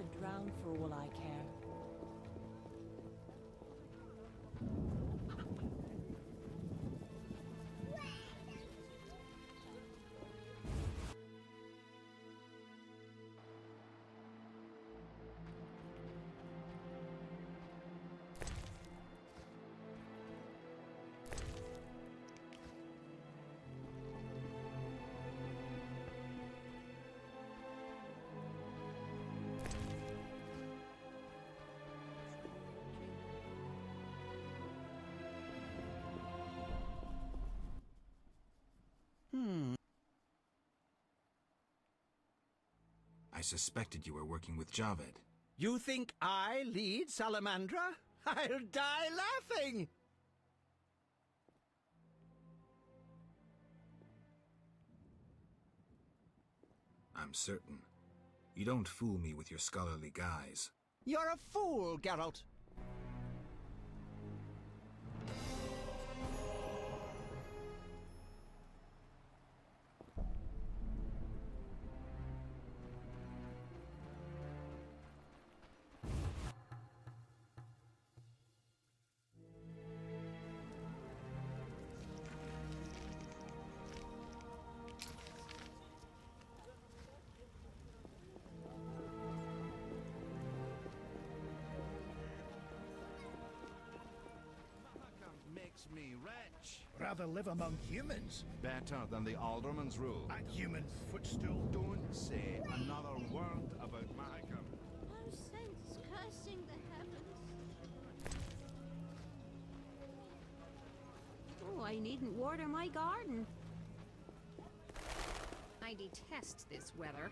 could drown for all I care. I suspected you were working with Javed. You think I lead Salamandra? I'll die laughing! I'm certain. You don't fool me with your scholarly guise. You're a fool, Geralt. Me wretch. Rather live among humans. Better than the alderman's rule. A human footstool. Don't say another word about Mahakam. Oh, saints cursing the heavens. Oh, I needn't water my garden. I detest this weather.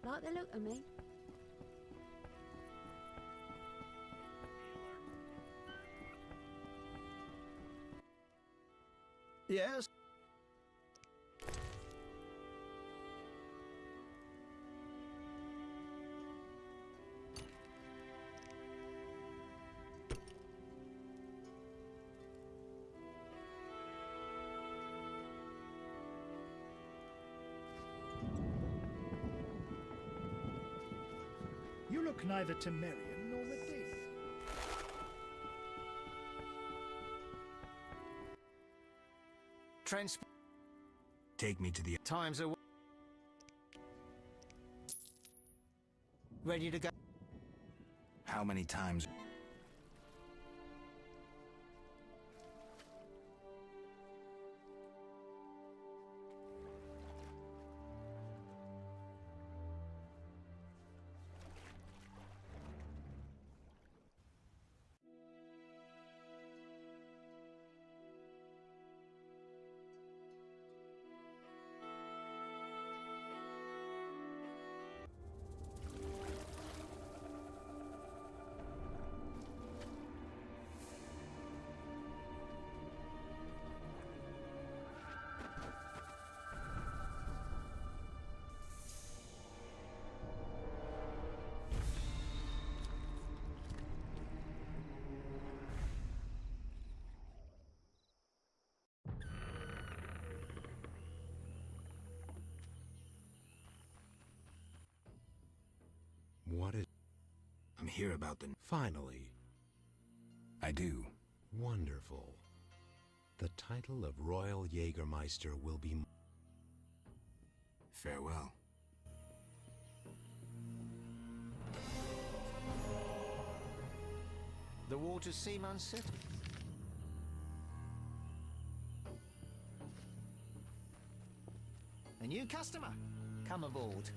Like the look of me. Yes? You look neither Temerian nor Medivh. Take me to the... Time's away. Ready to go? How many times... What is... I'm here about the... Finally. I do. Wonderful. The title of Royal Jägermeister will be... Farewell. The Water Seaman City. A new customer. Come aboard.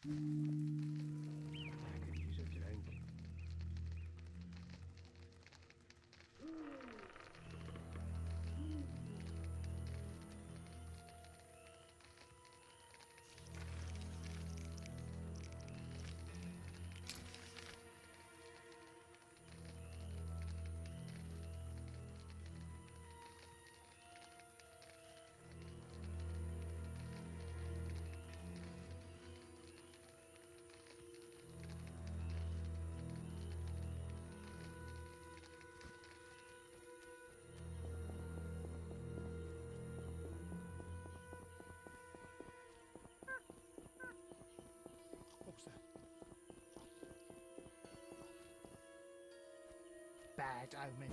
I could use a drink. Bad omen.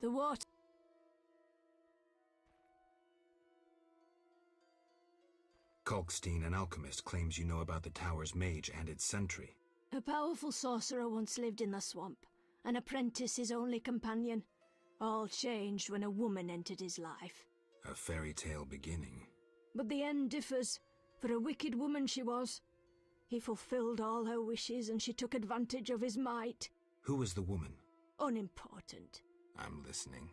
The what? Kalkstein, an alchemist, claims you know about the tower's mage and its sentry. A powerful sorcerer once lived in the swamp, an apprentice his only companion. All changed when a woman entered his life. A fairy tale beginning. But the end differs, for a wicked woman she was. He fulfilled all her wishes and she took advantage of his might. Who was the woman? Unimportant. I'm listening.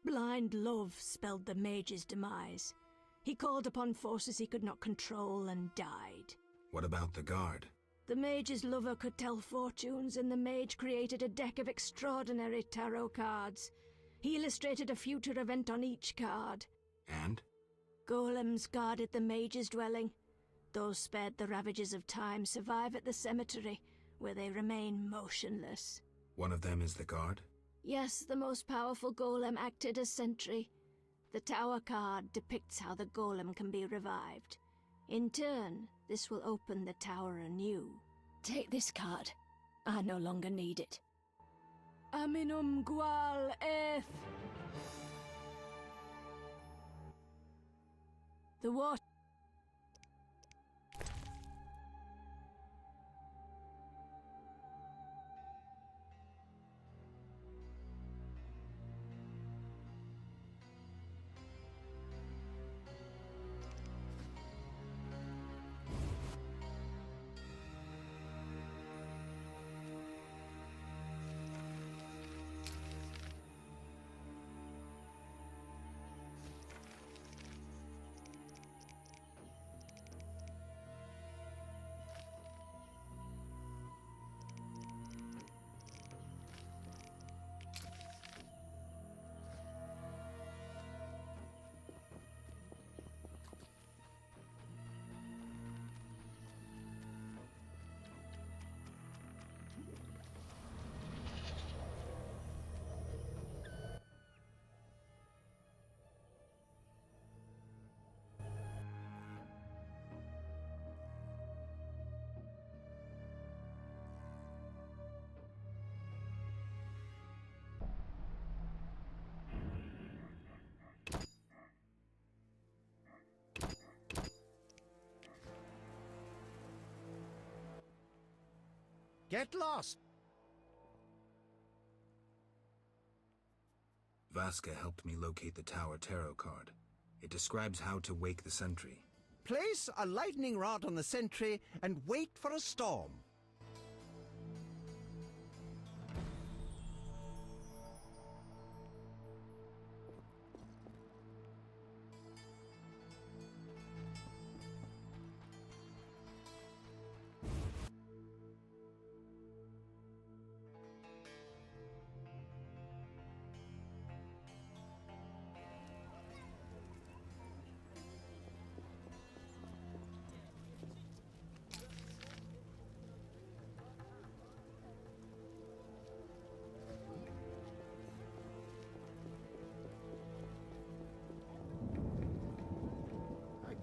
Blind love spelled the mage's demise. He called upon forces he could not control and died. What about the guard? The mage's lover could tell fortunes, and the mage created a deck of extraordinary tarot cards. He illustrated a future event on each card. And? Golems guarded the mage's dwelling. Those spared the ravages of time survive at the cemetery, where they remain motionless. One of them is the guard? Yes, the most powerful golem acted as sentry. The tower card depicts how the golem can be revived. In turn, this will open the tower anew. Take this card. I no longer need it. Aminum gual eth. The what? Get lost! Vaska helped me locate the tower tarot card. It describes how to wake the sentry. Place a lightning rod on the sentry and wait for a storm.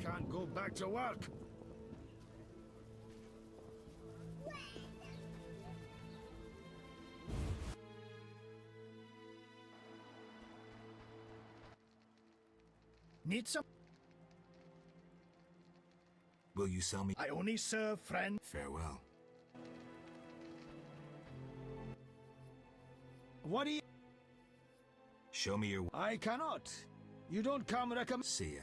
Can't go back to work. Need some? Will you sell me? I only serve friends. Farewell. What do you... Show me your... I cannot. You don't come recommend... See ya.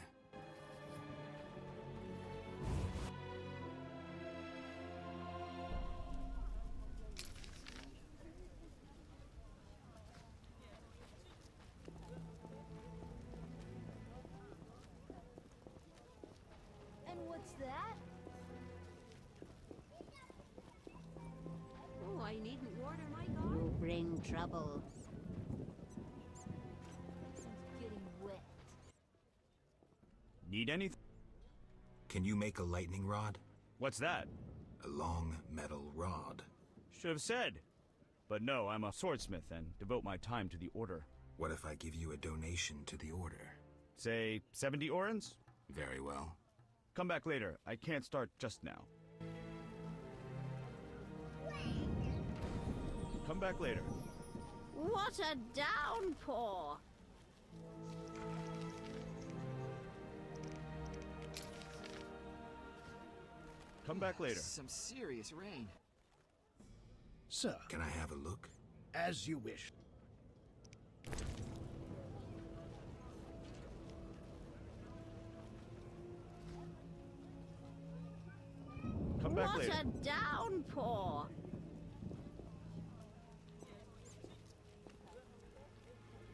And what's that? Oh, I needn't water my garden. You bring trouble. It's getting wet. Need anything? Can you make a lightning rod? What's that? A long metal rod. Should have said. But no, I'm a swordsmith and devote my time to the Order. What if I give you a donation to the Order? Say 70 orens? Very well. Come back later. I can't start just now. Come back later. What a downpour! Come back later. Some serious rain. Sir. Can I have a look? As you wish. Come back what later. a downpour!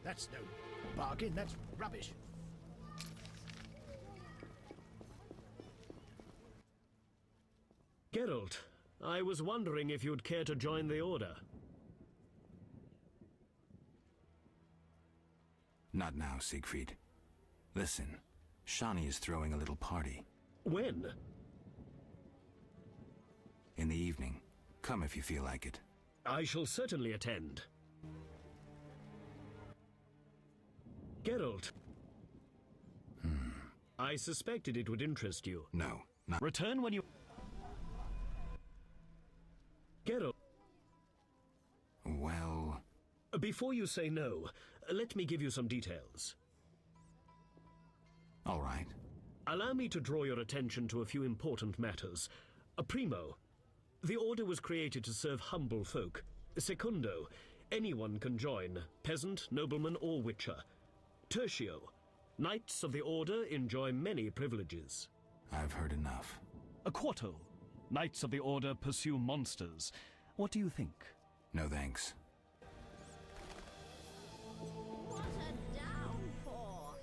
That's no bargain, that's rubbish. Geralt, I was wondering if you'd care to join the Order. Not now, Siegfried. Listen, Shani is throwing a little party. When? In the evening. Come if you feel like it. I shall certainly attend. Geralt. I suspected it would interest you. No, not... Return when you... Geralt. Well... Before you say no, let me give you some details. All right. Allow me to draw your attention to a few important matters. Primo, the Order was created to serve humble folk. Secundo, anyone can join, peasant, nobleman, or witcher. Tertio, Knights of the Order enjoy many privileges. I've heard enough. Quarto, Knights of the Order pursue monsters. What do you think? No thanks. What a downpour!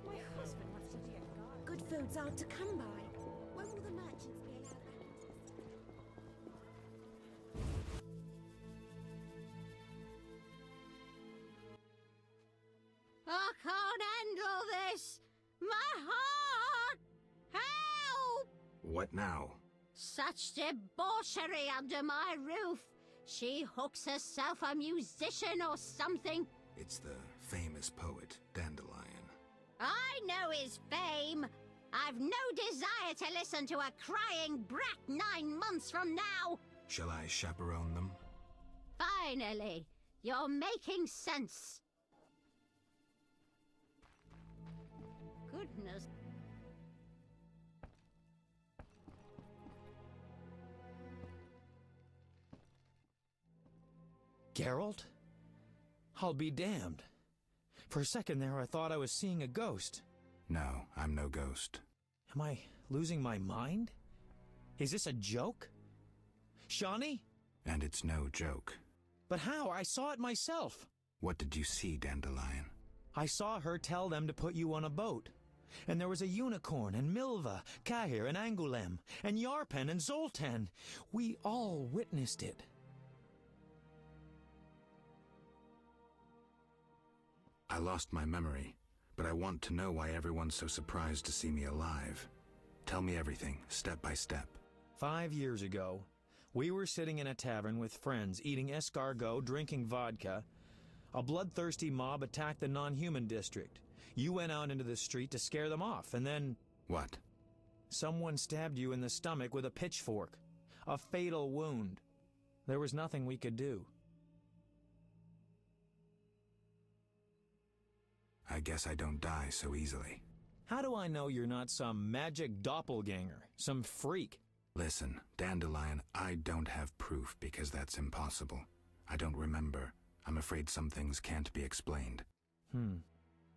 My husband wants to be a guard. Good foods are to come by. When will the merchants be allowed access? I can't handle this! My heart! Help! What now? Such debauchery under my roof. She hooks herself a musician or something. It's the famous poet, Dandelion. I know his fame. I've no desire to listen to a crying brat 9 months from now. Shall I chaperone them? Finally, you're making sense. Goodness. Geralt? I'll be damned. For a second there, I thought I was seeing a ghost. No, I'm no ghost. Am I losing my mind? Is this a joke? Shani? And it's no joke. But how? I saw it myself. What did you see, Dandelion? I saw her tell them to put you on a boat. And there was a unicorn, and Milva, Cahir, and Angulem, and Yarpen, and Zoltan. We all witnessed it. I lost my memory, but I want to know why everyone's so surprised to see me alive. Tell me everything, step by step. 5 years ago, we were sitting in a tavern with friends, eating escargot, drinking vodka. A bloodthirsty mob attacked the non-human district. You went out into the street to scare them off, and then... What? Someone stabbed you in the stomach with a pitchfork. A fatal wound. There was nothing we could do. I guess I don't die so easily. How do I know you're not some magic doppelganger, some freak? Listen, Dandelion, I don't have proof because that's impossible. I don't remember. I'm afraid some things can't be explained.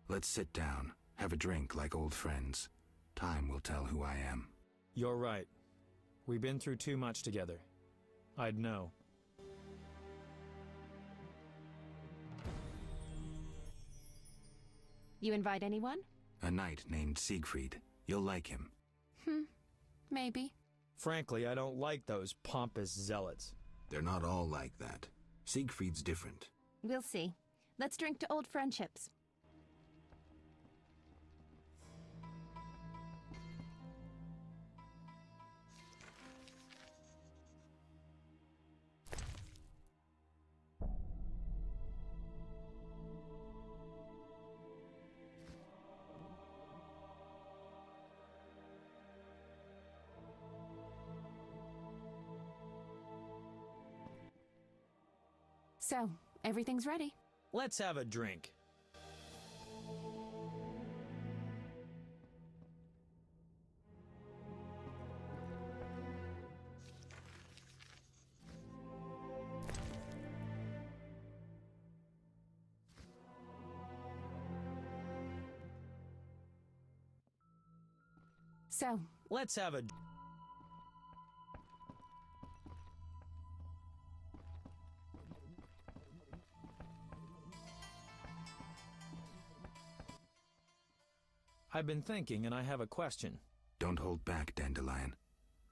Let's sit down, have a drink like old friends. Time will tell who I am. You're right. We've been through too much together. I'd know. You invite anyone? A knight named Siegfried. You'll like him. Maybe. Frankly, I don't like those pompous zealots. They're not all like that. Siegfried's different. We'll see. Let's drink to old friendships. So, everything's ready. Let's have a drink. So, let's have a... I've been thinking, and I have a question. Don't hold back, Dandelion.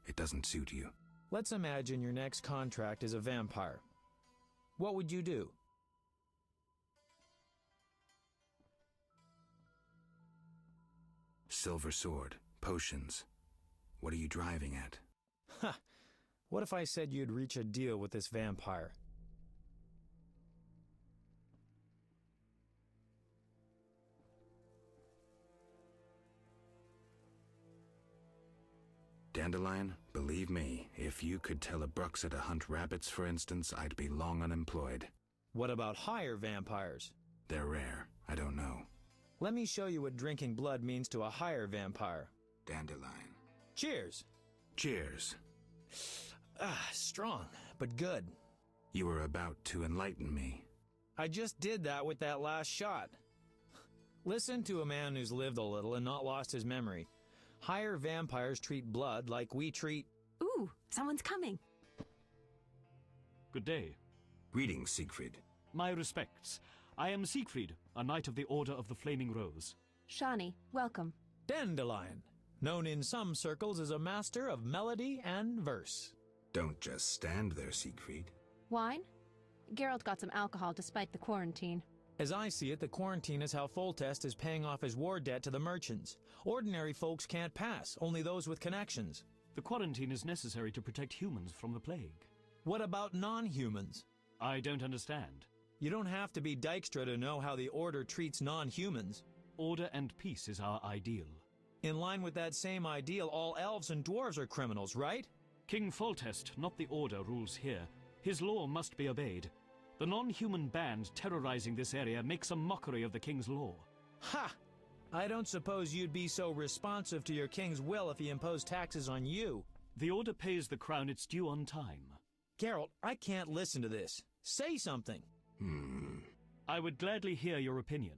It doesn't suit you. Let's imagine your next contract is a vampire. What would you do? Silver sword, potions. What are you driving at? Ha! What if I said you'd reach a deal with this vampire? Dandelion, believe me, if you could tell a Bruxa to hunt rabbits, for instance, I'd be long unemployed. What about higher vampires? They're rare. I don't know. Let me show you what drinking blood means to a higher vampire. Dandelion. Cheers! Cheers. Strong, but good. You were about to enlighten me. I just did that with that last shot. Listen to a man who's lived a little and not lost his memory. Higher vampires treat blood like we treat... Ooh, someone's coming. Good day. Greetings, Siegfried. My respects. I am Siegfried, a knight of the Order of the Flaming Rose. Shani, welcome. Dandelion, known in some circles as a master of melody and verse. Don't just stand there, Siegfried. Wine? Geralt got some alcohol despite the quarantine. As I see it, the quarantine is how Foltest is paying off his war debt to the merchants. Ordinary folks can't pass, only those with connections. The quarantine is necessary to protect humans from the plague. What about non-humans? I don't understand. You don't have to be Dykstra to know how the Order treats non-humans. Order and peace is our ideal. In line with that same ideal, all elves and dwarves are criminals, right? King Foltest, not the Order, rules here. His law must be obeyed. The non-human band terrorizing this area makes a mockery of the king's law. Ha! I don't suppose you'd be so responsive to your king's will if he imposed taxes on you. The Order pays the crown its due on time. Geralt, I can't listen to this. Say something. I would gladly hear your opinion.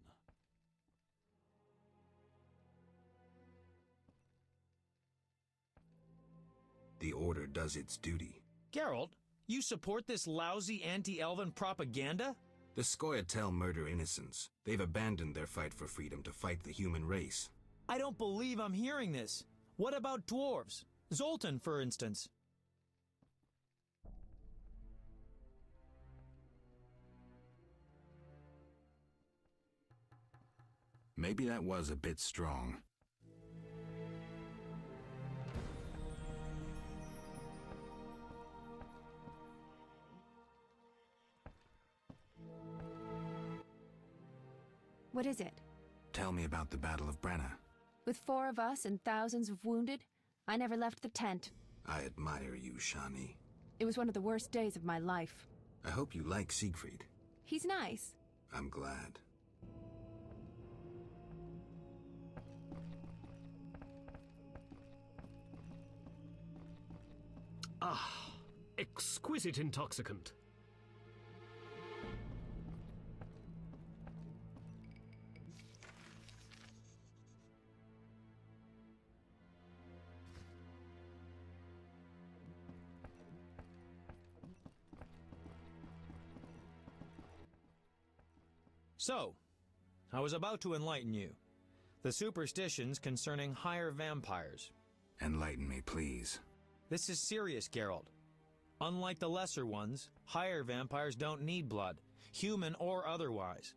The Order does its duty. Geralt, you support this lousy anti-elven propaganda? The Scoia'tael murder innocents. They've abandoned their fight for freedom to fight the human race. I don't believe I'm hearing this. What about dwarves? Zoltan, for instance. Maybe that was a bit strong. What is it? Tell me about the Battle of Brenna. With 4 of us and thousands of wounded, I never left the tent. I admire you, Shani. It was one of the worst days of my life. I hope you like Siegfried. He's nice. I'm glad. Ah, exquisite intoxicant. So, I was about to enlighten you. The superstitions concerning higher vampires. Enlighten me, please. This is serious, Geralt. Unlike the lesser ones, higher vampires don't need blood, human or otherwise.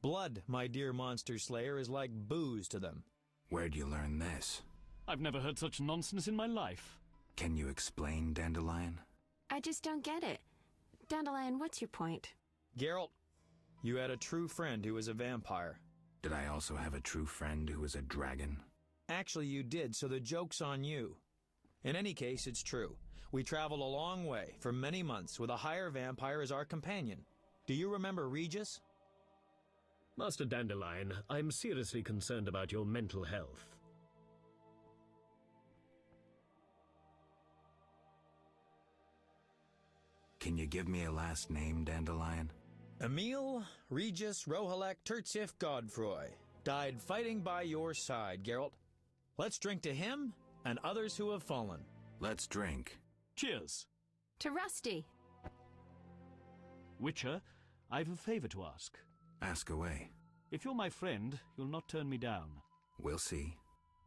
Blood, my dear monster slayer, is like booze to them. Where'd you learn this? I've never heard such nonsense in my life. Can you explain, Dandelion? I just don't get it. Dandelion, what's your point? Geralt, you had a true friend who was a vampire. Did I also have a true friend who was a dragon? Actually, you did, so the joke's on you. In any case, it's true. We traveled a long way, for many months, with a higher vampire as our companion. Do you remember Regis? Master Dandelion, I'm seriously concerned about your mental health. Can you give me a last name, Dandelion? Emil Regis Rohalek Tertsif Godfroy died fighting by your side, Geralt. Let's drink to him and others who have fallen. Let's drink. Cheers. To Rusty. Witcher, I've a favor to ask. Ask away. If you're my friend, you'll not turn me down. We'll see.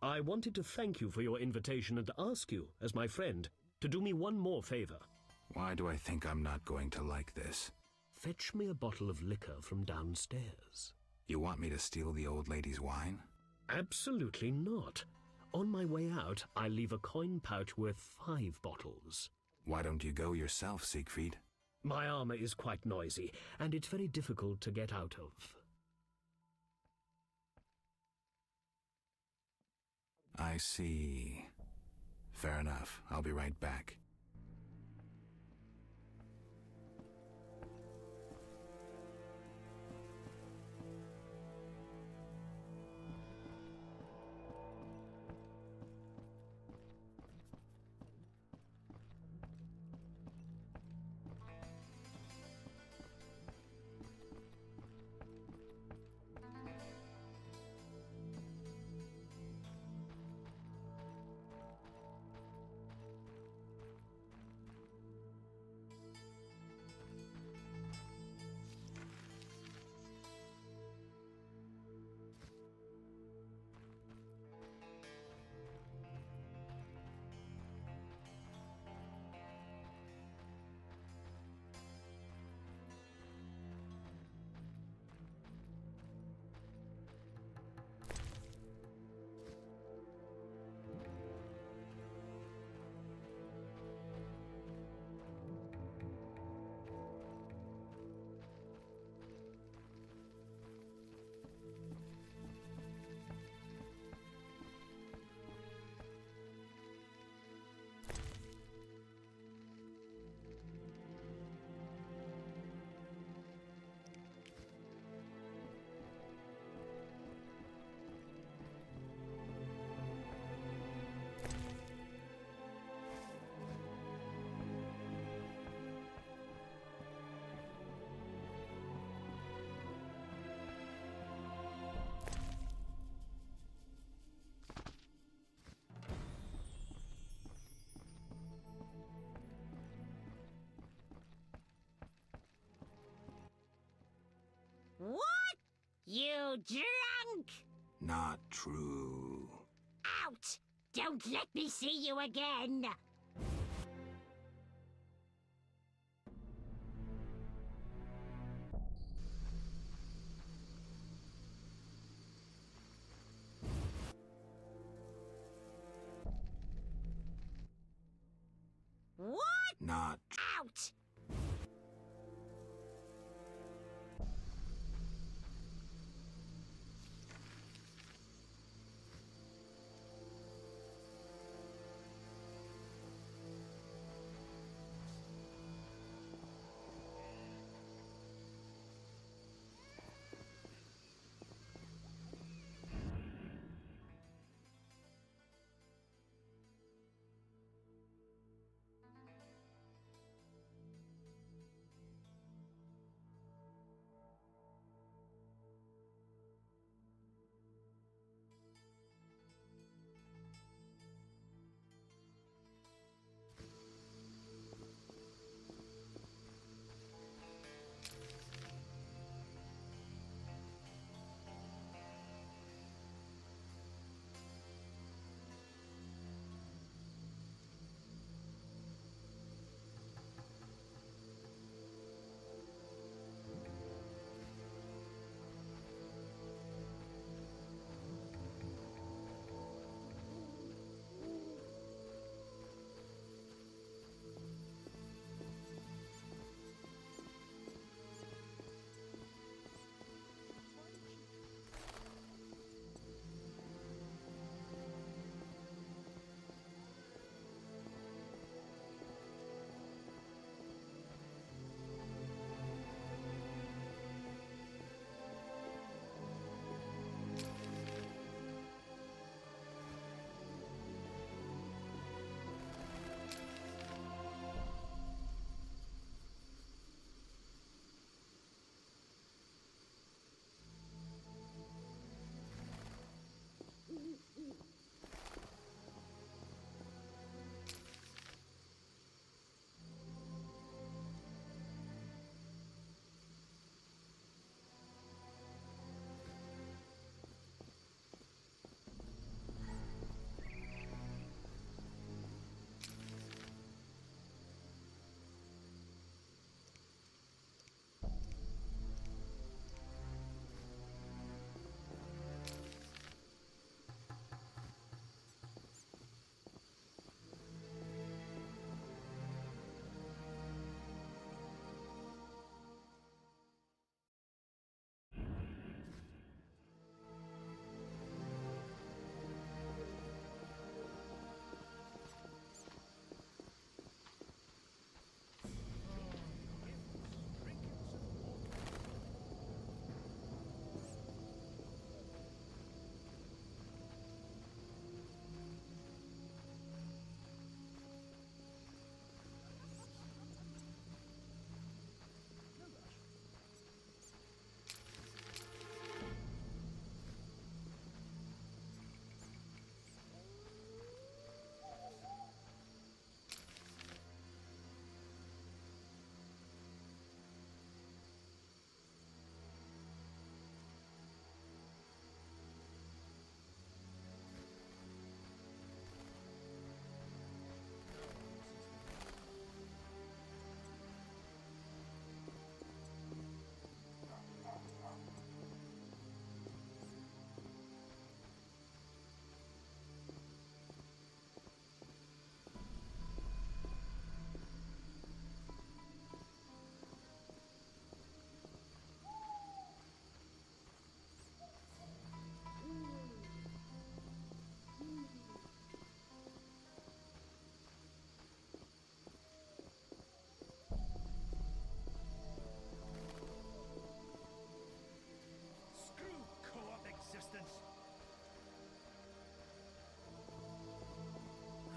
I wanted to thank you for your invitation and to ask you, as my friend, to do me one more favor. Why do I think I'm not going to like this? Fetch me a bottle of liquor from downstairs. You want me to steal the old lady's wine? Absolutely not. On my way out, I'll leave a coin pouch worth 5 bottles. Why don't you go yourself, Siegfried? My armor is quite noisy, and it's very difficult to get out of. I see. Fair enough. I'll be right back. drunk! Not true. Out! Don't let me see you again! What? Not out!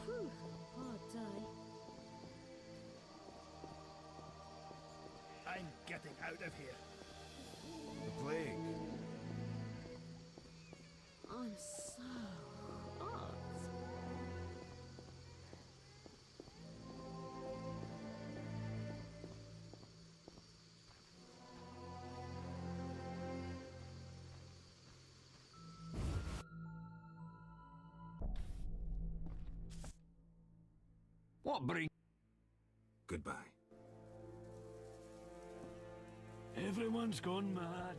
Whew, hard day. I'm getting out of here. The plague. I'm so hot. What bring... Goodbye. Everyone's gone mad.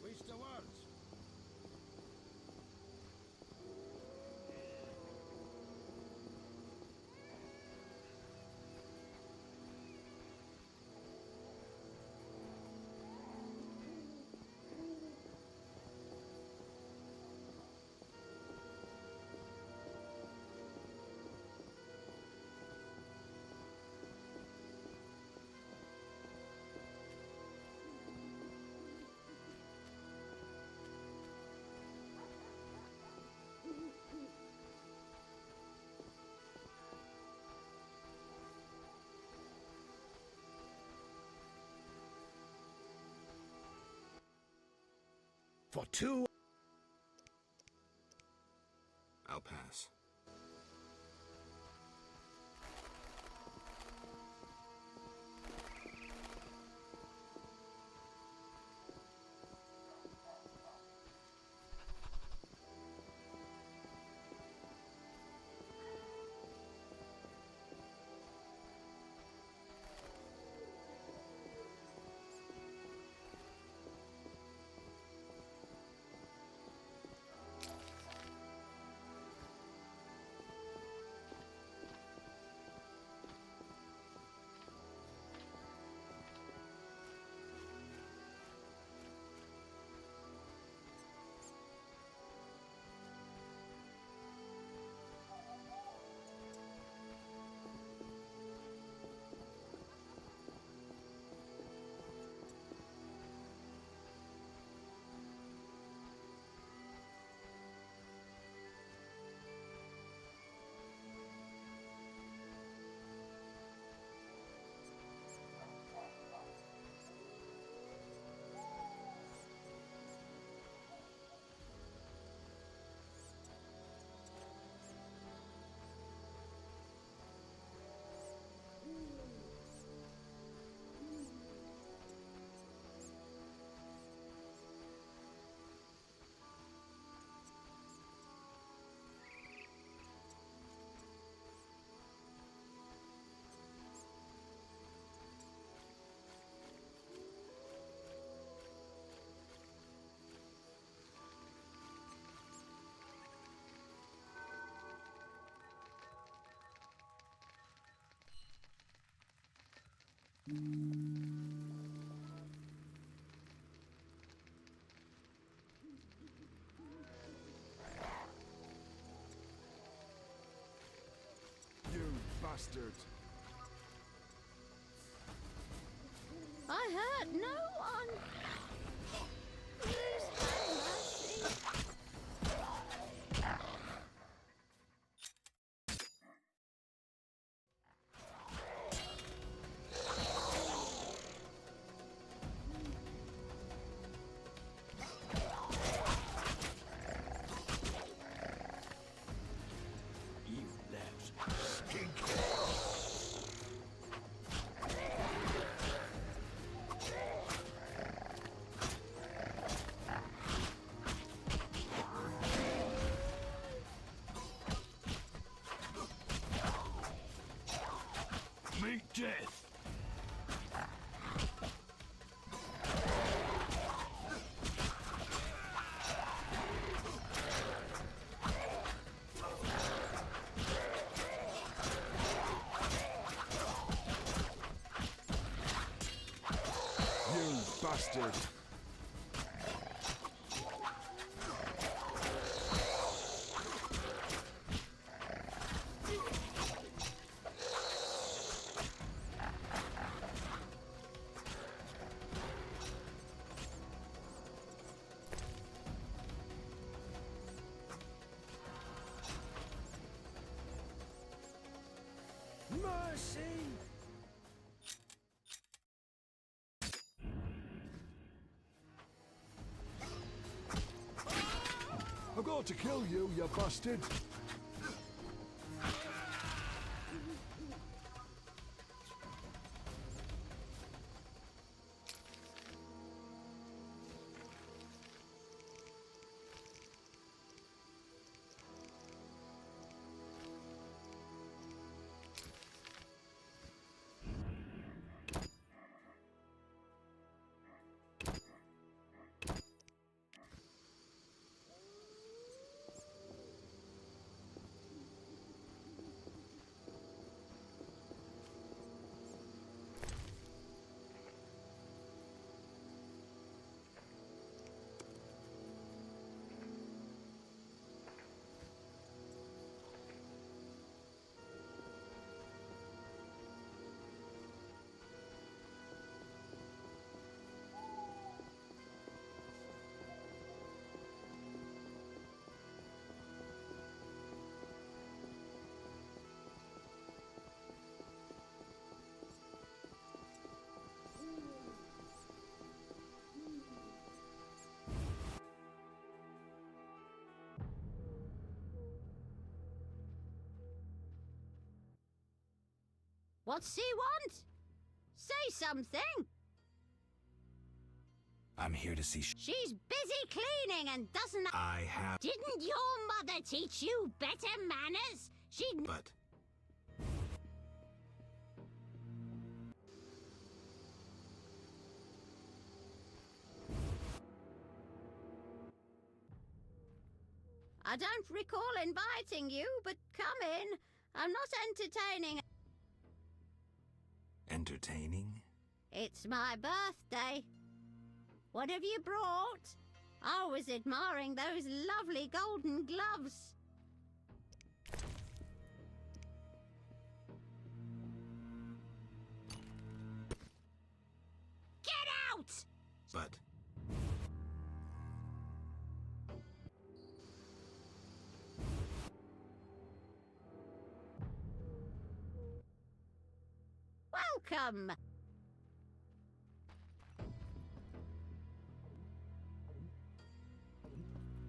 Wish the words. For 2... I'll pass. You bastard! I hurt no one. Please have mercy. You louse. Stink. Meet death. You bastard! Mercy! not to kill you, you bastard! What's he want? Say something! I'm here to see She's busy cleaning and doesn't... I have... Didn't your mother teach you better manners? But... I don't recall inviting you, but come in. I'm not entertaining. Entertaining? It's my birthday. What have you brought? I was admiring those lovely golden gloves. Get out! But... Welcome!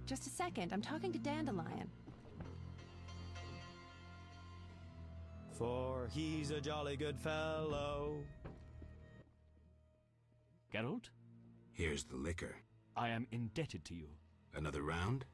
Just a second, I'm talking to Dandelion. For he's a jolly good fellow. Geralt? Here's the liquor. I am indebted to you. Another round?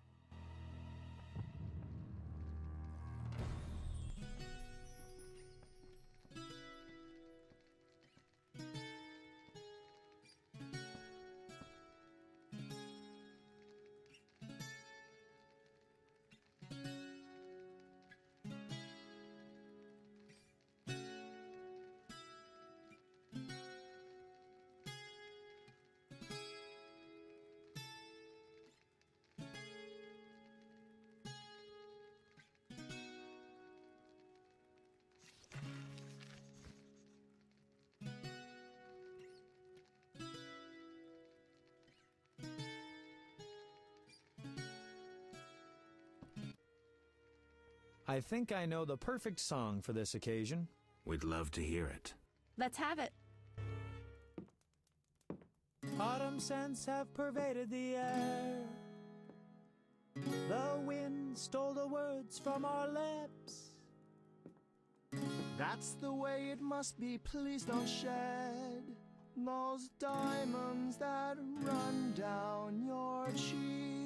I think I know the perfect song for this occasion. We'd love to hear it. Let's have it. Autumn scents have pervaded the air. The wind stole the words from our lips. That's the way it must be, please don't shed those diamonds that run down your cheeks.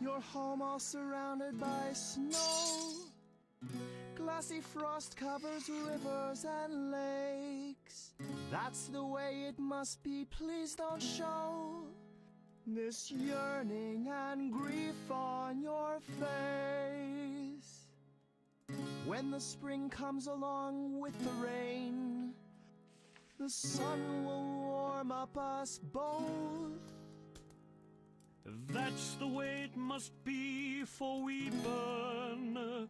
Your home all surrounded by snow. Glassy frost covers rivers and lakes. That's the way it must be, please don't show this yearning and grief on your face. When the spring comes along with the rain, the sun will warm up us both. That's the way it must be, for we burn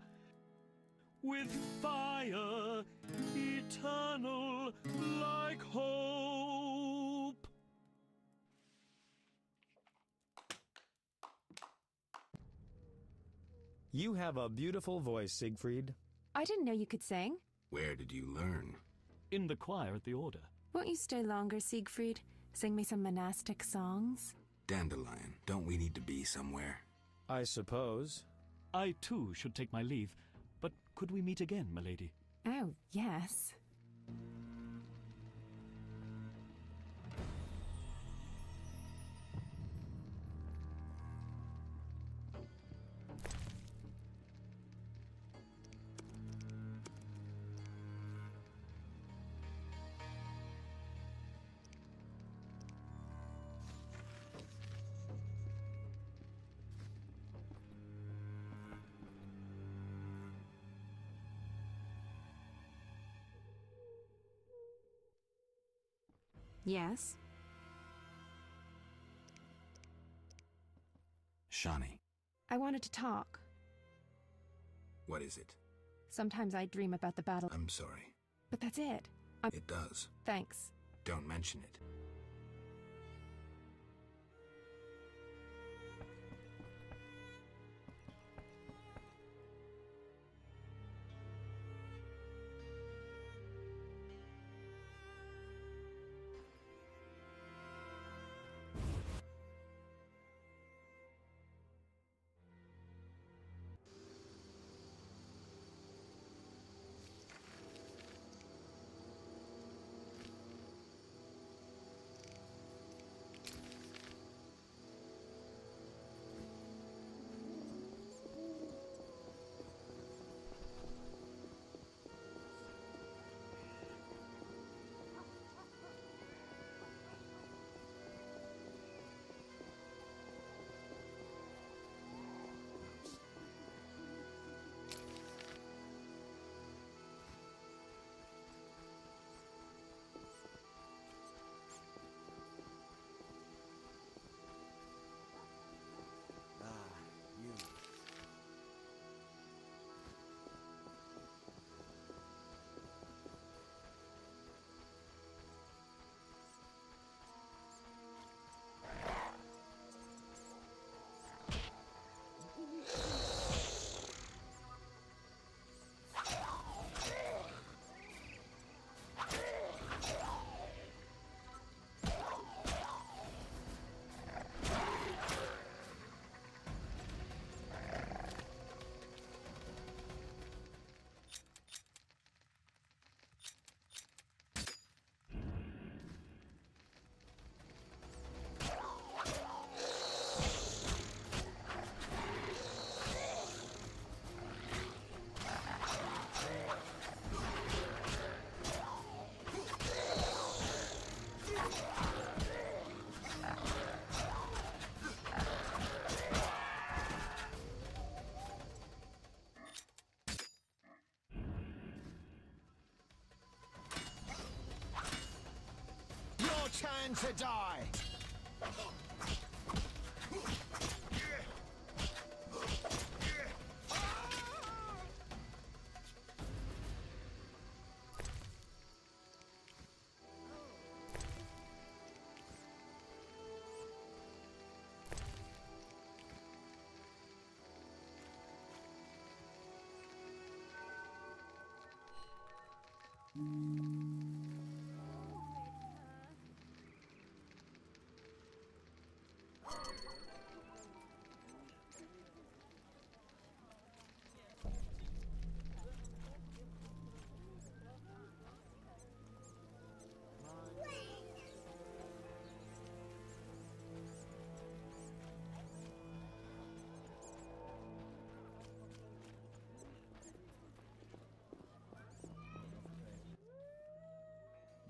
with fire eternal like hope. You have a beautiful voice, Siegfried. I didn't know you could sing. Where did you learn? In the choir at the Order. Won't you stay longer, Siegfried? Sing me some monastic songs? Dandelion, don't we need to be somewhere? I suppose. I too should take my leave, but could we meet again, milady? Oh, yes. Yes? Shani, I wanted to talk. what is it? Sometimes I dream about the battle. I'm sorry. But that's it. It does. Thanks. Don't mention it. Time to die!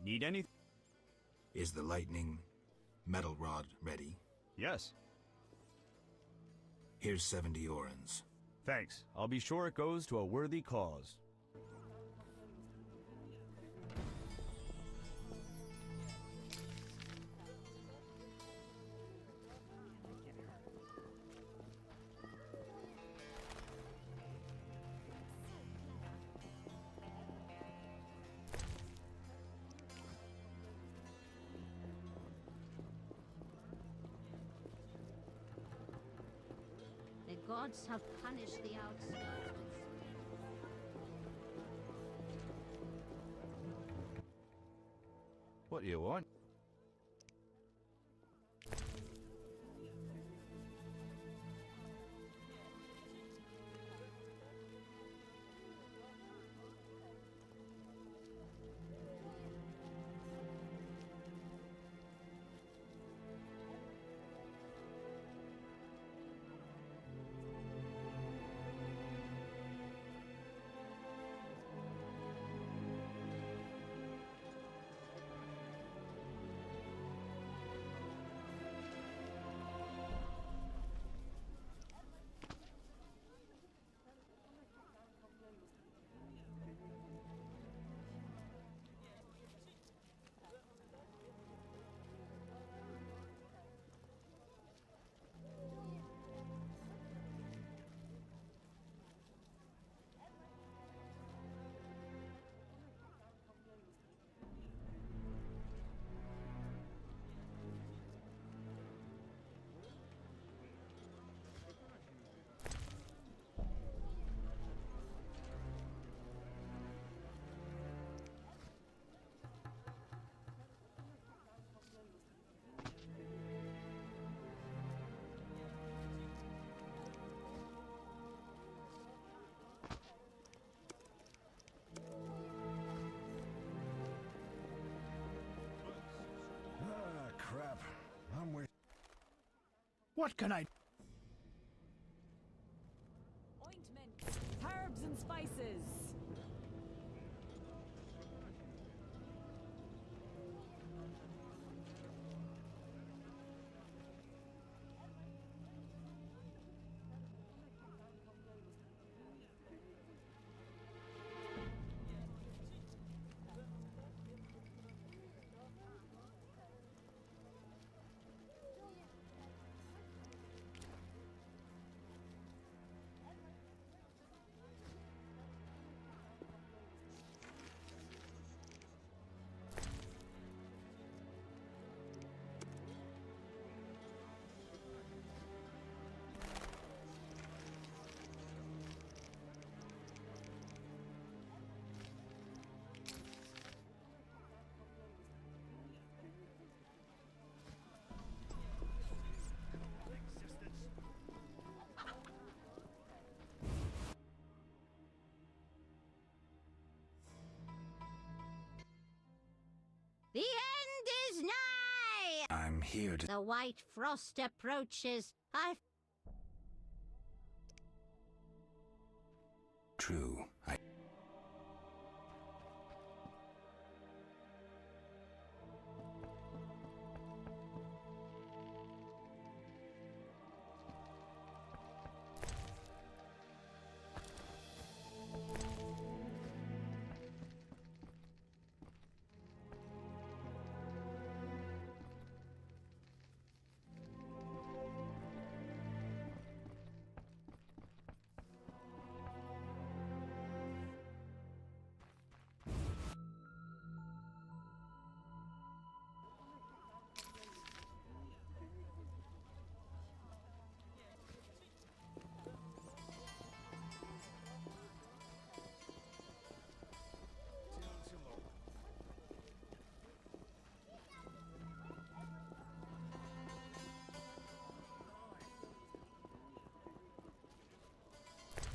Need anything? Is the lightning metal rod ready? Yes. Here's 70 orens. Thanks. I'll be sure it goes to a worthy cause. The gods have punished the outskirts. What do you want? What can I... Ointment, herbs and spices. The end is nigh! I'm here to... The white frost approaches. True.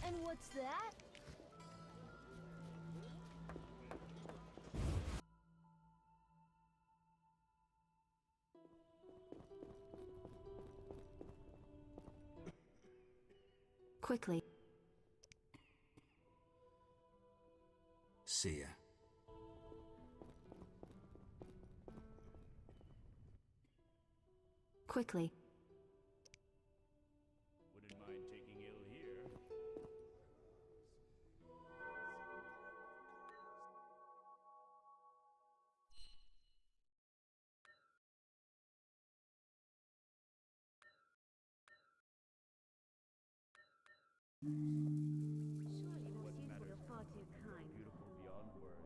And what's that? Quickly. See ya. Quickly. Wouldn't mind taking ill here. Surely those youthful are far too kind. Beautiful beyond words.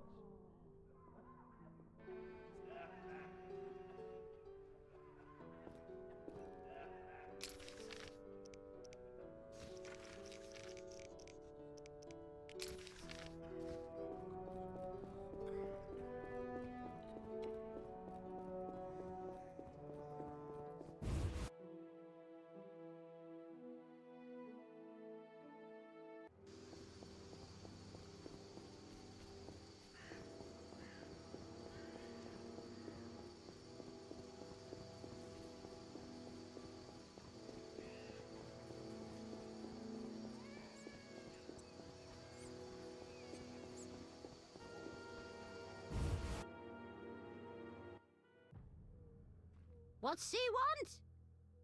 What's he want?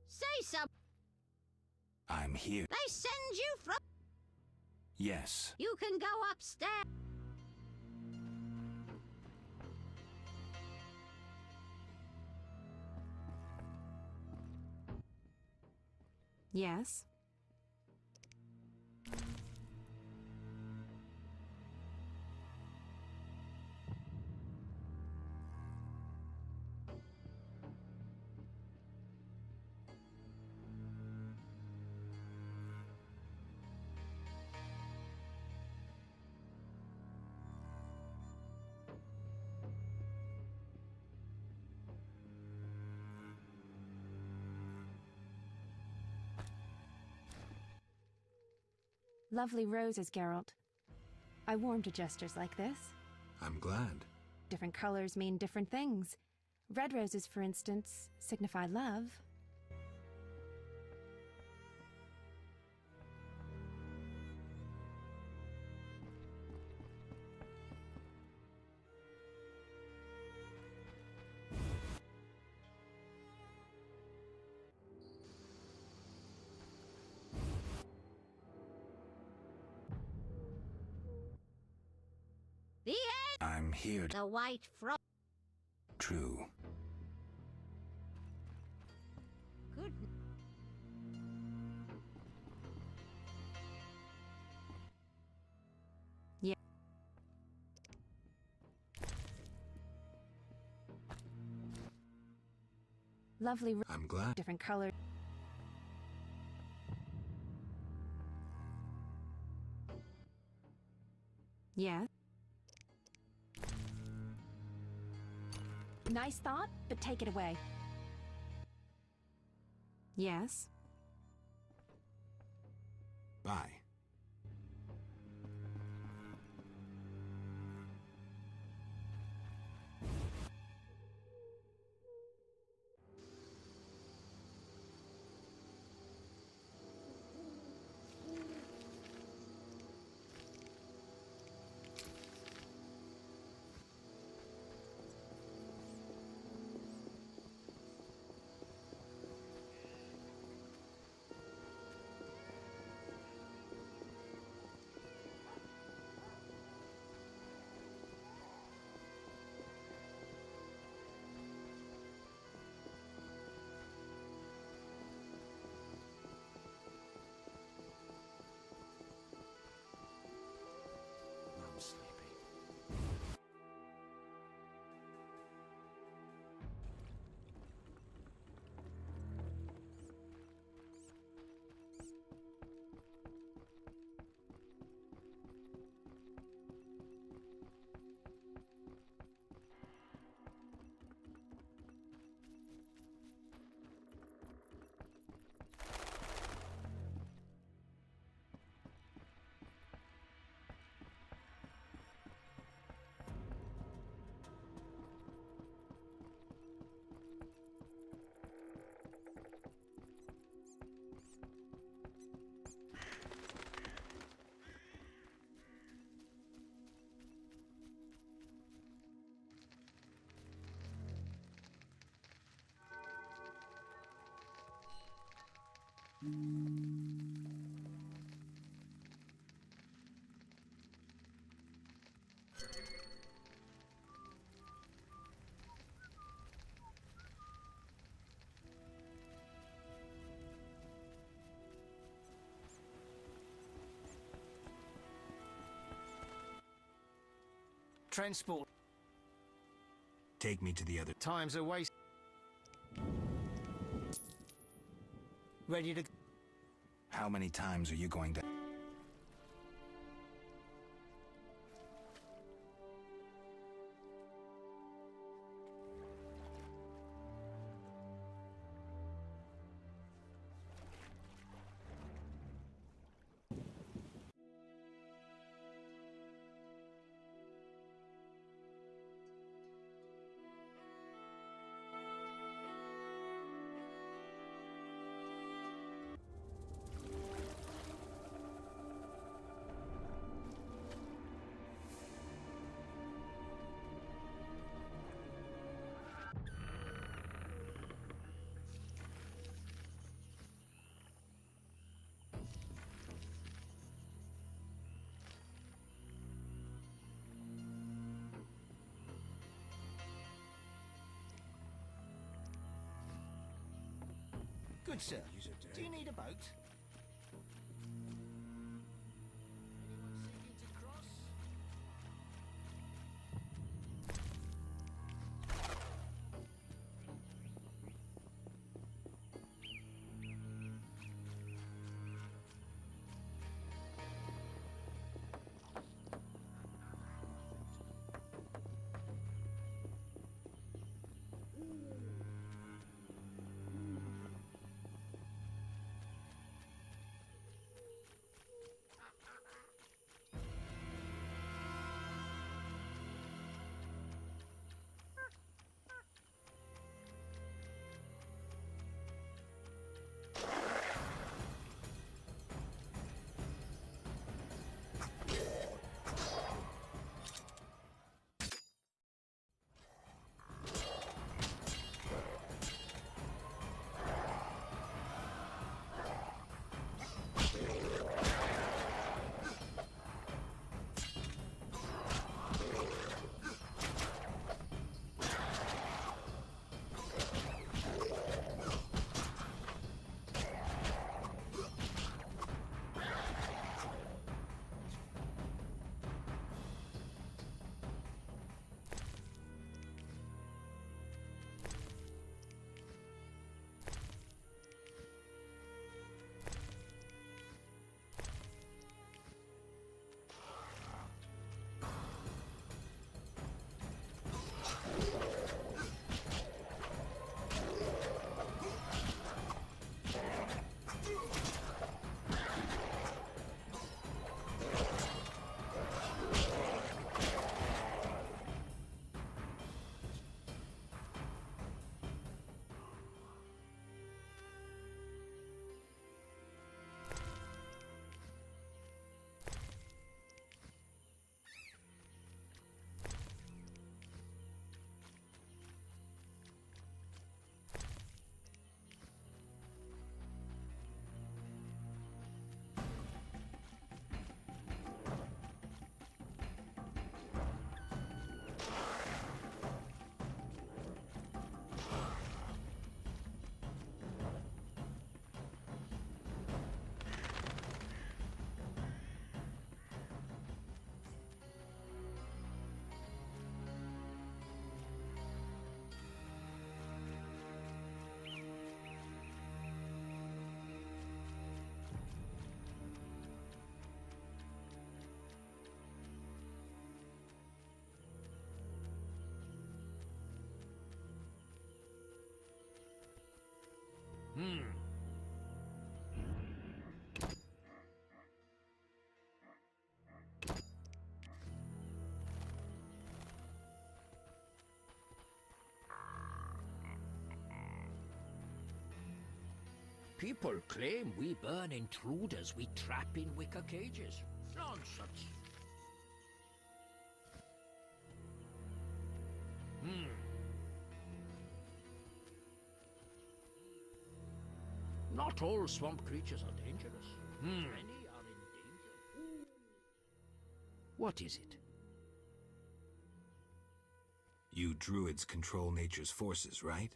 Say something. I'm here. They send you from... Yes. You can go upstairs. Yes? Lovely roses, Geralt. I warm to gestures like this. I'm glad. Different colors mean different things. Red roses, for instance, signify love. here. The White Frost. True. Good. Yeah. Lovely. I'm glad. Different colors. Yeah. Nice thought, but take it away. Yes. Bye. I'm sleepy. Transport. Take me to the other. Time's a waste. Ready to... How many times are you going to... Good, sir. Do you need a boat? Anyone seeking to cross? People claim we burn intruders we trap in wicker cages. Nonsense. Not all swamp creatures are dangerous. Many are in danger. What is it? You druids control nature's forces, right?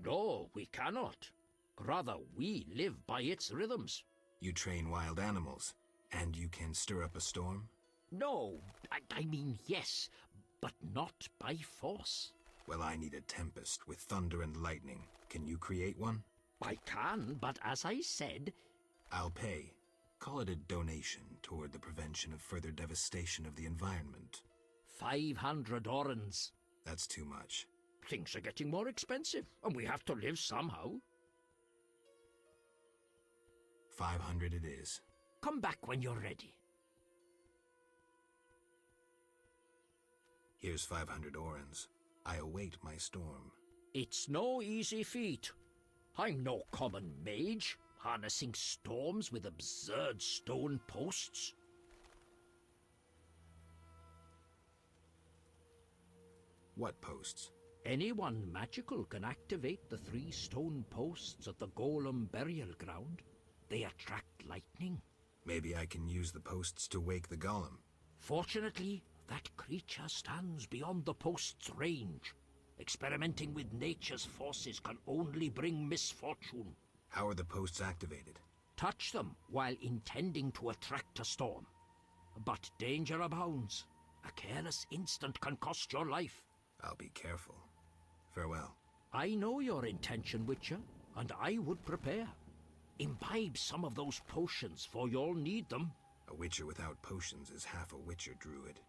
No, we cannot. Rather, we live by its rhythms. You train wild animals, and you can stir up a storm? No, I mean yes, but not by force. Well, I need a tempest with thunder and lightning. Can you create one? I can, but as I said... I'll pay. Call it a donation toward the prevention of further devastation of the environment. 500 orens. That's too much. Things are getting more expensive, and we have to live somehow. 500 it is. Come back when you're ready. Here's 500 orens. I await my storm. It's no easy feat. I'm no common mage, harnessing storms with absurd stone posts. What posts? Anyone magical can activate the 3 stone posts at the Golem burial ground. They attract lightning. Maybe I can use the posts to wake the golem. Fortunately, that creature stands beyond the post's range. Experimenting with nature's forces can only bring misfortune. How are the posts activated? Touch them while intending to attract a storm. But danger abounds. A careless instant can cost your life. I'll be careful. Farewell. I know your intention, Witcher, and I would prepare. Imbibe some of those potions, for you'll need them. A witcher without potions is half a witcher druid.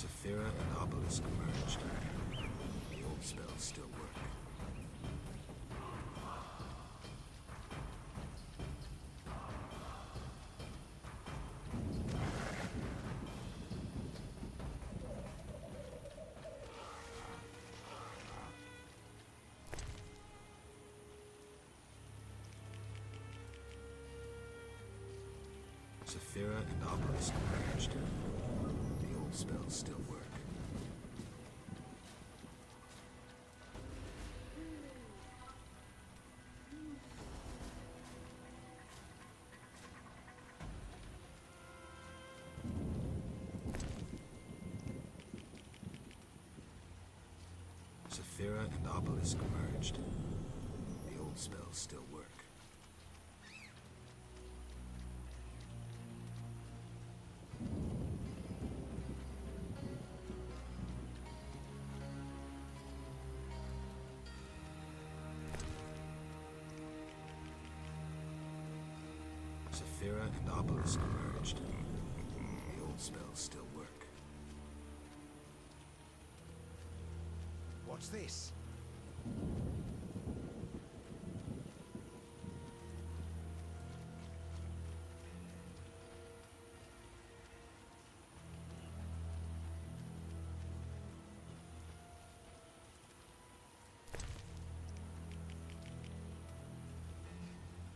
Saphira and Obelisk merged. The old spells still work. Saphira and Obelisk merged. The old spells still work. Saphira and Obelisk merged. The old spells still work. Saphira and Obelisk merged. The old spells still work. What's this?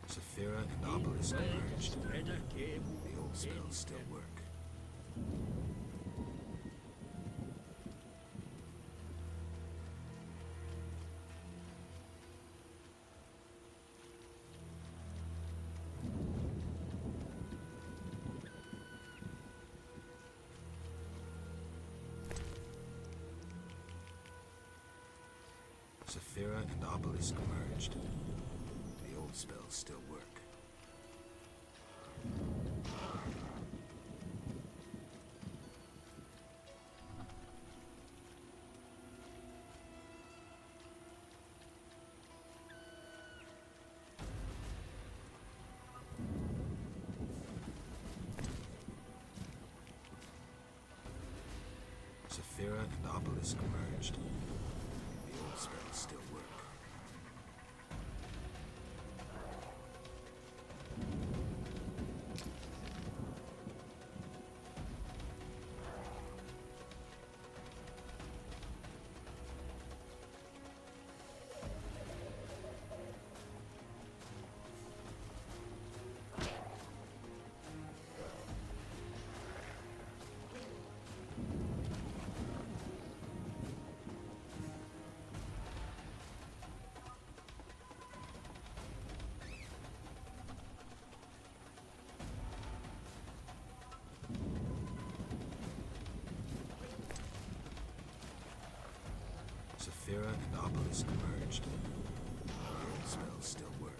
Saphira and Obelisk merged. The old spells still work. Saphira and Obelisk merged. The old spells still work. Saphira and Obelisk merged. The old spells still work. Saphira and Obelisk merged. The old spells still work.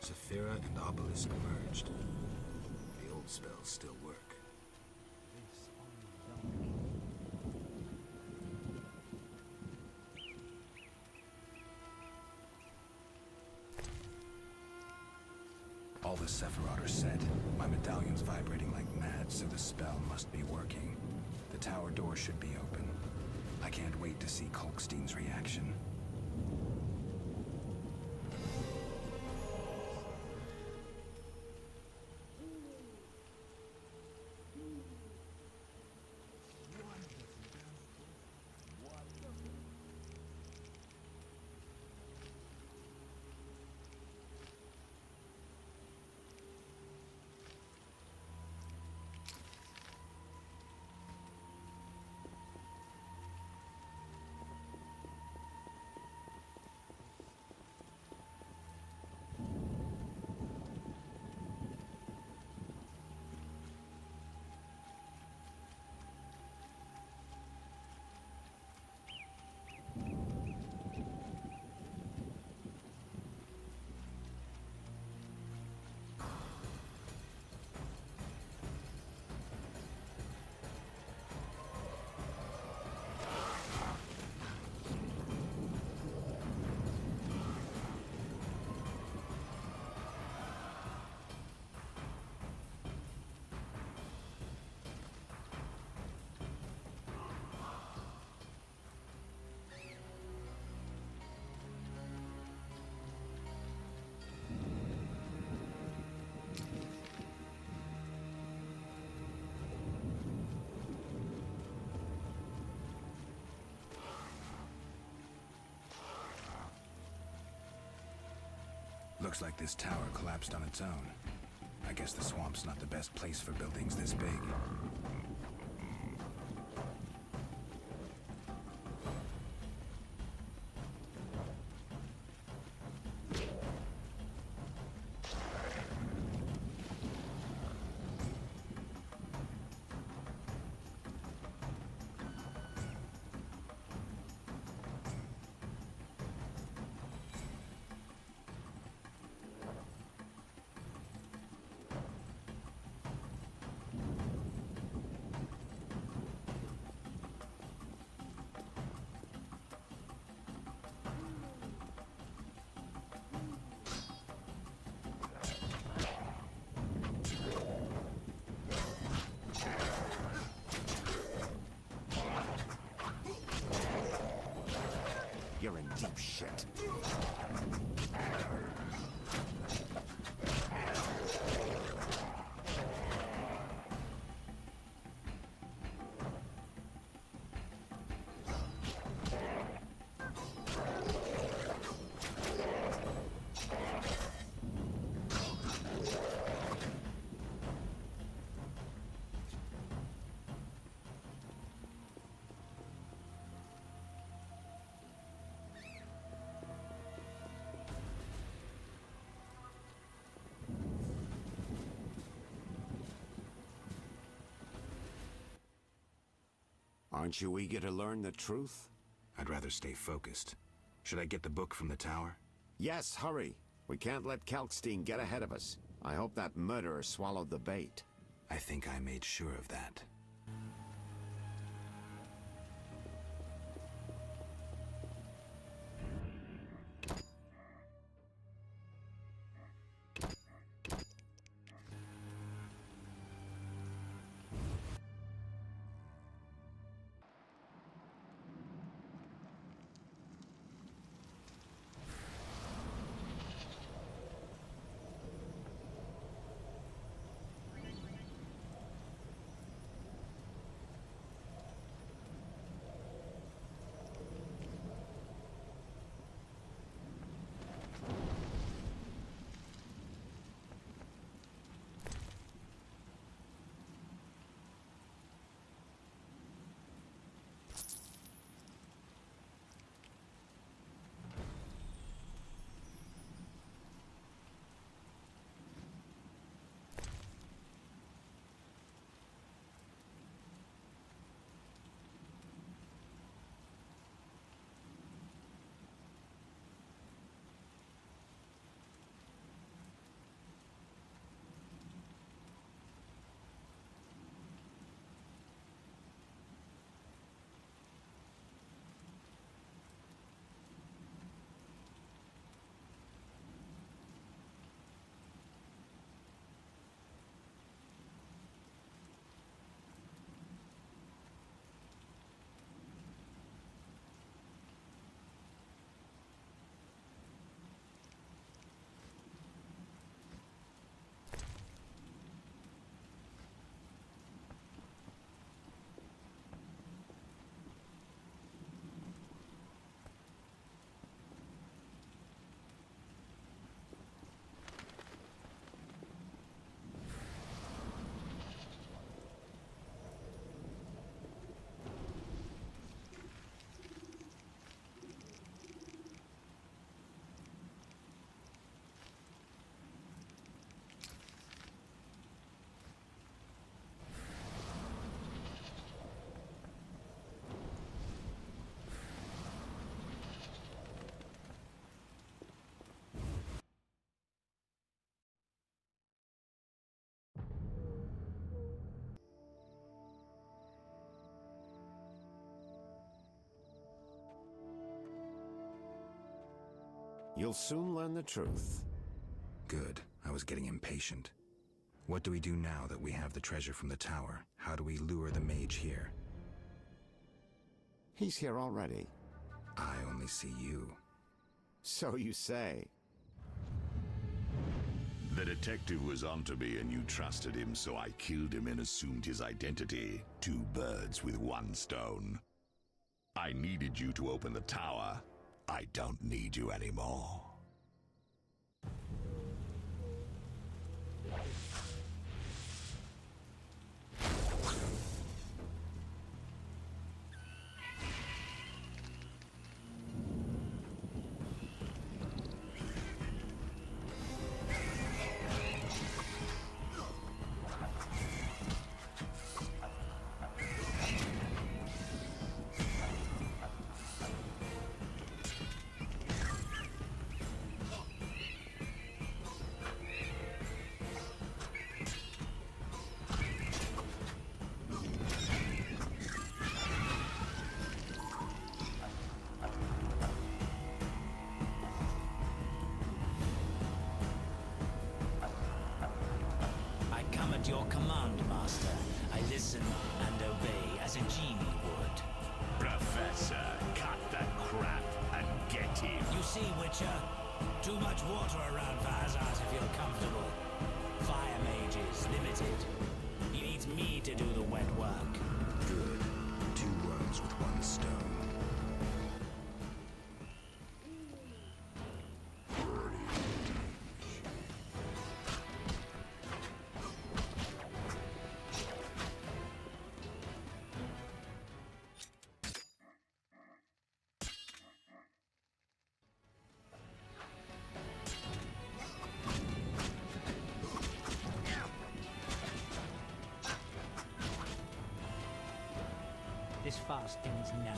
Saphira and Obelisk merged. The old spells still work. All the Sephiroth are set. My medallion's vibrating like mad, so the spell must be working. The tower door should be open. I can't wait to see Kalkstein's reaction. Looks like this tower collapsed on its own. I guess the swamp's not the best place for buildings this big. You're in deep shit. Aren't you eager to learn the truth? I'd rather stay focused. Should I get the book from the tower? Yes, hurry. We can't let Kalkstein get ahead of us. I hope that murderer swallowed the bait. I think I made sure of that. You'll soon learn the truth. Good. I was getting impatient. What do we do now that we have the treasure from the tower? How do we lure the mage here? He's here already. I only see you. So you say. The detective was onto me and you trusted him, so I killed him and assumed his identity. 2 birds with 1 stone. I needed you to open the tower. I don't need you anymore. At your command, Master. I listen and obey as a genie would. Professor, cut that crap and get him. You see, Witcher? Too much water around for Hazard to feel comfortable. Fire mage is limited. He needs me to do the wet work. Good. 2 worms with 1 stone. This fast ends now.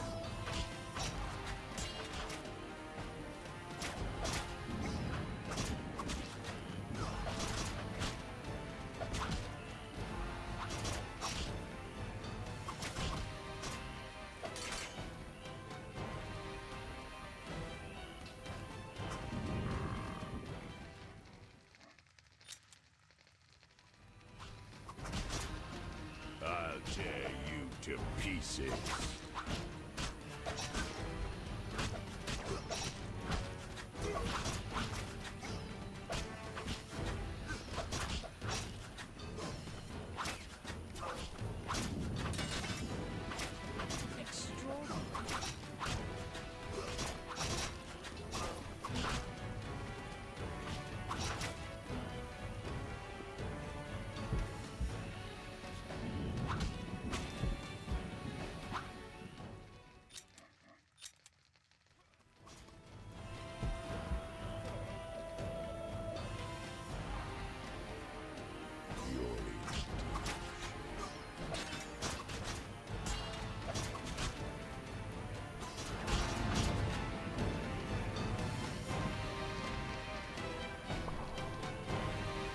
I'll tear you to pieces.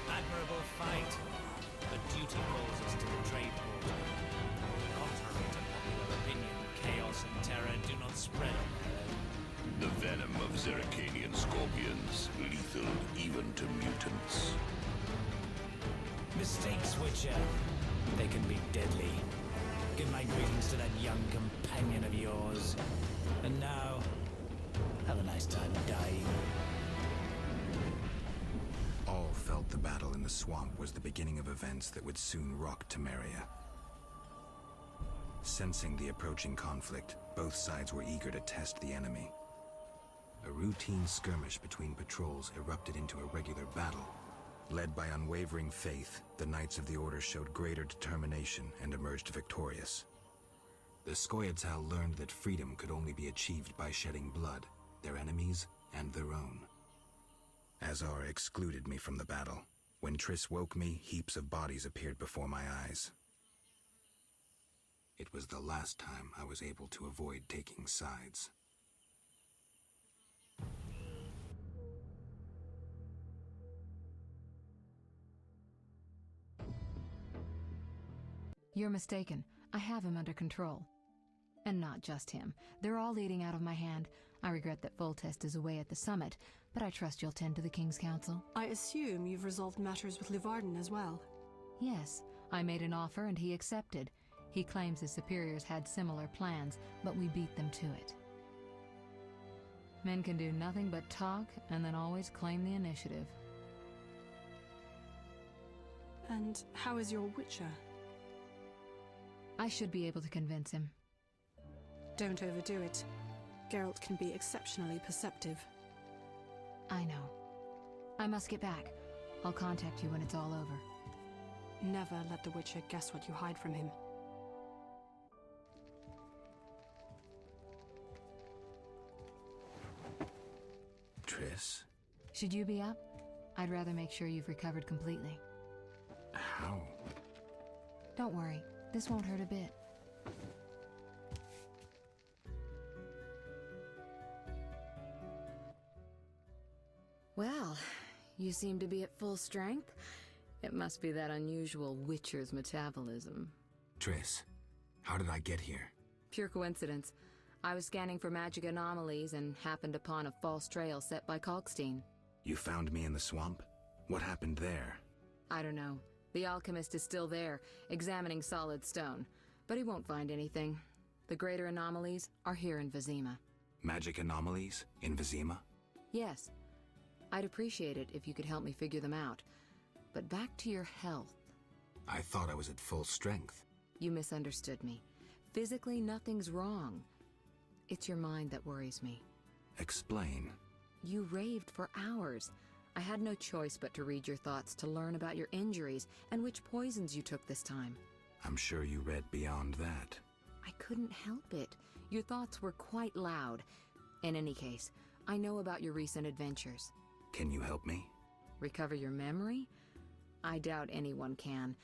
Admirable fight, but duty calls us to the trade port. Contrary to popular opinion, chaos and terror do not spread on their own. The venom of Zeracanian scorpions, lethal even to mutants. Mistakes, Witcher. They can be deadly. Give my greetings to that young companion of yours. And now, have a nice time dying. All felt the battle in the swamp was the beginning of events that would soon rock Temeria. Sensing the approaching conflict, both sides were eager to test the enemy. A routine skirmish between patrols erupted into a regular battle. Led by unwavering faith, the Knights of the Order showed greater determination and emerged victorious. The Scoia'tael learned that freedom could only be achieved by shedding blood, their enemies and their own. Azar excluded me from the battle. When Triss woke me, heaps of bodies appeared before my eyes. It was the last time I was able to avoid taking sides. You're mistaken. I have him under control. And not just him. They're all leading out of my hand. I regret that Foltest is away at the summit, but I trust you'll tend to the King's Council. I assume you've resolved matters with Livarden as well. Yes, I made an offer and he accepted. He claims his superiors had similar plans, but we beat them to it. Men can do nothing but talk and then always claim the initiative. And how is your Witcher? I should be able to convince him. Don't overdo it. Geralt can be exceptionally perceptive. I know. I must get back. I'll contact you when it's all over. Never let the Witcher guess what you hide from him. Triss? Should you be up? I'd rather make sure you've recovered completely. How? Don't worry. This won't hurt a bit. Well, you seem to be at full strength. It must be that unusual Witcher's metabolism. Triss, how did I get here? Pure coincidence. I was scanning for magic anomalies and happened upon a false trail set by Kalkstein. You found me in the swamp? What happened there? I don't know. The alchemist is still there, examining solid stone, but he won't find anything. The greater anomalies are here in Vizima. Magic anomalies? In Vizima? Yes. I'd appreciate it if you could help me figure them out. But back to your health. I thought I was at full strength. You misunderstood me. Physically, nothing's wrong. It's your mind that worries me. Explain. You raved for hours. I had no choice but to read your thoughts to learn about your injuries and which poisons you took this time. I'm sure you read beyond that. I couldn't help it. Your thoughts were quite loud. In any case, I know about your recent adventures. Can you help me? Recover your memory? I doubt anyone can,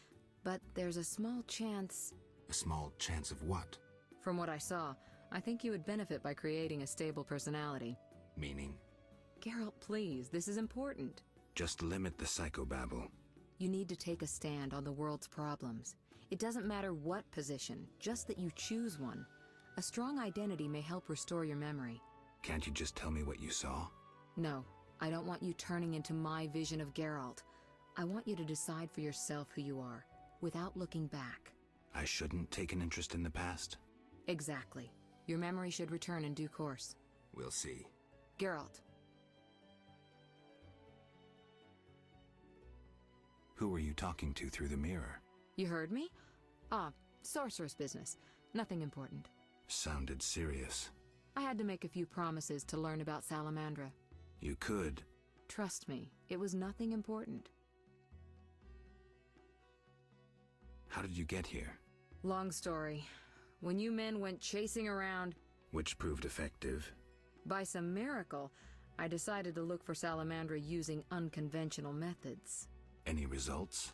but there's a small chance... A small chance of what? From what I saw, I think you would benefit by creating a stable personality. Meaning? Geralt, please, this is important. Just limit the psychobabble. You need to take a stand on the world's problems. It doesn't matter what position, just that you choose one. A strong identity may help restore your memory. Can't you just tell me what you saw? No, I don't want you turning into my vision of Geralt. I want you to decide for yourself who you are, without looking back. I shouldn't take an interest in the past? Exactly. Your memory should return in due course. We'll see. Geralt. Who were you talking to through the mirror? You heard me? Ah, sorceress business. Nothing important. Sounded serious. I had to make a few promises to learn about Salamandra. You could. Trust me, it was nothing important. How did you get here? Long story. When you men went chasing around... Which proved effective. By some miracle, I decided to look for Salamandra using unconventional methods. Any results?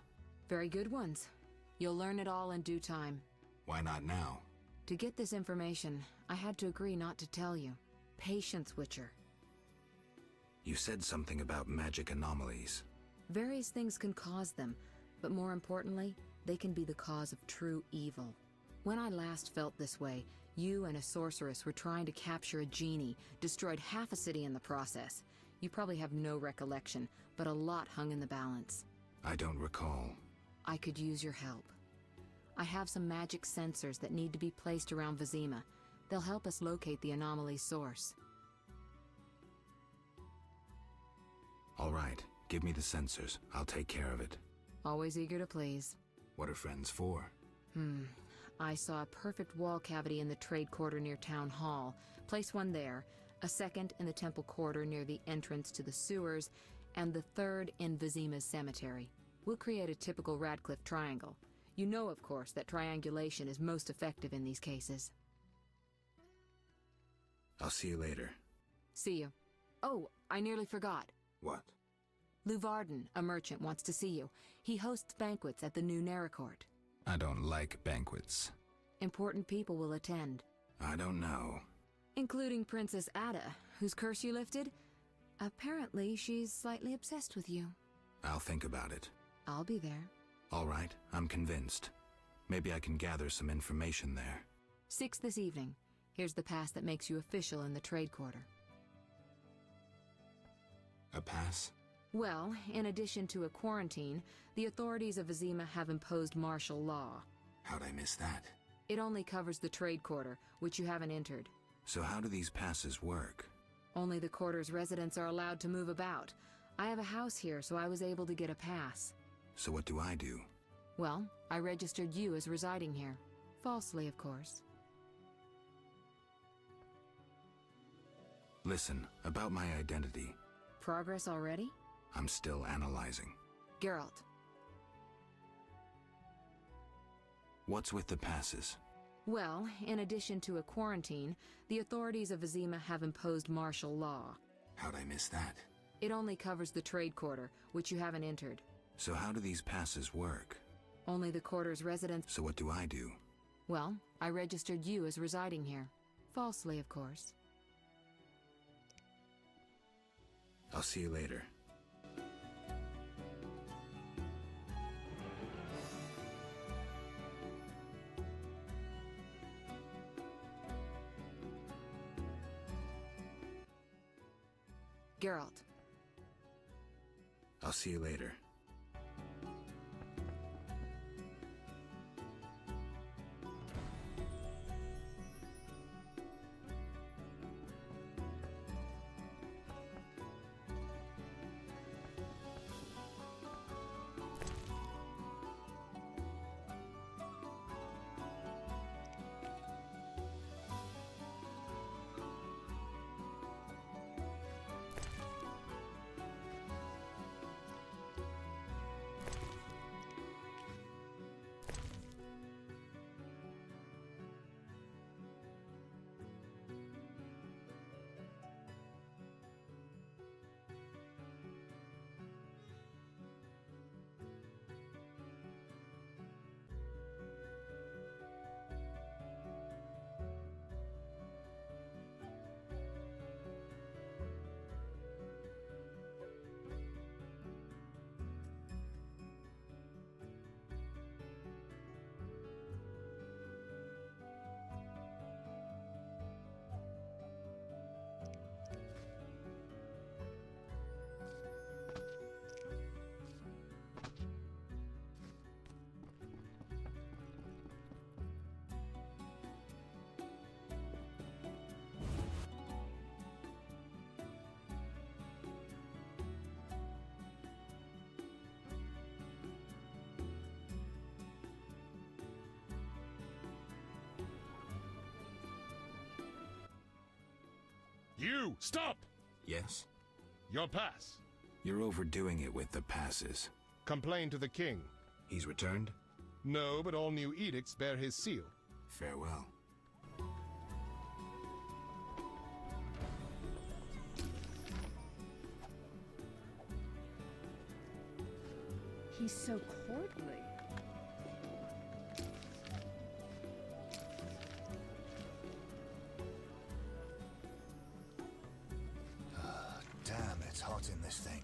Very good ones. You'll learn it all in due time. Why not now? To get this information, I had to agree not to tell you. Patience, Witcher. You said something about magic anomalies. Various things can cause them, but more importantly, they can be the cause of true evil. When I last felt this way, you and a sorceress were trying to capture a genie, destroyed half a city in the process. You probably have no recollection, but a lot hung in the balance. I don't recall. I could use your help. I have some magic sensors that need to be placed around Vizima. They'll help us locate the anomaly's source. All right, give me the sensors. I'll take care of it. Always eager to please. What are friends for? I saw a perfect wall cavity in the trade quarter near Town Hall. Place one there, a second in the temple quarter near the entrance to the sewers, and the third in Vizima's cemetery. We'll create a typical Radcliffe triangle. You know, of course, that triangulation is most effective in these cases. I'll see you later. See you. Oh, I nearly forgot. What? Luvarden, a merchant, wants to see you. He hosts banquets at the new Neracourt. I don't like banquets. Important people will attend. I don't know. Including Princess Ada, whose curse you lifted. Apparently, she's slightly obsessed with you. I'll think about it. I'll be there. All right, I'm convinced. Maybe I can gather some information there. 6 this evening. Here's the pass that makes you official in the trade quarter. A pass? Well, in addition to a quarantine, the authorities of Vizima have imposed martial law. How'd I miss that? It only covers the trade quarter, which you haven't entered. So how do these passes work? Only the quarter's residents are allowed to move about. I have a house here, so I was able to get a pass. So what do I do? Well, I registered you as residing here. Falsely, of course. Listen, about my identity. Progress already? I'm still analyzing. Geralt. What's with the passes? Well, in addition to a quarantine, the authorities of Vizima have imposed martial law. How'd I miss that? It only covers the trade quarter, which you haven't entered. So how do these passes work? Only the quarter's residents... So what do I do? Well, I registered you as residing here. Falsely, of course. I'll see you later. Geralt. I'll see you later. You! Stop! Yes? Your pass. You're overdoing it with the passes. Complain to the king. He's returned? No, but all new edicts bear his seal. Farewell. He's so courtly. Damn, it's hot in this thing.